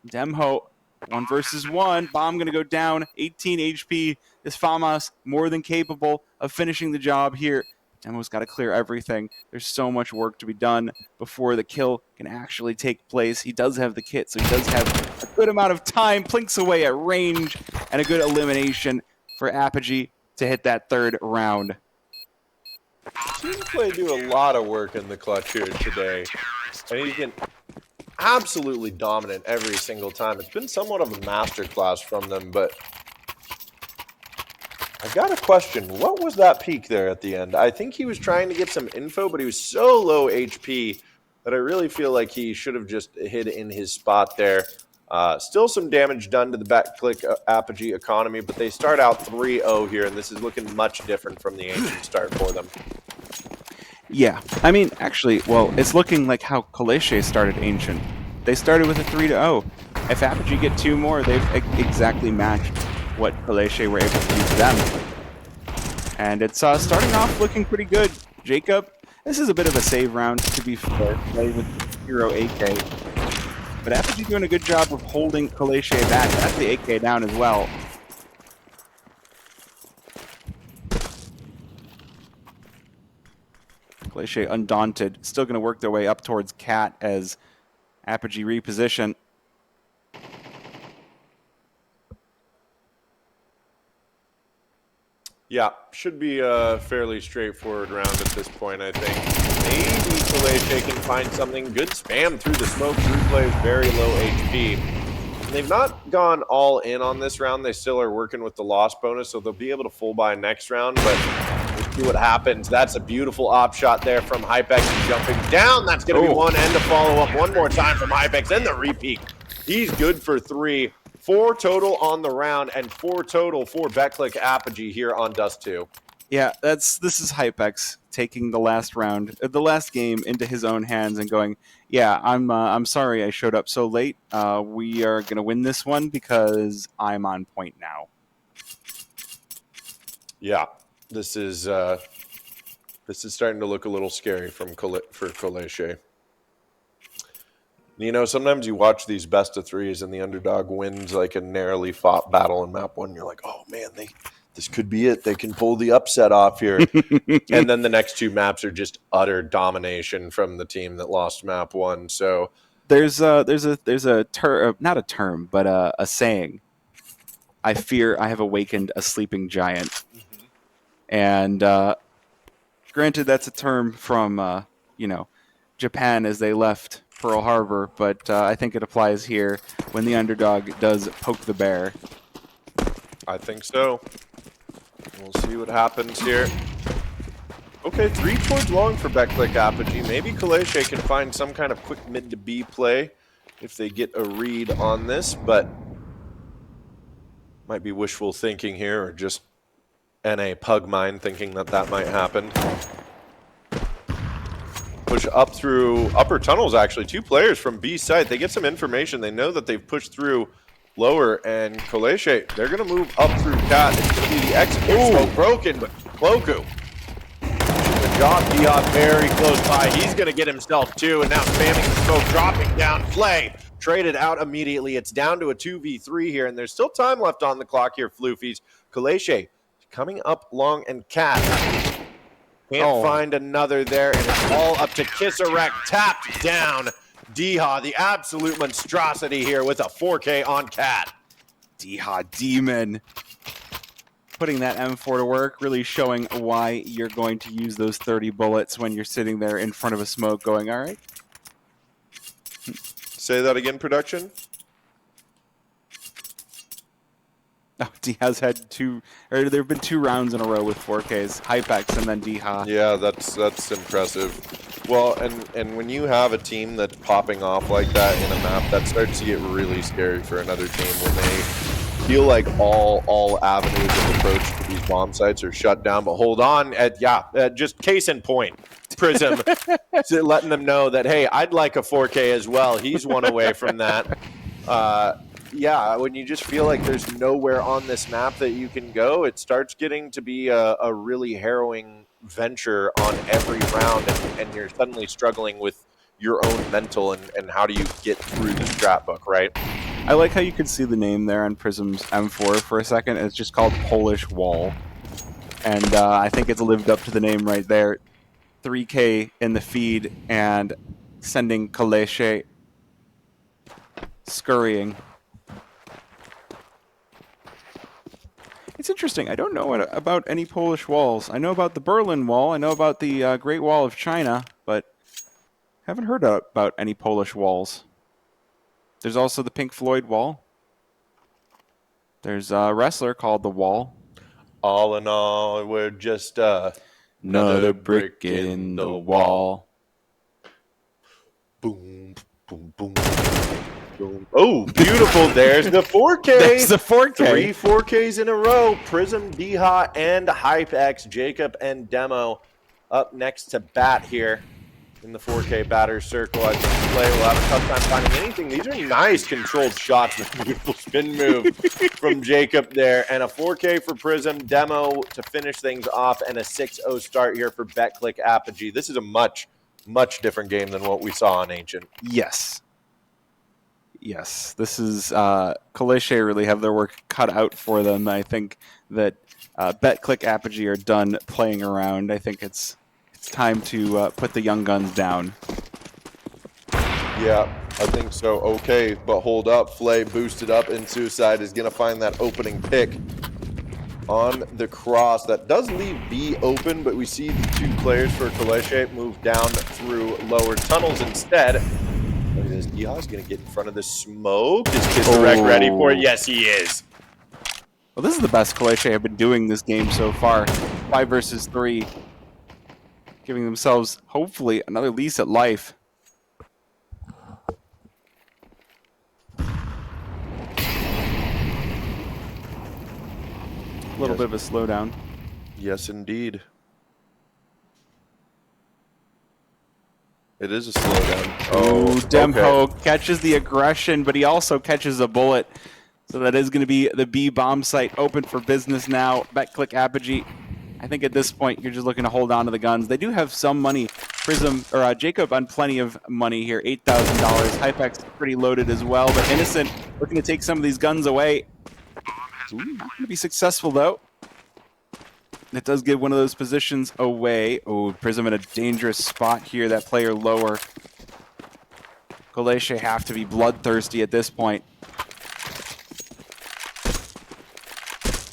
Demho, 1 versus 1. Bomb going to go down. 18 HP. This Famas more than capable of finishing the job here. Demo's got to clear everything. There's so much work to be done before the kill can actually take place. He does have the kit, so he does have a good amount of time. Plinks away at range, and a good elimination for Apogee to hit that 3rd round. Team play do a lot of work in the clutch here today. And he's been absolutely dominant every single time. It's been somewhat of a masterclass from them, but I got a question. What was that peak there at the end? I think he was trying to get some info, but he was so low HP that I really feel like he should have just hid in his spot there. Still some damage done to the BetClick Apogee economy, but they start out 3-0 here, and this is looking much different from the ancient start for them. Yeah, I mean, actually, well, it's looking like how Koleche started Ancient. They started with a 3-0. If Apogee get 2 more, they've exactly matched what Koleche were able to do to them. And it's starting off looking pretty good. Jacob, this is a bit of a save round, to be fair, play with Hero AK. But Apogee doing a good job of holding Koleche back. That's the AK down as well. Koleche undaunted, still going to work their way up towards Cat as Apogee reposition. Yeah, should be a fairly straightforward round at this point, I think. Maybe Koleche can find something. Good spam through the smoke. Drew plays very low HP. And they've not gone all in on this round. They still are working with the loss bonus, so they'll be able to full buy next round, but we'll see what happens. That's a beautiful op shot there from Hypex jumping down. That's going to be one, and to follow up one more time from Hypex, and the repeat. He's good for 3. 4 total on the round, and 4 total for BetClick Apogee here on Dust 2. Yeah, this is Hypex taking the last round, the last game into his own hands and going, yeah, I'm sorry I showed up so late. We are gonna win this one because I'm on point now. Yeah, this is starting to look a little scary for Koleche. You know, sometimes you watch these best of threes and the underdog wins like a narrowly fought battle in map 1. And you're like, oh man, this could be it. They can pull the upset off here. And then the next 2 maps are just utter domination from the team that lost map 1. So there's a term, not a term, but a saying. I fear I have awakened a sleeping giant. Mm-hmm. And granted, that's a term from Japan as they left Pearl Harbor, but I think it applies here when the underdog does poke the bear. I think so. We'll see what happens here. Okay, 3 towards long for Betclic Apogee. Maybe Kaleche can find some kind of quick mid to B play if they get a read on this, but might be wishful thinking here or just NA pug mind thinking that might happen. Push up through upper tunnels, actually. 2 players from B side. They get some information. They know that they've pushed through lower, and Kaleche, they're going to move up through Cat. It's going to be the exit. Smoke broken, but Cloku. The job, Dion very close by. He's going to get himself 2, and now spamming the smoke, dropping down. Flay traded out immediately. It's down to a 2v3 here, and there's still time left on the clock here, Floofies. Kaleche coming up long, and Cat can't find another there, and it's all up to Kisarek. Tapped down. Diha, the absolute monstrosity here with a 4K on Cat. Diha Demon. Putting that M4 to work, really showing why you're going to use those 30 bullets when you're sitting there in front of a smoke going, all right. Say that again, production. Oh, Diha's had there have been 2 rounds in a row with 4Ks, Hypex and then Diha. Yeah, that's impressive. Well, and when you have a team that's popping off like that in a map, that starts to get really scary for another team when they feel like all avenues of approach to these bomb sites are shut down. But hold on, just case in point, Prism, letting them know that, hey, I'd like a 4K as well. He's one away from that. Yeah, when you just feel like there's nowhere on this map that you can go, it starts getting to be a really harrowing venture on every round, and you're suddenly struggling with your own mental and how do you get through the strat book, right? I like how you can see the name there on Prism's M4 for a second. It's just called Polish Wall. And I think it's lived up to the name right there. 3K in the feed and sending Kaleche scurrying. It's interesting. I don't know about any Polish walls. I know about the Berlin Wall. I know about the Great Wall of China, but haven't heard about any Polish walls. There's also the Pink Floyd Wall. There's a wrestler called The Wall. All in all, we're just another brick in the wall. Boom, boom, boom. Oh, beautiful. There's the 4K. There's the 4K. 3 4Ks in a row. Prism, Diha, and HypeX. Jacob and Demo up next to bat here in the 4K batter circle. I think Play will have a tough time finding anything. These are nice controlled shots with a beautiful spin move from Jacob there. And a 4K for Prism, Demo to finish things off, and a 6-0 start here for Betclic Apogee. This is a much different game than what we saw on Ancient. Yes. Yes, this is Kaleche really have their work cut out for them. I think that Betclic Apogee are done playing around. I think it's time to put the young guns down. Yeah, I think so. Okay, but hold up. Flay boosted up, and Suicide is going to find that opening pick on the cross. That does leave B open, but we see the 2 players for Kaleche move down through lower tunnels instead. Look at this. Diha's going to get in front of the smoke. Is Kisarek ready for it? Yes, he is. Well, this is the best Kaleche have been doing this game so far. 5 versus 3. Giving themselves, hopefully, another lease at life. A little bit of a slowdown. Yes, indeed. It is a slowdown. Oh, Demho catches the aggression, but he also catches a bullet. So that is going to be the B bomb site open for business now. Betclic Apogee I think at this point you're just looking to hold on to the guns. They do have some money. Prism or Jacob on plenty of money here, $8,000. Hypex pretty loaded as well, but Innocent looking to take some of these guns away. Ooh, not going to be successful though. It does give one of those positions away. Oh, Prism in a dangerous spot here. That player lower. Koleshe have to be bloodthirsty at this point.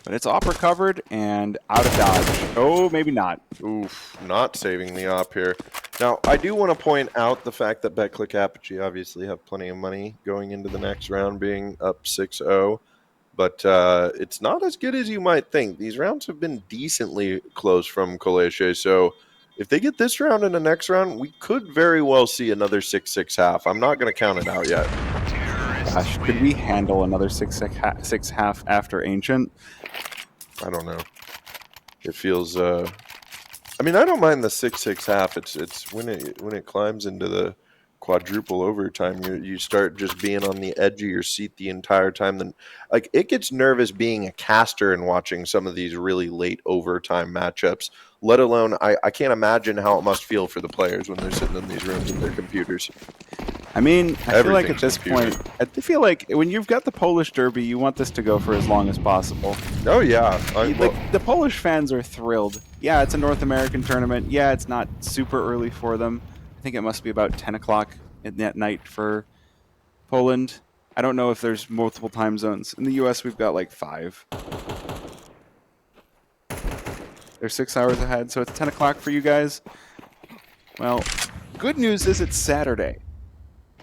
But it's op recovered and out of dodge. Oh, maybe not. Oof, not saving the op here. Now, I do want to point out the fact that BetClick Apogee obviously have plenty of money going into the next round, being up 6-0. But it's not as good as you might think. These rounds have been decently close from Koleshe. So if they get this round and the next round, we could very well see another 6-6 half. I'm not going to count it out yet. Gosh, could we handle another 6 half after Ancient? I don't know. It feels. I mean, I don't mind the 6-6 half. It's when it climbs into the quadruple overtime, you start just being on the edge of your seat the entire time. Then, like, it gets nervous being a caster and watching some of these really late overtime matchups. Let alone, I can't imagine how it must feel for the players when they're sitting in these rooms with their computers. I mean, I feel like at this computer. point, I feel like when you've got the Polish Derby, you want this to go for as long as possible. Oh yeah, Like the Polish fans are thrilled. Yeah, it's a North American tournament. Yeah, it's not super early for them. I think it must be about 10 o'clock at night for Poland. I don't know if there's multiple time zones. In the U.S., we've got like 5. They're 6 hours ahead, so it's 10 o'clock for you guys. Well, good news is it's Saturday.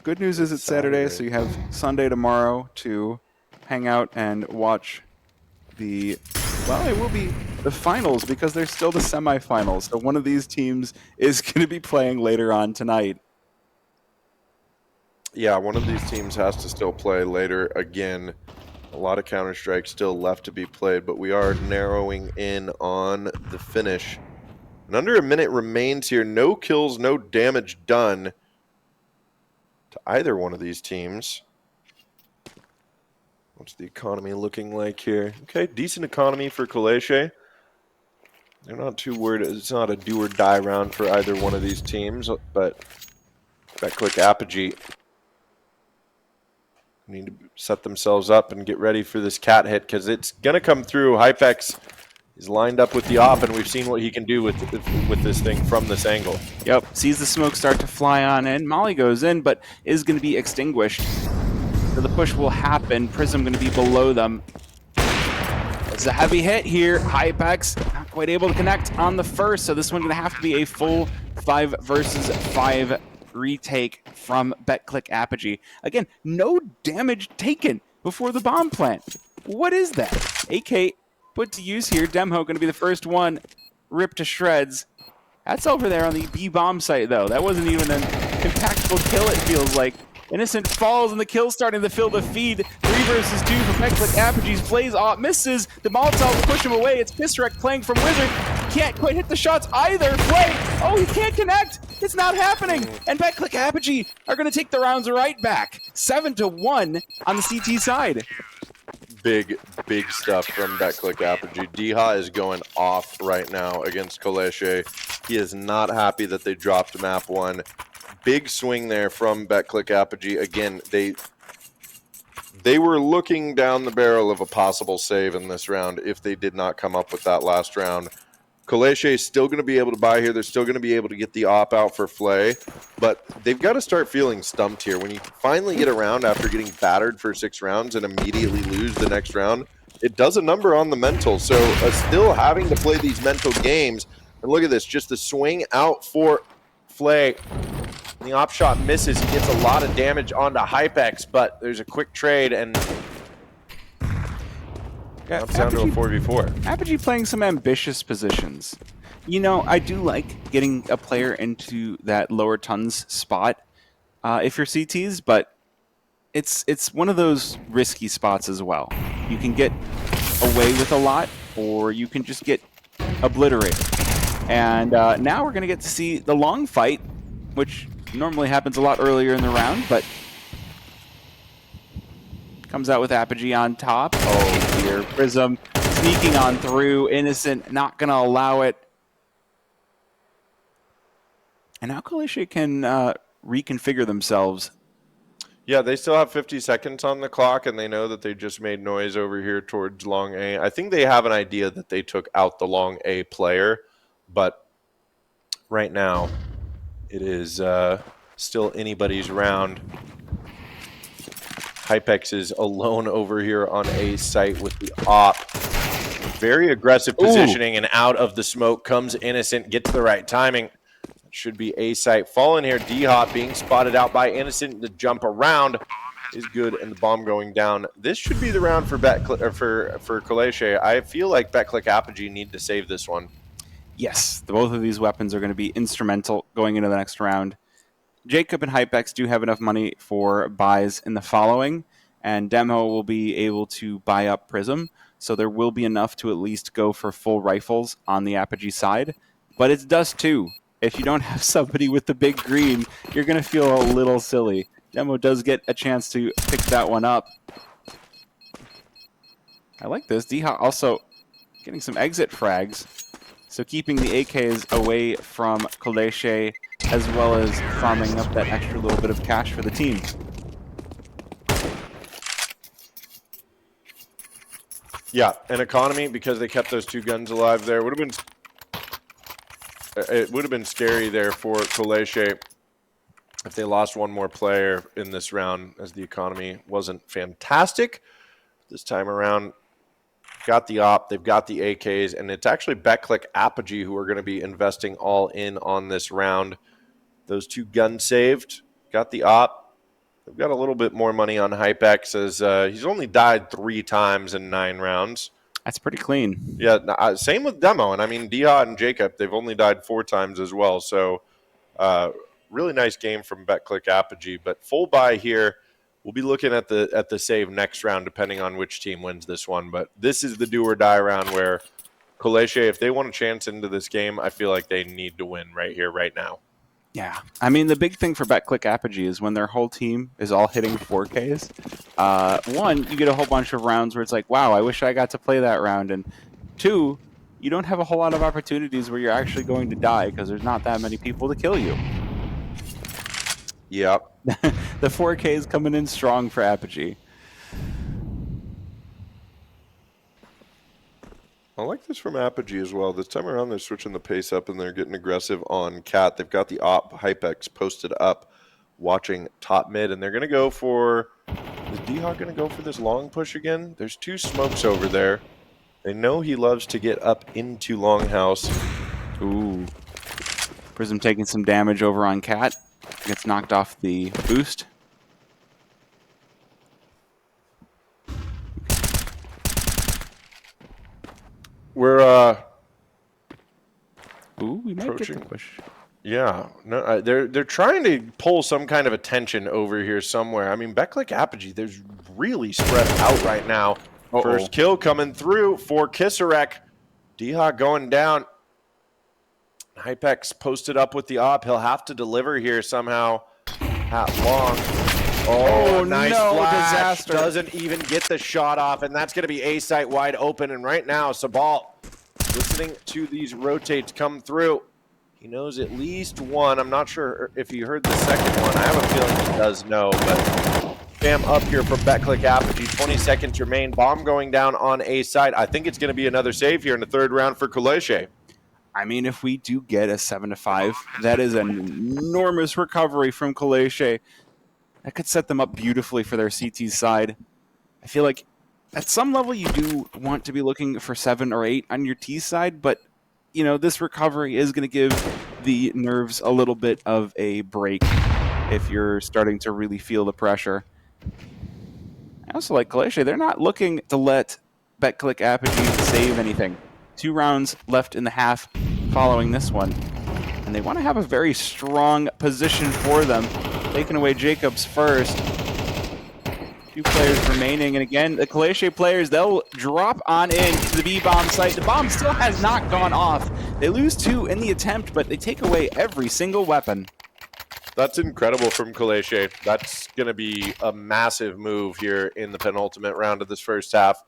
Good news is it's Saturday, so you have Sunday tomorrow to hang out and watch the... Well, it will be the finals because there's still the semifinals. So one of these teams is going to be playing later on tonight. Yeah, one of these teams has to still play later. Again, a lot of Counter-Strike still left to be played, but we are narrowing in on the finish. And under a minute remains here. No kills, no damage done to either one of these teams. What's the economy looking like here? Okay, decent economy for Koleshe. They're not too worried. It's not a do or die round for either one of these teams, but BetClick Apogee need to set themselves up and get ready for this cat hit because it's going to come through. Hypex is lined up with the op, and we've seen what he can do with this thing from this angle. Yep, sees the smoke start to fly on in. Molly goes in, but is going to be extinguished. So the push will happen. Prism going to be below them. It's a heavy hit here. Hypex not quite able to connect on the first, so this one's going to have to be a full 5 versus 5 retake from BetClick Apogee. Again, no damage taken before the bomb plant. What is that? AK put to use here. Demho going to be the first one ripped to shreds. That's over there on the B bomb site, though. That wasn't even an impactful kill, it feels like. Innocent falls and the kill starting to fill the feed. 3 versus 2 for BetClick Apogee's Blaze off misses. The Molotov will push him away. It's Pisrek playing from Wizard. Can't quite hit the shots either. Flay! Oh, he can't connect! It's not happening! And BetClick Apogee are going to take the rounds right back. 7-1 on the CT side. Big stuff from BetClick Apogee. Diha is going off right now against Koleshe. He is not happy that they dropped map 1. Big swing there from BetClick Apogee. Again, they were looking down the barrel of a possible save in this round if they did not come up with that last round. Koleshe is still going to be able to buy here. They're still going to be able to get the op out for Flay, but they've got to start feeling stumped here. When you finally get around after getting battered for 6 rounds and immediately lose the next round, it does a number on the mental. So still having to play these mental games. And look at this, just the swing out for Flay. The op shot misses. He gets a lot of damage onto Hypex, but there's a quick trade and comes down to a 4v4. Apogee playing some ambitious positions. You know, I do like getting a player into that lower tons spot if you're CTs, but it's one of those risky spots as well. You can get away with a lot, or you can just get obliterated. And now we're going to get to see the long fight, which normally happens a lot earlier in the round, but Comes out with Apogee on top. Oh dear, Prism sneaking on through. Innocent not going to allow it. And now Kalishe can reconfigure themselves. Yeah, they still have 50 seconds on the clock, and they know that they just made noise over here towards long A. I think they have an idea that they took out the long A player, but right now it is still anybody's round. Hypex is alone over here on A site with the op. Very aggressive positioning, and out of the smoke comes Innocent. Get to the right timing. Should be A site falling here. D-Hop being spotted out by Innocent. The jump around is good, and the bomb going down. This should be the round for Kalishe. I feel like BetClick Apogee need to save this one. Yes, both of these weapons are going to be instrumental going into the next round. Jacob and Hypex do have enough money for buys in the following, and Demo will be able to buy up Prism, so there will be enough to at least go for full rifles on the Apogee side. But it's Dust 2. If you don't have somebody with the big green, you're going to feel a little silly. Demo does get a chance to pick that one up. I like this. D-Hop also getting some exit frags. So keeping the AKs away from Kalishe, as well as farming up that extra little bit of cash for the team. Yeah, an economy, because they kept those two guns alive there. It would have been scary there for Kalishe if they lost one more player in this round, as the economy wasn't fantastic. This time around, got the op, they've got the AKs, and it's actually BetClick Apogee who are going to be investing all in on this round. Those two guns saved, got the op. They've got a little bit more money on Hypex, as he's only died 3 times in 9 rounds. That's pretty clean. Yeah, same with Demo. And I mean, Dia and Jacob, they've only died 4 times as well. So really nice game from BetClick Apogee. But full buy here. We'll be looking at the save next round, depending on which team wins this one. But this is the do or die round where Kalishe, if they want a chance into this game, I feel like they need to win right here, right now. Yeah. I mean, the big thing for BetClick Apogee is when their whole team is all hitting 4Ks. One, you get a whole bunch of rounds where it's like, wow, I wish I got to play that round. And 2, you don't have a whole lot of opportunities where you're actually going to die because there's not that many people to kill you. Yep. The 4K is coming in strong for Apogee. I like this from Apogee as well. This time around, they're switching the pace up, and they're getting aggressive on Cat. They've got the op Hypex posted up, watching top mid, and they're going to go for... Is D-Hawk going to go for this long push again? There's 2 smokes over there. They know he loves to get up into Longhouse. Ooh. Prism taking some damage over on Cat. Gets knocked off the boost. We're Ooh, we might get approaching. the push. Yeah, no, they're trying to pull some kind of attention over here somewhere. I mean, BetClick Apogee, there's really spread out right now. Uh-oh. First kill coming through for Kisarek. D-Hawk going down. Hypex posted up with the op. He'll have to deliver here somehow at long. Oh, nice no, flash. disaster. Doesn't even get the shot off, and that's going to be A site wide open. And right now, Sabal, listening to these rotates come through. He knows at least one. I'm not sure if he heard the second one. I have a feeling he does know, but spam up here from BetClick Apogee. 20 seconds remain. Bomb going down on A side. I think it's going to be another save here in the 3rd round for Kalishe. I mean, if we do get a 7-5, that is an enormous recovery from Kalishe. That could set them up beautifully for their CT side. I feel like at some level you do want to be looking for 7 or 8 on your T side, but you know, this recovery is going to give the nerves a little bit of a break if you're starting to really feel the pressure. I also like Kalishe. They're not looking to let BetClick Apogee save anything. 2 rounds left in the half following this one. And they want to have a very strong position for them. Taking away Jacobs first. 2 players remaining. And again, the Kalishe players, they'll drop on in to the B-bomb site. The bomb still has not gone off. They lose 2 in the attempt, but they take away every single weapon. That's incredible from Kaleche. That's going to be a massive move here in the penultimate round of this first half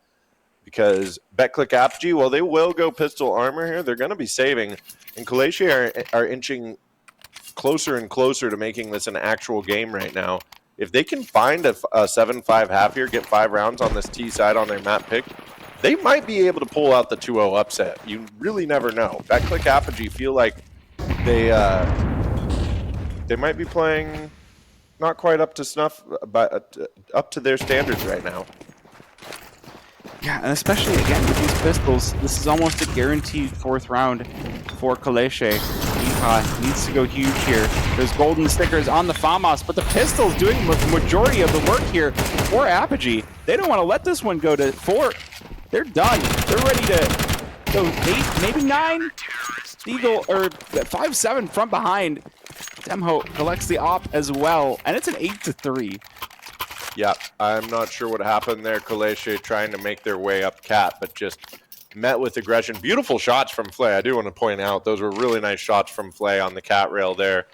because BetClick Apogee, well, they will go pistol armor here. They're going to be saving. And Kaleche are inching closer and closer to making this an actual game right now. If they can find a 7-5 half here, get 5 rounds on this T side on their map pick, they might be able to pull out the 2-0 upset. You really never know. BetClick Apogee feel like they might be playing not quite up to snuff, but up to their standards right now. Yeah, and especially, again, with these pistols, this is almost a guaranteed 4th round for Kaleche. Iha needs to go huge here. There's golden stickers on the FAMAS, but the pistol's doing the majority of the work here for Apogee. They don't want to let this one go to 4. They're done. They're ready to go 8, maybe 9. Eagle, or 5-7 from behind. Demho collects the op as well, and it's an 8-3. Yeah, I'm not sure what happened there. Kaleche trying to make their way up Cat, but just met with aggression. Beautiful shots from Flay. I do want to point out those were really nice shots from Flay on the Cat rail there,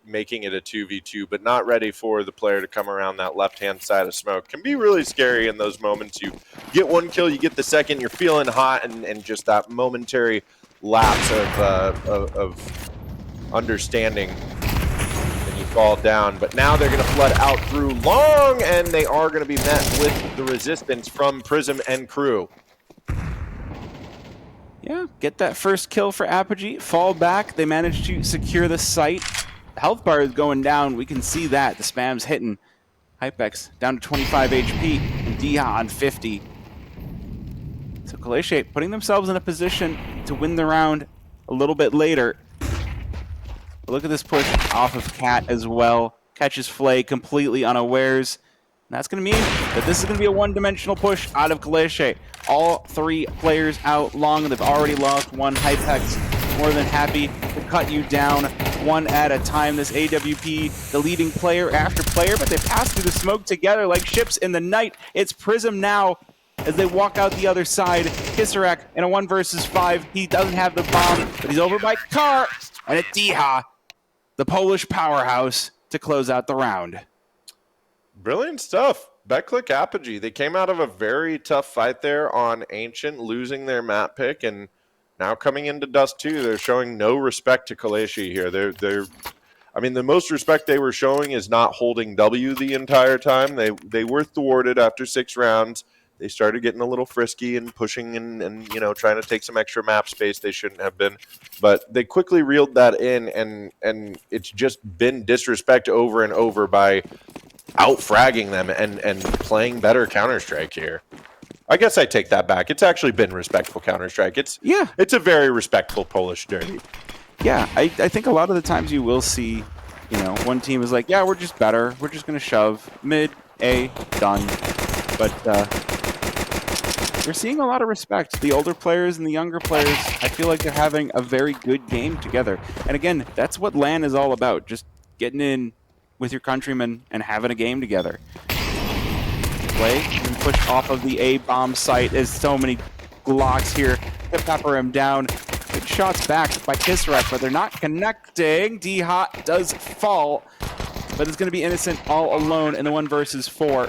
making it a 2v2, but not ready for the player to come around that left-hand side of smoke. Can be really scary in those moments. You get one kill, you get the second, you're feeling hot, and just that momentary lapse of understanding, and you fall down. But now they're going to flood out through long, and they are going to be met with the resistance from Prism and crew. Yeah, get that first kill for Apogee. Fall back. They managed to secure the site. The health bar is going down. We can see that. The spam's hitting. Hypex down to 25 HP. And Dia on 50. So Kaleche putting themselves in a position to win the round a little bit later. But look at this push off of Cat as well. Catches Flay completely unawares. And that's going to mean that this is going to be a one-dimensional push out of Kaleche. All 3 players out long. They've already lost one. Hypex more than happy to cut you down one at a time. This AWP, the leading player after player, but they pass through the smoke together like ships in the night. It's Prism now as they walk out the other side. Kissarak in a 1 versus 5. He doesn't have the bomb, but he's over by Car. And it's Diha, the Polish powerhouse, to close out the round. Brilliant stuff. BetClick Apogee. They came out of a very tough fight there on Ancient, losing their map pick, and now coming into Dust 2, they're showing no respect to Kaleche here. I mean, the most respect they were showing is not holding W the entire time. They were thwarted after 6 rounds. They started getting a little frisky and pushing and you know, trying to take some extra map space they shouldn't have been. But they quickly reeled that in, and it's just been disrespect over and over by out-fragging them and playing better Counter-Strike here. I guess I take that back. It's actually been respectful Counter-Strike. It's a very respectful Polish dirty. Yeah, I think a lot of the times you will see, you know, one team is like, yeah, we're just better. We're just going to shove. Mid, A, done. But we're seeing a lot of respect. The older players and the younger players, I feel like they're having a very good game together. And again, that's what LAN is all about. Just getting in with your countrymen and having a game together. Play and push off of the A-bomb site. There's so many Glocks here to pepper him down. Good shots back by Kissarak, but they're not connecting. D-Hot does fall, but it's going to be Innocent all alone in the 1 versus 4.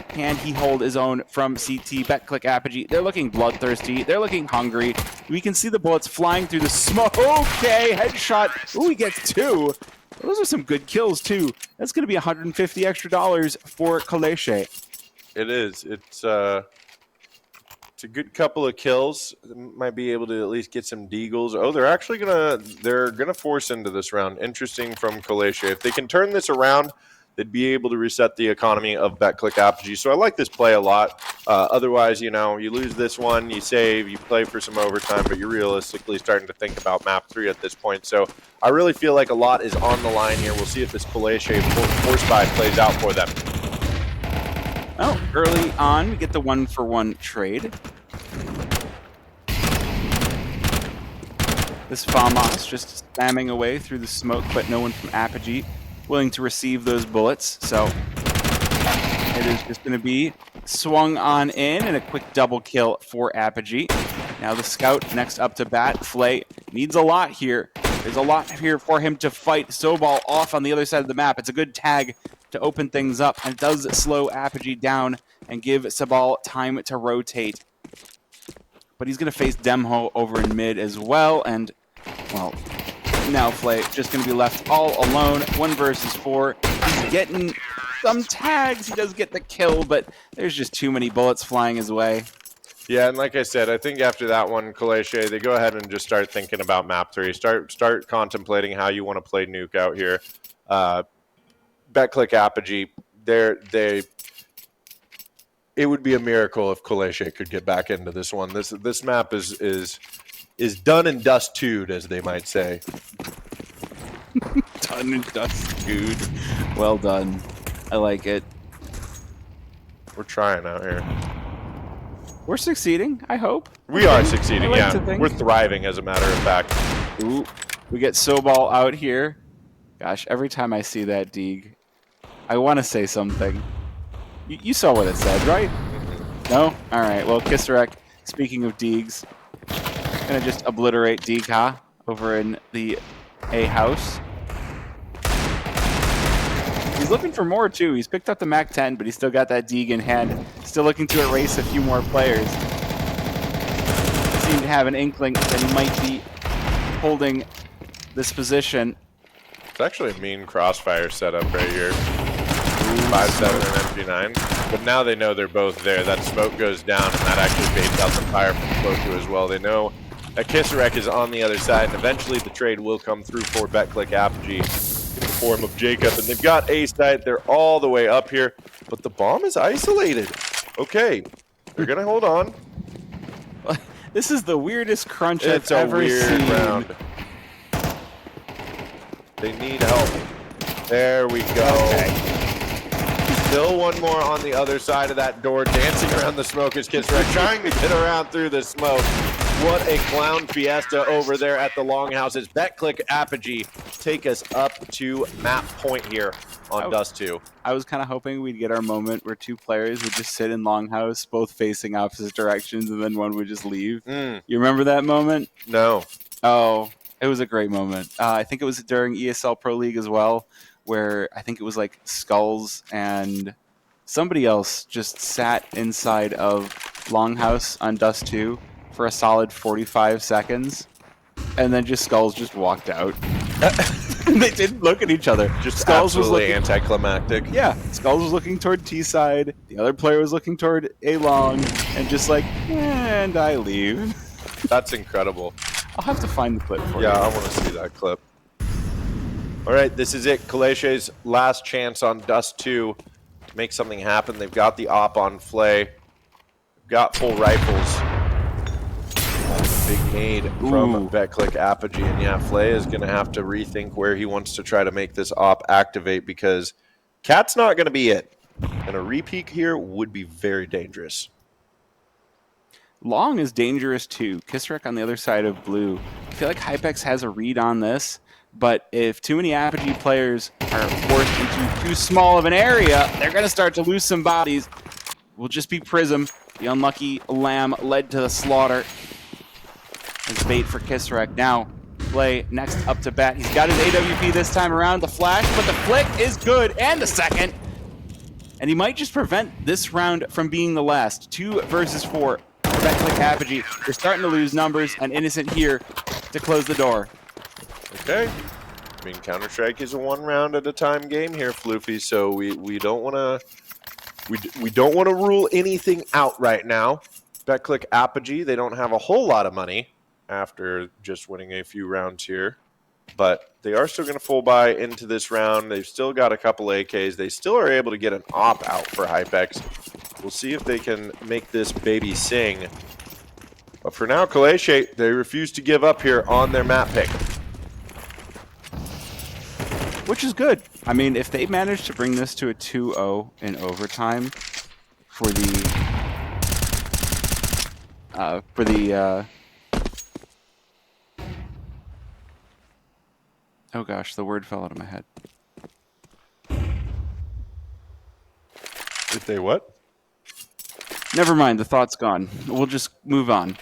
Can he hold his own from CT? BetClick Apogee. They're looking bloodthirsty. They're looking hungry. We can see the bullets flying through the smoke. Okay, headshot. Ooh, he gets 2. Those are some good kills, too. That's going to be $150 extra for Kaleche. It is. It's a good couple of kills. Might be able to at least get some deagles. Oh, they're gonna force into this round. Interesting from Kaleche. If they can turn this around, they'd be able to reset the economy of BetClick Apogee. So I like this play a lot. Otherwise, you know, you lose this one, you save, you play for some overtime, but you're realistically starting to think about map 3 at this point. So I really feel like a lot is on the line here. We'll see if this Kaleche force buy plays out for them. Oh, early on, we get the 1-for-1 trade. This FAMAS just spamming away through the smoke, but no one from Apogee willing to receive those bullets. So it is just going to be swung on in and a quick double kill for Apogee. Now the scout next up to bat. Flay needs a lot here. There's a lot here for him to fight Sobal off on the other side of the map. It's a good tag to open things up, and it does slow Apogee down and give Sobal time to rotate. But he's going to face Demho over in mid as well, and, well, now Flay just going to be left all alone. 1 versus 4. He's getting some tags. He does get the kill, but there's just too many bullets flying his way. Yeah, and like I said, I think after that one, Kaleche, they go ahead and just start thinking about map 3. Start contemplating how you want to play Nuke out here. BetClick Apogee, it would be a miracle if Kaleche could get back into this one. This map is done and dust-2'd, as they might say. Done and dust-2'd. Well done. I like it. We're trying out here. We're succeeding, I hope. We are succeeding, like to think. We're thriving, as a matter of fact. Ooh, we get Sobal out here. Gosh, every time I see that Deeg, I want to say something. You saw what it said, right? No? All right. Well, Kisarek, speaking of Deegs, going to just obliterate Deeg over in the A house. He's looking for more, too. He's picked up the MAC-10, but he's still got that Deeg in hand. Still looking to erase a few more players. Seem to have an inkling that he might be holding this position. It's actually a mean crossfire setup right here. 5-7 and MP9. But now they know they're both there. That smoke goes down, and that actually baits out the fire from Floku as well. They know that Kisarek is on the other side, and eventually the trade will come through for BetClick Apogee in the form of Jacob. And they've got A site. They're all the way up here, but the bomb is isolated. Okay, they're going to hold on. This is the weirdest crunch It's I've ever a weird seen. round. They need help. There we go. Okay. Still one more on the other side of that door, dancing around the smoke as Kisarek trying to get around through the smoke. What a clown fiesta over there at the Longhouses. BetClick Apogee take us up to map point here on Dust 2. I was kind of hoping we'd get our moment where 2 players would just sit in Longhouse, both facing opposite directions, and then one would just leave. You remember that moment? No. Oh, it was a great moment. I think it was during ESL Pro League as well, where I think it was like Skulls and somebody else just sat inside of Longhouse on Dust 2 for a solid 45 seconds, and then just Skulls just walked out. They didn't look at each other. Just Skulls was absolutely looking anticlimactic. Yeah, Skulls was looking toward T side, the other player was looking toward A long, and just like, and I leave. That's incredible. I'll have to find the clip for you. Yeah, I want to see that clip. All right, this is it. Kaleche's last chance on Dust 2 to make something happen. They've got the op on Flay. They've got full rifles. Big nade from BetClick Apogee. And yeah, Flay is going to have to rethink where he wants to try to make this op activate, because Cat's not going to be it. And a repeat here would be very dangerous. Long is dangerous too. Kisarek on the other side of blue. I feel like Hypex has a read on this, but if too many Apogee players are forced into too small of an area, they're going to start to lose some bodies. Will just be Prism. The unlucky Lamb led to the slaughter. As bait for Kisarek. Now, Flay next up to bat. He's got his AWP this time around. The flash, but the flick is good. And the second. And he might just prevent this round from being the last. 2 versus 4. BetClick Apogee. They're starting to lose numbers, and Innocent here to close the door. Okay. I mean, Counter-Strike is a 1 round at a time game here, Floofy, so we don't want to we don't want to rule anything out right now. BetClick Apogee, they don't have a whole lot of money after just winning a few rounds here, but they are still going to full buy into this round. They've still got a couple AKs. They still are able to get an op out for Hypex. We'll see if they can make this baby sing. But for now, Kaleche, they refuse to give up here on their map pick. Which is good. I mean, if they manage to bring this to a 2-0 in overtime for the oh gosh, the word fell out of my head. If they what? Never mind, the thought's gone. We'll just move on.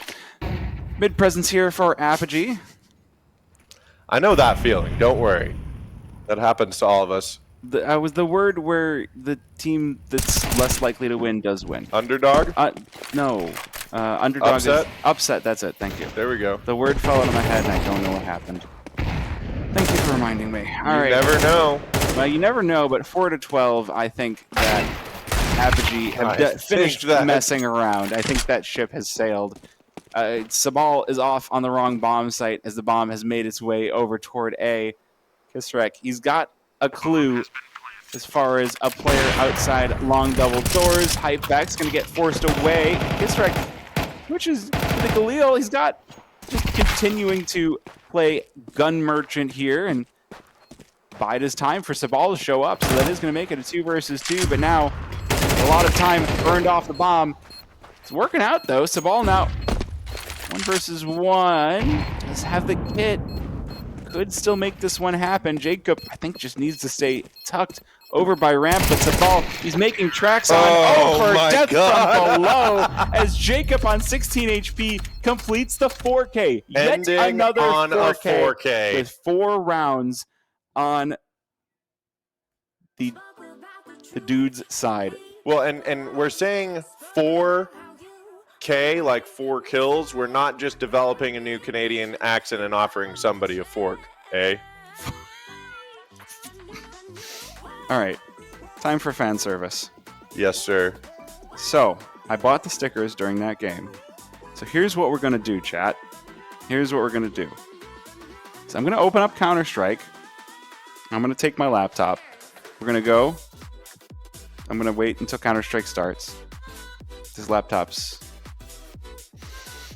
Mid presence here for Apogee. I know that feeling. Don't worry. That happens to all of us. Was the word where the team that's less likely to win does win. Underdog? No. Underdog Upset? is upset. That's it. Thank you. There we go. The word fell out of my head, and I don't know what happened. Thank you for reminding me. All right. You never know. Well, you never know, but 4-12, I think that Apogee have finished messing around. I think that ship has sailed. Sabal is off on the wrong bomb site as the bomb has made its way over toward A. Kisrek, he's got a clue as far as a player outside long double doors. Hypeback's going to get forced away. Kisrek, which is the Galil, he's got just continuing to play gun merchant here and bide his time for Sabal to show up. So that is going to make it a 2 versus 2. But now a lot of time burned off the bomb. It's working out though. Sabal now 1 versus 1. Does have the kit. Could still make this one happen. Jacob, I think, just needs to stay tucked over by ramp, but Sabal, he's making tracks on for death from below as Jacob on 16 HP completes the 4K. Yet another on 4K, a 4K with 4 rounds on the dude's side. Well, and we're saying 4K, like 4 kills. We're not just developing a new Canadian accent and offering somebody a fork, eh? All right, time for fan service. Yes, sir. So, I bought the stickers during that game. So here's what we're going to do, chat. Here's what we're going to do. So I'm going to open up Counter-Strike. I'm going to take my laptop. We're going to go. I'm going to wait until Counter-Strike starts. This laptop's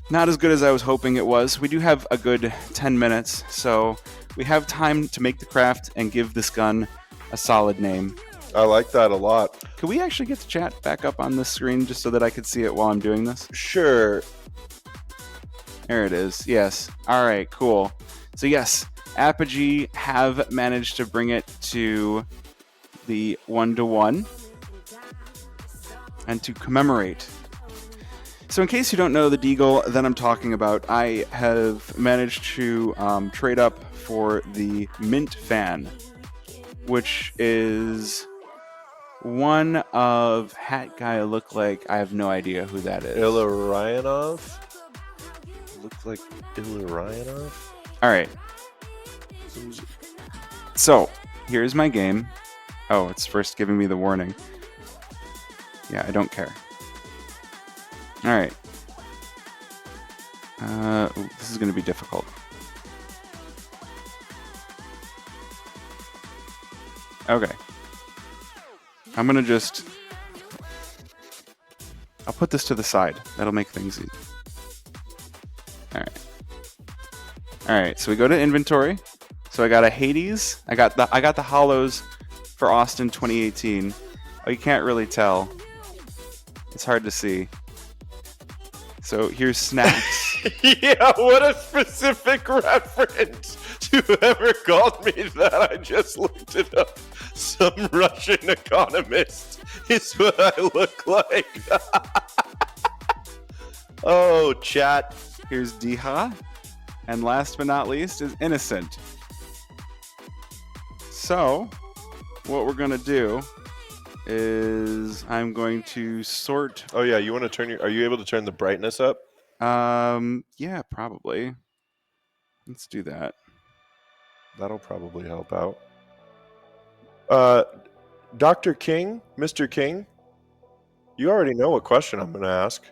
not as good as I was hoping it was. We do have a good 10 minutes, so we have time to make the craft and give this gun a solid name. I like that a lot. Could we actually get the chat back up on the screen just so that I could see it while I'm doing this? Sure. There it is. Yes. All right, cool. So yes, Apogee have managed to bring it to the 1-1. And to commemorate. So in case you don't know the Deagle that I'm talking about, I have managed to trade up for the Mint Fan, which is one of hat guy I look like. I have no idea who that is. Illarionov? Looks like Illarionov? All right. So here's my game. Oh, it's first giving me the warning. Yeah, I don't care. All right. This is going to be difficult. Okay. I'm going to just... I'll put this to the side. That'll make things easy. All right. All right, so we go to inventory. So I got a Hades. I got the hollows for Austin 2018. Oh, you can't really tell. It's hard to see. So here's snacks. Yeah, what a specific reference to whoever called me that. I just looked it up. Some Russian economist is what I look like. Oh, chat. Here's Diha. And last but not least is Innocent. So, what we're going to do is I'm going to sort. Oh yeah, you want to turn your? Are you able to turn the brightness up? Yeah, probably. Let's do that. That'll probably help out. Dr. King, Mr. King, you already know what question I'm going to ask.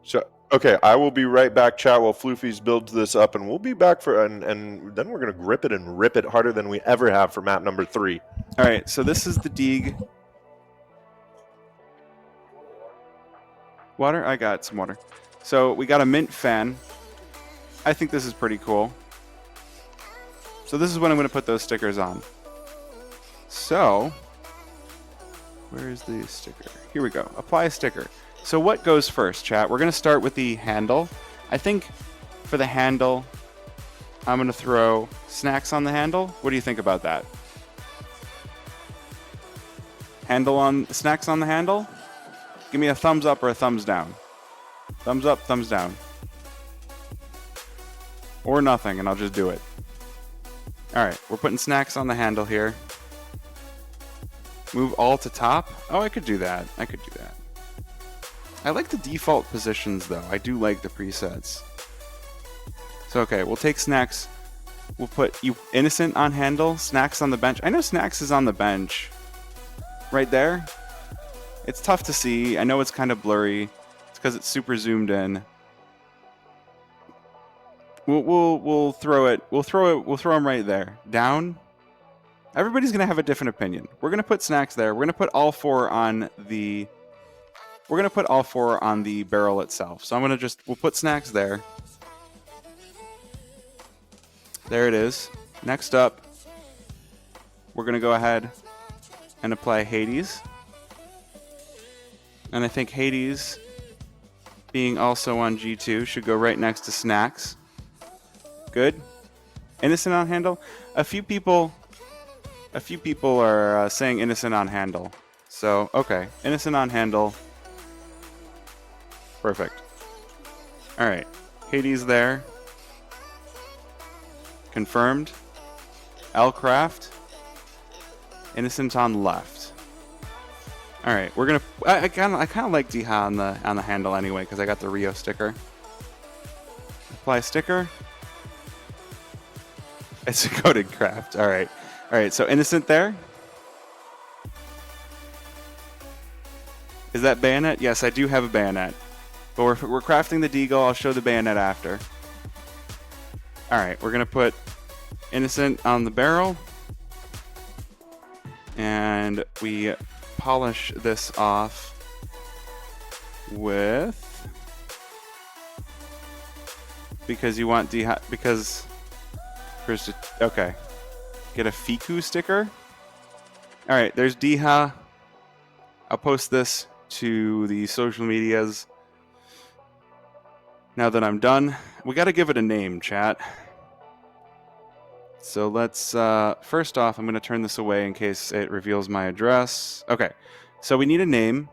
So, okay, I will be right back, chat, while Floofy's builds this up, and we'll be back for, and then we're going to grip it and rip it harder than we ever have for map number 3. All right, so this is the Deeg. Water? I got some water. So we got a Mint Fan. I think this is pretty cool. So this is when I'm going to put those stickers on. So, where is the sticker? Here we go. Apply a sticker. So what goes first, chat? We're going to start with the handle. I think for the handle, I'm going to throw snacks on the handle. What do you think about that? Snacks on the handle? Give me a thumbs up or a thumbs down. Thumbs up, thumbs down. or nothing, and I'll just do it. All right, we're putting snacks on the handle here. Move all to top. Oh, I could do that. I could do that. I like the default positions, though. I do like the presets. So, okay, we'll take snacks. We'll put you innocent on handle, snacks on the bench. I know snacks is on the bench. Right there. It's tough to see. I know it's kind of blurry. It's because it's super zoomed in. We'll throw it. We'll throw him right there. Down. Everybody's gonna have a different opinion. We're gonna put snacks there. We're gonna put all four on the. We're gonna put all four on the barrel itself. So we'll put snacks there. There it is. Next up, we're gonna go ahead and apply Hades. And I think Hades, being also on G2, should go right next to snacks. Good. Innocent on handle. A few people are saying innocent on handle. So, okay. Innocent on handle. Perfect. Alright. Hades there. Confirmed. Lcraft. Innocent on left. Alright, we're gonna... I kinda like Diha on the handle anyway, because I got the Rio sticker. Apply sticker. It's a coded craft. Alright. Alright, so innocent there. Is that bayonet? Yes, I do have a bayonet. But we're crafting the deagle. I'll show the bayonet after. Alright, we're going to put innocent on the barrel. And we polish this off with... Because you want because... Okay. Get a Fiku sticker. Alright, there's Diha. I'll post this to the social medias. Now that I'm done, we gotta give it a name, chat. So let's, first off, I'm gonna turn this away in case it reveals my address. Okay, so we need a name.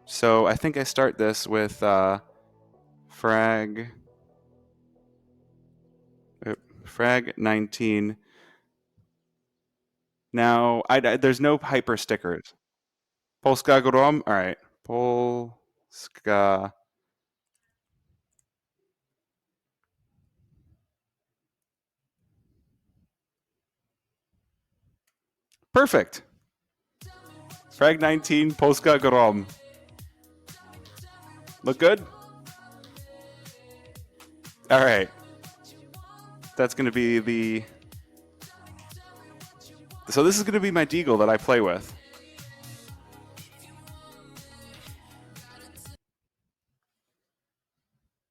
So I think I start this with, Frag19. Now, there's no hyper stickers. Polska Grom? Alright. Polska. Perfect. Frag19, Polska Grom. Look good? Alright. That's going to be the... So this is going to be my deagle that I play with.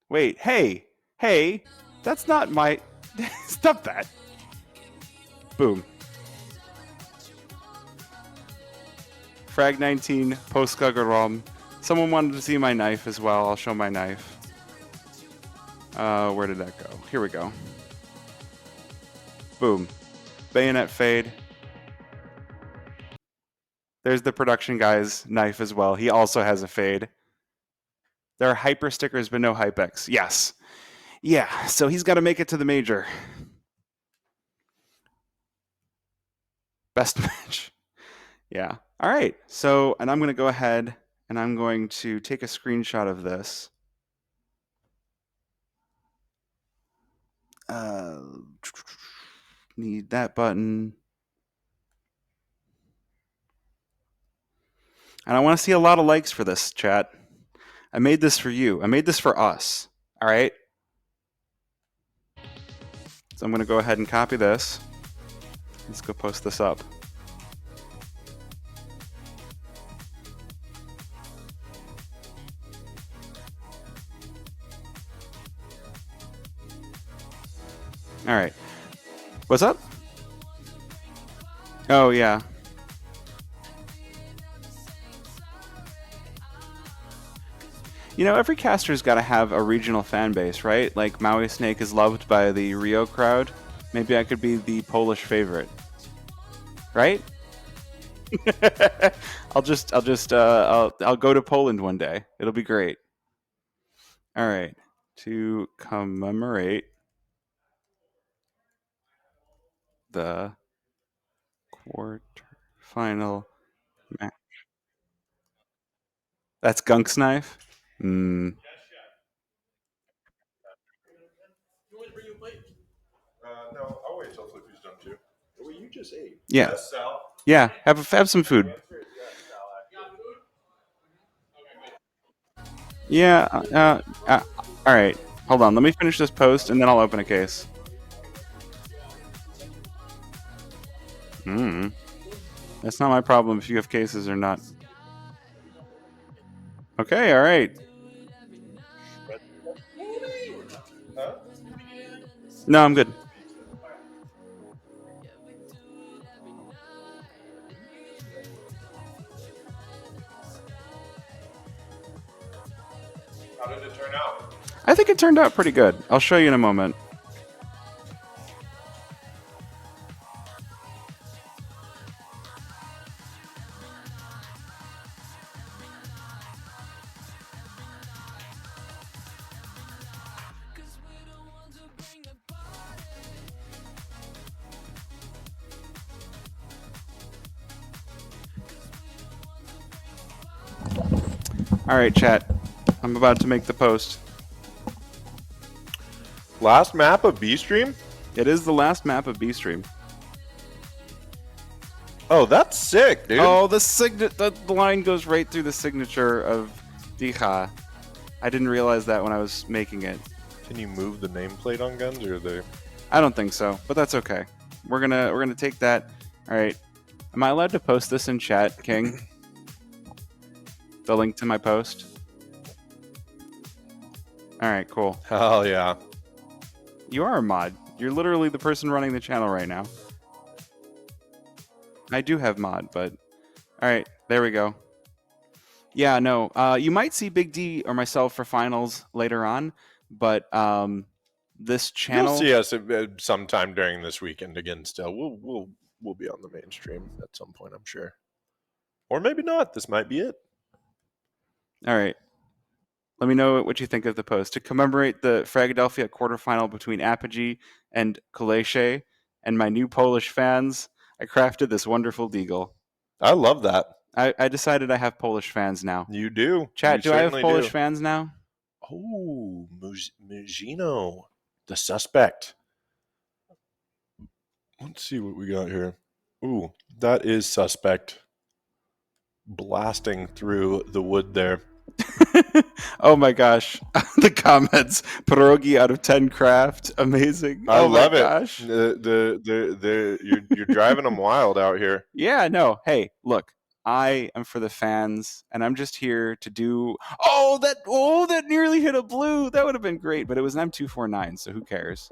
Wait, hey, that's not my... Stop that. Boom. Frag19, Postgagarom. Someone wanted to see my knife as well. I'll show my knife. Where did that go? Here we go. Boom. Bayonet fade. There's the production guy's knife as well. He also has a fade. There are hyper stickers, but no Hypex. Yes. Yeah, so he's got to make it to the major. Best match. Yeah. All right. So, and I'm going to go ahead and I'm going to take a screenshot of this. Need that button. And I want to see a lot of likes for this, chat. I made this for you. I made this for us. All right? So I'm going to go ahead and copy this. Let's go post this up. All right. What's up? Oh, yeah. You know, every caster's got to have a regional fan base, right? Like Maui Snake is loved by the Rio crowd. Maybe I could be the Polish favorite, right? I'll go to Poland one day. It'll be great. All right. to commemorate the quarterfinal match. That's Gunk's knife? Mm. No, I'll wait till Flippy's done too. Well, you just ate. Yeah. Yes, Sal. Yeah, have some food. Yeah. All right. Hold on. Let me finish this post, and then I'll open a case. That's not my problem if you have cases or not. Okay. All right. No, I'm good. How did it turn out? I think it turned out pretty good. I'll show you in a moment. All right, chat. I'm about to make the post. Last map of B Stream? It is the last map of B Stream. Oh, that's sick, dude. Oh, the line goes right through the signature of Dija. I didn't realize that when I was making it. Can you move the nameplate on guns, or are they? I don't think so, but that's okay. We're gonna take that. All right. Am I allowed to post this in chat, King? The link to my post. All right, cool. Hell yeah. You are a mod. You're literally the person running the channel right now. I do have mod, but all right, there we go. Yeah, no. You might see Big D or myself for finals later on, but this channel. You'll see us sometime during this weekend again. Still, we'll be on the mainstream at some point, I'm sure, or maybe not. This might be it. All right. Let me know what you think of the post. To commemorate the Fragadelphia quarterfinal between Apogee and Kolesie and my new Polish fans, I crafted this wonderful deagle. I love that. I decided I have Polish fans now. You do. Chat, You do I have certainly Polish do. fans now? Oh, Muzino, the suspect. Let's see what we got here. Ooh, that is suspect. Blasting through the wood there. Oh my gosh. The comments. Pierogi out of 10 craft. Amazing. I oh love my it. Gosh. You're driving them wild out here. Yeah, no. Hey, look. I am for the fans, and I'm just here to do. Oh, that nearly hit a blue. That would have been great, but it was an M249, so who cares?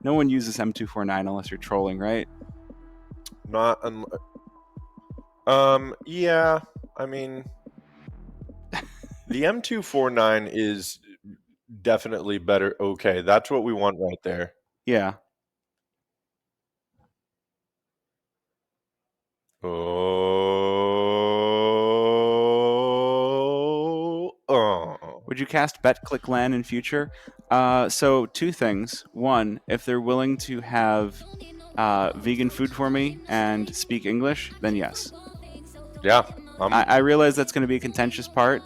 No one uses M249 unless you're trolling, right? Yeah. I mean, the M249 is definitely better. Okay, that's what we want right there. Yeah. Would you cast Bet Click Lan in future? So two things. One, if they're willing to have vegan food for me and speak English, then yes. Yeah. I realize that's going to be a contentious part,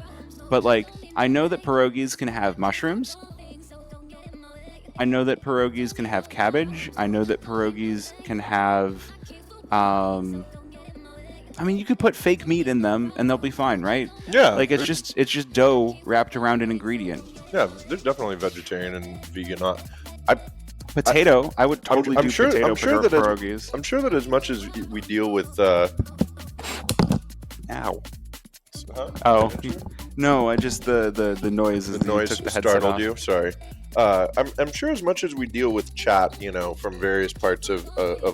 but like I know that pierogies can have mushrooms. I know that pierogies can have cabbage. I know that pierogies can have I mean, you could put fake meat in them and they'll be fine, right? Yeah. Like it's just dough wrapped around an ingredient. Yeah, there's definitely vegetarian and vegan. Potato, I would totally do potato pierogies. I'm sure that as much as we deal with Ow. Oh. No, I just the noise the noise took the startled off. you. Sorry. I'm sure as much as we deal with chat, you know, from various parts of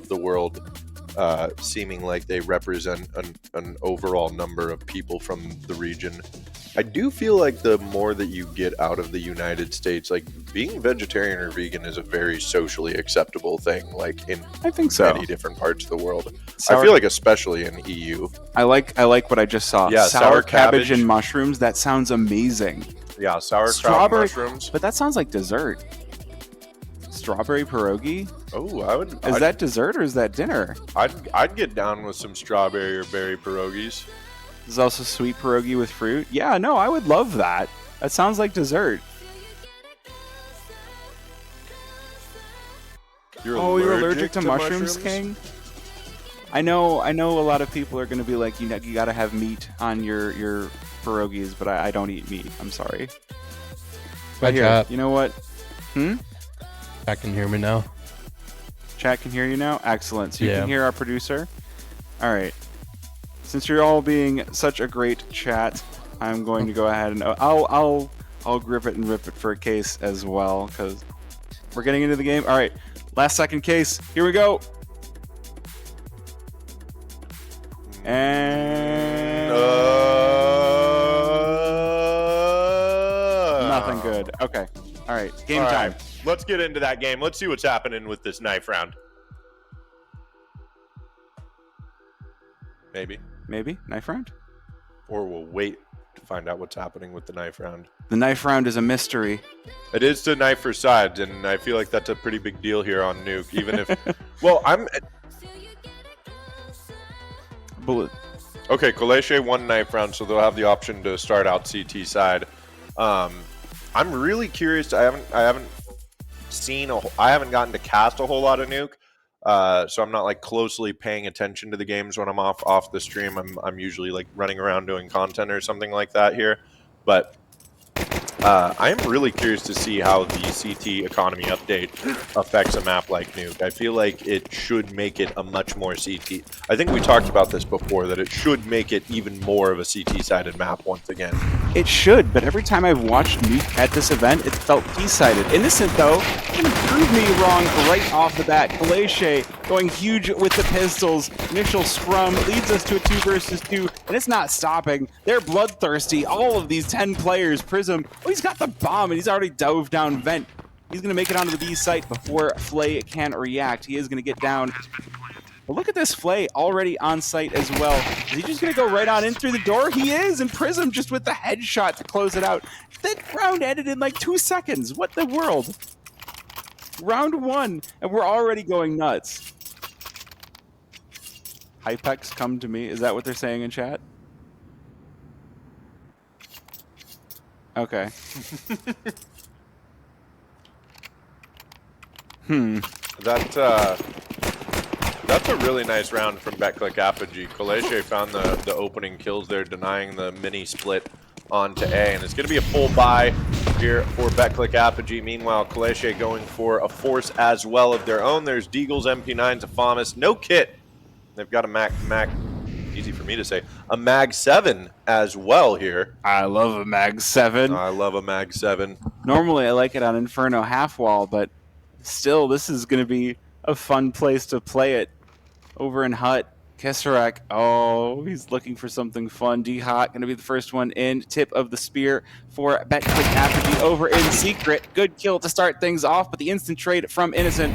the world, seeming like they represent an overall number of people from the region, I do feel like the more that you get out of the United States, like being vegetarian or vegan is a very socially acceptable thing. Like in I think so. many different parts of the world. Sour- I feel like especially in EU. I like what I just saw. Yeah, sour sour cabbage cabbage. and mushrooms. That sounds amazing. Yeah, sauerkraut Strawberry mushrooms. But that sounds like dessert. Strawberry pierogi? Oh, Is that dessert or is that dinner? I'd get down with some strawberry or berry pierogies. There's also sweet pierogi with fruit. Yeah, no, I would love that. That sounds like dessert. You're allergic to mushrooms, King? I know a lot of people are going to be like, you got to have meat on your pierogies, but I don't eat meat. I'm sorry. But here, chat. you know what? I can hear me now. Chat can hear you now? Excellent. So you Yeah. can hear our producer? All right. Since you're all being such a great chat, I'm going to go ahead and I'll grip it and rip it for a case as well, because we're getting into the game. All right. Last second case. Here we go. And nothing good. Okay. All right. Game All time. right, let's get into that game. Let's see what's happening with this knife round. Maybe. Knife round? Or we'll wait to find out what's happening with the knife round. The knife round is a mystery. It is the knife for sides, and I feel like that's a pretty big deal here on Nuke. Even if, well, Bullet. Okay, Kaleche won knife round, so they'll have the option to start out CT side. I'm really curious. I haven't gotten to cast a whole lot of Nuke, so I'm not like closely paying attention to the games when I'm off the stream. I'm usually like running around doing content or something like that here, but I am really curious to see how the CT economy update affects a map like Nuke. I feel like it should make it a much more CT. I think we talked about this before, that it should make it even more of a CT-sided map once again. It should, but every time I've watched Nuke at this event, it felt P-sided. Innocent, though, can prove me wrong right off the bat. Kaleche going huge with the pistols. Initial scrum leads us to a 2 versus 2, and it's not stopping. They're bloodthirsty. All of these 10 players. Prism, he's got the bomb, and he's already dove down vent. He's going to make it onto the B site before Flay can react. He is going to get down. But look at this Flay already on site as well. Is he just going to go right on in through the door? He is, and Prism just with the headshot to close it out. That round ended in like 2 seconds. What the world? Round 1, and we're already going nuts. Hypex, come to me. Is that what they're saying in chat? Okay. That's a really nice round from Betclic Apogee. Kaleche found the opening kills there, denying the mini split onto A, and it's going to be a full buy here for Betclic Apogee. Meanwhile, Kaleche going for a force as well of their own. There's Deagles, MP9 to Famas, no kit. They've got a Mac, easy for me to say, a Mag 7 as well here. I love a Mag 7. I love a Mag 7. Normally I like it on Inferno half wall, but still, this is going to be a fun place to play it. Over in Hut, Kissarak, oh, he's looking for something fun. D-Hot going to be the first one in. Tip of the spear for Betclic Apogee over in Secret. Good kill to start things off, but the instant trade from Innocent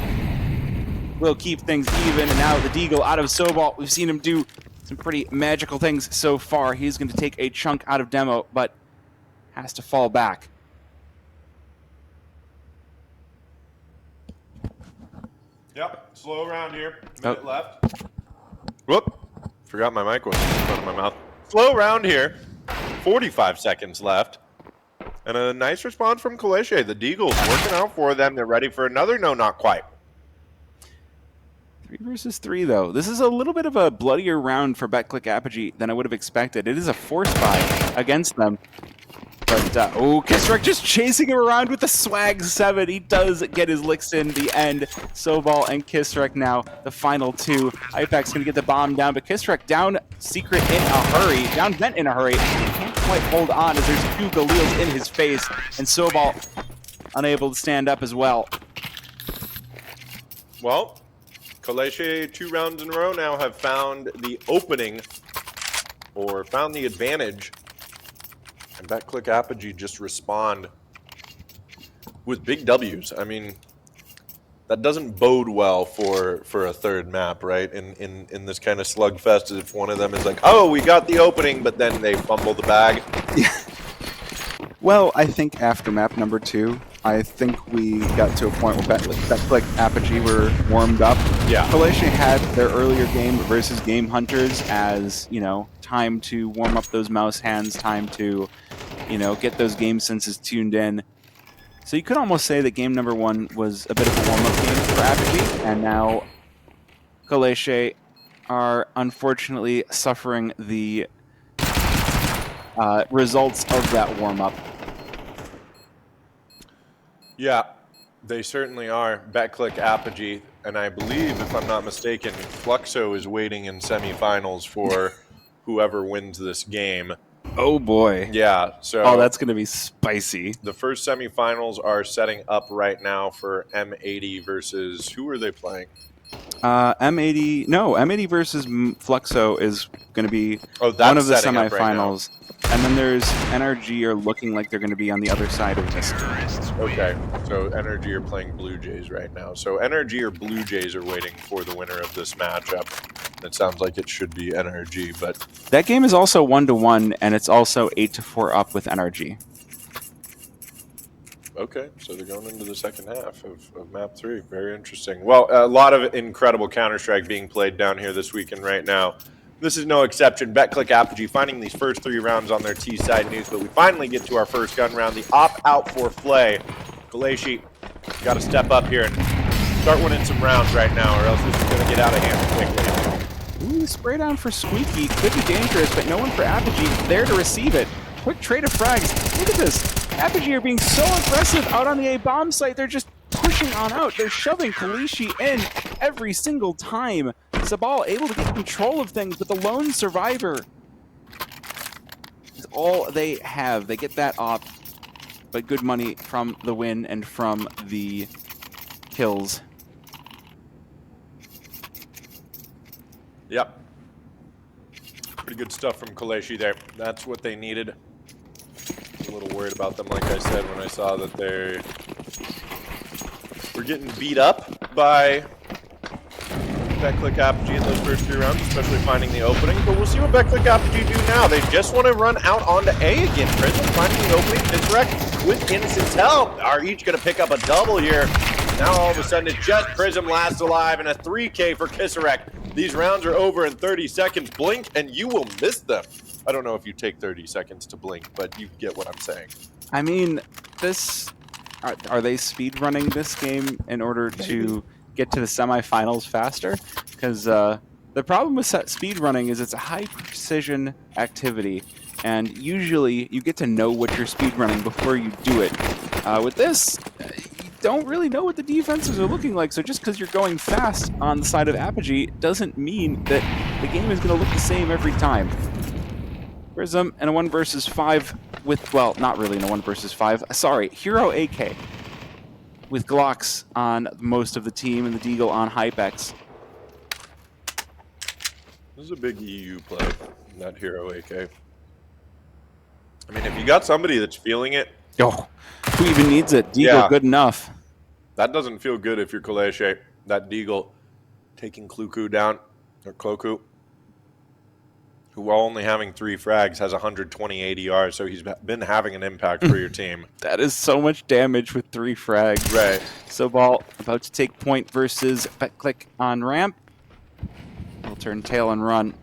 will keep things even. And now the Deagle out of Sobalt. We've seen him do some pretty magical things so far. He's going to take a chunk out of demo, but has to fall back. Yep, slow round here. Minute left. Whoop. Forgot my mic was in front of my mouth. Slow round here. 45 seconds left. And a nice response from Kaleche. The Deagles working out for them. They're ready for another. No, not quite. 3 versus 3, though. This is a little bit of a bloodier round for Betclic Apogee than I would have expected. It is a force buy against them. But, Kissarak just chasing him around with the swag 7. He does get his licks in the end. Sobal and Kissarak now, the final 2. Ipex going to get the bomb down, but Kissarak down Secret in a hurry. Down Vent in a hurry. He can't quite hold on as there's 2 Galils in his face. And Sobal unable to stand up as well. Well, Kaleche 2 rounds in a row now have found the opening, or found the advantage. And Betclic Apogee just respond with big W's. I mean, that doesn't bode well for a third map, right? In this kind of slugfest, if one of them is like, oh, we got the opening, but then they fumble the bag. Well, I think after map number 2, I think we got to a point where Betclic Apogee were warmed up. Yeah. Croatia had their earlier game versus Game Hunters as, time to warm up those mouse hands, time to, get those game senses tuned in. So you could almost say that game number 1 was a bit of a warm-up game for Apogee, and now Croatia are unfortunately suffering the results of that warm-up. Yeah, they certainly are. Betclic Apogee, and I believe, if I'm not mistaken, Fluxo is waiting in semifinals for whoever wins this game. Oh boy. Yeah, so Oh, that's going to be spicy. the first semifinals are setting up right now for M80 versus who are they playing? M80 versus Fluxo is going to be Oh, that's one of the setting up right now. semifinals. And then there's NRG are looking like they're going to be on the other side of this. Okay, so NRG are playing Blue Jays right now. So NRG or Blue Jays are waiting for the winner of this matchup. It sounds like it should be NRG, but That game is also 1-1, and it's also 8-4 up with NRG. okay, so they're going into the second half of map 3. Very interesting. Well, a lot of incredible Counter-Strike being played down here this weekend right now. This is no exception. Betclic Apogee finding these first 3 rounds on their T-side news, but we finally get to our first gun round, the opt-out for Flay. Kaleshi got to step up here and start winning some rounds right now, or else this is going to get out of hand quickly. Ooh, spray down for Squeaky. Could be dangerous, but no one for Apogee there to receive it. Quick trade of frags. Look at this. Apogee are being so aggressive out on the A-bomb site. They're just pushing on out. They're shoving Kalishi in every single time. Sabal able to get control of things, but the lone survivor is all they have. They get that op, but good money from the win and from the kills. Yep. Pretty good stuff from Kaleshi there. That's what they needed. A little worried about them, like I said, when I saw that they were getting beat up by Betclic Apogee in those first 3 rounds, especially finding the opening. But we'll see what Betclic Apogee do now. They just want to run out onto A again. Prism finding the opening. Kisrek with Innocent's help are each going to pick up a double here. Now all of a sudden it's just Prism last alive and a 3K for Kisrek. These rounds are over in 30 seconds. Blink and you will miss them. I don't know if you take 30 seconds to blink, but you get what I'm saying. I mean, this... Are they speed running this game in order to get to the semifinals faster? Because the problem with speed running is it's a high precision activity, and usually you get to know what you're speed running before you do it. With this, you don't really know what the defenses are looking like, so just because you're going fast on the side of Apogee doesn't mean that the game is going to look the same every time. Prism and a 1 versus 5 with, well, not really in a 1 versus 5. Sorry, Hero AK with Glocks on most of the team and the Deagle on Hypex. This is a big EU play, not Hero AK. I mean, if you got somebody that's feeling it, Oh, who even needs it? Deagle, Yeah. good enough. that doesn't feel good if you're Kaleshi. That Deagle taking Kluku down, or Kloku, who while only having 3 frags has 120 ADR, so he's been having an impact for your team. That is so much damage with 3 frags. Right. Sobal about to take point versus Betclic on ramp. He'll turn tail and run.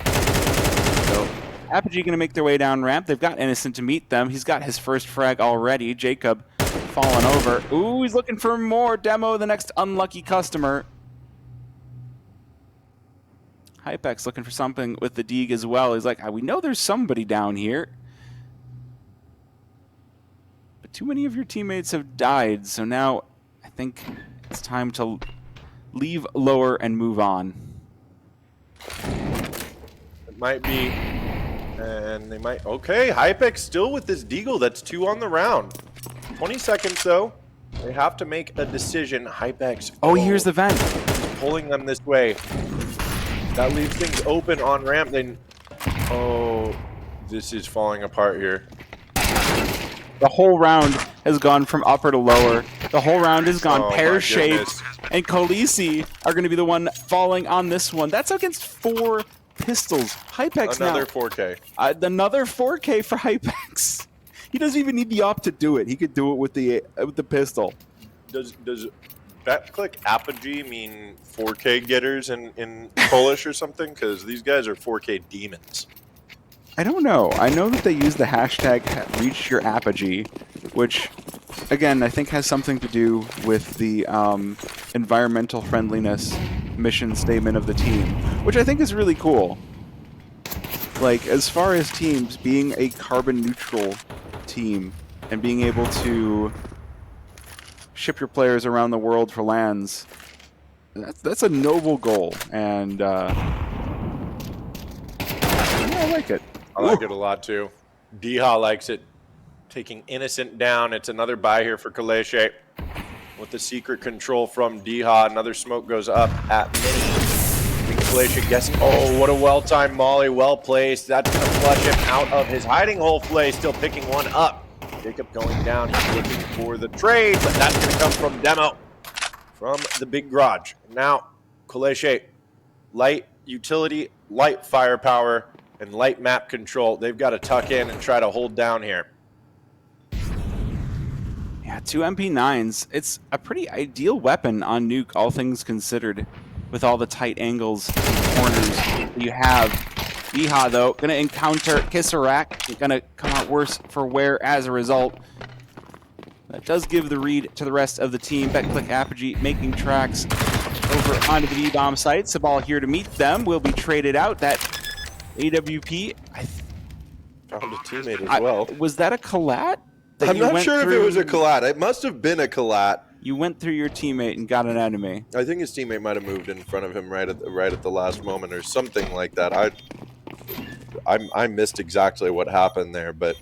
So Apogee going to make their way down ramp. They've got Innocent to meet them. He's got his first frag already. Jacob falling over. Ooh, he's looking for more. Demo, the next unlucky customer. Hypex looking for something with the Deeg as well. He's like, we know there's somebody down here. But too many of your teammates have died, so now I think it's time to leave lower and move on. It might be, and they might, okay, Hypex still with this Deagle, that's 2 on the round. 20 seconds though, they have to make a decision. Hypex, Oh, here's the vent. pulling them this way. That leaves things open on ramp. Then, oh, this is falling apart here. The whole round has gone from upper to lower. The whole round has gone Oh, my pear-shaped. goodness. And Khaleesi are going to be the one falling on this one. That's against 4 pistols. Hypex Another now. 4K. Another 4K for Hypex. He doesn't even need the op to do it. He could do it with the pistol. Does Betclick Apogee mean 4K getters in Polish or something? Because these guys are 4K demons. I don't know. I know that they use the hashtag reach your apogee, which, again, I think has something to do with the environmental friendliness mission statement of the team, which I think is really cool. Like, as far as teams being a carbon neutral team and being able to ship your players around the world for lands, that's a noble goal, and yeah, I like it. I like it a lot too. Diha likes it. Taking Innocent down. It's another buy here for Kaleche. With the secret control from Diha. Another smoke goes up at Mini. Kaleche guessing. Oh, what a well-timed molly. Well placed. That's going to flush him out of his hiding hole. Flay still picking one up. Jacob going down. He's looking for the trade, but that's going to come from Demo. From the big garage. Now, Kaleche, light utility, light firepower, and light map control. They've got to tuck in and try to hold down here. Yeah, 2 MP9s. It's a pretty ideal weapon on Nuke, all things considered, with all the tight angles and corners you have. Iha, though, going to encounter Kissarak. Going to come out worse for wear as a result. That does give the read to the rest of the team. Betclick Apogee making tracks over onto the B-bomb site. Sabal here to meet them. Will be traded out. That AWP, Found a teammate as well. was that a collat? that I'm you not went sure if it through- was a collat. It must have been a collat. You went through your teammate and got an enemy. I think his teammate might have moved in front of him right at the last moment or something like that. I missed exactly what happened there, but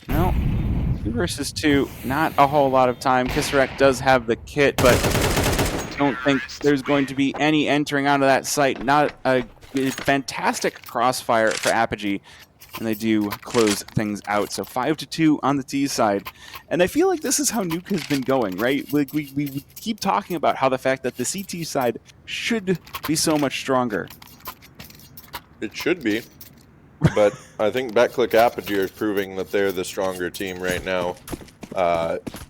No. 2 versus 2, not a whole lot of time. Kissarak does have the kit, but I don't think there's going to be any entering onto that site. Not a fantastic crossfire for Apogee, and they do close things out. So 5-2 on the T side. And I feel like this is how Nuke has been going, right? Like we keep talking about how the fact that the CT side should be so much stronger. it should be. But I think Betclick Apogee is proving that they're the stronger team right now,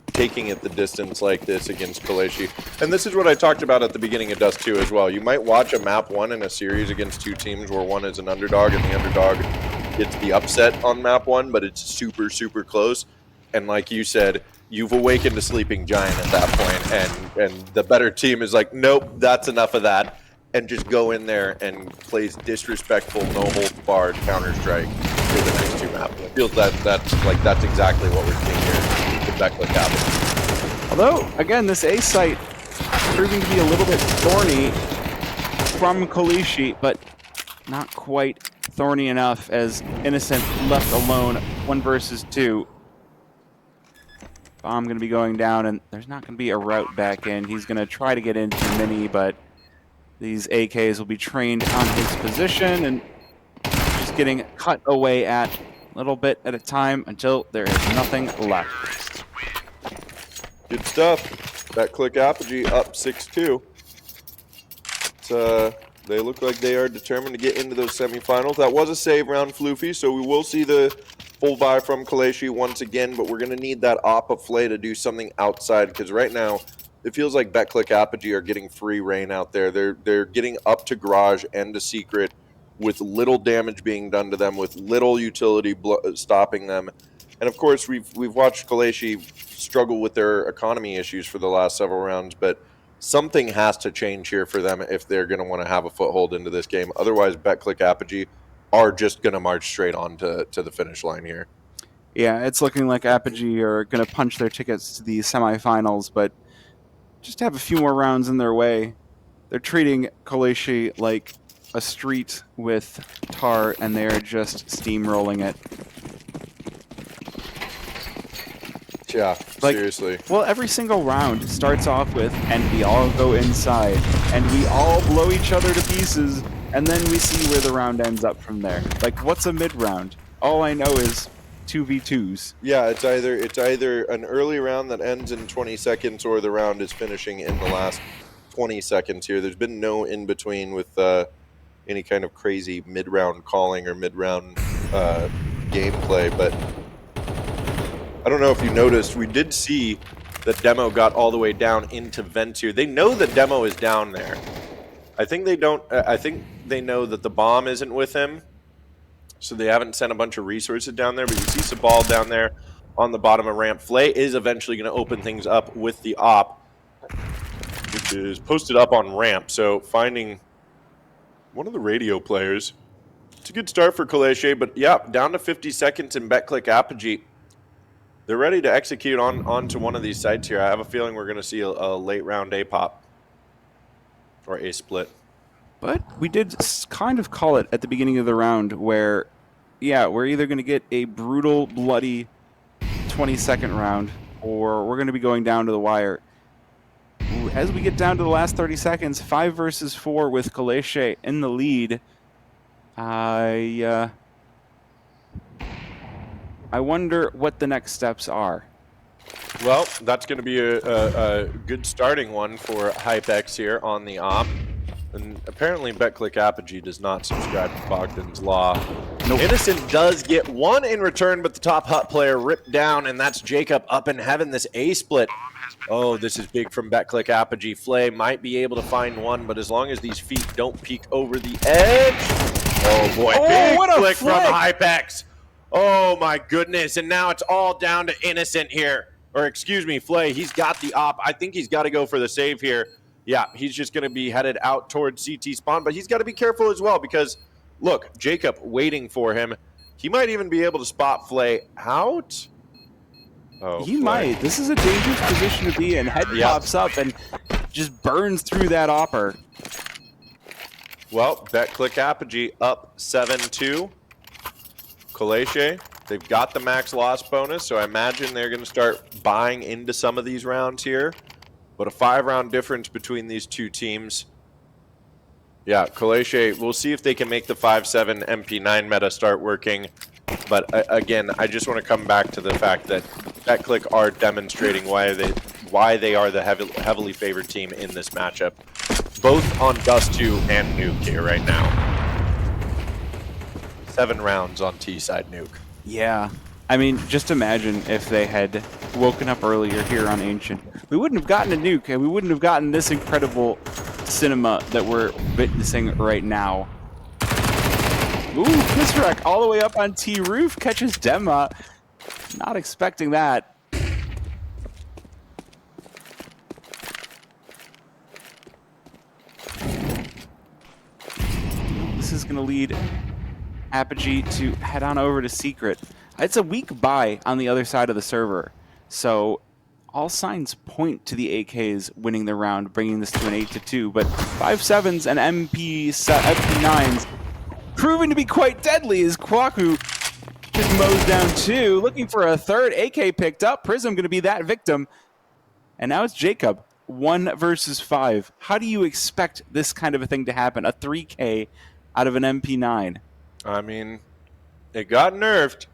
taking it the distance like this against Kaleshi. And this is what I talked about at the beginning of Dust 2 as well. You might watch a map 1 in a series against 2 teams where one is an underdog and the underdog gets the upset on map 1, but it's super, super close. And like you said, you've awakened a sleeping giant at that point, and the better team is like, nope, that's enough of that. And just go in there and plays disrespectful, no holds barred Counter-Strike for the next 2 maps. It feels that's exactly what we're seeing here with Betclick Apogee. Although, again, this A site proving to be a little bit thorny from Kalishi, but not quite thorny enough as Innocent left alone 1 versus 2. Bomb going to be going down, and there's not going to be a route back in. He's going to try to get into Mini, but these AKs will be trained on his position and just getting cut away at a little bit at a time until there is nothing left. Good stuff. Betclick Apogee up 6-2. They look like they are determined to get into those semifinals. That was a save round, Floofy, so we will see the full buy from Kaleshi once again, but we're going to need that op of Flay to do something outside, because right now it feels like Betclick Apogee are getting free reign out there. They're getting up to Garage and to Secret with little damage being done to them, with little utility stopping them. And of course, we've watched Kaleshi struggle with their economy issues for the last several rounds, but something has to change here for them if they're going to want to have a foothold into this game. Otherwise, Betclick Apogee are just going to march straight on to the finish line here. Yeah, it's looking like Apogee are going to punch their tickets to the semifinals, but just have a few more rounds in their way. They're treating Kaleshi like a street with tar, and they're just steamrolling it. Yeah, Like, seriously. Well, every single round starts off with, and we all go inside, and we all blow each other to pieces, and then we see where the round ends up from there. Like, what's a mid-round? All I know is 2v2s. Yeah, it's either an early round that ends in 20 seconds or the round is finishing in the last 20 seconds here. There's been no in-between with any kind of crazy mid-round calling or mid-round gameplay, but I don't know if you noticed, we did see that Demo got all the way down into vents here. They know that Demo is down there. I think they don't. I think they know that the bomb isn't with him, so they haven't sent a bunch of resources down there. But you see Sabal down there on the bottom of ramp. Flay is eventually going to open things up with the op, which is posted up on ramp. So finding one of the radio players. It's a good start for Kaleche, but yeah, down to 50 seconds in BetClick Apogee. They're ready to execute onto one of these sites here. I have a feeling we're going to see a late round A-pop or A-split. But we did kind of call it at the beginning of the round where, yeah, we're either going to get a brutal, bloody 20-second round or we're going to be going down to the wire. As we get down to the last 30 seconds, 5 versus 4 with Kaleche in the lead. I wonder what the next steps are. Well, that's going to be a good starting one for HypeX here on the op. And apparently BetClick Apogee does not subscribe to Bogdan's Law. Nope. Innocent does get one in return, but the top hut player ripped down, and that's Jacob up in heaven. This A-split. Oh, this is big from BetClick Apogee. Flay might be able to find one, but as long as these feet don't peek over the edge. Oh, boy. Oh, big what a flick from flick. HypeX. Oh, my goodness. And now it's all down to Innocent here. Or, excuse me, Flay. He's got the op. I think he's got to go for the save here. Yeah, he's just going to be headed out towards CT spawn, but he's got to be careful as well because, look, Jacob waiting for him. He might even be able to spot Flay out. Oh, He Flay. might. This is a dangerous position to be in. Head Yep. pops up and just burns through that opper. Well, BetClick Apogee up 7-2. Kaleche, they've got the max loss bonus, so I imagine they're going to start buying into some of these rounds here. But a 5-round difference between these two teams. Yeah, Kaleche, we'll see if they can make the 5-7 MP9 meta start working. But again, I just want to come back to the fact that BetClick are demonstrating why they are the heavily favored team in this matchup. Both on Dust 2 and Nuke here right now. 7 rounds on T-side Nuke. Yeah. I mean, just imagine if they had woken up earlier here on Ancient. We wouldn't have gotten a nuke, and we wouldn't have gotten this incredible cinema that we're witnessing right now. Ooh, Kisrek all the way up on T-Roof, catches Dema. Not expecting that. This is going to lead Apogee to head on over to Secret. It's a weak buy on the other side of the server, so all signs point to the AKs winning the round, bringing this to an 8-2, but 5-7s and MP9s proving to be quite deadly as Kwaku just mows down 2, looking for a third. AK picked up, Prism going to be that victim, and now it's Jacob, 1 versus 5. How do you expect this kind of a thing to happen, a 3K out of an MP9? I mean, it got nerfed,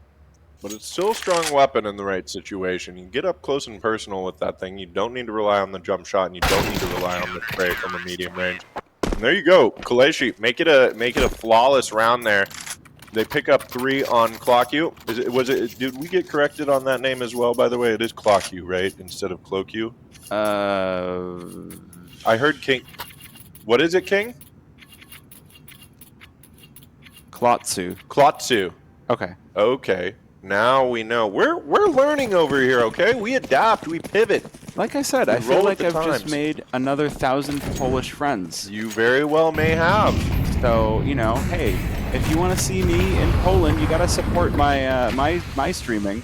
but it's still a strong weapon in the right situation. You can get up close and personal with that thing. You don't need to rely on the jump shot, and you don't need to rely on the spray from a medium range. And there you go, Kaleche, make it a flawless round there. They pick up 3 on Clock-U. Did we get corrected on that name as well? By the way, it is Clock-U, right, instead of Cloak-U. I heard King. What is it, King? Klotsu. Klotsu. Okay. Okay. Now we know. We're learning over here, okay? We adapt, we pivot. Like I said, I roll feel with like the I've just times. made another 1,000 Polish friends. You very well may have. So, you know, hey, if you want to see me in Poland, you got to support my my streaming.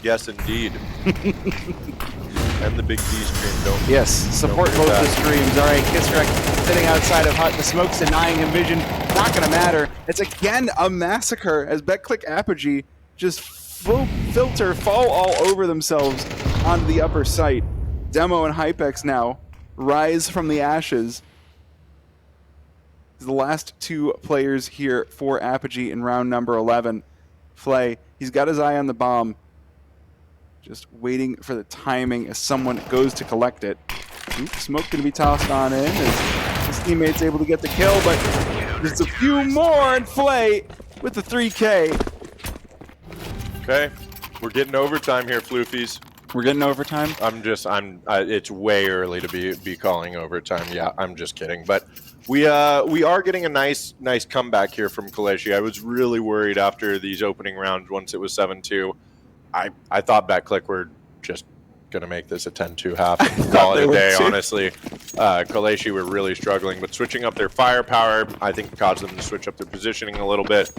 Yes, indeed. And the Big D stream, don't. Yes, support Don't both forget the streams. All right, Kisrek sitting outside of Hut. The smoke's denying him vision. Not going to matter. It's again a massacre as BetClick Apogee just filter fall all over themselves onto the upper site. Demo and HypeX now rise from the ashes. The last 2 players here for Apogee in round number 11. Flay, he's got his eye on the bomb. Just waiting for the timing as someone goes to collect it. Oops, smoke going to be tossed on in as his teammate's able to get the kill, but Just a few more and Flay with the 3K. Okay, we're getting overtime here, Floofies. We're getting overtime. It's way early to be calling overtime. Yeah, I'm just kidding. But we are getting a nice comeback here from Kaleshi. I was really worried after these opening rounds once it was 7-2. I thought BetClick were just going to make this a 10-2 half and call it a day, honestly. Kaleshi were really struggling, but switching up their firepower, I think caused them to switch up their positioning a little bit.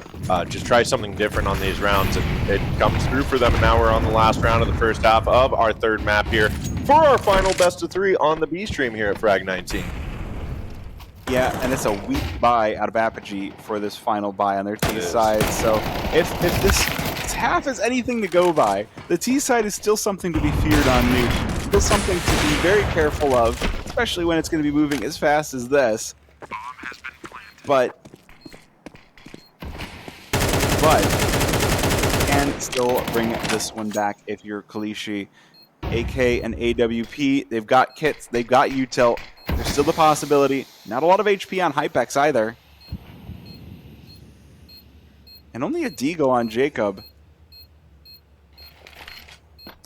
Just try something different on these rounds, and it comes through for them. And now we're on the last round of the first half of our third map here for our final best of 3 on the B stream here at Frag 19. Yeah, and it's a weak buy out of Apogee for this final buy on their T side. So if this half is anything to go by, the T side is still something to be feared on Nuke. Still something to be very careful of, especially when it's going to be moving as fast as this. But can still bring this one back if you're Kaleshi. AK and AWP, they've got kits, they've got util. There's still the possibility. Not a lot of HP on Hypex either. And only a Deagle on Jacob.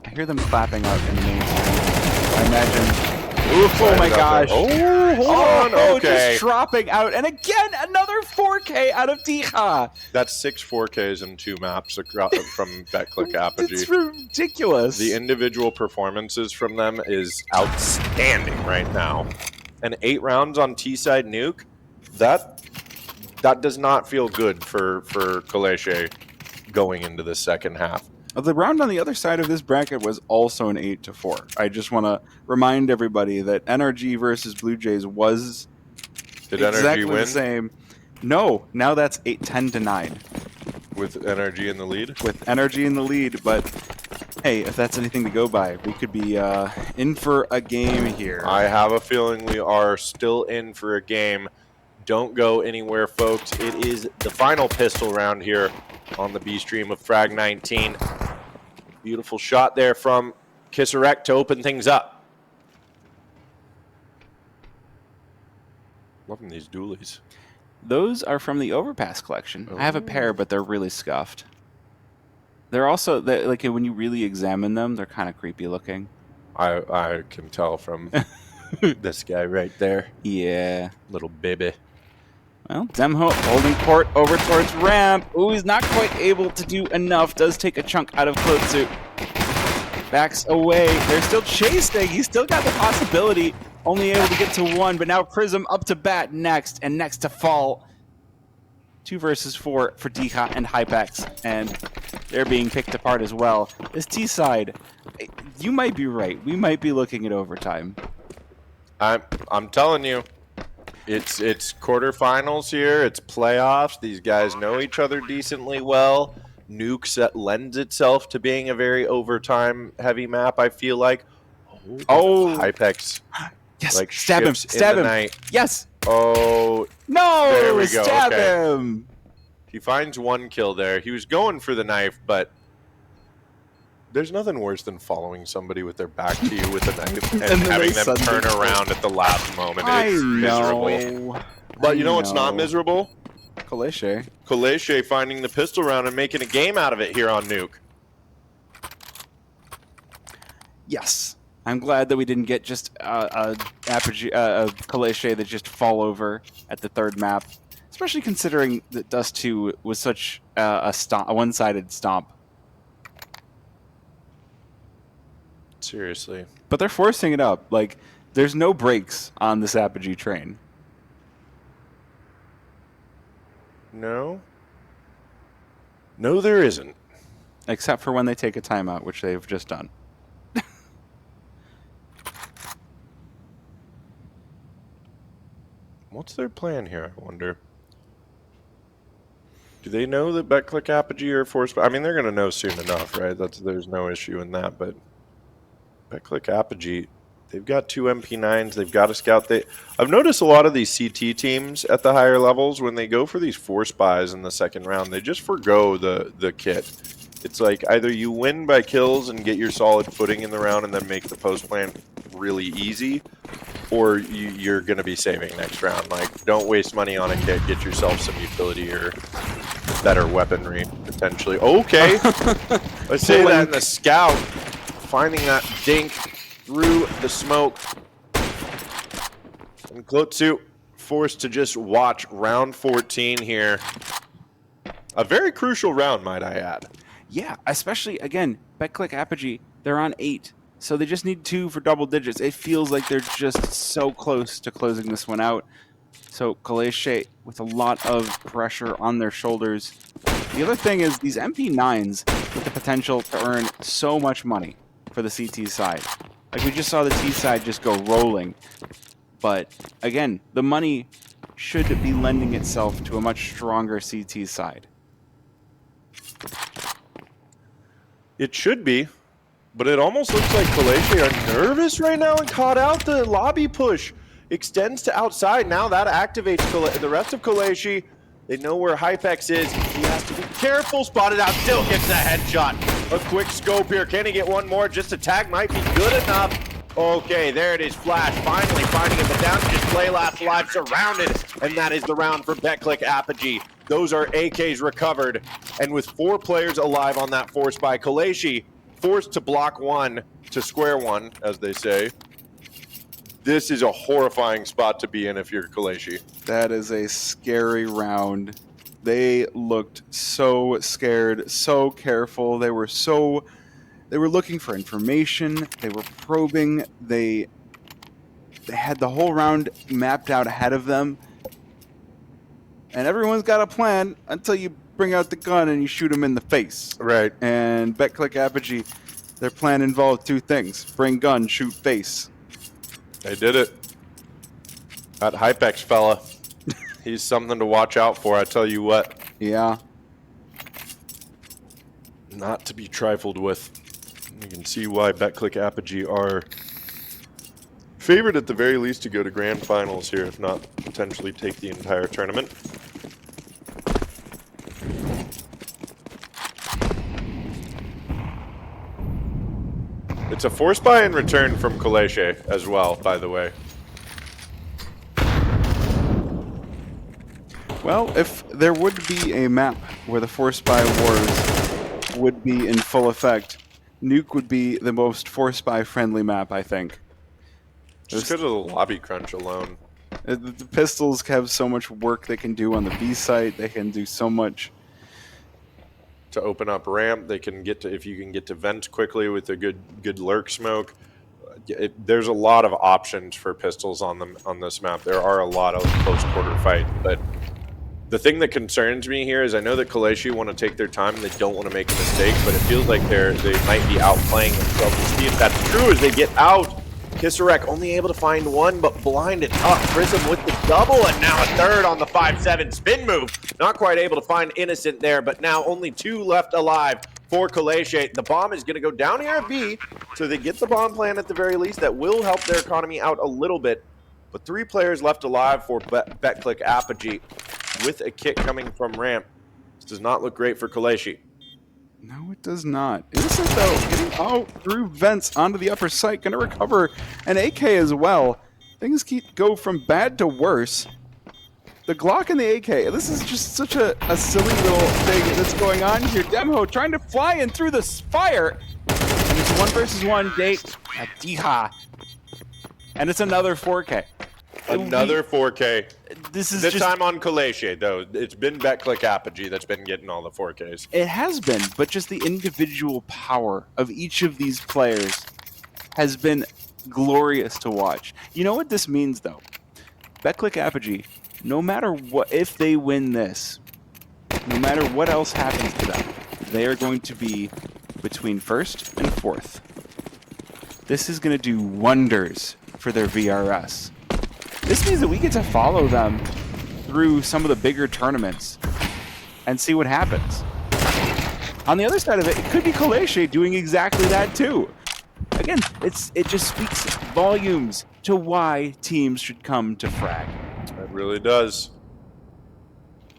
I hear them clapping out in the main screen. I imagine. Oof, oh my gosh. Oh, hold on. Okay. Just dropping out. And again, another 4K out of Diha. That's 6 4Ks and 2 maps from BetClick Apogee. It's ridiculous. The individual performances from them is outstanding right now. And 8 rounds on T-side Nuke, that does not feel good for Kaleshi going into the second half. The round on the other side of this bracket was also an 8-4. I just want to remind everybody that NRG versus Blue Jays was exactly the same. No, now that's 10-9. With NRG in the lead? With NRG in the lead, but hey, if that's anything to go by, we could be in for a game here. I have a feeling we are still in for a game. Don't go anywhere, folks. It is the final pistol round here on the B stream of Frag 19. Beautiful shot there from Kisserek to open things up. Loving these dualies. Those are from the Overpass collection. I have a pair, but they're really scuffed. They're also, like, when you really examine them, they're kind of creepy looking. I can tell from this guy right there. Yeah. Little baby. Well, Zemho holding port over towards ramp. Ooh, he's not quite able to do enough. Does take a chunk out of Klotsu. Backs away. They're still chasing. He's still got the possibility. Only able to get to 1, but now Prism up to bat next, and next to fall. 2 versus 4 for Diha and Hypex, and they're being picked apart as well. This T side, you might be right. We might be looking at overtime. I'm telling you. It's quarterfinals here. It's playoffs. These guys know each other decently well. Nuke lends itself to being a very overtime-heavy map, I feel like. Oh, Hypex. Yes, like stab him. Stab him. Night. Yes. Oh. No, there we go. Stab okay. him. He finds 1 kill there. He was going for the knife, but there's nothing worse than following somebody with their back to you with a knife and having them turn around at the last moment. It's miserable. But you know what's not miserable? Kaleshi. Kaleshi finding the pistol round and making a game out of it here on Nuke. Yes. I'm glad that we didn't get just a Kaleshi that just fall over at the third map, especially considering that Dust 2 was such a one-sided stomp. Seriously. But they're forcing it up. Like, there's no brakes on this Apogee train. No. No, there isn't. Except for when they take a timeout, which they've just done. What's their plan here, I wonder? Do they know that BetClick Apogee are forced? I mean, they're going to know soon enough, right? There's no issue in that, but BetClick Apogee, they've got 2 MP9s. They've got a scout. I've noticed a lot of these CT teams at the higher levels, when they go for these force buys in the second round, they just forgo the kit. It's like either you win by kills and get your solid footing in the round and then make the post plan, really easy, or you're going to be saving next round. Like, don't waste money on a kit. Get yourself some utility or better weaponry, potentially. Okay. Let's say that in the scout. Finding that dink through the smoke. And Klotsu forced to just watch round 14 here. A very crucial round, might I add. Yeah, especially, again, BetClick Apogee, they're on 8. So they just need 2 for double digits. It feels like they're just so close to closing this one out. So Kaleshe with a lot of pressure on their shoulders. The other thing is these MP9s with the potential to earn so much money for the CT side. Like we just saw the T side just go rolling. But again, the money should be lending itself to a much stronger CT side. It should be, but it almost looks like Kaleshe are nervous right now and caught out. The lobby push extends to outside. Now that activates the rest of Kaleshe. They know where Hypex is. He has to be careful. Spotted out, still gets the headshot. A quick scope here. Can he get one more? Just a tag might be good enough. Okay, there it is. Flash finally finding him, but down to just play last alive, surrounded. And that is the round for BetClick Apogee. Those are AKs recovered. And with 4 players alive on that force by Kaleshe, forced to block one to square one, as they say. This is a horrifying spot to be in if you're Kaleshe. That is a scary round. They looked so scared, so careful. They were looking for information. They were probing. They had the whole round mapped out ahead of them. And everyone's got a plan until you bring out the gun and you shoot them in the face. Right. And BetClick Apogee, their plan involved 2 things. Bring gun, shoot face. They did it. That Hypex fella. He's something to watch out for, I tell you what. Yeah. Not to be trifled with. You can see why BetClick Apogee are favored at the very least to go to grand finals here, if not potentially take the entire tournament. It's a force buy in return from Kaleshe as well, by the way. Well, if there would be a map where the Force Buy Wars would be in full effect, Nuke would be the most Force Buy friendly map, I think. Just because of the lobby crunch alone. The Pistols have so much work they can do on the B site. They can do so much to open up ramp. They can get to, if you can get to vent quickly with a good lurk smoke. There's a lot of options for Pistols on this map. There are a lot of close quarter fights, but the thing that concerns me here is I know that Kaleshe want to take their time and they don't want to make a mistake, but it feels like they might be outplaying themselves. We'll see if that's true as they get out. Kisarek only able to find one, but blinded up. Prism with the double, and now a third on the 5-7 spin move. Not quite able to find Innocent there, but now only 2 left alive for Kaleshe. The bomb is going to go down here at B, so they get the bomb plan at the very least. That will help their economy out a little bit. But 3 players left alive for BetClick Apogee with a kick coming from ramp. This does not look great for Kaleshe. No, it does not. Innocent, though, getting out through vents onto the upper site, going to recover an AK as well. Things go from bad to worse. The Glock and the AK, this is just such a silly little thing that's going on here. Demho trying to fly in through the fire. And it's 1 versus 1 date. Adiha. And it's another 4K. Another 4K. This time on Kaleshe, though. It's been BetClick Apogee that's been getting all the 4Ks. It has been, but just the individual power of each of these players has been glorious to watch. You know what this means, though? BetClick Apogee, no matter what, if they win this, no matter what else happens to them, they are going to be between 1st and 4th. This is going to do wonders for their VRS. This means that we get to follow them through some of the bigger tournaments and see what happens. On the other side of it, it could be Kaleshe doing exactly that too. Again, it just speaks volumes to why teams should come to Frag. It really does.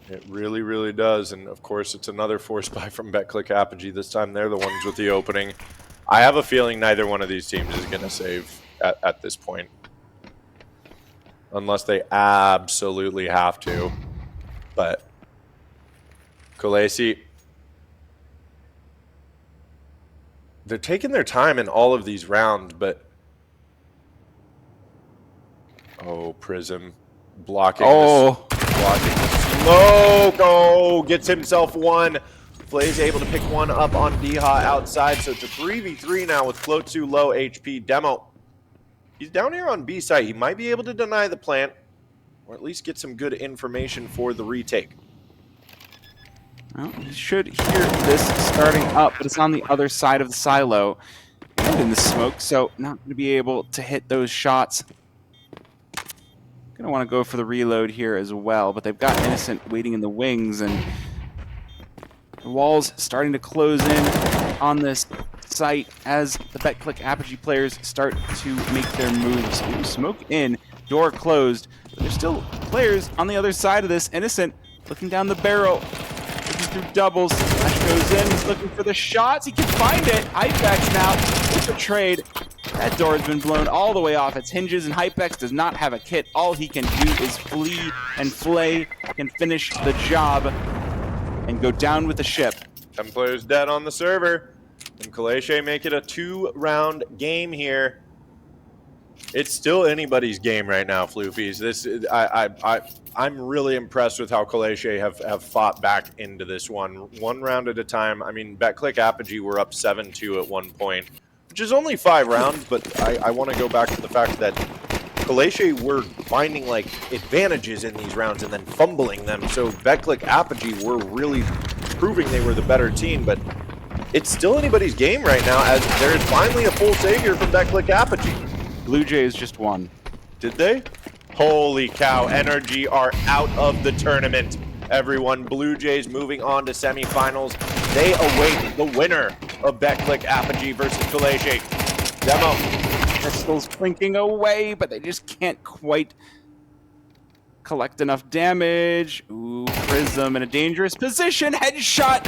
It really, really does. And of course, it's another force buy from BetClick Apogee. This time they're the ones with the opening. I have a feeling neither one of these teams is going to save at this point. Unless they absolutely have to. But Khaleesi, they're taking their time in all of these rounds, but Prism blocking blocking the smoke. Gets himself one. Flay's able to pick one up on Diha outside, so it's a 3v3 now with Floatsu low HP. Demo, he's down here on B site. He might be able to deny the plant, or at least get some good information for the retake. Well, you should hear this starting up, but it's on the other side of the silo and in the smoke, so not going to be able to hit those shots. Going to want to go for the reload here as well, but they've got Innocent waiting in the wings, and the wall's starting to close in on this site as the BetClick Apogee players start to make their moves. Ooh, smoke in, door closed, but there's still players on the other side of this. Innocent looking down the barrel. Through doubles, Flash goes in, he's looking for the shots, he can find it. Hypex now with the trade. That door has been blown all the way off its hinges, and Hypex does not have a kit. All he can do is flee, and Flay can finish the job and go down with the ship. 10 players dead on the server, and Khaleesi make it a 2-round game here. It's still anybody's game right now, Floofies. I'm really impressed with how Khaleesi have fought back into this one round at a time. I mean, BetClick Apogee were up 7-2 at one point, which is only 5 rounds, but I want to go back to the fact that Khaleesi were finding like advantages in these rounds and then fumbling them. So BetClick Apogee were really proving they were the better team, but it's still anybody's game right now as there is finally a full savior from BetClick Apogee. Blue Jays just won. Did they? Holy cow, NRG are out of the tournament. Everyone, Blue Jays moving on to semifinals. They await the winner of BetClick Apogee versus Khaleesi. Demo. Pistols clinking away, but they just can't quite collect enough damage. Ooh, Prism in a dangerous position. Headshot.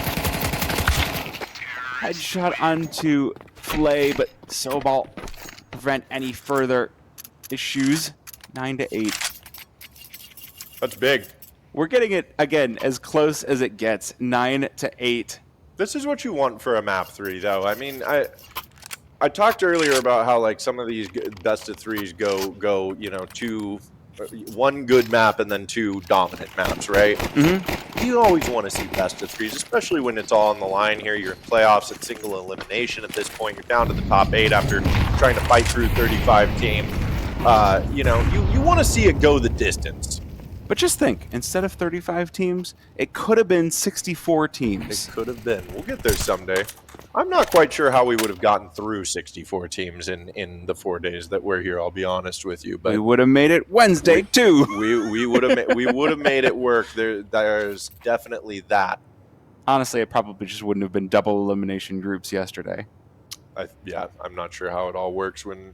Headshot onto Flay, but Sobal prevent any further issues. 9-8. That's big. We're getting it again as close as it gets. 9-8. This is what you want for a map 3, though. I mean, I talked earlier about how like some of these best of 3s go you know, one good map and then 2 dominant maps, right? Mm-hmm. You always want to see best of 3s, especially when it's all on the line here. You're in playoffs at single elimination at this point. You're down to the top 8 after trying to fight through 35 teams. You know, you want to see it go the distance. But just think, instead of 35 teams, it could have been 64 teams. It could have been. We'll get there someday. I'm not quite sure how we would have gotten through 64 teams in the 4 days that we're here, I'll be honest with you. But we would have made it Wednesday, too. We would have made it work. There's definitely that. Honestly, it probably just wouldn't have been double elimination groups yesterday. Yeah, I'm not sure how it all works when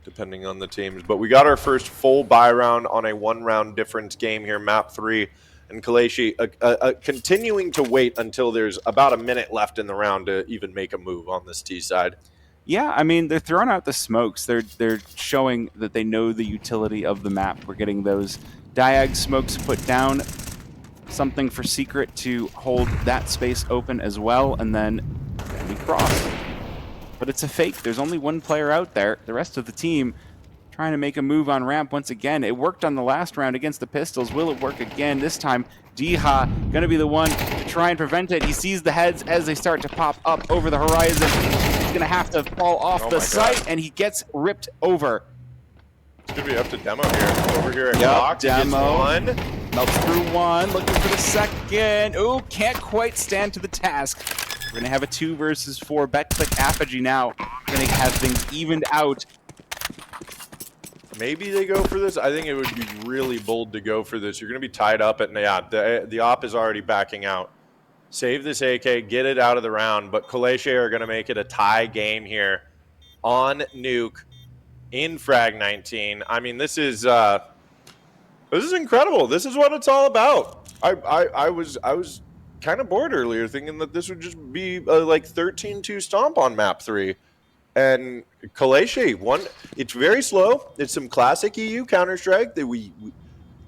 depending on the teams. But we got our first full buy round on a 1-round difference game here, map 3. And Khaleesi continuing to wait until there's about a minute left in the round to even make a move on this T side. Yeah, I mean, they're throwing out the smokes. They're showing that they know the utility of the map. We're getting those diag smokes put down. Something for Secret to hold that space open as well. And then we cross. But it's a fake. There's only one player out there. The rest of the team trying to make a move on ramp once again. It worked on the last round against the Pistols. Will it work again? This time, Diha going to be the one to try and prevent it. He sees the heads as they start to pop up over the horizon. He's going to have to fall off the site, and he gets ripped over. It's going to be up to Demo here. Over here at Clock. Demo. One. Melts through one, looking for the second. Ooh, can't quite stand to the task. We're going to have a 2 versus 4 BetClick Apogee now. Going to have things evened out. Maybe they go for this. I think it would be really bold to go for this. You're going to be tied up, and yeah, the op is already backing out. Save this AK, get it out of the round, but Khaleesi are going to make it a tie game here on Nuke in Frag 19. I mean, this is incredible. This is what it's all about. I was kind of bored earlier thinking that this would just be like 13-2 stomp on map 3. And Kaleshi, it's very slow. It's some classic EU Counter-Strike that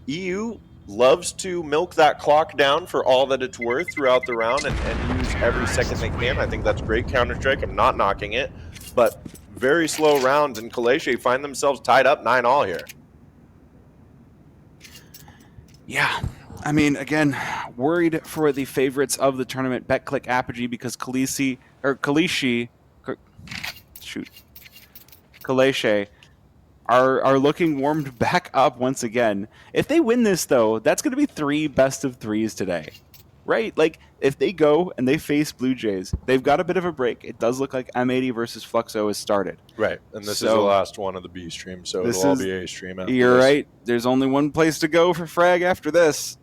EU loves to milk that clock down for all that it's worth throughout the round and use every second they can. I think that's great Counter-Strike. I'm not knocking it, but very slow rounds, and Kaleshi find themselves tied up 9-all here. Yeah. I mean, again, worried for the favorites of the tournament, BetClick Apogee, because Kaleshi are looking warmed back up once again. If they win this, though, that's going to be 3 best of 3s today, right? Like, if they go and they face Blue Jays, they've got a bit of a break. It does look like M80 versus Fluxo has started. Right, and this is the last one of the B stream, so it'll all be A stream after You're this. right. There's only one place to go for Frag after this.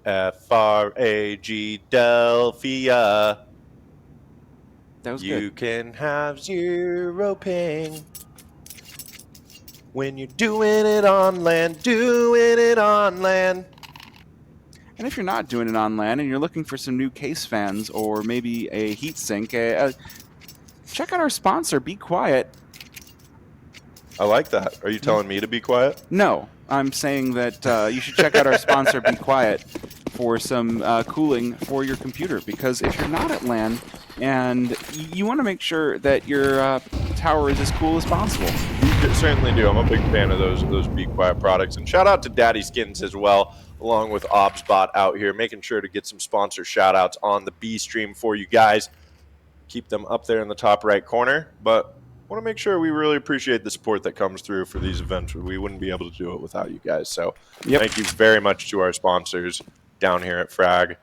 Fragadelphia. That was You good. can have 0 ping when you're doing it on land, And if you're not doing it on LAN and you're looking for some new case fans or maybe a heatsink, check out our sponsor, Be Quiet. I like that. Are you telling me to be quiet? No, I'm saying that you should check out our sponsor, Be Quiet, for some cooling for your computer. Because if you're not at LAN and you want to make sure that your tower is as cool as possible. You certainly do. I'm a big fan of those Be Quiet products. And shout out to Daddy Skins as well, along with ObsBot out here, making sure to get some sponsor shout outs on the B stream for you guys. Keep them up there in the top right corner. But want to make sure we really appreciate the support that comes through for these events. We wouldn't be able to do it without you guys. So Thank you very much to our sponsors down here at Frag.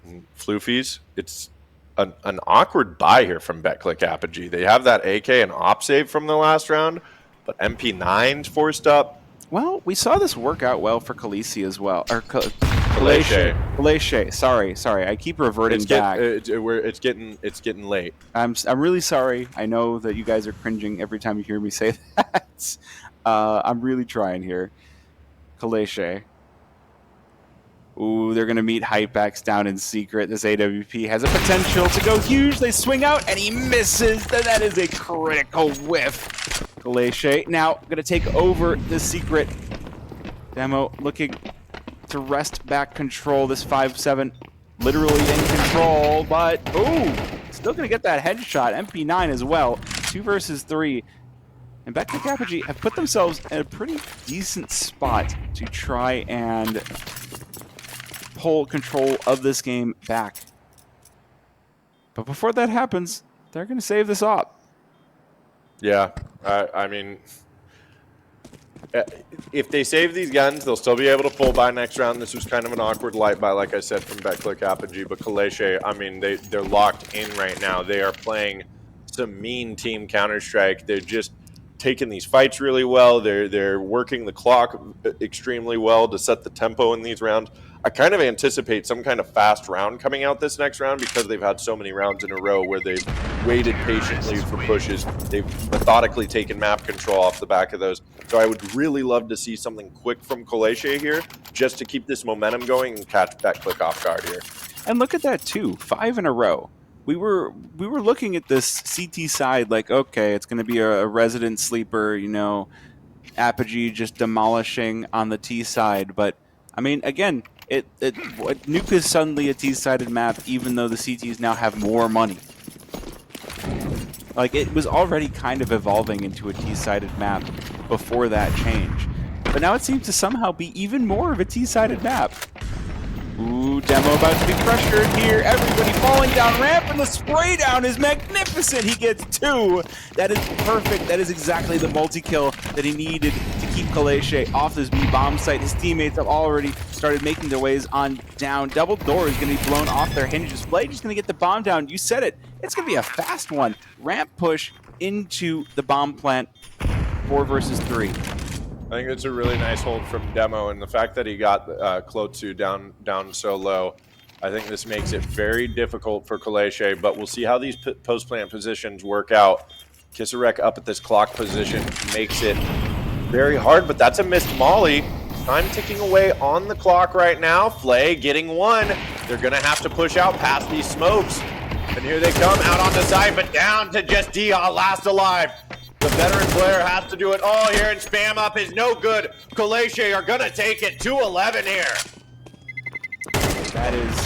And Floofies, it's an awkward buy here from BetClick Apogee. They have that AK and op save from the last round, but MP9's forced up. Well, we saw this work out well for Khaleesi as well. Or Kaleshi. Sorry. I keep reverting back. It's getting late. I'm really sorry. I know that you guys are cringing every time you hear me say that. I'm really trying here. Kaleshi. Ooh, they're going to meet Hypex down in secret. This AWP has a potential to go huge. They swing out, and he misses. That is a critical whiff. Kaleshi now going to take over the secret. Demo looking to wrest back control. This 5-7 literally in control, but ooh, still going to get that headshot. MP9 as well. 2 versus 3. And BetClick Apogee have put themselves in a pretty decent spot to try and pull control of this game back. But before that happens, they're going to save this op. Yeah, I mean, if they save these guns, they'll still be able to pull by next round. This was kind of an awkward light buy, like I said, from BetClick Apogee. But Kaleshi, I mean, they're locked in right now. They are playing some mean team Counter-Strike. They're just taking these fights really well. They're working the clock extremely well to set the tempo in these rounds. I kind of anticipate some kind of fast round coming out this next round because they've had so many rounds in a row where they've waited patiently for pushes. They've methodically taken map control off the back of those. So I would really love to see something quick from Kaleshi here just to keep this momentum going and catch BetClick off guard here. And look at that too, 5 in a row. We were looking at this CT side like, okay, it's going to be a resident sleeper, you know, Apogee just demolishing on the T side. But I mean, again, Nuke is suddenly a T-sided map, even though the CTs now have more money. Like, it was already kind of evolving into a T-sided map before that change. But now it seems to somehow be even more of a T-sided map. Ooh, Demo about to be pressured here. Everybody falling down ramp, and the spray down is magnificent. He gets 2. That is perfect. That is exactly the multi-kill that he needed to keep Kaleshi off this B bomb site. His teammates have already started making their ways on down. Double door is going to be blown off their hinges. Blade is going to get the bomb down. You said it. It's going to be a fast one. Ramp push into the bomb plant. 4 versus 3. I think it's a really nice hold from Demo, and the fact that he got Klotsu down so low, I think this makes it very difficult for Kaleshi, but we'll see how these post-plant positions work out. Kisarek up at this clock position makes it very hard, but that's a missed molly. Time ticking away on the clock right now. Flay getting 1. They're going to have to push out past these smokes. And here they come out on the side, but down to just Dia, last alive. The veteran player has to do it all here, and spam up is no good. Kaleche are going to take it 2-11 here. That is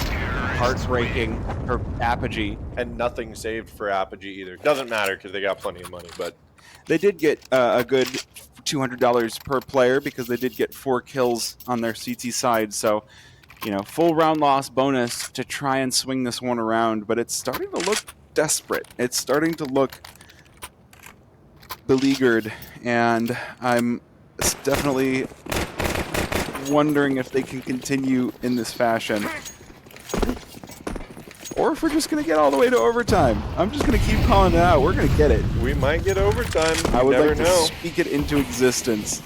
heartbreaking for Apogee. And nothing saved for Apogee either. Doesn't matter because they got plenty of money, but They did get a good $200 per player because they did get 4 kills on their CT side. So, full round loss bonus to try and swing this one around. But it's starting to look desperate. It's starting to look beleaguered. And I'm definitely wondering if they can continue in this fashion. Or if we're just going to get all the way to overtime. I'm just going to keep calling it out. We're going to get it. we might get overtime. I would never like to know. speak it into existence.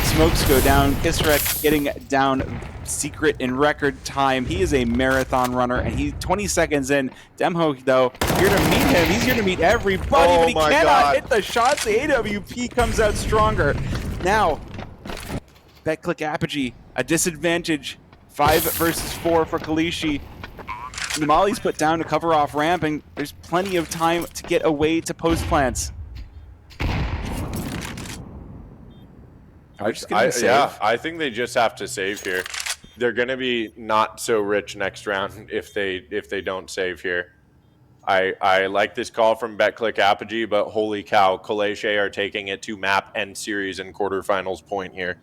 Smokes go down. Kisrek getting down secret in record time. He is a marathon runner, and he's 20 seconds in. Demho, though, here to meet him. He's here to meet everybody, but he my cannot God. hit the shots. The AWP comes out stronger. Now, BetClick Apogee, a disadvantage. 5 versus 4 for Kalishi. The Molly's put down to cover off ramp, and there's plenty of time to get away to post plants. I think they just have to save here. They're going to be not so rich next round if they don't save here. I like this call from BetClick Apogee, but holy cow, Kaleche are taking it to map and series and quarterfinals point here.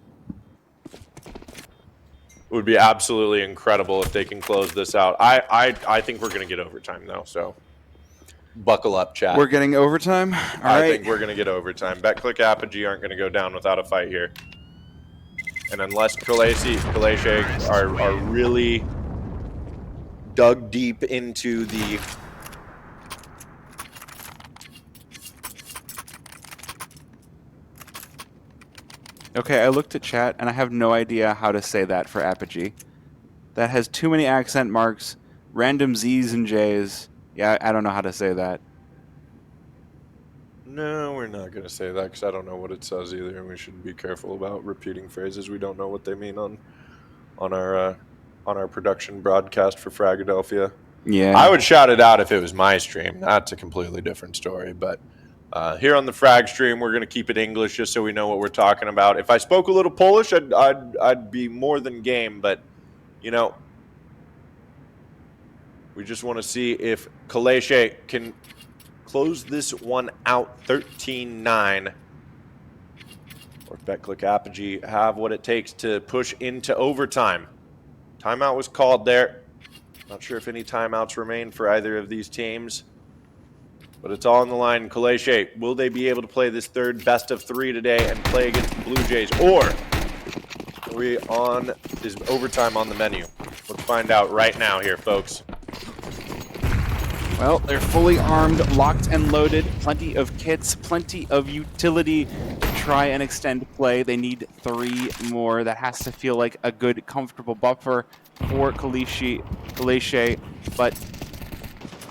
It would be absolutely incredible if they can close this out. I think we're going to get overtime, though, so buckle up, chat. We're getting overtime? All I right. think we're going to get overtime. BetClick Apogee aren't going to go down without a fight here. And unless Kaleche are really dug deep into the... Okay, I looked at chat, and I have no idea how to say that for Apogee. That has too many accent marks, random Z's and J's. Yeah, I don't know how to say that. No, we're not going to say that because I don't know what it says either, and we should be careful about repeating phrases we don't know what they mean on our production broadcast for Fragadelphia. Yeah. I would shout it out if it was my stream. That's a completely different story, but here on the Frag stream, we're going to keep it English just so we know what we're talking about. If I spoke a little Polish, I'd be more than game, but we just want to see if Kaleche can close this one out 13-9. Or if BetClick Apogee have what it takes to push into overtime. Timeout was called there. Not sure if any timeouts remain for either of these teams. But it's all on the line. Kaleche, will they be able to play this third best of 3 today and play against the Blue Jays? Or is overtime on the menu? Let's find out right now here, folks. Well, they're fully armed, locked and loaded. Plenty of kits, plenty of utility to try and extend play. They need 3 more. That has to feel like a good, comfortable buffer for Kaleche. But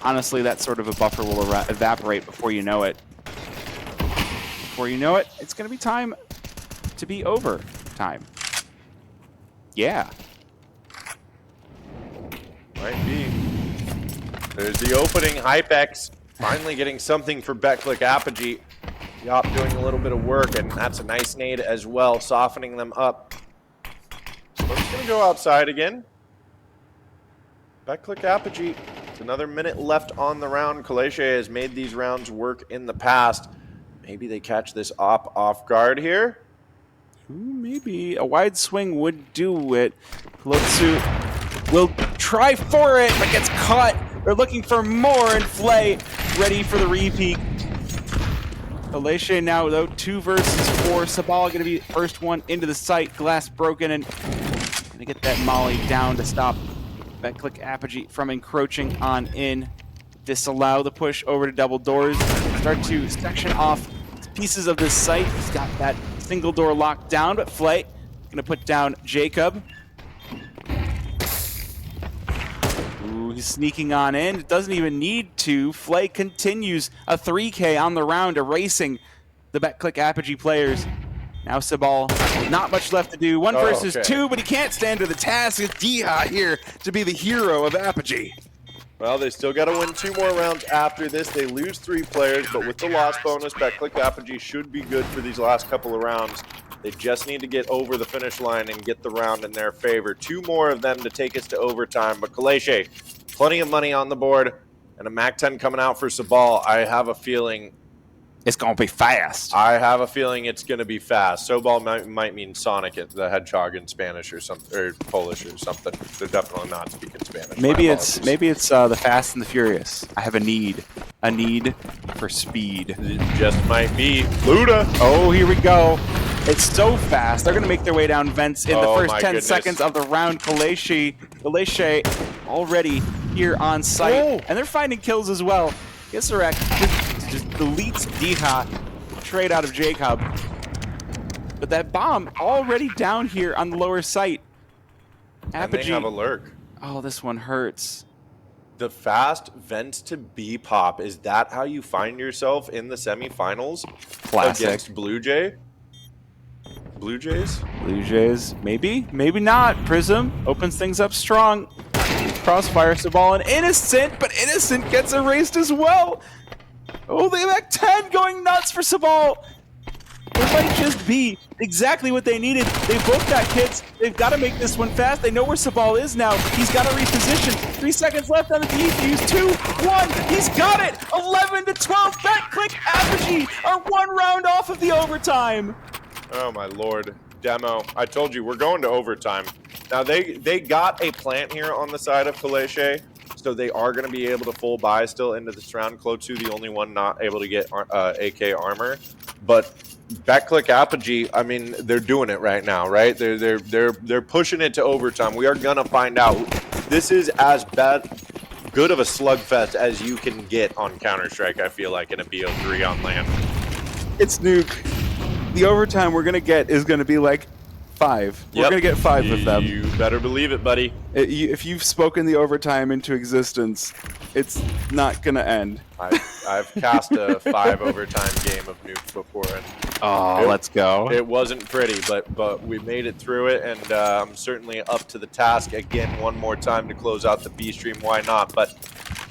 honestly, that sort of a buffer will evaporate before you know it. Before you know it, it's going to be time to be overtime. Yeah. Might be. There's the opening. Hypex finally getting something for BetClick Apogee. Yop doing a little bit of work, and that's a nice nade as well, softening them up. Smoke's going to go outside again. BetClick Apogee. It's another minute left on the round. Kaleche has made these rounds work in the past. Maybe they catch this off guard here. Ooh, maybe a wide swing would do it. Pelotsu will try for it, but gets caught. They're looking for more, and Flay ready for the repeat. Kaleche now, though, 2 versus 4. Sabal going to be the first one into the site. Glass broken, and going to get that molly down to stop BetClick Apogee from encroaching on in. Disallow the push over to double doors. Start to section off pieces of this site. He's got that single door locked down, but Flay going to put down Jacob. Ooh, he's sneaking on in. Doesn't even need to. Flay continues a 3K on the round, erasing the BetClick Apogee players. Now Sabal, not much left to do. 1 versus 2, but he can't stand to the task. It's Diha here to be the hero of Apogee. Well, they still got to win 2 more rounds after this. They lose 3 players, but with the loss bonus, BetClick Apogee should be good for these last couple of rounds. They just need to get over the finish line and get the round in their favor. 2 more of them to take us to overtime. But Kaleche, plenty of money on the board, and a MAC-10 coming out for Sabal. I have a feeling It's going to be fast. it's going to be fast. Sobal might mean Sonic, the Hedgehog in Spanish or something, or Polish or something. They're definitely not speaking Spanish. Maybe it's the Fast and the Furious. I have a need for speed. It just might be Luda. Oh, here we go. It's so fast. They're going to make their way down vents in the first my 10 goodness. seconds of the round. Kaleche already here on site. Oh. And they're finding kills as well. Gisarek just deletes Diha straight out of Jacob. But that bomb already down here on the lower site. And they have a lurk. Oh, this one hurts. The fast vent to B pop. Is that how you find yourself in the semifinals Classic. against Blue Jays? Blue Jays, maybe not. Prism opens things up strong. Crossfire Sabal and Innocent, but Innocent gets erased as well. Oh, they have 10 going nuts for Sabal. It might just be exactly what they needed. They both got kids. They've got to make this one fast. They know where Sabal is now. He's got to reposition. 3 seconds left on the defuse. 2, 1. He's got it. 11-12. BetClick Apogee are 1 round off of the overtime. Oh my lord. Demo. I told you, we're going to overtime. Now, they got a plant here on the side of Kaleche, so they are going to be able to full buy still into this round. Clo2, the only one not able to get AK armor. But BetClick Apogee, I mean, they're doing it right now, right? They're pushing it to overtime. We are going to find out. This is as good of a slugfest as you can get on Counter-Strike, I feel like, in a BO3 on land. It's Nuke. The overtime we're going to get is going to be like 5. We're going to get 5 of them. You better believe it, buddy. If you've spoken the overtime into existence, it's not going to end. I've cast a 5 overtime game of Nuke before, and let's go. It wasn't pretty, but we made it through it, and I'm certainly up to the task again one more time to close out the B stream. Why not? But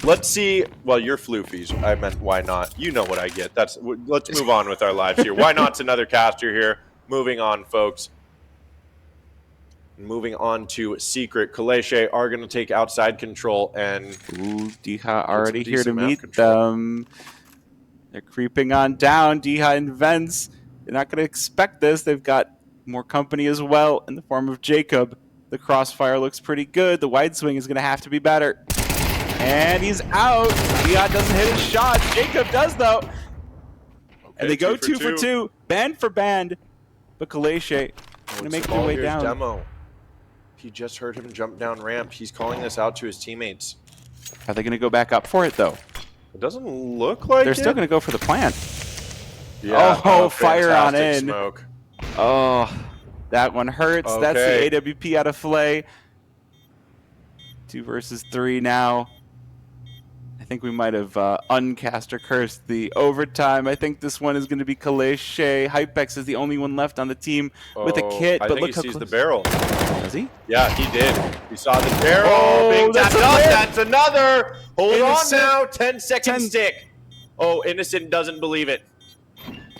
let's see. Well, you're floofies. I meant why not. You know what I get. Let's move on with our lives here. Why not's another caster here. Moving on, folks. Moving on to Secret. Kaleche are going to take outside control, and Diha already here to meet them. They're creeping on down. Diha and Vents. They're not going to expect this. They've got more company as well in the form of Jacob. The crossfire looks pretty good. The wide swing is going to have to be better. And he's out. Diha doesn't hit his shot. Jacob does, though. Okay, and they go 2 for 2. Band for band. But Kaleche going to make their way down. Demo. He just heard him jump down ramp. He's calling this out to his teammates. Are they going to go back up for it, though? It doesn't look like They're still going to go for the plant. Yeah, fire on in. Smoke. Oh, that one hurts. Okay. That's the AWP out of Flay. 2 versus 3 now. I think we might have uncast or cursed the overtime. I think this one is going to be Kaleche. Hypex is the only one left on the team with a kit. I but think look he how sees close. the barrel. Does he? Yeah, he did. He saw the barrel. Oh, That's another. Hold Innocent. on now. 10-second stick. Oh, Innocent doesn't believe it.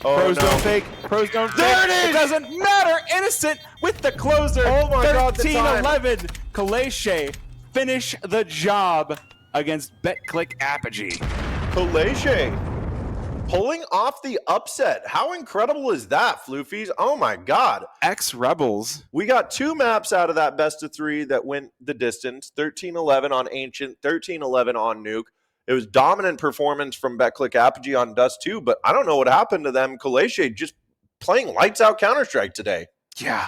Oh, Pros no. don't fake. Pros don't fake. There it is! It doesn't matter. Innocent with the closer. Oh my God, the time. 13-11. Kaleche finish the job against BetClick Apogee. Kaleche pulling off the upset. How incredible is that, Floofies? Oh my God. Ex-Rebels. We got 2 maps out of that best of 3 that went the distance. 13-11 on Ancient, 13-11 on Nuke. It was dominant performance from BetClick Apogee on Dust 2, but I don't know what happened to them. Kaleche just playing lights out Counter-Strike today. Yeah.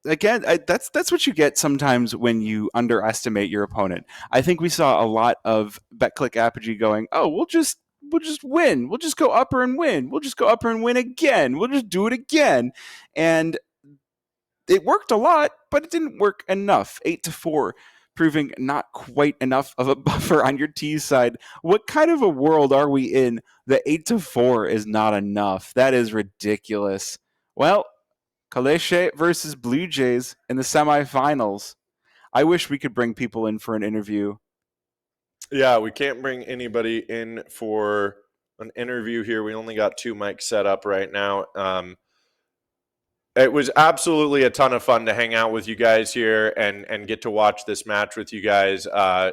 That's what you get sometimes when you underestimate your opponent. I think we saw a lot of BetClick Apogee going, oh, we'll just win. We'll just go upper and win. We'll just go upper and win again. We'll just do it again. And it worked a lot, but it didn't work enough. 8-4, proving not quite enough of a buffer on your T side. What kind of a world are we in? The 8-4 is not enough. That is ridiculous. Well, Kaleche versus Blue Jays in the semifinals. I wish we could bring people in for an interview. Yeah, we can't bring anybody in for an interview here. We only got 2 mics set up right now. It was absolutely a ton of fun to hang out with you guys here and get to watch this match with you guys.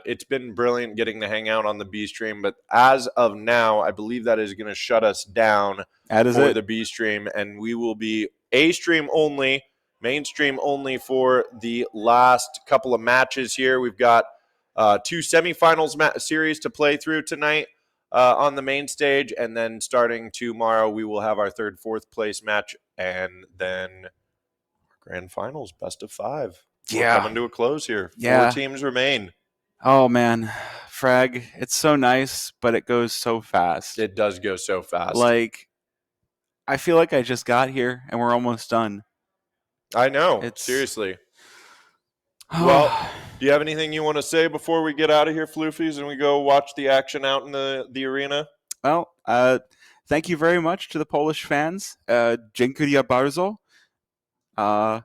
It's been brilliant getting to hang out on the B stream, but as of now, I believe that is going to shut us down for the B stream, and we will be A stream only, mainstream only for the last couple of matches here. We've got 2 semifinals series to play through tonight. On the main stage, and then starting tomorrow, we will have our 3rd, 4th place match, and then grand finals, best of 5. We're coming to a close here. 4 teams remain. Oh man, Frag, it's so nice, but it goes so fast. It does go so fast. Like, I feel like I just got here and we're almost done. I know. Seriously. Well, do you have anything you want to say before we get out of here, Floofies, and we go watch the action out in the arena? Well, thank you very much to the Polish fans. Dziękuję bardzo. Gonna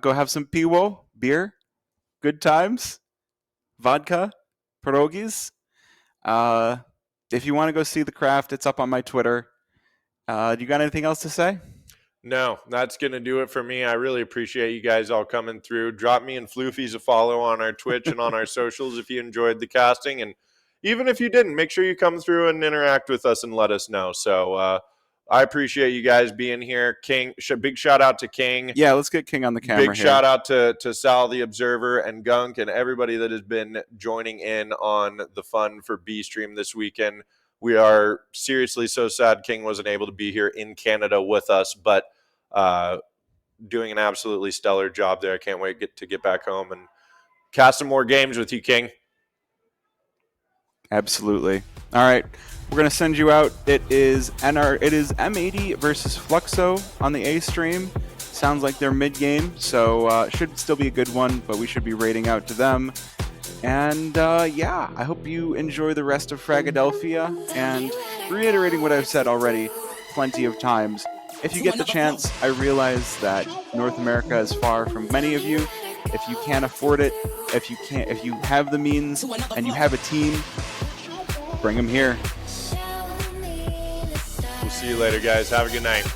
go have some piwo, beer, good times, vodka, pierogies. If you want to go see the craft, it's up on my Twitter. Do you got anything else to say? No, that's going to do it for me. I really appreciate you guys all coming through. Drop me and Floofies a follow on our Twitch and on our socials if you enjoyed the casting. And even if you didn't, make sure you come through and interact with us and let us know. So I appreciate you guys being here. King, big shout out to King. Yeah, let's get King on the camera. Big shout out to Sal the Observer and Gunk and everybody that has been joining in on the fun for B Stream this weekend. We are seriously so sad King wasn't able to be here in Canada with us, but doing an absolutely stellar job there. I can't wait to get back home and cast some more games with you, King. Absolutely. All right, we're gonna send you out. It is M80 versus Fluxo on the A stream. Sounds like they're mid game, so should still be a good one. But we should be raiding out to them. And I hope you enjoy the rest of Fragadelphia. And reiterating what I've said already plenty of times. If you get the chance, I realize that North America is far from many of you. If you can't afford it, if you have the means and you have a team, bring them here. We'll see you later, guys. Have a good night.